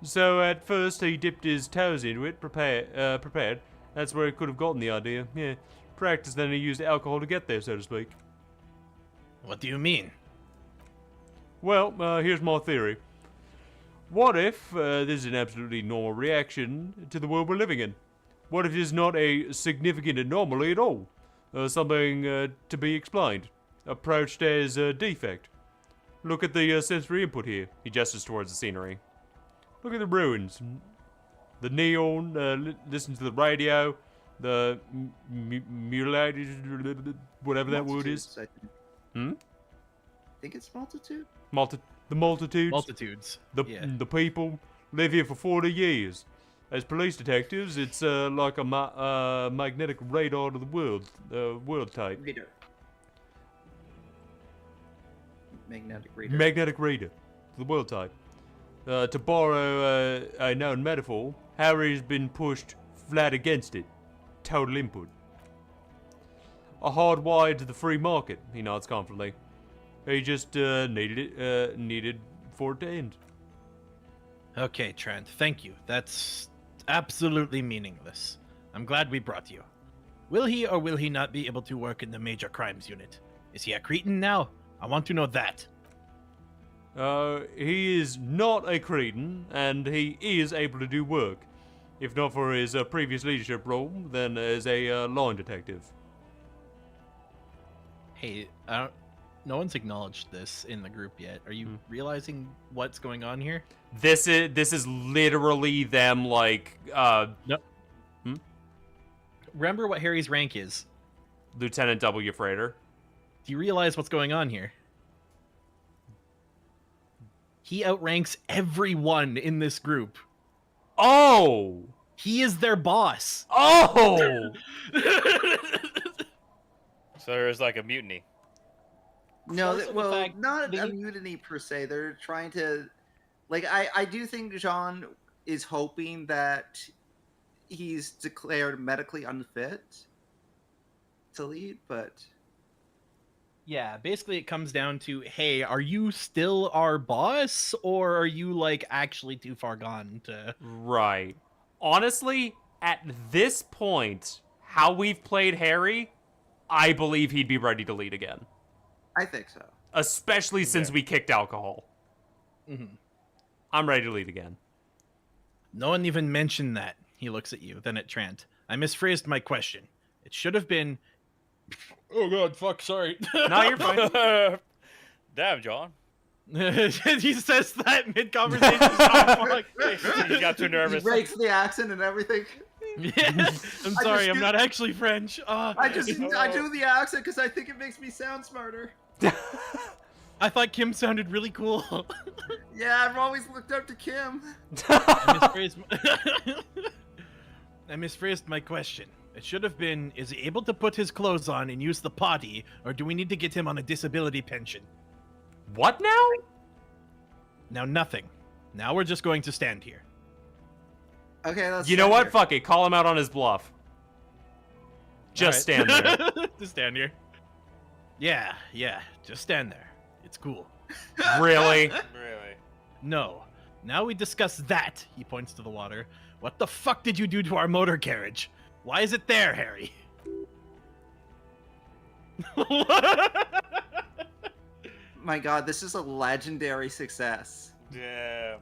So at first he dipped his toes into it, prepared. That's where he could have gotten the idea. Yeah. Practice, then he used alcohol to get there, so to speak.
What do you mean?
Well, here's my theory. What if this is an absolutely normal reaction to the world we're living in? What if it is not a significant anomaly at all? Something to be explained, approached as a defect. Look at the sensory input here. He gestures towards the scenery. Look at the ruins. The neon, listen to the radio, the mutilated, whatever that word is.
Multitudes, I think.
Hmm?
I think it's multitude.
The multitudes.
Multitudes. Yeah.
The people live here for 40 years. As police detectives, it's like a magnetic radar to the world type.
Reader. Magnetic reader.
Magnetic reader to the world type. To borrow a known metaphor, Harry's been pushed flat against it. Total input. A hard wire to the free market, he nods confidently. He just needed for it to end.
Okay, Trent, thank you. That's absolutely meaningless. I'm glad we brought you. Will he or will he not be able to work in the major crimes unit? Is he a Cretan now? I want to know that.
He is not a Cretan, and he is able to do work. If not for his previous leadership role, then as a law detective.
Hey, no one's acknowledged this in the group yet. Are you realizing what's going on here?
This is literally them like
Nope. Remember what Harry's rank is.
Lieutenant W. Freighter.
Do you realize what's going on here? He outranks everyone in this group.
Oh!
He is their boss.
Oh!
So there's like a mutiny.
No,
Close to the
well,
fact
not
that
a mutiny per se. They're trying to, like, I do think Jean is hoping that he's declared medically unfit to lead, but
Yeah, basically it comes down to, hey, are you still our boss, or are you, like, actually too far gone to...
Right. Honestly, at this point, how we've played Harry, I believe he'd be ready to lead again.
I think so.
Especially since we kicked alcohol.
Mhm.
I'm ready to lead again.
No one even mentioned that. He looks at you, then at Trent. I misphrased my question. It should have been... Oh god, fuck, sorry.
No, you're fine.
Damn, John.
He says that mid-conversation. Oh, fuck.
He got too
He
nervous.
breaks the accent and everything.
Yeah. I'm sorry, I'm
do-
not actually French.
I do the accent because I think it makes me sound smarter.
I thought Kim sounded really cool.
Yeah, I've always looked up to Kim.
I misphrased my question. It should have been, is he able to put his clothes on and use the potty, or do we need to get him on a disability pension?
What now?
Now nothing. Now we're just going to stand here.
Okay, let's.
You know
stand
what?
here.
Fuck it. Call him out on his bluff. Just
Alright.
stand there.
Just stand here. Yeah, just stand there. It's cool.
Really?
Really?
No. Now we discuss that, he points to the water. What the fuck did you do to our motor carriage? Why is it there, Harry?
My God, this is a legendary success.
Yeah.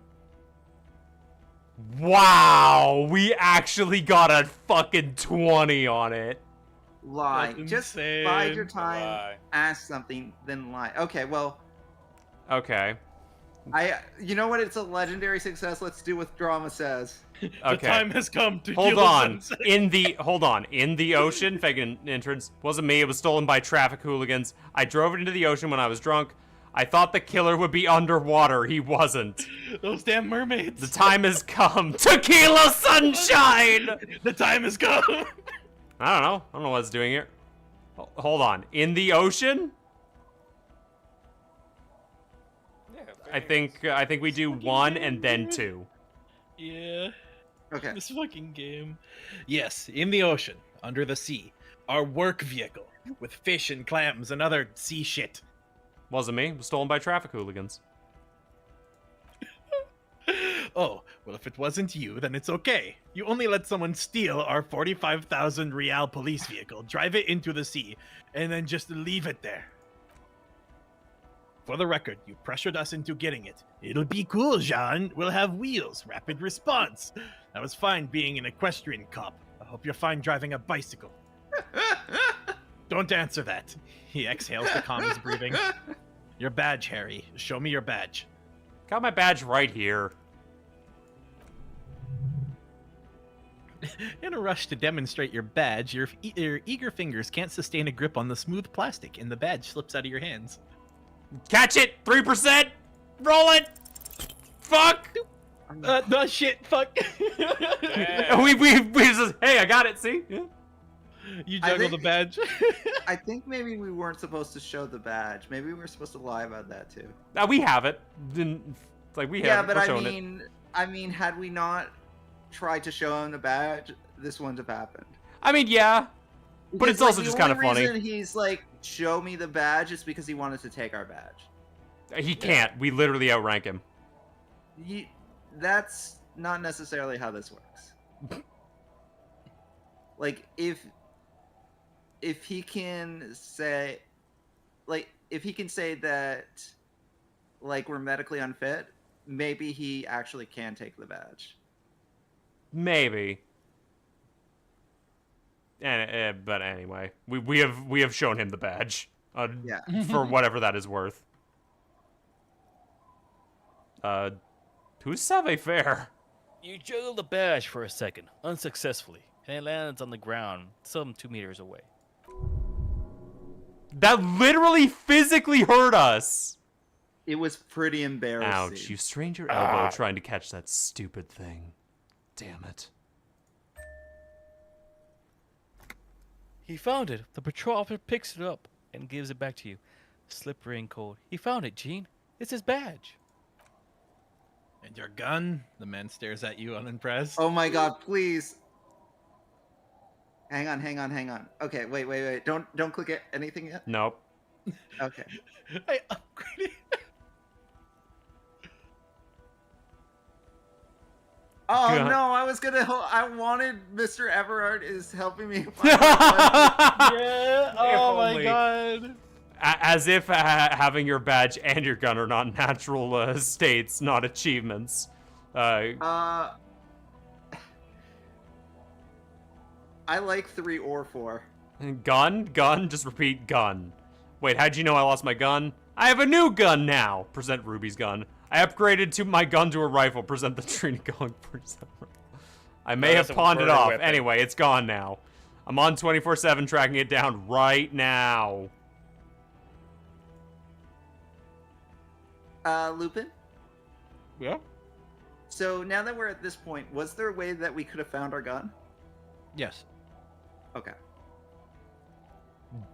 Wow, we actually got a fucking 20 on it.
Lie.
That's
Just
insane.
bide your time.
Lie.
Ask something, then lie. Okay, well,
Okay.
you know what? It's a legendary success. Let's do what drama says.
The
Okay.
time has come to
Hold
kill
on.
sunset.
In the ocean, fake entrance. Wasn't me, it was stolen by traffic hooligans. I drove it into the ocean when I was drunk. I thought the killer would be underwater. He wasn't.
Those damn mermaids.
The time has come. Tequila sunshine!
The time has come.
I don't know. I don't know what it's doing here. Hold on. In the ocean?
Yeah.
I think we do one and then two.
Yeah.
Okay.
This fucking game. Yes, in the ocean, under the sea, our work vehicle with fish and clams and other sea shit.
Wasn't me. It was stolen by traffic hooligans.
Oh, well, if it wasn't you, then it's okay. You only let someone steal our 45,000 real police vehicle, drive it into the sea, and then just leave it there. For the record, you pressured us into getting it. It'll be cool, Jean. We'll have wheels, rapid response. I was fine being an equestrian cop. I hope you're fine driving a bicycle. Don't answer that. He exhales to calm his breathing. Your badge, Harry. Show me your badge.
Got my badge right here.
In a rush to demonstrate your badge, your eager fingers can't sustain a grip on the smooth plastic, and the badge slips out of your hands.
Catch it! 3%! Roll it! Fuck!
No shit, fuck.
we just, hey, I got it, see? Yeah.
You
I
juggle
think-
the badge.
I think maybe we weren't supposed to show the badge. Maybe we were supposed to lie about that too.
We have it. Like, we have
Yeah,
it.
but
We're
I
showing it.
mean, had we not tried to show him the badge, this wouldn't have happened.
I mean, yeah. But it's also just kind of
The only
funny.
reason he's like, show me the badge is because he wanted to take our badge.
He can't. We literally outrank him.
That's not necessarily how this works. Like, if he can say, like, if he can say that, like, we're medically unfit, maybe he actually can take the badge.
Maybe. But anyway, we have shown him the badge.
Yeah.
For whatever that is worth. Who's Savoir-Faire?
You juggle the badge for a second, unsuccessfully, and it lands on the ground some 2 meters away.
That literally physically hurt us.
It was pretty embarrassing.
Ouch, you strained your elbow trying to catch that stupid thing. Damn it.
He found it. The patrol officer picks it up and gives it back to you. Slippery and cold. He found it, Gene. It's his badge.
And your gun? The man stares at you unimpressed.
Oh my god, please. Hang on. Okay, wait. Don't click it. Anything yet?
Nope.
Okay.
I upgraded.
Oh
God.
no, I wanted Mr. Everard is helping me find my gun.
Yeah. Oh my
only.
god.
As if having your badge and your gun are not natural states, not achievements.
I like 3 or 4.
Gun? Just repeat gun. Wait, how'd you know I lost my gun? I have a new gun now! Present Ruby's gun. I upgraded to my gun to a rifle. Present the Trini going for rifle. I may have
that's a
pawned it
murder
off.
weapon.
Anyway, it's gone now. I'm on 24/7 tracking it down right now.
Lupin?
Yeah.
So now that we're at this point, was there a way that we could have found our gun?
Yes.
Okay.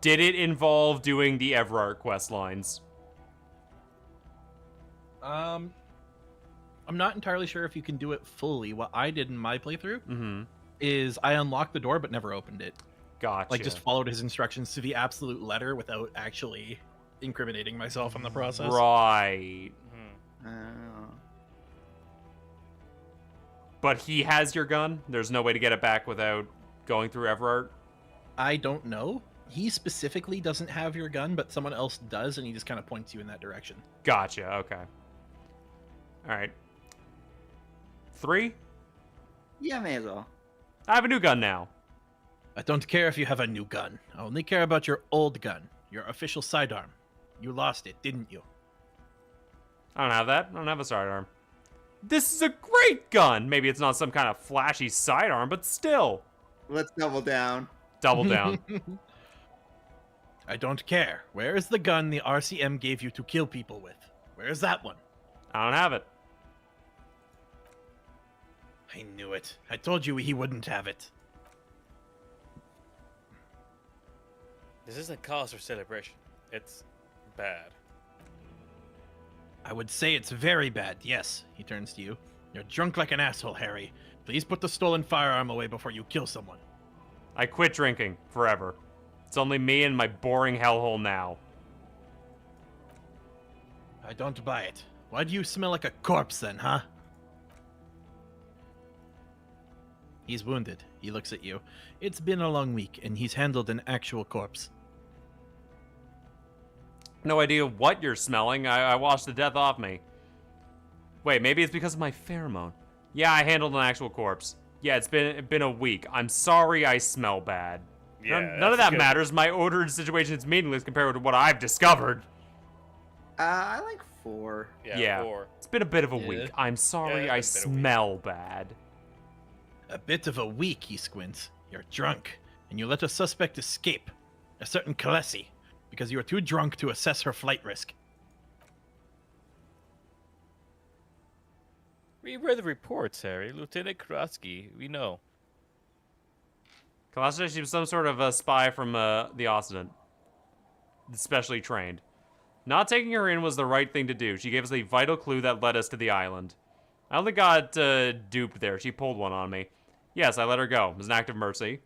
Did it involve doing the Everard quest lines?
I'm not entirely sure if you can do it fully. What I did in my playthrough is I unlocked the door but never opened it.
Gotcha.
Like just followed his instructions to the absolute letter without actually incriminating myself in the process.
Right.
Oh.
But he has your gun? There's no way to get it back without going through Everard?
I don't know. He specifically doesn't have your gun, but someone else does, and he just kind of points you in that direction.
Gotcha, okay. Alright. 3?
Yeah, may as well.
I have a new gun now.
I don't care if you have a new gun. I only care about your old gun, your official sidearm. You lost it, didn't you?
I don't have that. I don't have a sidearm. This is a great gun! Maybe it's not some kind of flashy sidearm, but still.
Let's double down.
Double down.
I don't care. Where is the gun the RCM gave you to kill people with? Where is that one?
I don't have it.
I knew it. I told you he wouldn't have it.
This isn't cause for celebration. It's bad.
I would say it's very bad, yes. He turns to you. You're drunk like an asshole, Harry. Please put the stolen firearm away before you kill someone.
I quit drinking forever. It's only me and my boring hellhole now.
I don't buy it. Why do you smell like a corpse then, huh? He's wounded. He looks at you. It's been a long week, and he's handled an actual corpse.
No idea what you're smelling. I washed the death off me. Wait, maybe it's because of my pheromone. Yeah, I handled an actual corpse. Yeah, it's been a week. I'm sorry I smell bad.
Yeah,
None of
that's
that
good.
matters. My odor situation is meaningless compared to what I've discovered.
I like 4.
Yeah.
4.
It's been a bit of a
Yeah.
week. I'm sorry,
Yeah,
I
it's been a week.
smell bad.
A bit of a week, he squints. You're drunk, and you let a suspect escape, a certain Khaleesi, because you were too drunk to assess her flight risk.
We read the reports, Harry. Lieutenant Krosky, we know.
Kalashnikov, she was some sort of a spy from the Occident. Specially trained. Not taking her in was the right thing to do. She gave us a vital clue that led us to the island. I only got duped there. She pulled one on me. Yes, I let her go. It was an act of mercy.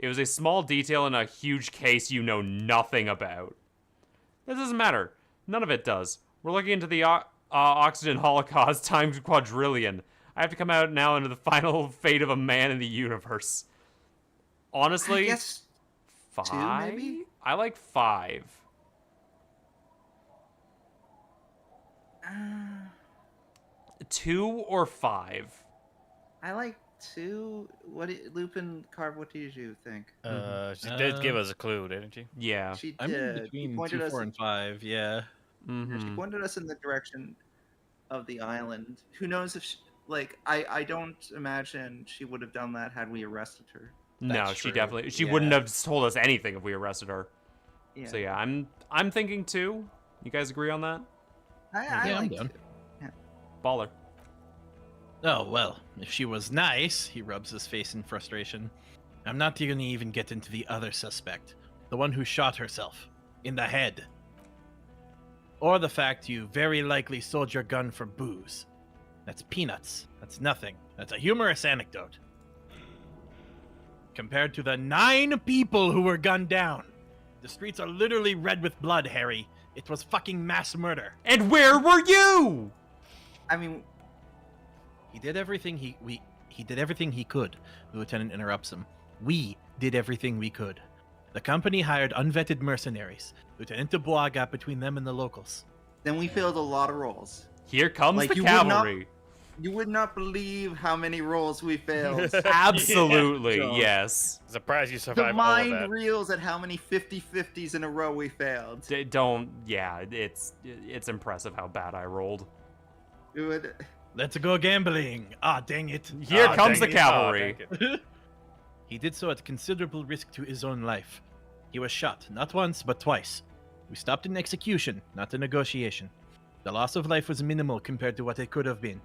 It was a small detail in a huge case you know nothing about. This doesn't matter. None of it does. We're looking into the oxygen holocaust times quadrillion. I have to come out now into the final fate of a man in the universe. Honestly,
I guess
5?
2 maybe?
I like 5.
Uh,
2 or 5?
I like 2. Lupin Carve, what did you think?
She did give us a clue, didn't she?
Yeah.
She
I'm in
did. She
between
pointed
2,
us
4, and 5, yeah.
She
Mm-hmm.
pointed us in the direction of the island. Who knows if she, I don't imagine she would have done that had we arrested her.
No,
That's
she
true.
definitely. She
Yeah.
wouldn't have told us anything if we arrested her.
Yeah.
So yeah, I'm thinking 2. You guys agree on that?
I
Yeah, I'm
like
down.
2.
Baller.
Oh, well, if she was nice, he rubs his face in frustration. I'm not gonna even get into the other suspect, the one who shot herself, in the head. Or the fact you very likely sold your gun for booze. That's peanuts. That's nothing. That's a humorous anecdote. Compared to the 9 people who were gunned down. The streets are literally red with blood, Harry. It was fucking mass murder.
And where were you?
I mean,
He did everything he did everything he could. The lieutenant interrupts him. We did everything we could. The company hired unvetted mercenaries. Lieutenant Dubois got between them and the locals.
then we filled a lot of roles.
Here comes
Like,
the
you would not-
cavalry.
You would not believe how many roles we failed.
Absolutely,
Yeah.
yes.
Surprised you
The
survived all of
mind
that.
reels at how many 50-50s in a row we failed.
Don't. Yeah, it's impressive how bad I rolled.
It would.
Let's go gambling. Ah, dang it.
Here
Ah,
comes the
dang it. Ah,
cavalry.
dang it.
He did so at considerable risk to his own life. He was shot, not once, but twice. We stopped an execution, not a negotiation. The loss of life was minimal compared to what it could have been.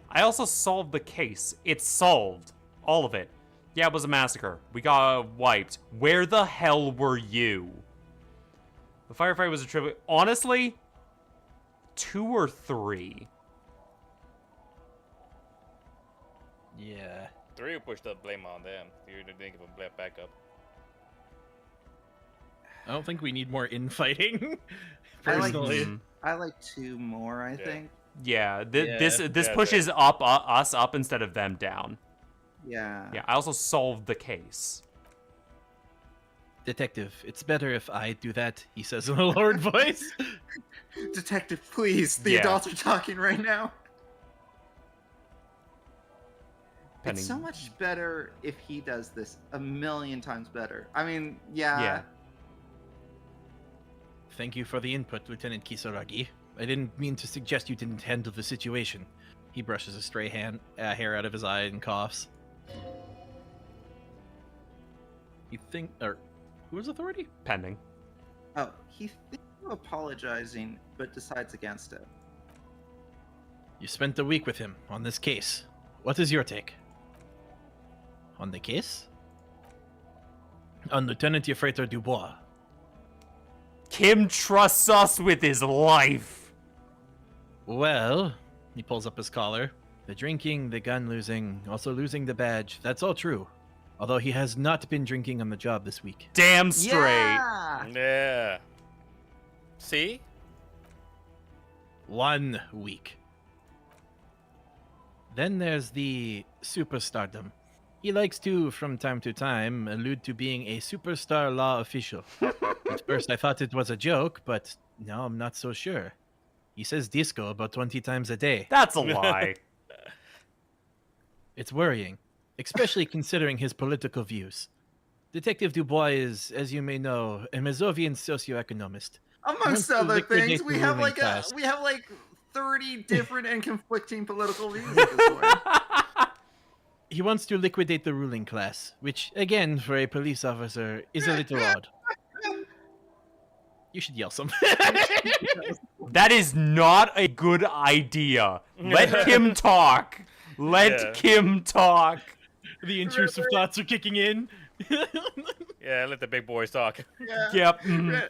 I also solved the case. It's solved. All of it. Yeah, it was a massacre. We got wiped. Where the hell were you? The firefight was attributed. Honestly, 2 or 3.
Yeah.
3 who pushed the blame on them. You didn't give them backup.
I don't think we need more infighting.
I like-
Personally.
Mhm.
I like 2 more, I think.
Yeah,
Yeah.
this
Yeah,
pushes up us up instead of them down.
Yeah.
Yeah, I also solved the case.
Detective, it's better if I do that, he says in a lowered voice.
Detective, please. The
Yeah.
adults are talking right now.
Pending.
It's so much better if he does this. A million times better. I mean, yeah.
Yeah.
Thank you for the input, Lieutenant Kisaragi. I didn't mean to suggest you didn't handle the situation. He brushes a stray hair out of his eye and coughs. You think, or who is authority?
Pending.
Oh, he thinks of apologizing, but decides against it.
You spent a week with him on this case. What is your take? On the case? On Lieutenant Yefreiter Dubois.
Kim trusts us with his life.
Well, he pulls up his collar. The drinking, the gun losing, also losing the badge, that's all true. Although he has not been drinking on the job this week.
Damn straight.
Yeah!
Yeah. See?
1 week. Then there's the superstardom. He likes to, from time to time, allude to being a superstar law official. At first I thought it was a joke, but now I'm not so sure. He says disco about 20 times a day.
That's a lie.
It's worrying, especially considering his political views. Detective Dubois is, as you may know, a Mazovian socioeconomist.
Amongst
to
other
liquidate
things,
the
we have
ruling
like
class.
30 different and conflicting political views at this point.
He wants to liquidate the ruling class, which, again, for a police officer, is a little odd. You should yell something.
That is not a good idea. Let Kim talk. Let
Yeah.
Kim talk.
The intrusive thoughts are kicking in.
Yeah, let the big boys talk.
Yeah.
Yep. mhm.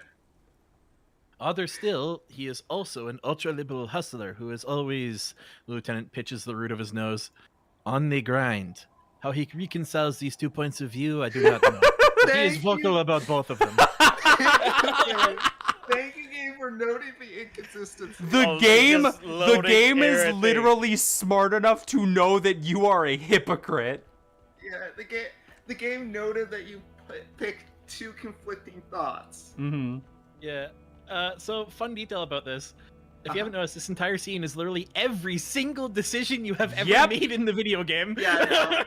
Odder still, he is also an ultra-liberal hustler who is always, the lieutenant pitches the root of his nose, on the grind. How he reconciles these 2 points of view, I do not know. But he is
Thank
vocal
you.
about both of them.
Thank you, game, for noting the inconsistency.
The
Oh,
game,
just
the
loading
game is
everything.
literally smart enough to know that you are a hypocrite.
Yeah, the game noted that you picked two conflicting thoughts.
Mm-hmm.
Yeah. So, fun detail about this. If you
Uh-huh.
haven't noticed, this entire scene is literally every single decision you have ever
Yep.
made in the video game.
Yeah,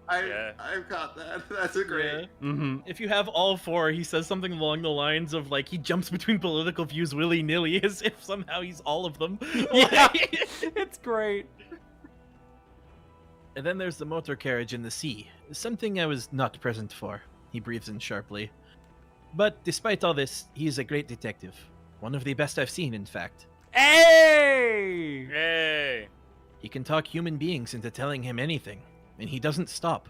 I
Yeah.
I've got that. That's a great.
Yeah.
Mm-hmm.
If you have all four, he says something along the lines of, like, he jumps between political views willy-nilly as if somehow he's all of them.
Yeah, it's great.
And then there's the motor carriage in the sea. Something I was not present for. He breathes in sharply. But despite all this, he is a great detective. One of the best I've seen, in fact.
Hey!
Yay!
He can talk human beings into telling him anything, and he doesn't stop.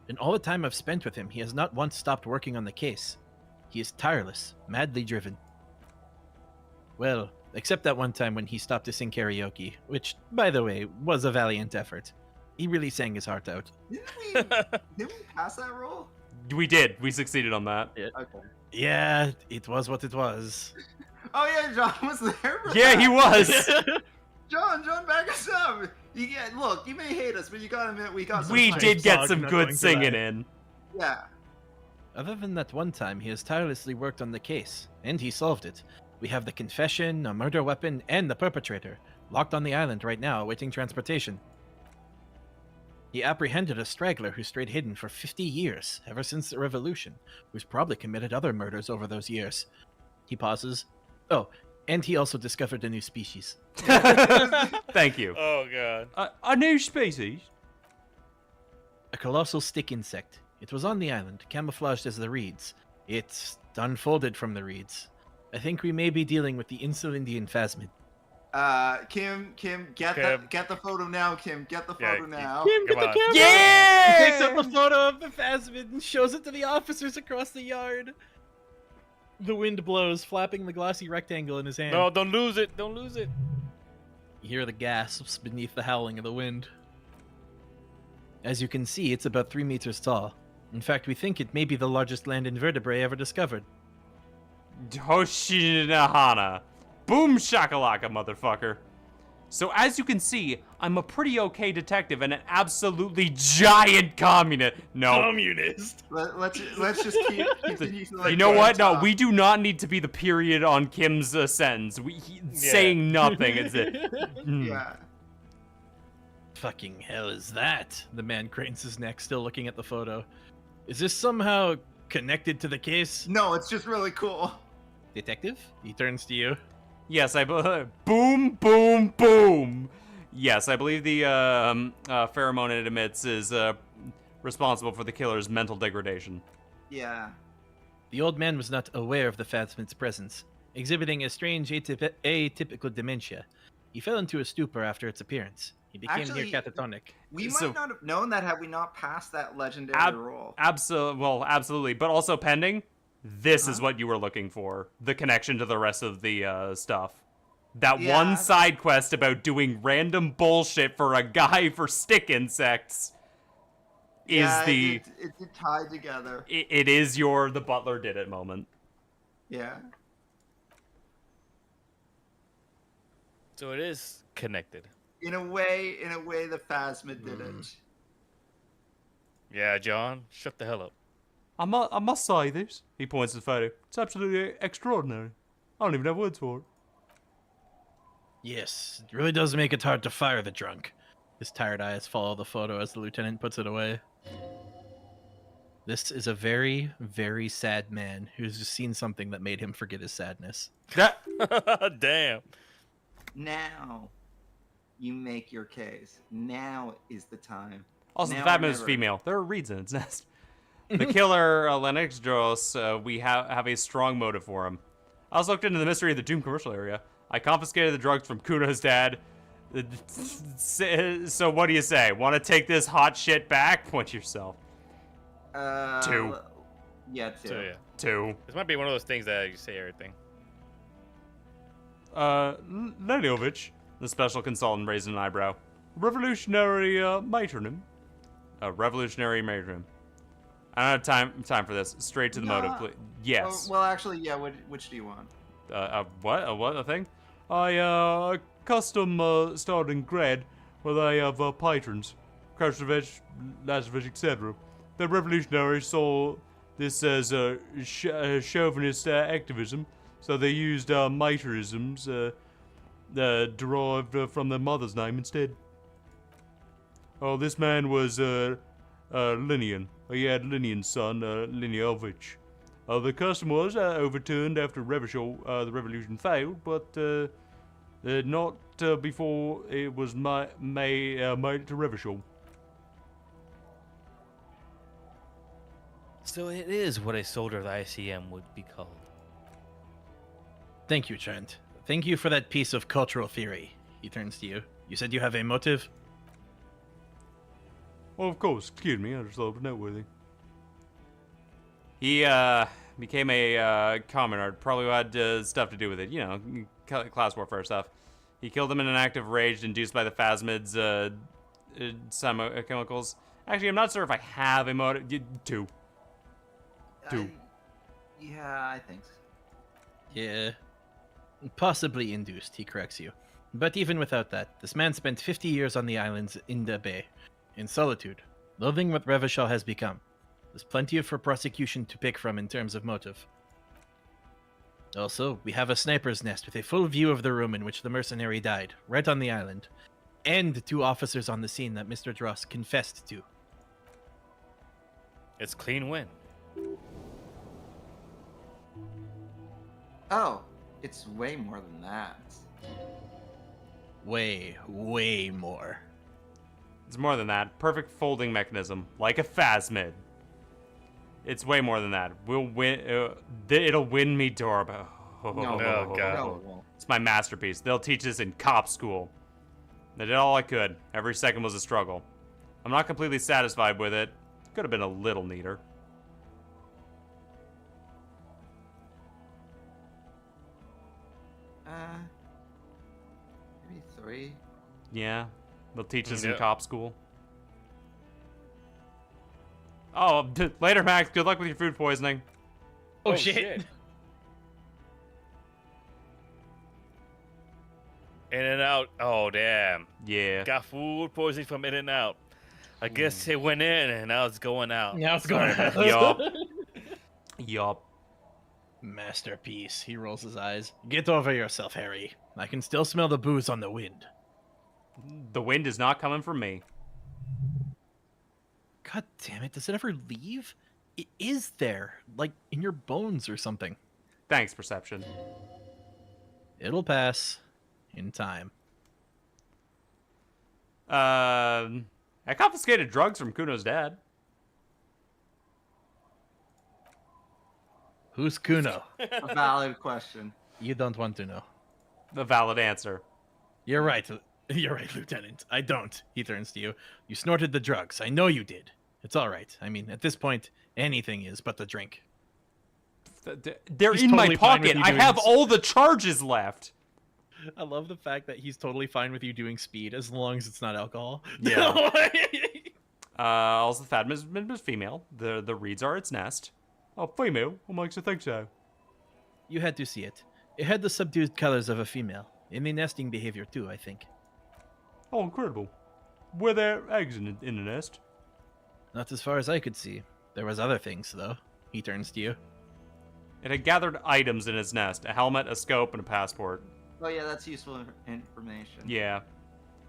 In all the time I've spent with him, he has not once stopped working on the case. He is tireless, madly driven. Well, except that one time when he stopped to sing karaoke, which, by the way, was a valiant effort. He really sang his heart out.
Didn't we pass that roll?
We did. We succeeded on that.
Okay.
Yeah, it was what it was.
Oh yeah, John was there. For
Yeah,
that.
he was.
John, back us up. Look, you may hate us, but you gotta admit we got some.
We
fun.
did get
song,
some
not
good
going to
singing
lie.
in.
Yeah.
Other than that one time, he has tirelessly worked on the case, and he solved it. We have the confession, a murder weapon, and the perpetrator, locked on the island right now, awaiting transportation. He apprehended a straggler who stayed hidden for 50 years, ever since the revolution, who's probably committed other murders over those years. He pauses. Oh, and he also discovered a new species.
Thank you.
Oh god.
A new species?
A colossal stick insect. It was on the island, camouflaged as the reeds. It's unfolded from the reeds. I think we may be dealing with the Insulindian phasmid.
Kim, get
Kim.
the photo now, Kim. Get the
Yeah,
photo now.
Kim,
Come on.
Yeah!
He takes up a photo of the phasmid and shows it to the officers across the yard. The wind blows, flapping the glossy rectangle in his hand.
No, don't lose it. Don't lose it.
You hear the gasps beneath the howling of the wind. As you can see, it's about 3 meters tall. In fact, we think it may be the largest land invertebrate ever discovered.
Hoshinahana. Boom shakalaka, motherfucker. So as you can see, I'm a pretty okay detective and an absolutely giant communist. No.
Communist!
Let's just continue to, like,
You know
go
what? No,
top.
we do not need to be the period on Kim's sentence. Saying nothing. It's it.
Yeah.
Fucking hell is that? The man cranes his neck, still looking at the photo. Is this somehow connected to the case?
No, it's just really cool.
Detective? He turns to you.
Yes, I boom, boom, boom. Yes, I believe the pheromone it emits is responsible for the killer's mental degradation.
Yeah.
The old man was not aware of the phasmid's presence, exhibiting a strange atypical dementia. He fell into a stupor after its appearance. He became
Actually,
near catatonic.
We
So-
might not have known that had we not passed that legendary
Ab-
roll.
Absolutely. But also pending, this is what you were looking for. The connection to the rest of the stuff. That
Yeah.
one side quest about doing random bullshit for a guy for stick insects is
Yeah,
the...
it did tie together.
It is your the butler did it moment.
Yeah.
So it is connected.
In a way, the phasmid did it.
Yeah, John. Shut the hell up.
I must say this. He points to the photo. It's absolutely extraordinary. I don't even have words for it.
Yes, it really does make it hard to fire the drunk. His tired eyes follow the photo as the lieutenant puts it away. This is a very, very sad man who's just seen something that made him forget his sadness.
Damn.
Now, you make your case. Now is the time.
Also, the
Now
fat
or
man is
never.
female. There are reeds in its nest. The killer, Lennox Joros, we have a strong motive for him. I also looked into the mystery of the Doom commercial area. I confiscated the drugs from Kuno's dad. So what do you say? Want to take this hot shit back? Point to yourself. 2.
Yeah, 2.
So yeah,
2.
this might be one of those things that you say everything.
Leliovich, the special consultant, raised an eyebrow. Revolutionary matronym. Revolutionary matronym. I don't have time for this. Straight to the motive, please. Yes.
Well, actually, yeah. Which do you want?
What? A thing? I custom starting grad where they have patrons, Krasnovich, Lazarevich, etc. The revolutionaries saw this as chauvinist activism, so they used matrisms derived from their mother's name instead. Oh, this man was Linian. He had Linian's son, Liniovich. The custom was overturned after the revolution failed, but not before it was made to Revachol.
So it is what a soldier of the ICM would be called.
Thank you, Trent. Thank you for that piece of cultural theory. He turns to you. You said you have a motive?
Well, of course. Excuse me. I just thought it was noteworthy. He became a communard. Probably had stuff to do with it. You know, class warfare stuff. He killed him in an act of rage induced by the phasmids, chemicals. Actually, I'm not sure if I have a motive. 2. 2.
Yeah, I think so.
Yeah. Possibly induced, he corrects you. But even without that, this man spent 50 years on the islands in the bay, in solitude, loathing what Revachol has become. There's plenty for prosecution to pick from in terms of motive. Also, we have a sniper's nest with a full view of the room in which the mercenary died, right on the island, and 2 officers on the scene that Mr. Dross confessed to.
It's clean win.
Oh, it's way more than that.
Way, way more.
It's more than that. Perfect folding mechanism, like a phasmid. It's way more than that. We'll win. It'll win me Dorbo.
Oh, God.
No, it won't.
It's my masterpiece. They'll teach this in cop school. I did all I could. Every second was a struggle. I'm not completely satisfied with it. Could have been a little neater.
Maybe 3.
Yeah, they'll teach this in
Yeah.
cop school. Oh, later, Max. Good luck with your food poisoning.
Oh, shit.
In and out. Oh, damn.
Yeah.
Got food poisoning from In and Out. I guess it went in and now it's going out.
Now it's going out.
Yup. Yup.
Masterpiece. He rolls his eyes. Get over yourself, Harry. I can still smell the booze on the wind.
The wind is not coming from me.
God damn it, does it ever leave? It is there, like in your bones or something.
Thanks, Perception.
It'll pass in time.
I confiscated drugs from Kuno's dad.
Who's Kuno?
A valid question.
You don't want to know.
The valid answer.
You're right. You're right, Lieutenant. I don't. He turns to you. You snorted the drugs. I know you did. It's all right. I mean, at this point, anything is but the drink.
They're
He's
in my
totally fine with
pocket.
you
I
doing
have
this.
all the charges left.
I love the fact that he's totally fine with you doing speed as long as it's not alcohol.
Yeah. Also, the fat is female. The reeds are its nest. Oh, female? What makes you think so?
You had to see it. It had the subdued colors of a female. In the nesting behavior, too, I think.
Oh, incredible. Were there eggs in the nest?
Not as far as I could see. There was other things, though. He turns to you.
It had gathered items in its nest. A helmet, a scope, and a passport.
Oh yeah, that's useful information.
Yeah.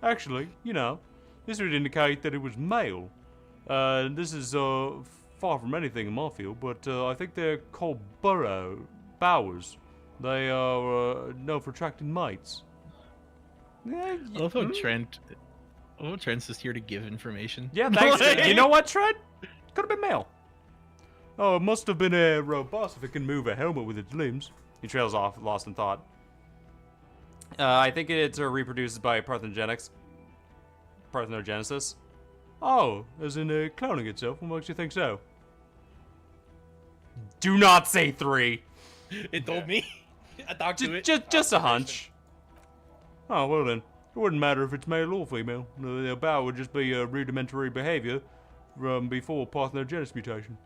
Actually, you know, this would indicate that it was male. This is far from anything in my field, but I think they're called bowers. They are known for attracting mates. Yeah,
I love how Trent's just here to give information.
yeah, thanks. You know what, Trent? Could have been male. Oh, it must have been a robust if it can move a helmet with its limbs. He trails off, lost in thought. I think it's reproduces by parthenogenesis. Oh, as in cloning itself. What makes you think so? Do not say 3.
It told me. I talked to it.
Just a hunch. Oh, well then. It wouldn't matter if it's male or female. The bow would just be a rudimentary behavior from before parthenogenesis mutation.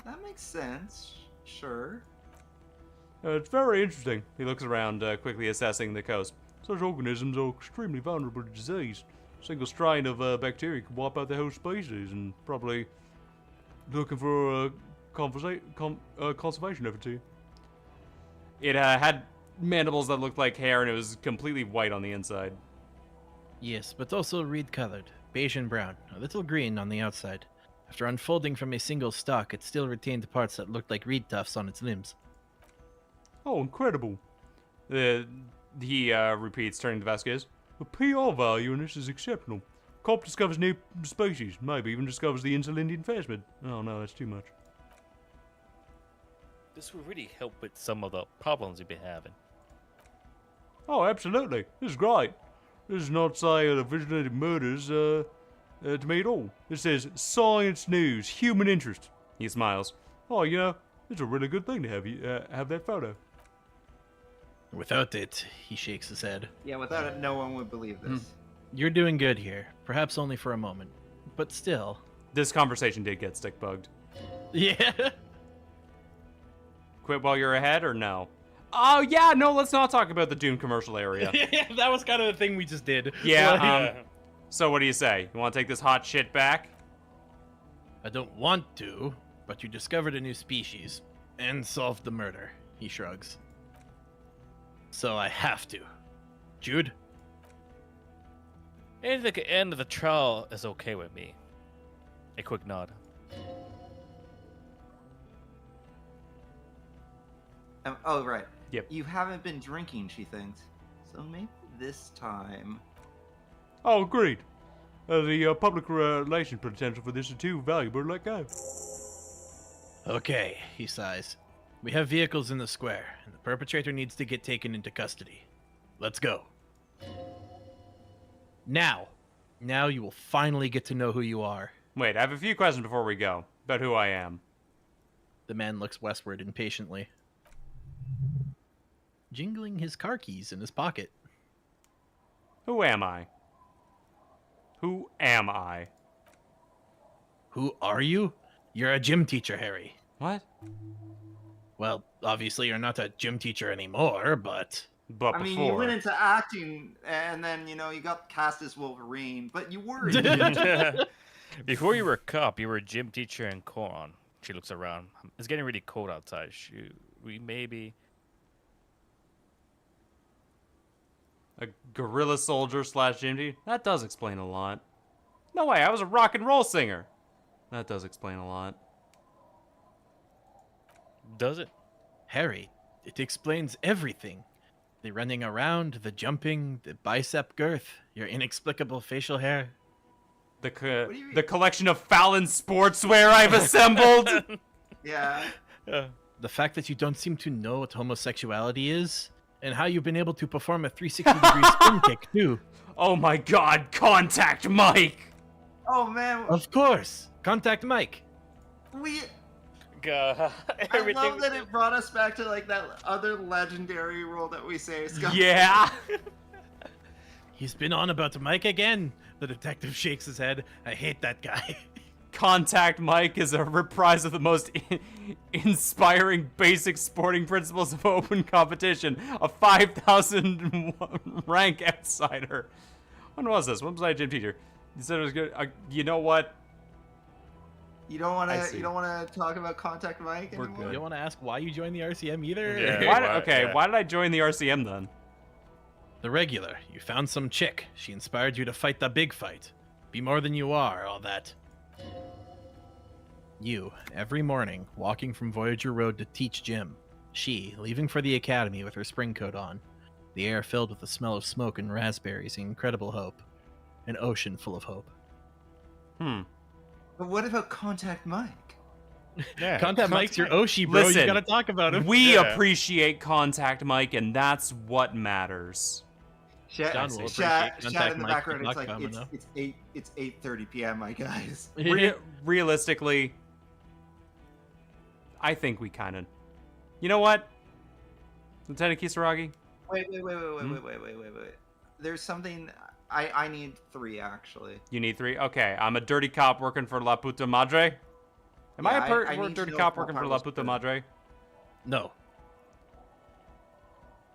That makes sense. Sure.
It's very interesting. He looks around, quickly assessing the coast. Such organisms are extremely vulnerable to disease. A single strain of bacteria could wipe out the whole species, and probably looking for a conservation effort too. It had mandibles that looked like hair, and it was completely white on the inside.
Yes, but also reed-colored, beige and brown, a little green on the outside. After unfolding from a single stalk, it still retained parts that looked like reed tufts on its limbs.
Oh, incredible. He repeats, turning to Vasquez. The PR value in this is exceptional. Cop discovers new species, maybe even discovers the insulindian phasmid. Oh no, that's too much.
This will really help with some of the problems you've been having.
Oh, absolutely. This is great. This is not, say, the vigilanted murders, to me at all. It says, science news, human interest. He smiles. Oh, you know, it's a really good thing to have that photo.
Without it, he shakes his head.
Yeah, without it, no one would believe this.
You're doing good here, perhaps only for a moment, but still.
This conversation did get stick bugged.
Yeah.
Quit while you're ahead, or no? Oh, yeah, no, let's not talk about the Doom commercial area.
Yeah, that was kind of the thing we just did.
Yeah, so what do you say? You want to take this hot shit back?
I don't want to, but you discovered a new species and solved the murder. He shrugs. So I have to. Jude?
Anything at the end of the trial is okay with me. A quick nod.
Oh, right.
Yep.
You haven't been drinking, she thinks. So maybe this time.
Oh, agreed. The public relations potential for this is too valuable to let go.
Okay, he sighs. We have vehicles in the square, and the perpetrator needs to get taken into custody. Let's go. Now you will finally get to know who you are.
Wait, I have a few questions before we go about who I am.
The man looks westward impatiently, jingling his car keys in his pocket.
Who am I? Who am I?
Who are you? You're a gym teacher, Harry.
What?
Well, obviously you're not a gym teacher anymore, but...
But
I mean,
before.
you went into acting, and then, you got cast as Wolverine, but you were.
Before you were a cop, you were a gym teacher in Coron. She looks around. It's getting really cold outside. We maybe...
A guerrilla soldier / gym teacher? That does explain a lot. No way, I was a rock and roll singer. That does explain a lot.
Does it?
Harry, it explains everything. The running around, the jumping, the bicep girth, your inexplicable facial hair.
The collection of Fallon sportswear I've assembled.
Yeah.
The fact that you don't seem to know what homosexuality is, and how you've been able to perform a 360-degree spin kick, too.
Oh my god, Contact Mike!
Oh man,
Of course! Contact Mike!
God,
I love that it brought us back to like that other legendary role that we say.
Yeah!
He's been on about Mike again. The detective shakes his head. I hate that guy.
Contact Mike is a reprise of the most inspiring basic sporting principles of open competition. A 5,000 rank outsider. When was this? When was I a gym teacher? You said it was good. You know what?
You don't want
I see.
to talk about Contact Mike
We're
anymore?
You don't want to ask why you joined the RCM either?
Yeah.
Why did I join the RCM then?
The regular. You found some chick. She inspired you to fight the big fight. Be more than you are, all that. You, every morning, walking from Voyager Road to teach gym. She, leaving for the academy with her spring coat on. The air filled with the smell of smoke and raspberries and incredible hope. An ocean full of hope.
Hmm.
But what about Contact Mike?
Yeah.
Contact Mike's your Oshi, bro.
Listen,
You gotta talk about him.
We
Yeah.
appreciate Contact Mike, and that's what matters.
Chat,
John will
chat,
appreciate
chat
Contact
in the
Mike
background.
for
It's
talking
like
about him,
it's 8:30 p.m. My guys.
Realistically, I think we kind of. You know what, Lieutenant Kisaragi?
Wait.
Hmm?
Wait. There's something. I need 3 actually.
You need 3. Okay, I'm a dirty cop working for La Puta Madre. Am I
Yeah,
a
I need to
dirty
know
cop
if that
working for
part
La
was
Puta
good.
Madre?
No.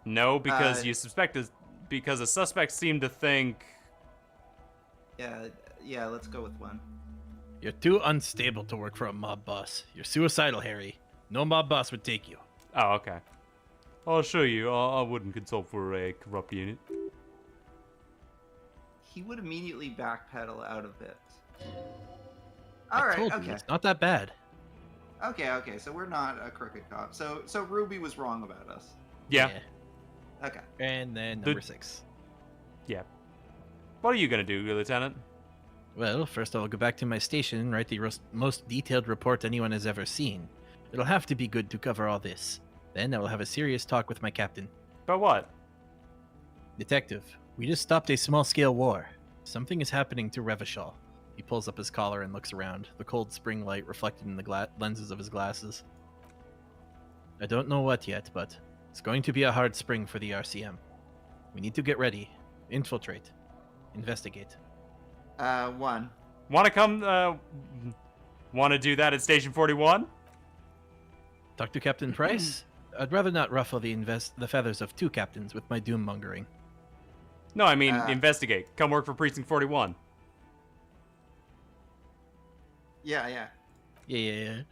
No, because
Uh,
you suspect is because the suspects seem to think.
Yeah. Let's go with 1.
You're too unstable to work for a mob boss. You're suicidal, Harry. No mob boss would take you.
Oh, okay. I'll show you. I wouldn't consult for a corrupt unit.
He would immediately backpedal out of it.
I
All right.
told you,
Okay.
it's not that bad.
Okay. So we're not a crooked cop. So Ruby was wrong about us.
Yeah.
Okay.
And then
The-
number 6.
Yeah. What are you gonna do, Lieutenant?
Well, first I'll go back to my station and write the most detailed report anyone has ever seen. It'll have to be good to cover all this. Then I will have a serious talk with my captain.
About what?
Detective, we just stopped a small-scale war. Something is happening to Revachol. He pulls up his collar and looks around, the cold spring light reflected in the lenses of his glasses. I don't know what yet, but it's going to be a hard spring for the RCM. We need to get ready, infiltrate, investigate.
1.
Wanna come? Wanna do that at Station 41?
Talk to Captain Price? I'd rather not ruffle the feathers of 2 captains with my doom mongering.
No, I mean
investigate.
Come work for Precinct 41.
Yeah.
Yeah.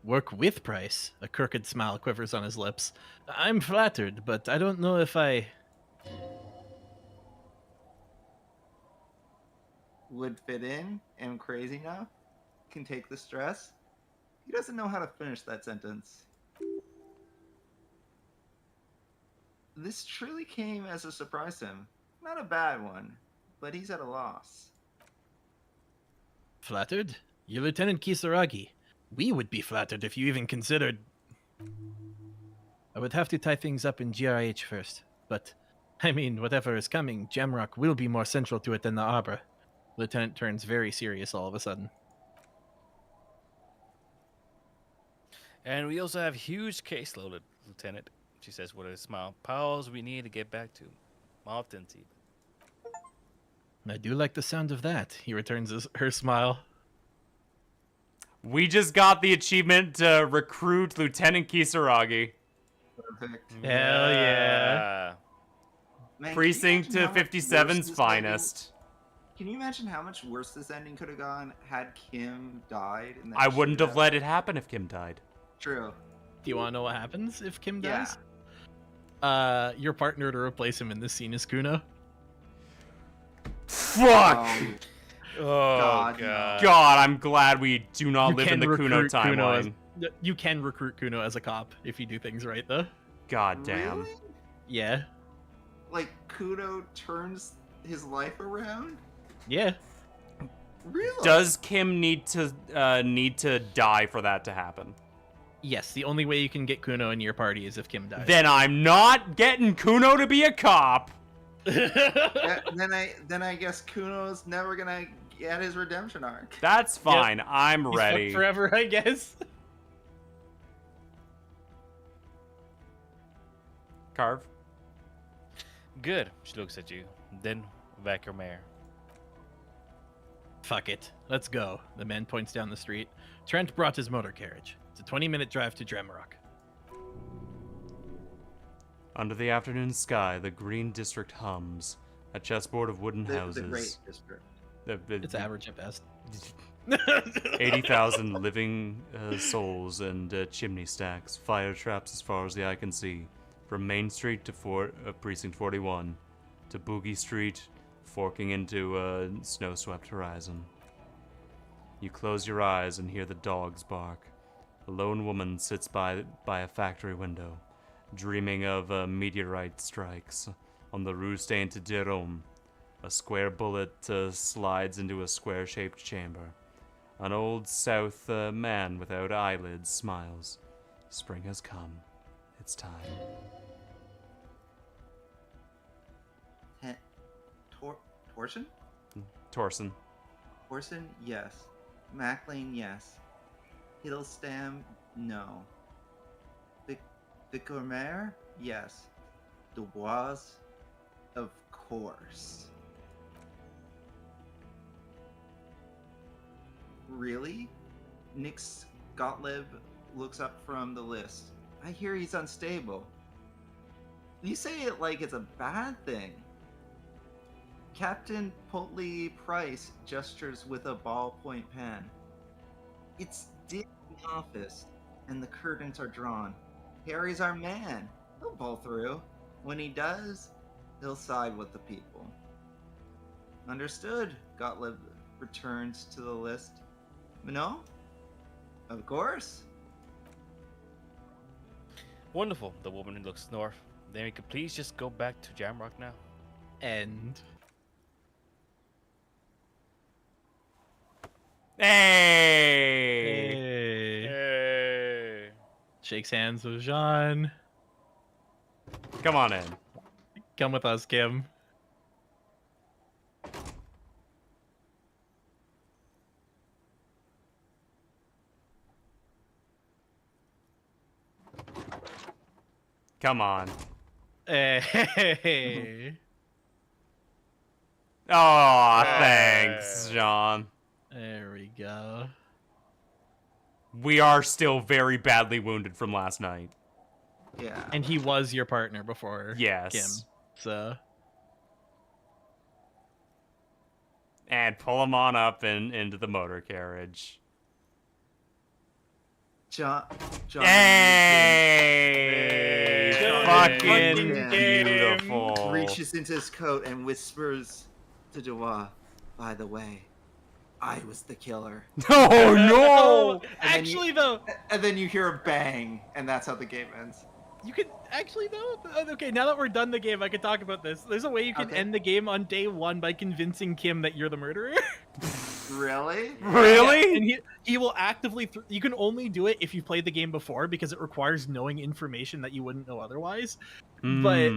Work with Price. A crooked smile quivers on his lips. I'm flattered, but I don't know if I...
Would fit in. Am crazy enough. Can take the stress. He doesn't know how to finish that sentence. This truly came as a surprise to him. Not a bad one, but he's at a loss.
Flattered? You're Lieutenant Kisaragi. We would be flattered if you even considered... I would have to tie things up in GRH first, but... I mean, whatever is coming, Jamrock will be more central to it than the Arbor. Lieutenant turns very serious all of a sudden.
And we also have huge caseload, Lieutenant. She says with a smile. Pals we need to get back to. Often, even.
I do like the sound of that. He returns her smile.
We just got the achievement to recruit Lieutenant Kisaragi.
Perfect.
Hell yeah.
Man, can you
Precinct
imagine how much
57's
worse this
finest.
Can you imagine how much worse this ending could have gone had Kim died? In that
I wouldn't have
shootout?
let it happen if Kim died.
True.
Do you want to know what happens if Kim
Yeah.
dies? Your partner to replace him in this scene is Kuno.
Fuck!
Oh,
Oh,
God,
God.
God, I'm glad we do not
You
live in
can
the Kuno
recruit Kuno as-
timeline.
You can recruit Kuno as a cop if you do things right, though.
God damn.
Really?
Yeah.
Like Kudo turns his life around?
Yeah.
Really?
Does Kim need to die for that to happen?
Yes, the only way you can get Kuno in your party is if Kim dies.
Then I'm not getting Kuno to be a cop.
Yeah, then I guess Kuno's never gonna get his redemption arc.
That's fine. I'm
He's fucked
ready.
forever, I guess.
Carve.
Good. She looks at you. Then back your mare.
Fuck it. Let's go. The man points down the street. Trent brought his motor carriage. It's a 20-minute drive to Dremarok.
Under the afternoon sky, the green district hums. A chessboard of wooden
The
houses.
Great District.
It's average at best.
80,000 living souls and chimney stacks, fire traps as far as the eye can see. From Main Street to Precinct 41, to Boogie Street, forking into a snow-swept horizon. You close your eyes and hear the dogs bark. A lone woman sits by a factory window, dreaming of a meteorite strikes on the Rue Saint-Jérôme. A square bullet slides into a square-shaped chamber. An old South man without eyelids smiles. Spring has come. It's time.
Torsion?
Torsen.
Torsen? Yes. Maclean? Yes. Hiddlestam? No. The Gourmet? Yes. Dubois? Of course. Really? Nick Gottlieb looks up from the list. I hear he's unstable. You say it like it's a bad thing. Captain Potley Price gestures with a ballpoint pen. It's dim in the office, and the curtains are drawn. Harry's our man. He'll pull through. When he does, he'll side with the people. Understood, Gottlieb returns to the list. No? Of course.
Wonderful. The woman looks north. Then we could please just go back to Jamrock now.
End.
Hey!
Hey.
Shakes hands with Jean.
Come on in.
Come with us, Kim.
Come on.
Hey.
Oh, thanks, John.
There we go.
We are still very badly wounded from last night.
Yeah.
And he was your partner before
Yes.
Kim. So
And pull him on up into the motor carriage.
John
Hey!
John
Fucking
fucking
beautiful.
reaches into his coat and whispers to Dubois, by the way, I was the killer.
Oh no!
actually, though,
And then you hear a bang, and that's how the game ends.
you could actually though. Okay, now that we're done the game, I could talk about this. There's a way you can
Okay.
end the game on day one by convincing Kim that you're the murderer.
Really?
Really?
And he will actively. You can only do it if you've played the game before because it requires knowing information that you wouldn't know otherwise. But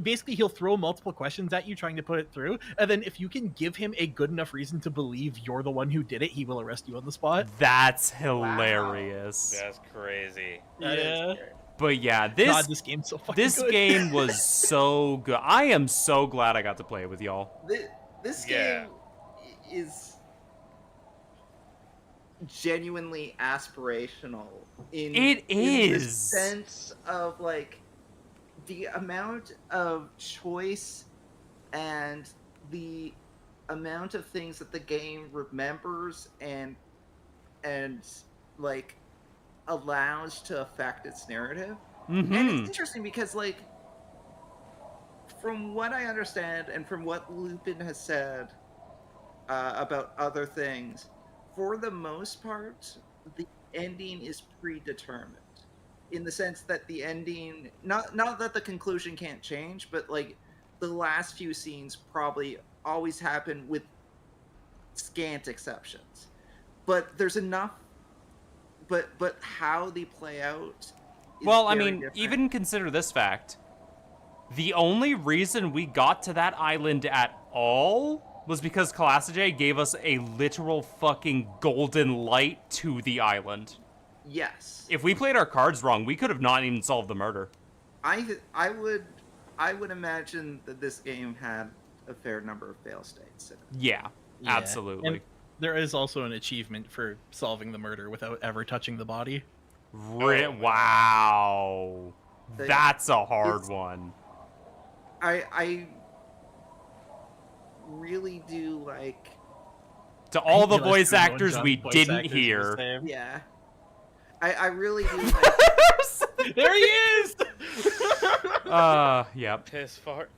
basically he'll throw multiple questions at you trying to put it through, and then if you can give him a good enough reason to believe you're the one who did it, he will arrest you on the spot.
That's hilarious.
That's crazy.
Yeah.
But yeah,
God, this game's so fucking
this
good.
game was so good. I am so glad I got to play it with y'all.
This
Yeah.
game is genuinely aspirational in
It
in the
is.
sense of like the amount of choice and the amount of things that the game remembers and like allows to affect its narrative. And it's interesting because like from what I understand and from what Lupin has said about other things, for the most part, the ending is predetermined. In the sense that the ending, not that the conclusion can't change, but like the last few scenes probably always happen with scant exceptions. But there's enough. But how they play out. Is
Well, I
very
mean,
different.
even consider this fact. The only reason we got to that island at all was because Kalasajay gave us a literal fucking golden light to the island.
Yes,
If we played our cards wrong, we could have not even solved the murder.
I would imagine that this game had a fair number of fail states in it.
Yeah,
Yeah.
absolutely.
And there is also an achievement for solving the murder without ever touching the body.
Wow.
So, yeah,
That's a hard
it's-
one.
I really do like.
To all the
Realize
voice
everyone
actors
John's
we
voice
didn't
actors
hear.
was there.
Yeah, I really do like.
There he is!
Yep.
Piss fart.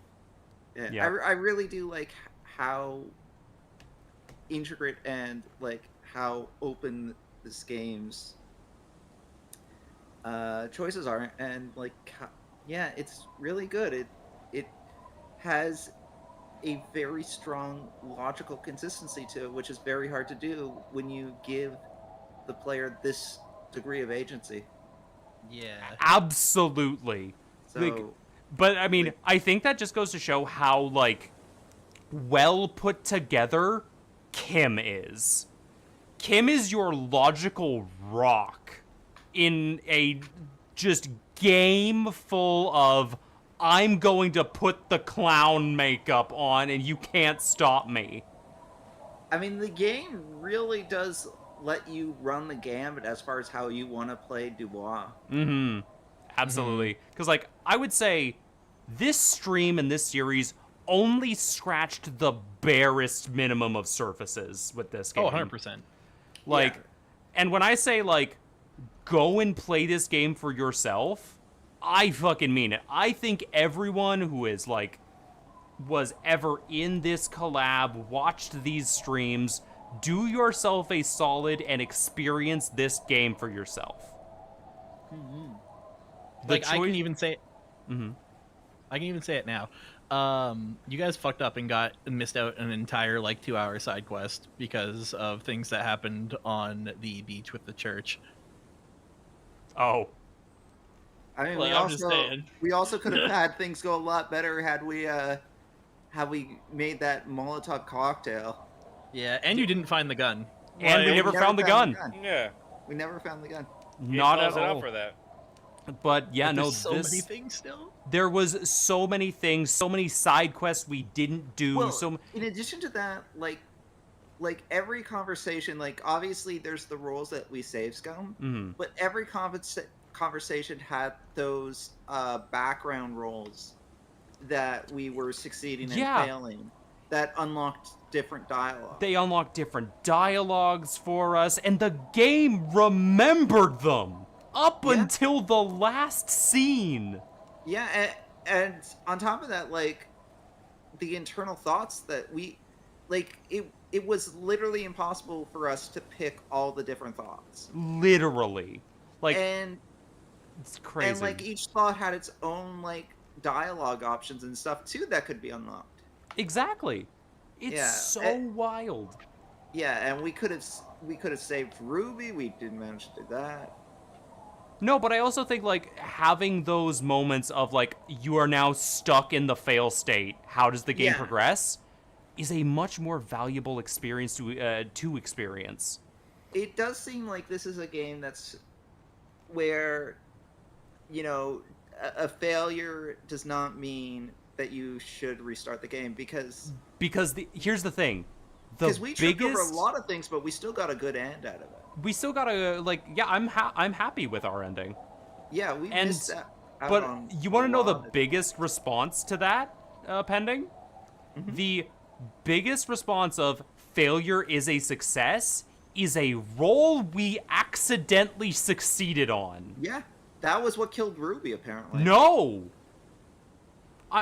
Yeah,
Yeah.
I really do like how intricate and like how open this game's choices are, and like, yeah, it's really good. It has a very strong logical consistency to it, which is very hard to do when you give the player this degree of agency.
Yeah.
Absolutely.
So,
Like, but I mean, I think that just goes to show how like well put together Kim is. Kim is your logical rock in a just game full of I'm going to put the clown makeup on and you can't stop me.
I mean, the game really does let you run the gambit as far as how you want to play Dubois.
Mm-hmm. Absolutely. Because, like, I would say this stream and this series only scratched the barest minimum of surfaces with this game.
Oh, 100%.
Like,
Yeah.
and when I say, like, go and play this game for yourself, I fucking mean it. I think everyone who is, like, was ever in this collab, watched these streams, do yourself a solid and experience this game for yourself.
Like, I
choice-
can even say
Mhm.
I can even say it now. You guys fucked up and missed out an entire like 2-hour side quest because of things that happened on the beach with the church.
Oh.
I mean,
Well, I'm just saying.
we also could have had things go a lot better had we made that Molotov cocktail.
Yeah, and you didn't find the gun.
And we
Well,
never found the gun.
Yeah.
We never found the gun.
Not
He
at
calls it out
all.
for that.
But yeah,
But
no,
there's so
this
many things still.
there was so many things, so many side quests we didn't do.
Well,
so
in addition to that, like every conversation, like obviously there's the rules that we save scum,
Mhm.
but every conversation had those background roles that we were succeeding and
Yeah.
failing that unlocked different dialogue.
They unlocked different dialogues for us, and the game remembered them up
Yeah.
until the last scene.
Yeah, and on top of that, like the internal thoughts that we like it was literally impossible for us to pick all the different thoughts.
Literally. Like,
And
it's crazy.
and like each thought had its own like dialogue options and stuff too that could be unlocked.
Exactly. It's
Yeah,
so wild.
Yeah, and we could have saved Ruby. We didn't manage to do that.
No, but I also think, like, having those moments of, like, you are now stuck in the fail state, how does the game
Yeah.
progress, is a much more valuable experience to experience.
It does seem like this is a game that's where, you know, a failure does not mean that you should restart the game because
Because here's the thing. The
we tripped over a
biggest...
lot of things, but we still got a good end out of it.
We still gotta, like, yeah, I'm happy with our ending.
Yeah, we
And-
missed out
But
on
you want to
a
know the
lot of-
biggest response to that, Pending?
Mm-hmm.
The biggest response of failure is a success is a roll we accidentally succeeded on.
Yeah, that was what killed Ruby apparently.
No!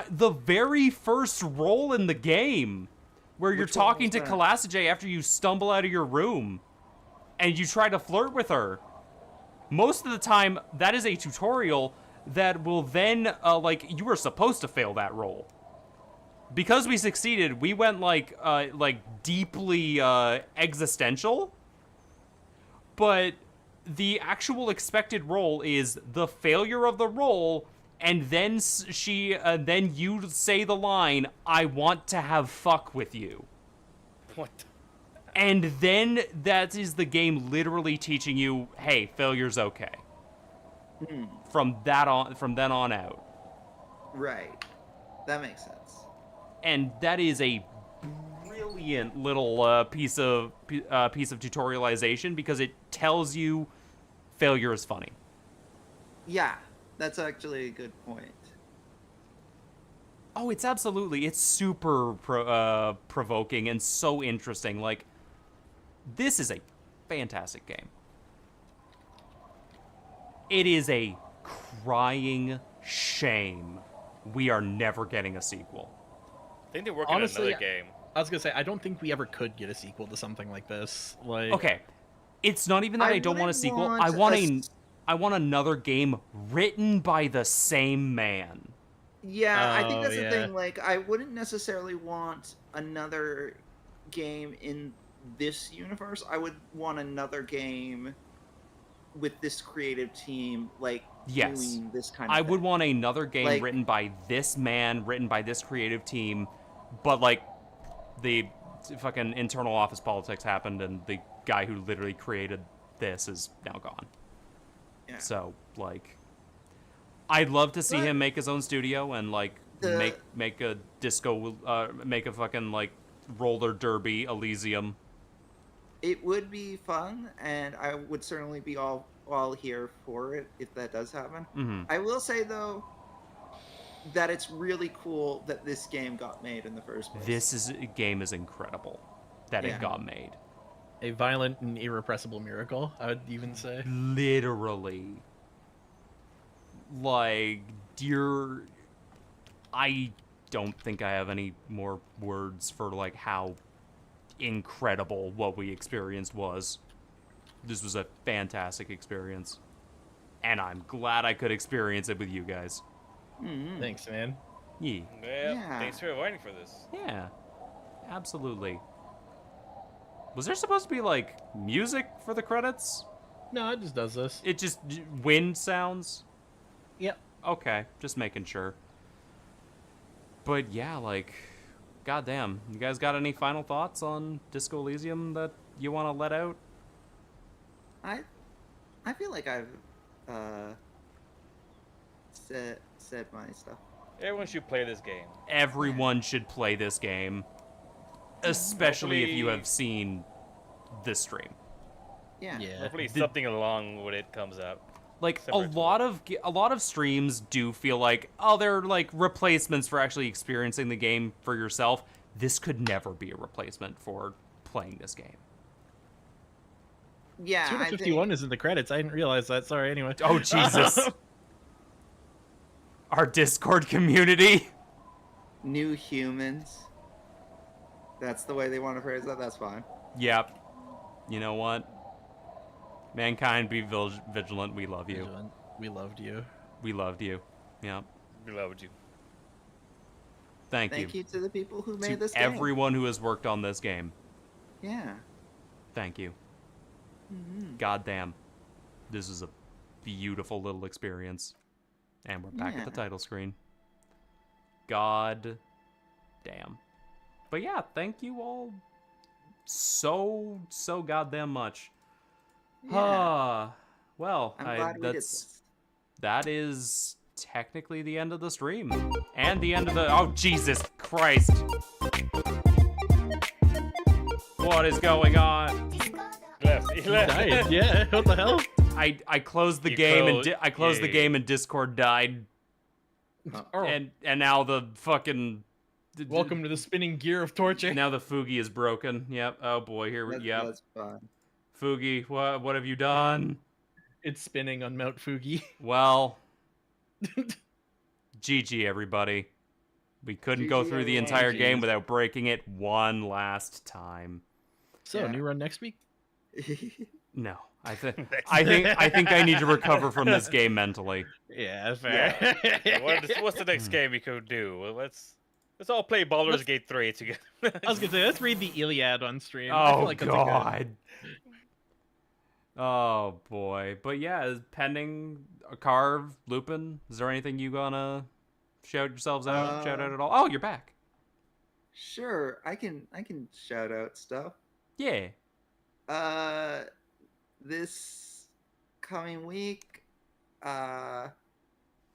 The very first roll in the game, where you're
Which one
talking
was
to
that?
Collaborator after you stumble out of your room, and you try to flirt with her. Most of the time, that is a tutorial that will then, like, you were supposed to fail that roll. Because we succeeded, we went, like deeply, existential. But the actual expected roll is the failure of the roll, and then then you say the line, "I want to have fuck with you."
What?
And then that is the game literally teaching you, hey, failure's okay. From then on out.
Right, that makes sense.
And that is a brilliant little piece of tutorialization because it tells you failure is funny.
Yeah, that's actually a good point.
Oh, it's super provoking and so interesting. Like, this is a fantastic game. It is a crying shame we are never getting a sequel.
I think they're working
Honestly,
on another game.
I was gonna say, I don't think we ever could get a sequel to something like this. Like,
Okay, it's not even that I don't want a
wouldn't
sequel.
want
I want another game written by the same man.
Yeah, I think
Oh,
that's the
yeah.
thing. Like, I wouldn't necessarily want another game in this universe. I would want another game with this creative team, like,
Yes.
doing this kind of
I
thing.
would want another game
Like-
written by this man, written by this creative team, but like the fucking internal office politics happened and the guy who literally created this is now gone.
Yeah.
So, like, I'd love to see
But-
him make his own studio and like
The-
make a disco make a fucking like roller derby Elysium.
It would be fun, and I would certainly be all here for it if that does happen.
Mhm.
I will say though that it's really cool that this game got made in the first place.
Game is incredible that
Yeah.
it got made.
a violent and irrepressible miracle, I would even say.
Literally. Like, dear, I don't think I have any more words for like how incredible what we experienced was. This was a fantastic experience. And I'm glad I could experience it with you guys.
Mhm.
Thanks, man.
Yeah.
Yeah,
Yeah.
thanks for inviting for this.
Yeah. Absolutely. Was there supposed to be like music for the credits?
No, it just does this.
It just wind sounds?
Yep.
Okay, just making sure. But yeah, like, goddamn. You guys got any final thoughts on Disco Elysium that you want to let out?
I feel like I've said my stuff.
Everyone should play this game.
Everyone should play this game, especially if you
Hopefully-
have seen this stream.
Yeah.
Yeah.
Hopefully something along with it comes out.
Like
Similar to
a lot of streams do feel like, oh, they're like replacements for actually experiencing the game for yourself. This could never be a replacement for playing this game.
Yeah, I
251
think
is in the credits. I didn't realize that. Sorry, anyway.
Oh, Jesus. Our Discord community.
new humans. That's the way they want to phrase that. That's fine.
Yep. You know what? Mankind, be vigilant. We love you.
Vigilant. We loved you.
We loved you. Yep.
We loved you.
Thank
Thank you to the people who
To
made this game.
everyone who has worked on this game.
Yeah.
Thank you.
Mhm.
God damn. This is a beautiful little experience. And we're back at the
Yeah.
title screen. God damn. But yeah, thank you all so goddamn much.
Yeah.
Well,
I'm glad we did this.
that is technically the end of the stream. And the end of the... Oh, Jesus Christ. What is going on?
He left. He left.
Died. Yeah. What the hell?
I closed the
You
game
closed-
and I closed the
yeah.
game and Discord died.
Oh,
And now the fucking...
welcome to the spinning gear of torture.
Now the Fugi is broken. Yep. Oh boy, here we... Yep.
That's fine.
Fugi, what have you done?
It's spinning on Mount Fuji.
Well... GG, everybody. We couldn't go
GG,
through the
everyone.
entire game
GGs.
without breaking it one last time.
So,
Yeah.
new run next week?
No, I think I need to recover from this game mentally.
Yeah, that's fair.
What's the next game we could do? Well, let's all play Baldur's Gate 3 together.
I was gonna say, let's read the Iliad on stream. I feel
Oh
like that's a good-
God. Oh boy, but yeah, pending a Carve, Lupin. Is there anything you gonna shout yourselves out? Shout out at all? Oh, you're back.
Sure, I can shout out stuff.
Yeah.
This coming week,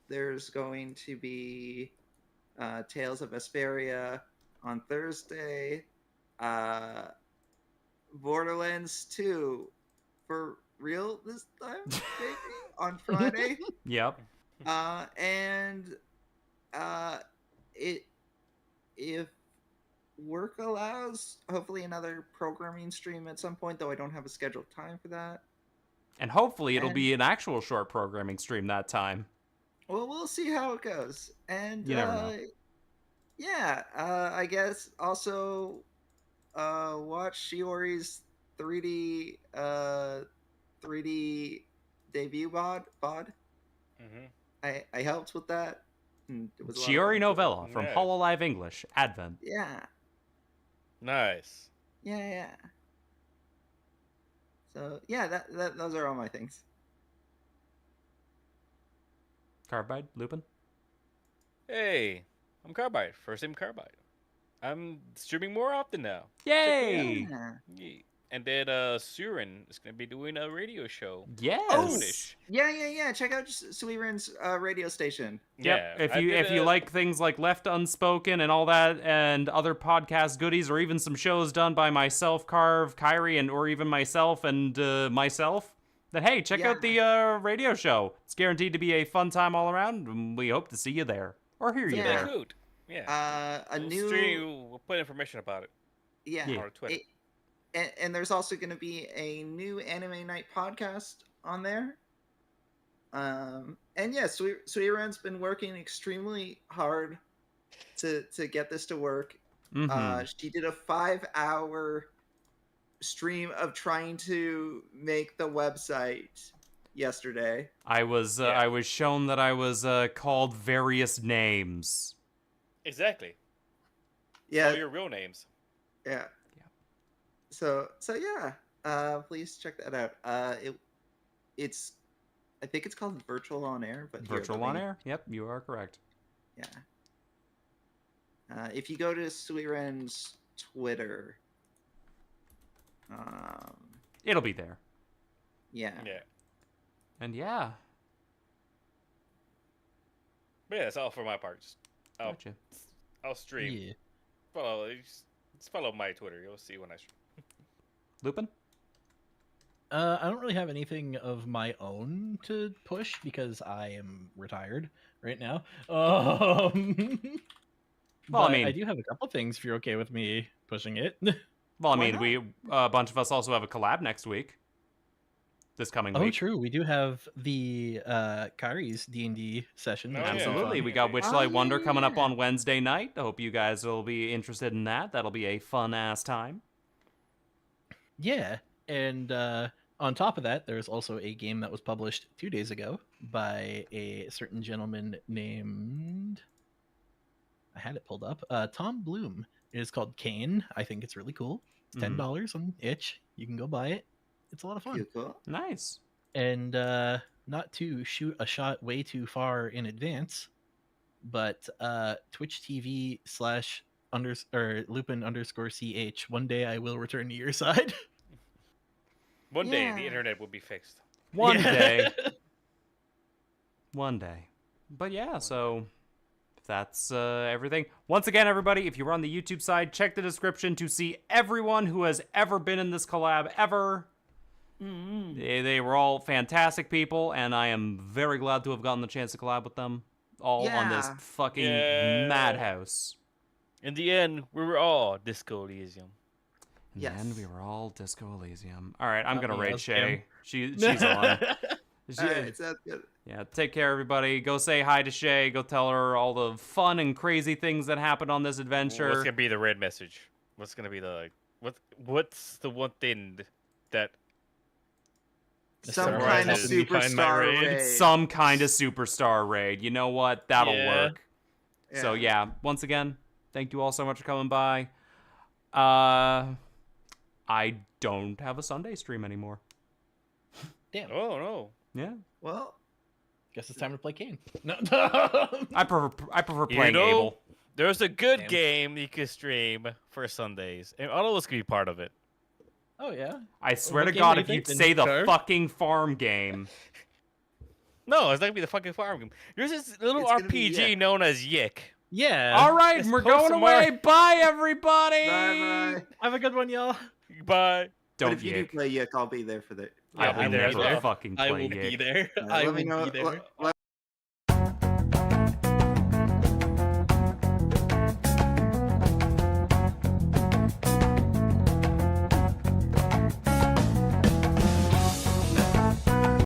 there's going to be Tales of Vesperia on Thursday. Borderlands 2 for real this time, maybe on Friday.
Yep.
And if work allows, hopefully another programming stream at some point, though I don't have a scheduled time for that.
And hopefully it'll
And-
be an actual short programming stream that time.
Well, we'll see how it goes. And
You never know.
Yeah, I guess also watch Shiori's 3D debut bod.
Mm-hmm.
I helped with that. And it was a lot of
Shiori
fun.
Novella from
Nice.
Hololive English, Advent.
Yeah,
Nice.
yeah. So yeah, that those are all my things.
Carbide, Lupin.
Hey, I'm Carbide. First name Carbide. I'm streaming more often now.
Yay!
Yeah.
Yeah. And then Surin is gonna be doing a radio show.
Oh,
Yes.
yeah. Check out Suliran's radio station.
Yep.
Yeah.
If
I
you
did
if you
a-
like things like Left Unspoken and all that, and other podcast goodies, or even some shows done by myself, Carve, Kyrie, and or even myself and myself, then hey, check out the radio show. It's guaranteed to be a fun time all around, and we hope to see you there or hear you
Yeah.
there.
Cool. Yeah.
A
We'll
new
stream. We'll put information about it
yeah.
Yeah.
on our Twitter.
And there's also going to be a new Anime Night podcast on there. And yeah, Suiran's been working extremely hard to get this to work.
Mhm.
She did a 5-hour stream of trying to make the website yesterday.
I was
Yeah.
I was shown that I was called various names.
Exactly.
Yeah,
All your real names.
yeah. So yeah. Please check that out. It's I think it's called Virtual on Air, but here,
Virtual
let
on
me-
air. Yep, you are correct.
Yeah. If you go to Suiren's Twitter,
It'll be there.
yeah.
Yeah.
And yeah,
But yeah, that's all for my part. Just,
gotcha.
I'll stream.
Yeah.
Just follow my Twitter. You'll see when I stream.
Lupin.
I don't really have anything of my own to push because I am retired right now.
Well,
But
I mean,
I do have a couple things if you're okay with me pushing it.
well, I
Why
mean,
not?
we a bunch of us also have a collab next week. This coming
Oh,
week.
true. We do have the Kyrie's D&D session.
Oh,
which
yeah.
will be
Absolutely.
fun.
We got
Oh,
Witchlight Wonder
yeah,
coming up
yeah.
on Wednesday night. I hope you guys will be interested in that. That'll be a fun ass time.
Yeah, and on top of that, there's also a game that was published 2 days ago by a certain gentleman named... I had it pulled up. Tom Bloom. It is called Kane. I think it's really cool. It's
Mhm.
$10 on itch. You can go buy it. It's a lot of fun.
Cool.
Nice.
And not to shoot a shot way too far in advance, but Twitch TV / Lupin _CH. One day I will return to your side.
One day
Yeah.
the internet will be fixed.
One
Yeah.
day. One day. But yeah, so that's everything. Once again, everybody, if you were on the YouTube side, check the description to see everyone who has ever been in this collab ever. They were all fantastic people, and I am very glad to have gotten the chance to collab with them all on this
Yeah.
fucking
Yeah.
madhouse.
In the end, we were all Disco Elysium.
In the end,
Yes.
we were all Disco Elysium. All right, I'm
Not
gonna
me,
raid
us,
Shay.
Kim.
She's on. She-
Alright, sounds good.
Yeah, take care, everybody. Go say hi to Shay. Go tell her all the fun and crazy things that happened on this adventure.
What's gonna be the red message? What's gonna be the what's the one thing that
Some
Sunrise
kind of
has
defined my
superstar
raid.
raid.
Some kind of superstar raid. You know what? That'll
Yeah.
work. So
Yeah.
yeah, once again, thank you all so much for coming by. I don't have a Sunday stream anymore.
Damn.
Oh no.
Yeah,
Well,
Guess it's time to play Kane. No.
I prefer
You
playing
know,
Abel.
There's a good
Damn.
game you can stream for Sundays, and all of us can be part of it.
Oh yeah.
I swear
what
to
game
God,
do you
if you'd
think,
say the
Ninja?
fucking farm game.
No, it's not gonna be the fucking farm game. There's this little
It's gonna be
RPG
Yick.
known as Yick.
Yeah.
All right,
It's
we're
close
going
to
away.
Mark.
Bye, everybody.
bye.
Have a good one, y'all.
Bye.
But
Don't
if you do
yick.
play Yick, I'll be there for the.
Yeah,
I will
I'll be there as
never
well.
fucking
I
play
will
Yick.
be there.
Let
I
me
will
know.
be there.
Let